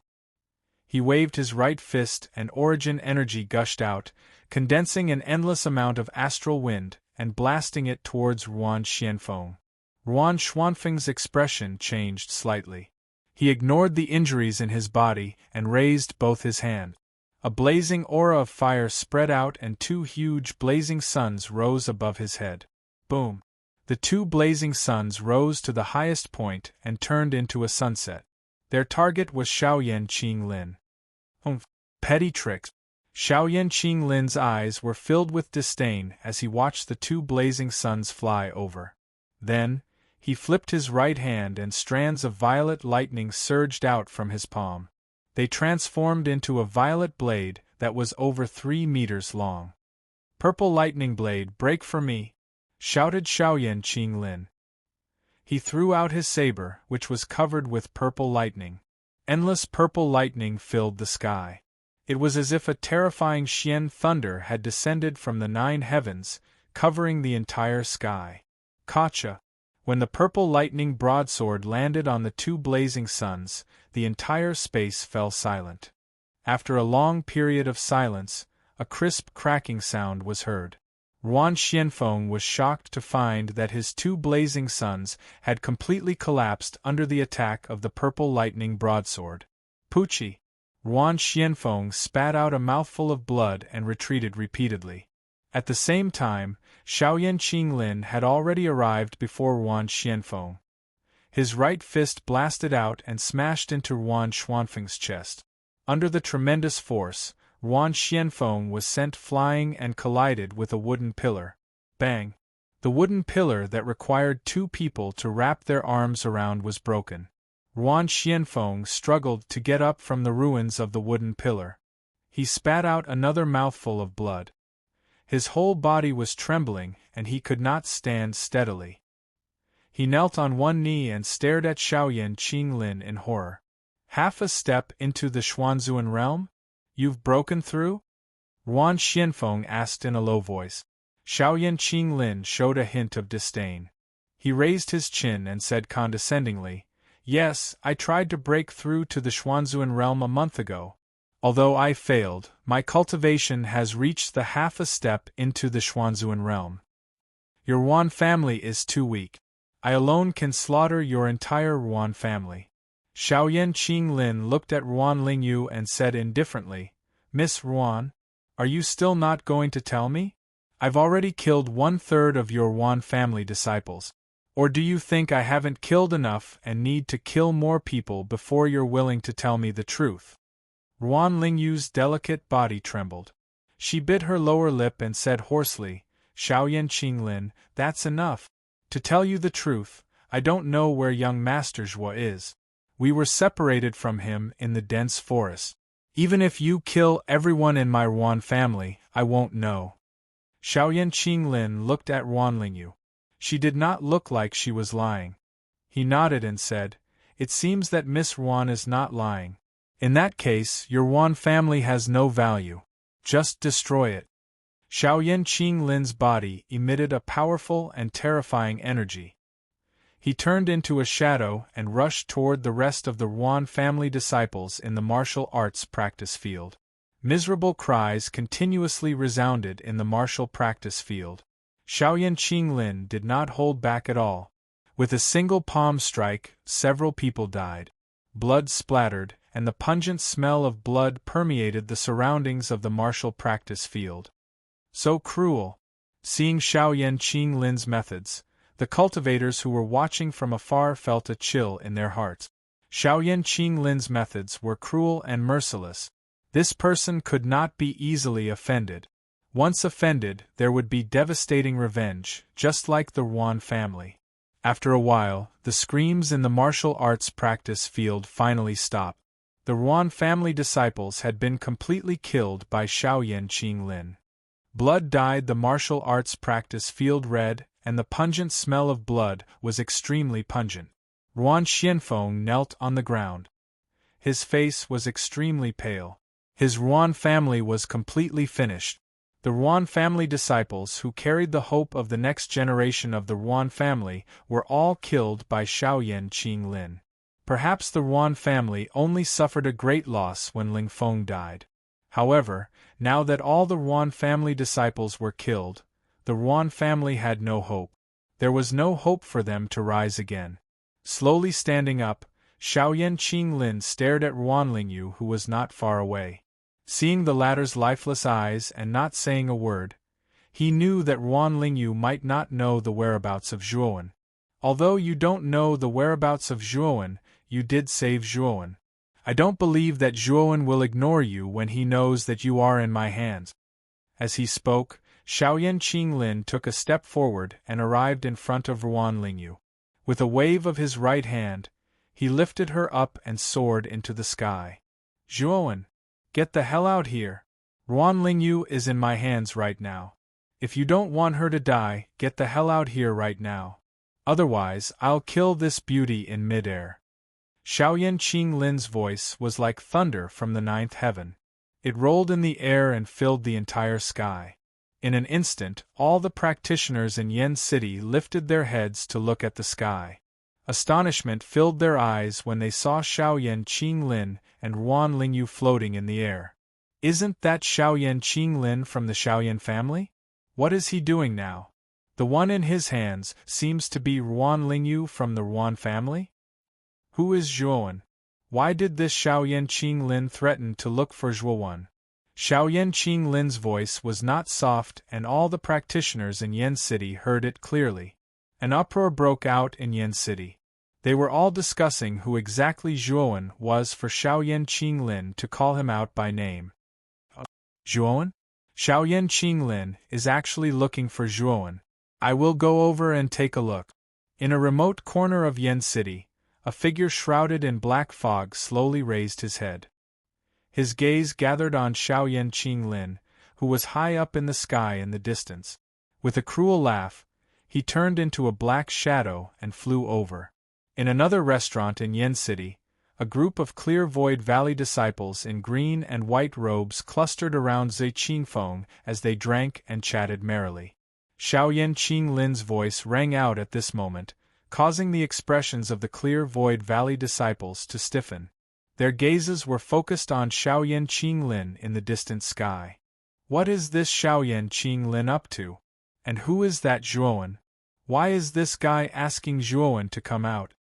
He waved his right fist and origin energy gushed out, condensing an endless amount of astral wind and blasting it towards Ruan Xianfeng. Ruan Xuanfeng's expression changed slightly. He ignored the injuries in his body and raised both his hands. A blazing aura of fire spread out and 2 huge blazing suns rose above his head. Boom! The 2 blazing suns rose to the highest point and turned into a sunset. Their target was Shaoyan Qinglin. Petty tricks. Shaoyan Qinglin's eyes were filled with disdain as he watched the 2 blazing suns fly over. Then, he flipped his right hand and strands of violet lightning surged out from his palm. They transformed into a violet blade that was over 3 meters long. Purple lightning blade, break for me! Shouted Shaoyan Qinglin. He threw out his saber, which was covered with purple lightning. Endless purple lightning filled the sky. It was as if a terrifying Xian thunder had descended from the 9 heavens, covering the entire sky. Gotcha! When the purple lightning broadsword landed on the 2 blazing suns, the entire space fell silent. After a long period of silence, a crisp cracking sound was heard. Ruan Xianfeng was shocked to find that his 2 blazing suns had completely collapsed under the attack of the purple lightning broadsword. Poochie! Ruan Xianfeng spat out a mouthful of blood and retreated repeatedly. At the same time, Shaoyan Qinglin had already arrived before Ruan Xianfeng. His right fist blasted out and smashed into Ruan Xuanfeng's chest. Under the tremendous force, Ruan Xianfeng was sent flying and collided with a wooden pillar. Bang! The wooden pillar that required 2 people to wrap their arms around was broken. Ruan Xianfeng struggled to get up from the ruins of the wooden pillar. He spat out another mouthful of blood. His whole body was trembling and he could not stand steadily. He knelt on one knee and stared at Shaoyan Qinglin in horror. Half a step into the Xuanzuan realm? You've broken through? Ruan Xianfeng asked in a low voice. Xiaoyan Qinglin showed a hint of disdain. He raised his chin and said condescendingly, "Yes, I tried to break through to the Xuanzuan realm a month ago. Although I failed, my cultivation has reached the half a step into the Xuanzuan realm. Your Yuan family is too weak. I alone can slaughter your entire Yuan family." Xiaoyan Qinglin looked at Ruan Lingyu and said indifferently, "Miss Ruan, are you still not going to tell me? I've already killed 1/3 of your Yuan family disciples. Or do you think I haven't killed enough and need to kill more people before you're willing to tell me the truth?" Ruan Lingyu's delicate body trembled. She bit her lower lip and said hoarsely, "Xiaoyan Qinglin, that's enough. To tell you the truth, I don't know where young Master Zhuo is. We were separated from him in the dense forest. Even if you kill everyone in my Ruan family, I won't know." Xiaoyan Qinglin looked at Ruan Lingyu. She did not look like she was lying. He nodded and said, "It seems that Miss Ruan is not lying. In that case, your Ruan family has no value. Just destroy it." Xiaoyan Qinglin's body emitted a powerful and terrifying energy. He turned into a shadow and rushed toward the rest of the Ruan family disciples in the martial arts practice field. Miserable cries continuously resounded in the martial practice field. Xiaoyan Qinglin did not hold back at all. With a single palm strike, several people died. Blood splattered, and the pungent smell of blood permeated the surroundings of the martial practice field. So cruel. Seeing Xiaoyan Qinglin's methods, the cultivators who were watching from afar felt a chill in their hearts. Xiaoyan Qinglin's methods were cruel and merciless. This person could not be easily offended. Once offended, there would be devastating revenge, just like the Ruan family. After a while, the screams in the martial arts practice field finally stopped. The Ruan family disciples had been completely killed by Xiaoyan Qinglin. Blood dyed the martial arts practice field red, and the pungent smell of blood was extremely pungent. Ruan Xianfeng knelt on the ground. His face was extremely pale. His Ruan family was completely finished. The Ruan family disciples who carried the hope of the next generation of the Ruan family were all killed by Xiaoyan Qinglin. Perhaps the Ruan family only suffered a great loss when Ling Feng died. However, now that all the Ruan family disciples were killed, the Ruan family had no hope. There was no hope for them to rise again. Slowly standing up, Xiaoyan Qinglin stared at Ruan Lingyu, who was not far away. Seeing the latter's lifeless eyes and not saying a word, he knew that Ruan Lingyu might not know the whereabouts of Zhuowen. "Although you don't know the whereabouts of Zhuowen, you did save Zhuowen. I don't believe that Zhuowen will ignore you when he knows that you are in my hands." As he spoke, Xiaoyan Qinglin took a step forward and arrived in front of Ruan Lingyu. With a wave of his right hand, he lifted her up and soared into the sky. "Zhuowen, get the hell out here. Ruan Lingyu is in my hands right now. If you don't want her to die, get the hell out here right now. Otherwise, I'll kill this beauty in midair." Xiaoyan Qinglin's voice was like thunder from the ninth heaven. It rolled in the air and filled the entire sky. In an instant, all the practitioners in Yen City lifted their heads to look at the sky. Astonishment filled their eyes when they saw Xiaoyan Qinglin and Ruan Lingyu floating in the air. "Isn't that Xiaoyan Qinglin from the Xiaoyan family? What is he doing now? The one in his hands seems to be Ruan Lingyu from the Ruan family? Who is Zhuowen? Why did this Xiaoyan Qinglin threaten to look for Zhuowen?" Xiaoyan Qinglin's voice was not soft, and all the practitioners in Yen City heard it clearly. An uproar broke out in Yen City. They were all discussing who exactly Zhuowen was for Xiaoyan Qinglin to call him out by name. "Zhuowen? Xiaoyan Qinglin is actually looking for Zhuowen. I will go over and take a look." In a remote corner of Yen City, a figure shrouded in black fog slowly raised his head. His gaze gathered on Xiaoyan Qinglin, who was high up in the sky in the distance. With a cruel laugh, he turned into a black shadow and flew over. In another restaurant in Yen City, a group of Clear Void Valley disciples in green and white robes clustered around Zhi Qingfeng as they drank and chatted merrily. Xiaoyan Qinglin's voice rang out at this moment, causing the expressions of the Clear Void Valley disciples to stiffen. Their gazes were focused on Xiaoyan Qinglin in the distant sky. What is this Xiaoyan Qinglin up to? And who is that Zhuowen? Why is this guy asking Zhuowen to come out?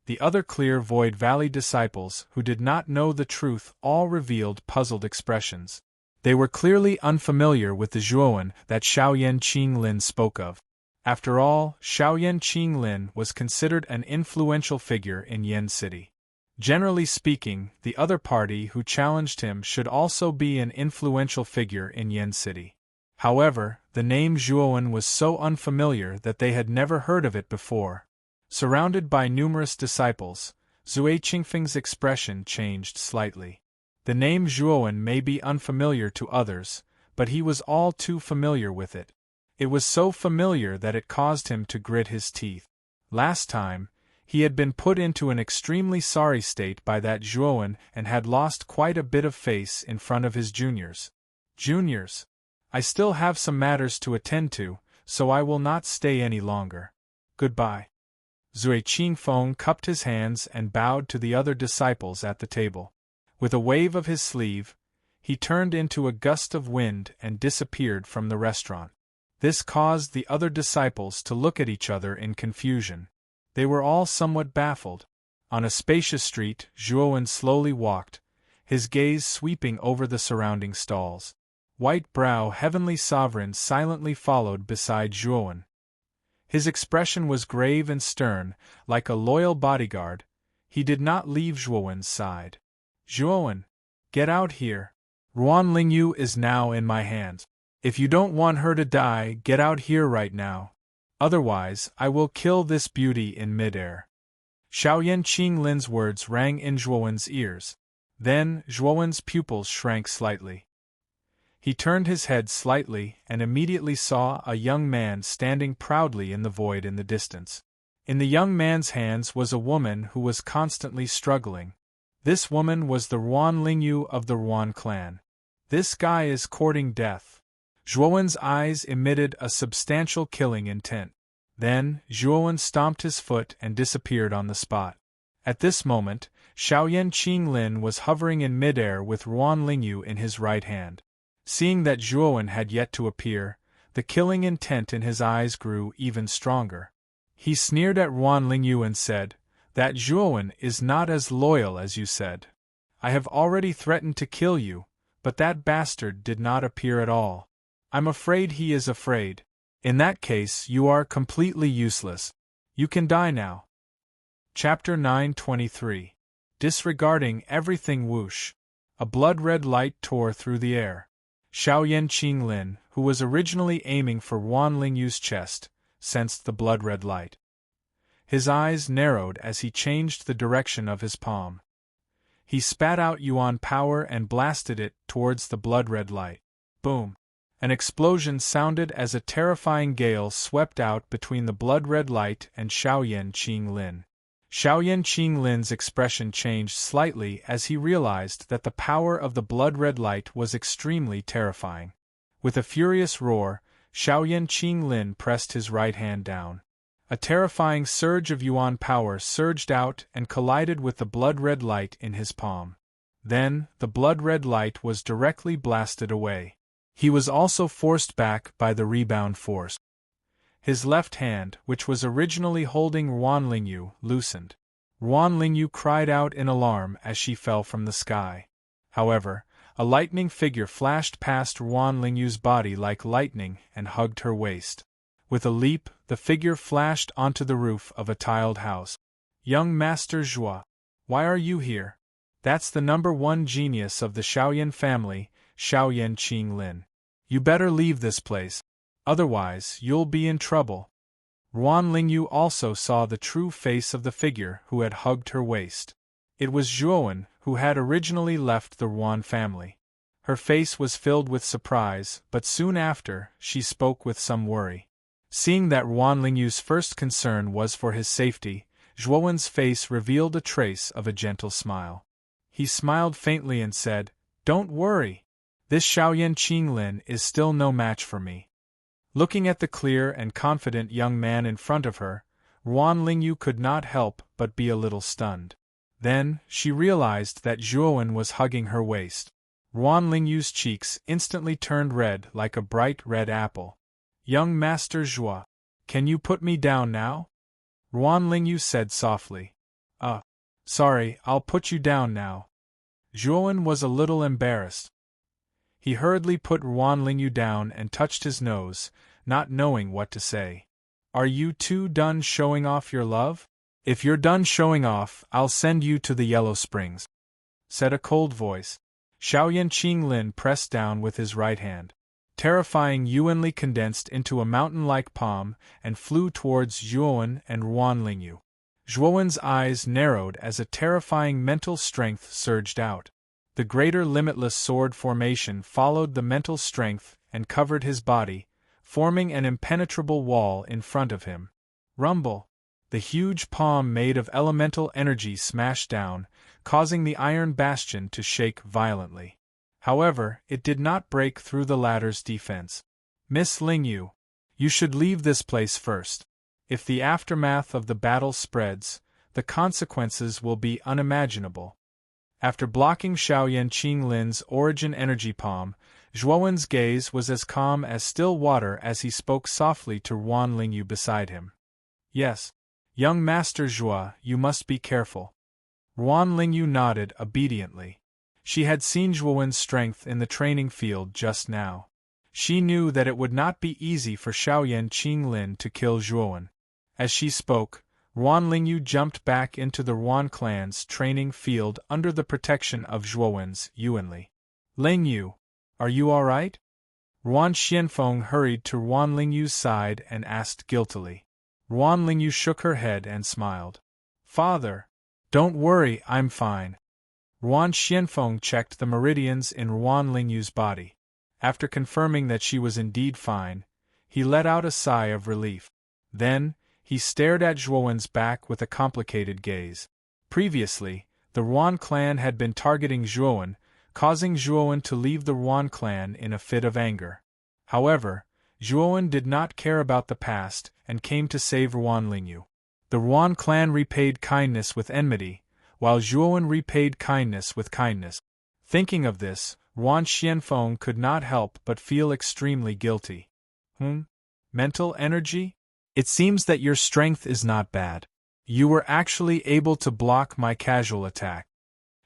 The other Clear Void Valley disciples who did not know the truth all revealed puzzled expressions. They were clearly unfamiliar with the Zhuowen that Xiaoyan Qinglin spoke of. After all, Xiaoyan Qinglin was considered an influential figure in Yen City. Generally speaking, the other party who challenged him should also be an influential figure in Yen City. However, the name Zhuowen was so unfamiliar that they had never heard of it before. Surrounded by numerous disciples, Zui Qingfeng's expression changed slightly. The name Zhuowen may be unfamiliar to others, but he was all too familiar with it. It was so familiar that it caused him to grit his teeth. Last time, he had been put into an extremely sorry state by that Zhuowen and had lost quite a bit of face in front of his juniors. Juniors, I still have some matters to attend to, so I will not stay any longer. Goodbye. Zui Qingfeng cupped his hands and bowed to the other disciples at the table. With a wave of his sleeve, he turned into a gust of wind and disappeared from the restaurant. This caused the other disciples to look at each other in confusion. They were all somewhat baffled. On a spacious street, Zhuowen slowly walked, his gaze sweeping over the surrounding stalls. White Brow Heavenly Sovereign silently followed beside Zhuowen. His expression was grave and stern, like a loyal bodyguard. He did not leave Zhuowen's side. Zhuowen, get out here. Ruan Lingyu is now in my hands. If you don't want her to die, get out here right now. Otherwise, I will kill this beauty in midair. Xiaoyan Qinglin's words rang in Zhuowen's ears. Then, Zhuowen's pupils shrank slightly. He turned his head slightly and immediately saw a young man standing proudly in the void in the distance. In the young man's hands was a woman who was constantly struggling. This woman was the Ruan Lingyu of the Ruan clan. This guy is courting death. Zhuowen's eyes emitted a substantial killing intent. Then, Zhuowen stomped his foot and disappeared on the spot. At this moment, Xiaoyan Qinglin was hovering in midair with Ruan Lingyu in his right hand. Seeing that Zhuowen had yet to appear, the killing intent in his eyes grew even stronger. He sneered at Ruan Lingyu and said, "That Zhuowen is not as loyal as you said. I have already threatened to kill you, but that bastard did not appear at all. I'm afraid he is afraid. In that case, you are completely useless. You can die now." Chapter 923. Disregarding everything whoosh. A blood-red light tore through the air. Xiaoyan Qinglin, who was originally aiming for Ruan Lingyu's chest, sensed the blood-red light. His eyes narrowed as he changed the direction of his palm. He spat out yuan power and blasted it towards the blood-red light. Boom! An explosion sounded as a terrifying gale swept out between the blood-red light and Xiaoyan Qinglin. Xiaoyan Qinglin's expression changed slightly as he realized that the power of the blood-red light was extremely terrifying. With a furious roar, Xiaoyan Qinglin pressed his right hand down. A terrifying surge of yuan power surged out and collided with the blood-red light in his palm. Then, the blood-red light was directly blasted away. He was also forced back by the rebound force. His left hand, which was originally holding Ruan Lingyu, loosened. Ruan Lingyu cried out in alarm as she fell from the sky. However, a lightning figure flashed past Ruan Lingyu's body like lightning and hugged her waist. With a leap, the figure flashed onto the roof of a tiled house. "Young Master Zhua, why are you here?" "That's the #1 genius of the Xiaoyan family, Xiaoyan Qinglin. You better leave this place. Otherwise, you'll be in trouble." Ruan Lingyu also saw the true face of the figure who had hugged her waist. It was Zhuowen, who had originally left the Ruan family. Her face was filled with surprise, but soon after, she spoke with some worry. Seeing that Ruan Lingyu's first concern was for his safety, Zhuowen's face revealed a trace of a gentle smile. He smiled faintly and said, "Don't worry. This Xiaoyan Qinglin is still no match for me. Looking at the clear and confident young man in front of her, Ruan Lingyu could not help but be a little stunned. Then, she realized that Zhuowen was hugging her waist. Ruan Lingyu's cheeks instantly turned red like a bright red apple. "Young Master Zhuo, can you put me down now?" Ruan Lingyu said softly. Sorry, I'll put you down now." Zhuowen was a little embarrassed. He hurriedly put Ruan Lingyu down and touched his nose, not knowing what to say. "Are you two done showing off your love? If you're done showing off, I'll send you to the Yellow Springs," said a cold voice. Xiaoyan Qinglin pressed down with his right hand. Terrifying Yuanli condensed into a mountain-like palm and flew towards Zhuowen and Ruan Lingyu. Zhuowen's eyes narrowed as a terrifying mental strength surged out. The greater limitless sword formation followed the mental strength and covered his body, forming an impenetrable wall in front of him. Rumble! The huge palm made of elemental energy smashed down, causing the iron bastion to shake violently. However, it did not break through the latter's defense. "Miss Lingyu, you should leave this place first. If the aftermath of the battle spreads, the consequences will be unimaginable." After blocking Xiaoyan Qinglin's origin energy palm, Zhuowen's gaze was as calm as still water as he spoke softly to Ruan Lingyu beside him. "Yes, young Master Zhuo, you must be careful." Ruan Lingyu nodded obediently. She had seen Zhuowen's strength in the training field just now. She knew that it would not be easy for Xiaoyan Qinglin to kill Zhuowen. As she spoke, Ruan Lingyu jumped back into the Ruan clan's training field under the protection of Zhuowen's Yuanli. "Lingyu, are you all right?" Ruan Xianfeng hurried to Ruan Lingyu's side and asked guiltily. Ruan Lingyu shook her head and smiled. "Father, don't worry, I'm fine." Ruan Xianfeng checked the meridians in Ruan Lingyu's body. After confirming that she was indeed fine, he let out a sigh of relief. Then, he stared at Zhuowen's back with a complicated gaze. Previously, the Ruan clan had been targeting Zhuowen, causing Zhuowen to leave the Ruan clan in a fit of anger. However, Zhuowen did not care about the past and came to save Ruan Lingyu. The Ruan clan repaid kindness with enmity, while Zhuowen repaid kindness with kindness. Thinking of this, Ruan Xianfeng could not help but feel extremely guilty. Mental energy? It seems that your strength is not bad. You were actually able to block my casual attack."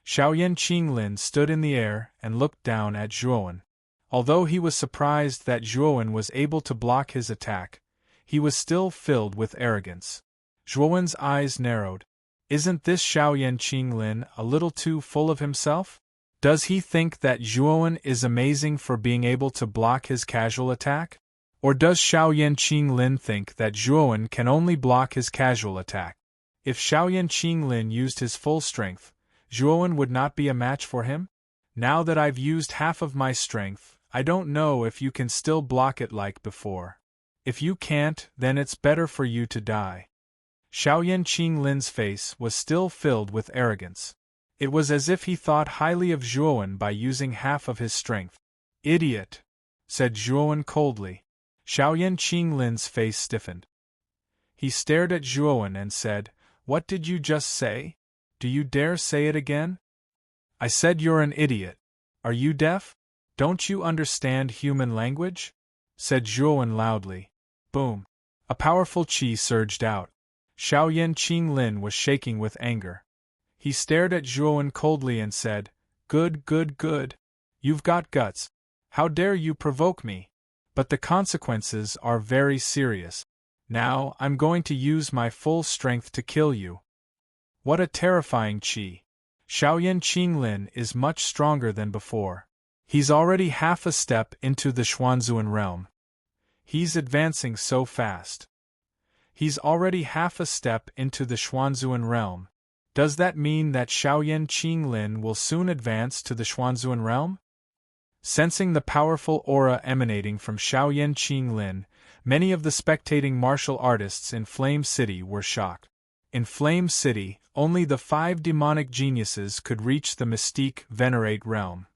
Xiaoyan Qinglin stood in the air and looked down at Zhuowen. Although he was surprised that Zhuowen was able to block his attack, he was still filled with arrogance. Zhuowen's eyes narrowed. Isn't this Xiaoyan Qinglin a little too full of himself? Does he think that Zhuowen is amazing for being able to block his casual attack? Or does Xiaoyan Qinglin think that Zhuowen can only block his casual attack? If Xiaoyan Qinglin used his full strength, Zhuowen would not be a match for him? Now that I've used half of my strength, I don't know if you can still block it like before. If you can't, then it's better for you to die. Xiaoyan Qinglin's face was still filled with arrogance. It was as if he thought highly of Zhuowen by using half of his strength. "Idiot," said Zhuowen coldly. Xiaoyan Qinglin's face stiffened. He stared at Zhuowen and said, "What did you just say? Do you dare say it again?" "I said you're an idiot. Are you deaf? Don't you understand human language?" said Zhuowen loudly. Boom! A powerful qi surged out. Xiaoyan Qinglin was shaking with anger. He stared at Zhuowen coldly and said, "Good, good, good. You've got guts. How dare you provoke me? But the consequences are very serious. Now, I'm going to use my full strength to kill you." What a terrifying qi. Xiaoyan Qinglin is much stronger than before. He's already half a step into the Xuanzuan realm. He's advancing so fast. He's already half a step into the Xuanzuan realm. Does that mean that Xiaoyan Qinglin will soon advance to the Xuanzuan realm? Sensing the powerful aura emanating from Xiaoyan Qinglin, many of the spectating martial artists in Flame City were shocked. In Flame City, only the 5 demonic geniuses could reach the Mystique Venerate realm.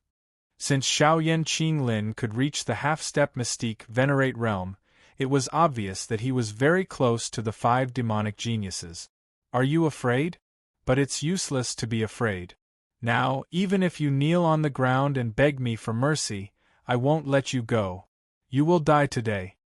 Since Xiaoyan Qinglin could reach the half-step Mystique Venerate realm, It was obvious that he was very close to the 5 demonic geniuses. Are you afraid? But it's useless to be afraid. Now, even if you kneel on the ground and beg me for mercy, I won't let you go. You will die today.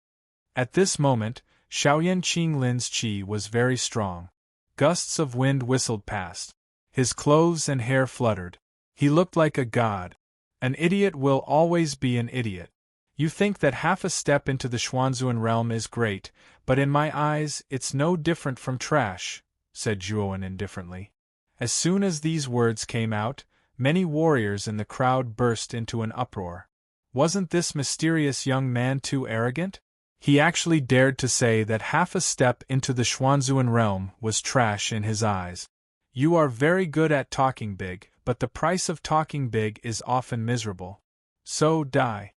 At this moment, Xiaoyan Qinglin's qi was very strong. Gusts of wind whistled past. His clothes and hair fluttered. He looked like a god. An idiot will always be an idiot. You think that half a step into the Xuanzuan realm is great, but in my eyes it's no different from trash, said Zhuowen indifferently. As soon as these words came out, many warriors in the crowd burst into an uproar. Wasn't this mysterious young man too arrogant? He actually dared to say that half a step into the Xuanzuan realm was trash in his eyes. You are very good at talking big, but the price of talking big is often miserable. So die.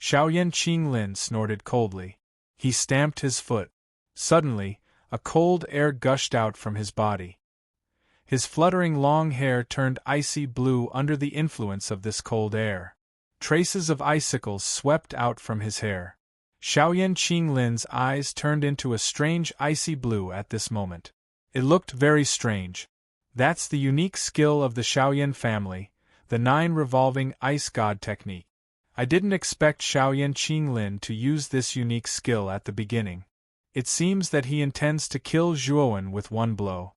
Xiaoyan Qinglin snorted coldly. He stamped his foot. Suddenly, a cold air gushed out from his body. His fluttering long hair turned icy blue under the influence of this cold air. Traces of icicles swept out from his hair. Xiaoyan Qinglin's eyes turned into a strange icy blue at this moment. It looked very strange. That's the unique skill of the Xiaoyan family, the 9 revolving ice god technique. I didn't expect Xiaoyan Qinglin to use this unique skill at the beginning. It seems that he intends to kill Zhuowen with one blow.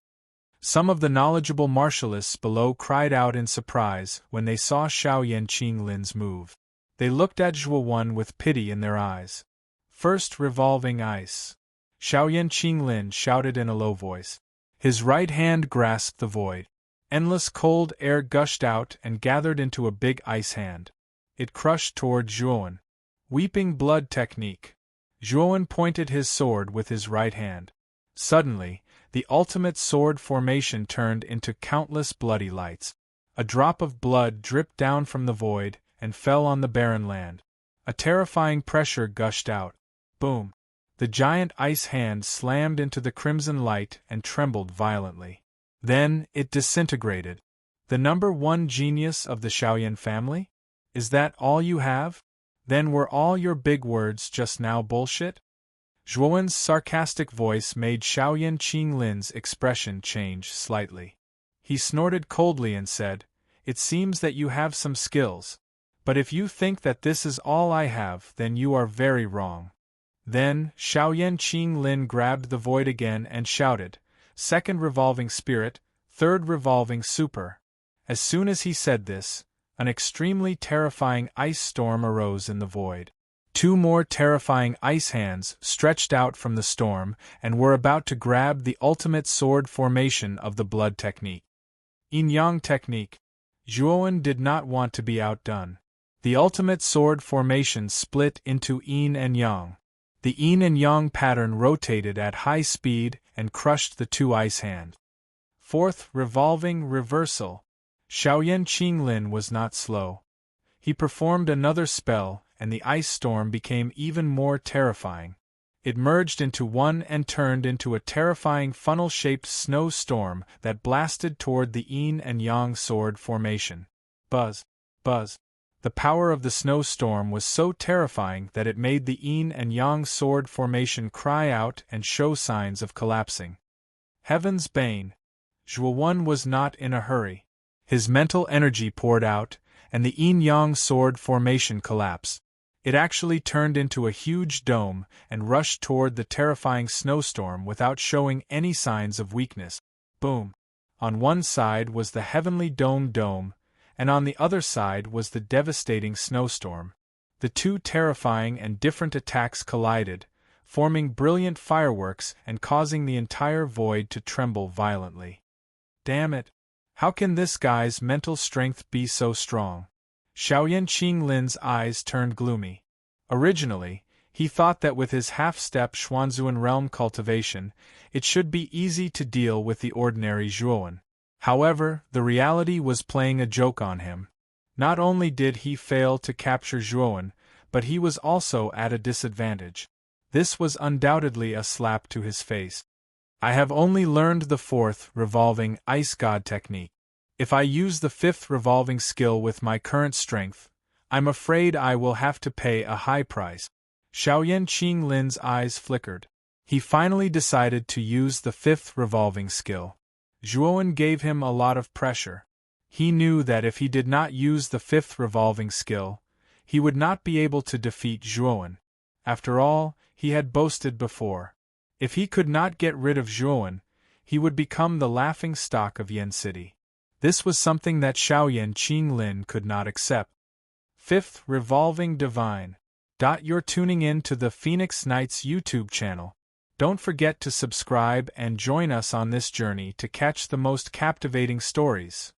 Some of the knowledgeable martialists below cried out in surprise when they saw Xiaoyan Qinglin's move. They looked at Zhuowen with pity in their eyes. First revolving ice. Xiaoyan Qinglin shouted in a low voice. His right hand grasped the void. Endless cold air gushed out and gathered into a big ice hand. It crushed toward Zhuowen. Weeping blood technique. Zhuowen pointed his sword with his right hand. Suddenly, the ultimate sword formation turned into countless bloody lights. A drop of blood dripped down from the void and fell on the barren land. A terrifying pressure gushed out. Boom! The giant ice hand slammed into the crimson light and trembled violently. Then, it disintegrated. The number 1 genius of the Xiaoyan family? Is that all you have? Then were all your big words just now bullshit? Zhuowen's sarcastic voice made Xiaoyan Qinglin's expression change slightly. He snorted coldly and said, "It seems that you have some skills. But if you think that this is all I have, then you are very wrong." Then, Xiaoyan Qinglin grabbed the void again and shouted, "Second revolving spirit, third revolving super." As soon as he said this, an extremely terrifying ice storm arose in the void. 2 more terrifying ice hands stretched out from the storm and were about to grab the ultimate sword formation of the blood technique. Yin-yang technique. Zhuowen did not want to be outdone. The ultimate sword formation split into yin and yang. The yin and yang pattern rotated at high speed and crushed the 2 ice hands. Fourth revolving reversal. Xiaoyan Qinglin was not slow. He performed another spell, and the ice storm became even more terrifying. It merged into one and turned into a terrifying funnel-shaped snowstorm that blasted toward the yin and yang sword formation. Buzz! Buzz! The power of the snowstorm was so terrifying that it made the yin and yang sword formation cry out and show signs of collapsing. Heaven's bane! Zhuowen was not in a hurry. His mental energy poured out, and the yin-yang sword formation collapsed. It actually turned into a huge dome and rushed toward the terrifying snowstorm without showing any signs of weakness. Boom! On one side was the heavenly dome, and on the other side was the devastating snowstorm. The 2 terrifying and different attacks collided, forming brilliant fireworks and causing the entire void to tremble violently. Damn it! How can this guy's mental strength be so strong? Xiaoyan Qinglin's eyes turned gloomy. Originally, he thought that with his half-step Xuanzuan realm cultivation, it should be easy to deal with the ordinary Zhuowen. However, the reality was playing a joke on him. Not only did he fail to capture Zhuowen, but he was also at a disadvantage. This was undoubtedly a slap to his face. I have only learned the 4th revolving ice god technique. If I use the 5th revolving skill with my current strength, I'm afraid I will have to pay a high price. Xiaoyan Qinglin's eyes flickered. He finally decided to use the 5th revolving skill. Zhuowen gave him a lot of pressure. He knew that if he did not use the 5th revolving skill, he would not be able to defeat Zhuowen. After all, he had boasted before. If he could not get rid of Zhuowen, he would become the laughing stock of Yen City. This was something that Xiaoyan Qinglin could not accept. 5th Revolving Divine. You're tuning in to the Phoenix Knights YouTube channel. Don't forget to subscribe and join us on this journey to catch the most captivating stories.